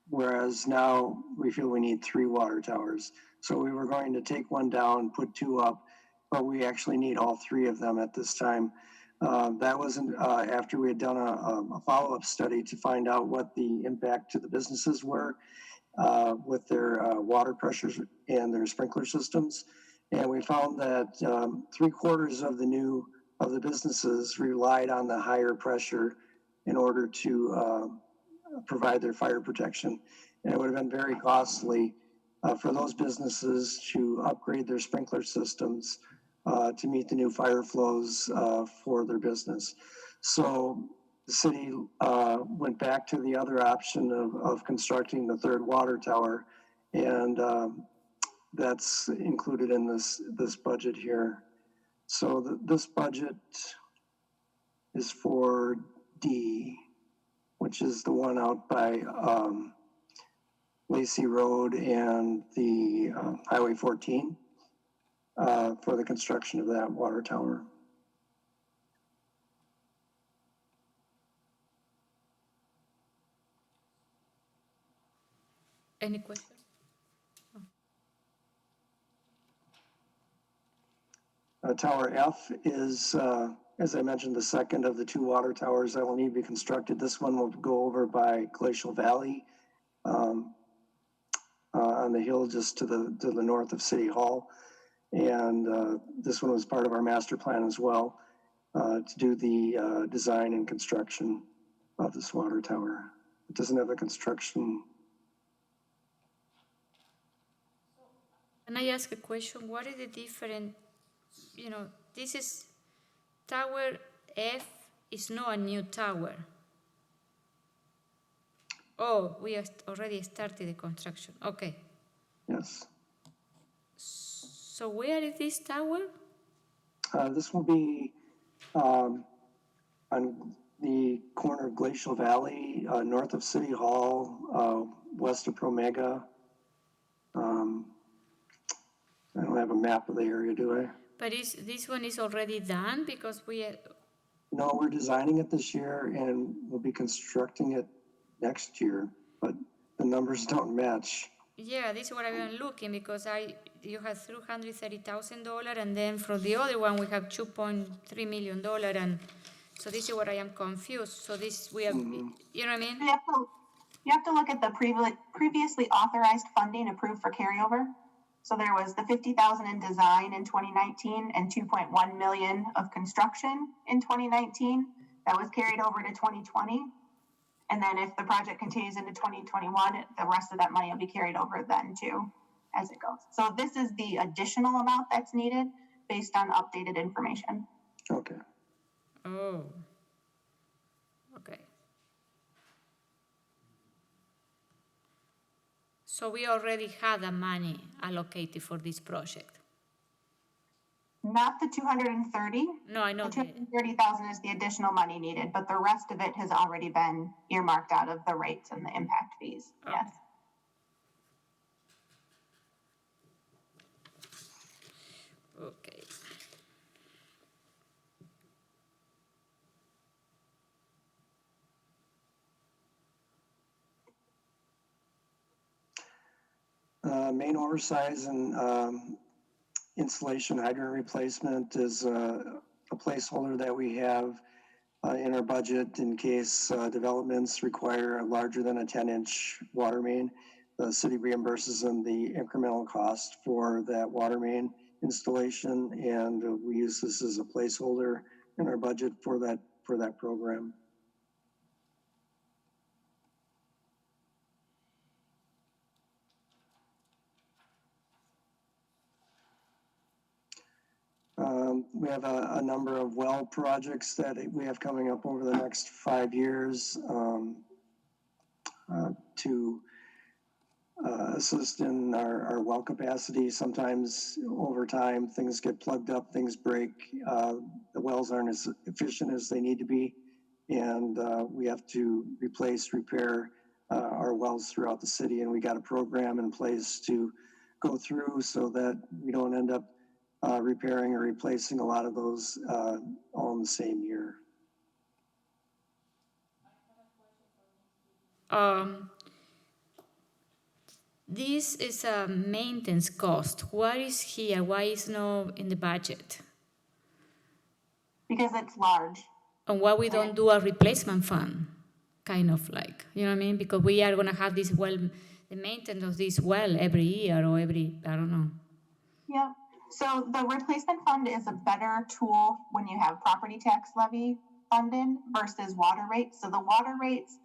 Whereas now we feel we need 3 water towers. So we were going to take one down, put 2 up, but we actually need all 3 of them at this time. That wasn't after we had done a follow-up study to find out what the impact to the businesses were with their water pressures and their sprinkler systems. And we found that 3/4 of the businesses relied on the higher pressure in order to provide their fire protection. And it would have been very costly for those businesses to upgrade their sprinkler systems to meet the new fire flows for their business. So the city went back to the other option of constructing the 3rd water tower, and that's included in this budget here. So this budget is for D, which is the one out by Lacey Road and the Highway 14 for the construction of that water tower. Any question? Tower F is, as I mentioned, the second of the 2 water towers that will need to be constructed. This one will go over by Glacial Valley on the hill just to the north of City Hall. And this one was part of our master plan as well to do the design and construction of this water tower. It doesn't have a construction. Can I ask a question? What is the difference? This is Tower F is not a new tower. Oh, we already started the construction. Okay. Yes. So where is this tower? This will be on the corner of Glacial Valley, north of City Hall, west of Promega. I don't have a map of the area, do I? But this one is already done because No, we're designing it this year and we'll be constructing it next year, but the numbers don't match. Yeah, this is what I've been looking because you have $330,000 and then from the other one we have $2.3 million and so this is what I am confused. So this we have, you know what I mean? You have to look at the previously authorized funding approved for carryover. So there was the $50,000 in design in 2019 and $2.1 million of construction in 2019 that was carried over to 2020. And then if the project continues into 2021, the rest of that money will be carried over then too, as it goes. So this is the additional amount that's needed based on updated information. Okay. Oh. Okay. So we already had the money allocated for this project. Not the 230. No, I know. The 230,000 is the additional money needed, but the rest of it has already been earmarked out of the rates and the impact fees. Okay. Yes. Okay. Main oversize and installation hydrant replacement is a placeholder that we have in our budget in case developments require a larger than a 10-inch water main. The city reimburses them the incremental cost for that water main installation, and we use this as a placeholder in our budget for that program. We have a number of well projects that we have coming up over the next 5 years to assist in our well capacity. Sometimes over time, things get plugged up, things break. The wells aren't as efficient as they need to be, and we have to replace, repair our wells throughout the city, and we got a program in place to go through so that we don't end up repairing or replacing a lot of those all in the same year. This is a maintenance cost. What is here? Why is not in the budget? Because it's large. And why we don't do a replacement fund? Kind of like, you know what I mean? Because we are going to have this well, the maintenance of this well every year or every, I don't know. Yeah. So the replacement fund is a better tool when you have property tax levy funded versus water rates. So the water rates,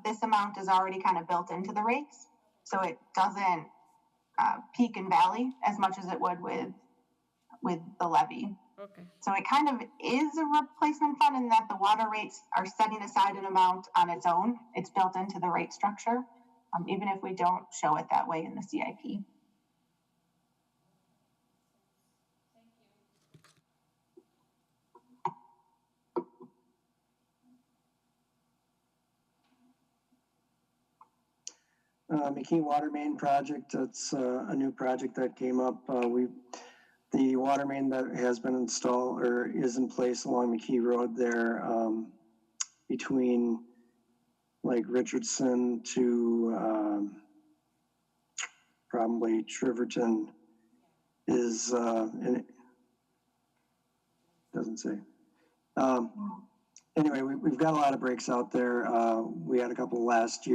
this amount is already kind of built into the rates. So it doesn't peak and valley as much as it would with the levy. Okay. So it kind of is a replacement fund in that the water rates are setting aside an amount on its own. It's built into the rate structure, even if we don't show it that way in the CIP. McKee Water Main project, that's a new project that came up. The water main that has been installed or is in place along McKee Road there between like Richardson to probably Triverton is, and it doesn't say. Anyway, we've got a lot of breaks out there. We had a couple last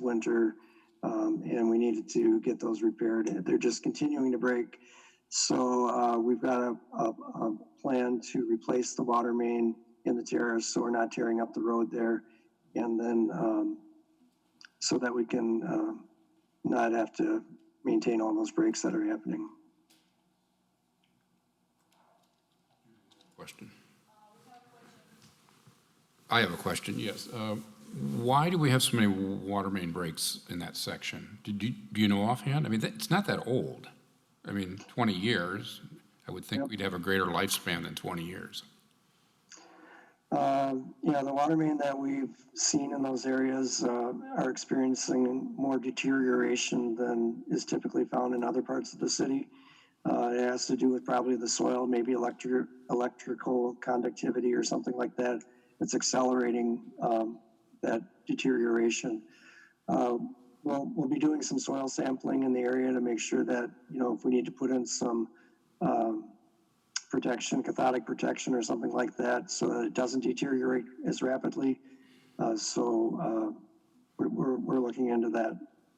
winter, and we needed to get those repaired. They're just continuing to break. So we've got a plan to replace the water main in the terrace so we're not tearing up the road there. And then so that we can not have to maintain all those breaks that are happening. Question. I have a question, yes. Why do we have so many water main breaks in that section? Do you know offhand? I mean, it's not that old. I mean, 20 years, I would think we'd have a greater lifespan than 20 years. Yeah, the water main that we've seen in those areas are experiencing more deterioration than is typically found in other parts of the city. It has to do with probably the soil, maybe electrical conductivity or something like that. It's accelerating that deterioration. We'll be doing some soil sampling in the area to make sure that, you know, if we need to put in some protection, cathodic protection or something like that so that it doesn't deteriorate as rapidly. So we're looking into that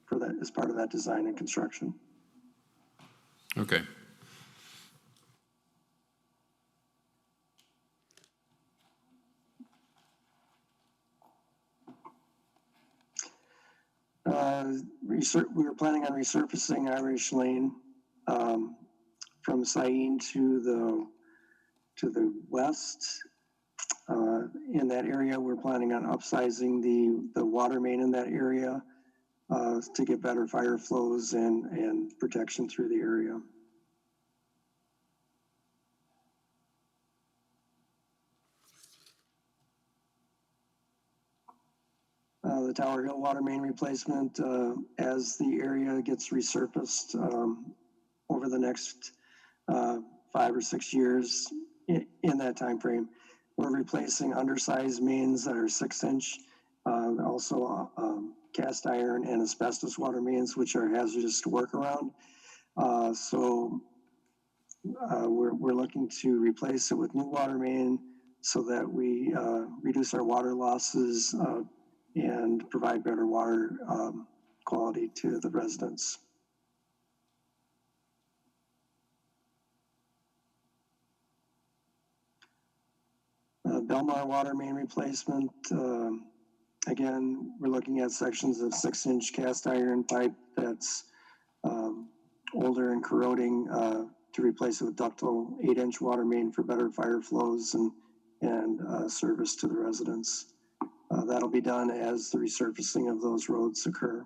for that as part of that design and construction. Okay. We were planning on resurfacing Irish Lane from Syene to the west. In that area, we're planning on upsizing the water main in that area to get better fire flows and protection through the area. The Tower Hill water main replacement, as the area gets resurfaced over the next 5 or 6 years in that time frame, we're replacing undersized mains that are 6-inch Also cast iron and asbestos water mains, which are hazardous to work around. We're looking to replace it with new water main so that we reduce our water losses and provide better water quality to the residents. Belmar water main replacement. Again, we're looking at sections of 6-inch cast iron pipe that's older and corroding to replace it with ductile 8-inch water main for better fire flows and service to the residents. That'll be done as the resurfacing of those roads occur.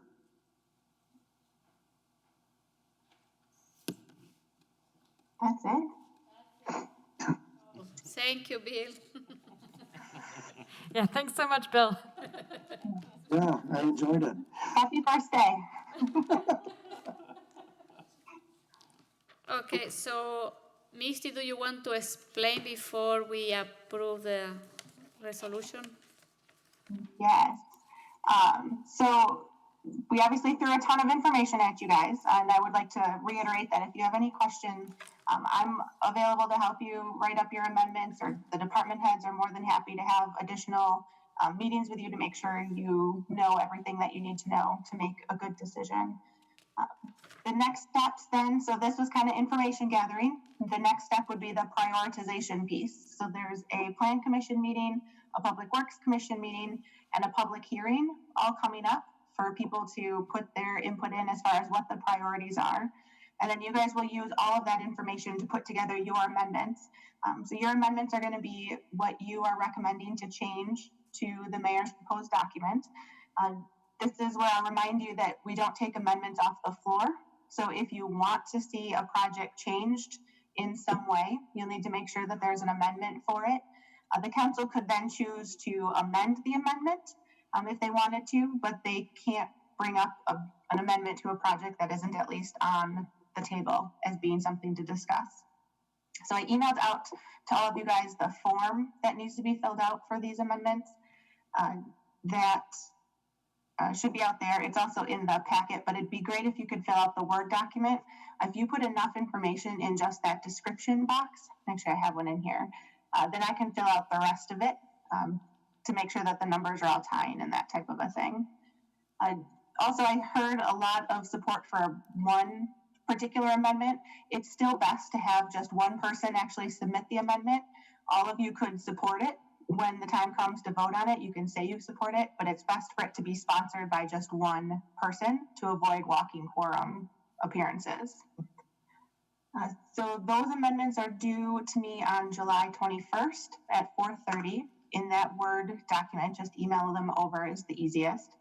That's it. Thank you, Bill. Yeah, thanks so much, Bill. Yeah, I enjoyed it. Happy birthday. Okay, so Misty, do you want to explain before we approve the resolution? Yes. So we obviously threw a ton of information at you guys, and I would like to reiterate that if you have any questions, I'm available to help you write up your amendments, or the department heads are more than happy to have additional meetings with you to make sure you know everything that you need to know to make a good decision. The next steps then, so this was kind of information gathering. The next step would be the prioritization piece. So there's a plan commission meeting, a public works commission meeting, and a public hearing all coming up for people to put their input in as far as what the priorities are. And then you guys will use all of that information to put together your amendments. So your amendments are going to be what you are recommending to change to the mayor's proposed document. This is where I'll remind you that we don't take amendments off the floor. So if you want to see a project changed in some way, you'll need to make sure that there's an amendment for it. The council could then choose to amend the amendment if they wanted to, but they can't bring up an amendment to a project that isn't at least on the table as being something to discuss. So I emailed out to all of you guys the form that needs to be filled out for these amendments. That should be out there. It's also in the packet, but it'd be great if you could fill out the Word document. If you put enough information in just that description box, make sure I have one in here, then I can fill out the rest of it to make sure that the numbers are all tying and that type of a thing. Also, I heard a lot of support for one particular amendment. It's still best to have just one person actually submit the amendment. All of you could support it. When the time comes to vote on it, you can say you support it, but it's best for it to be sponsored by just one person to avoid walking quorum appearances. So those amendments are due to me on July 21st at 4:30 in that Word document. Just email them over is the easiest.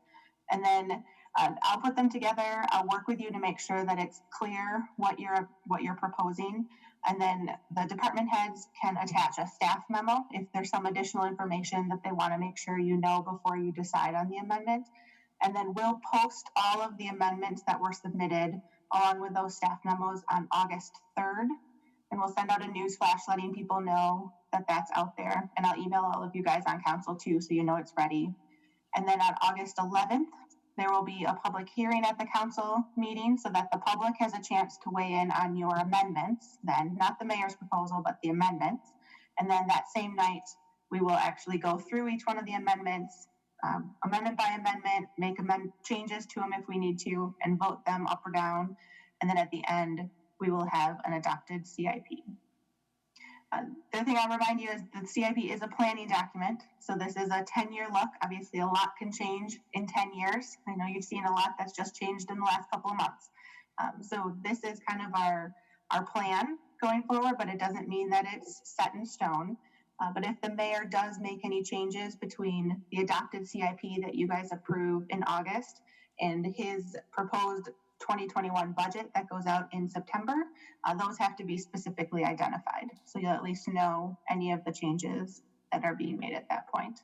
And then I'll put them together. I'll work with you to make sure that it's clear what you're proposing. And then the department heads can attach a staff memo if there's some additional information that they want to make sure you know before you decide on the amendment. And then we'll post all of the amendments that were submitted along with those staff memos on August 3rd. And we'll send out a news flash letting people know that that's out there. And I'll email all of you guys on council too, so you know it's ready. And then on August 11th, there will be a public hearing at the council meeting so that the public has a chance to weigh in on your amendments, then not the mayor's proposal, but the amendments. And then that same night, we will actually go through each one of the amendments, amendment by amendment, make changes to them if we need to, and vote them up or down. And then at the end, we will have an adopted CIP. The other thing I'll remind you is the CIP is a planning document. So this is a 10-year look. Obviously, a lot can change in 10 years. I know you've seen a lot that's just changed in the last couple of months. So this is kind of our plan going forward, but it doesn't mean that it's set in stone. But if the mayor does make any changes between the adopted CIP that you guys approve in August and his proposed 2021 budget that goes out in September, those have to be specifically identified. So you'll at least know any of the changes that are being made at that point.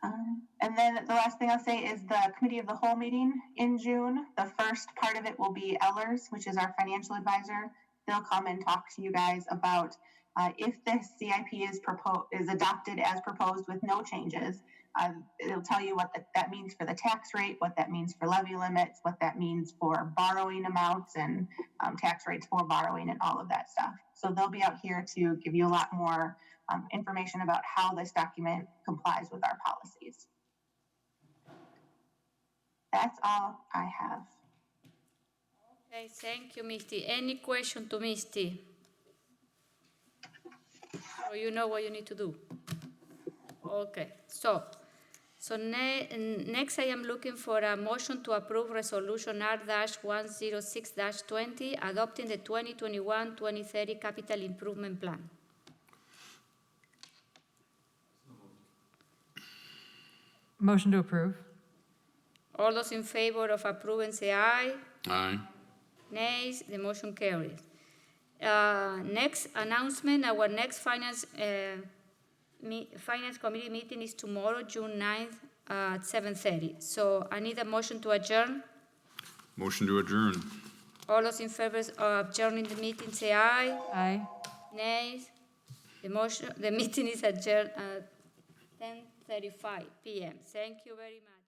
And then the last thing I'll say is the committee of the whole meeting in June. The first part of it will be Ellers, which is our financial advisor. They'll come and talk to you guys about If the CIP is adopted as proposed with no changes, it'll tell you what that means for the tax rate, what that means for levy limits, what that means for borrowing amounts and tax rates for borrowing and all of that stuff. So they'll be out here to give you a lot more information about how this document complies with our policies. That's all I have. Okay, thank you, Misty. Any question to Misty? Or you know what you need to do? Okay, so next I am looking for a motion to approve Resolution R-106-20, adopting the 2021-2030 Capital Improvement Plan. Motion to approve. All those in favor of approving say aye. Aye. Nays, the motion carries. Next announcement, our next finance committee meeting is tomorrow, June 9th at 7:30. So I need a motion to adjourn. Motion to adjourn. All those in favor of adjourning the meeting say aye. Aye. Nays, the meeting is adjourned at 10:35 p.m. Thank you very much.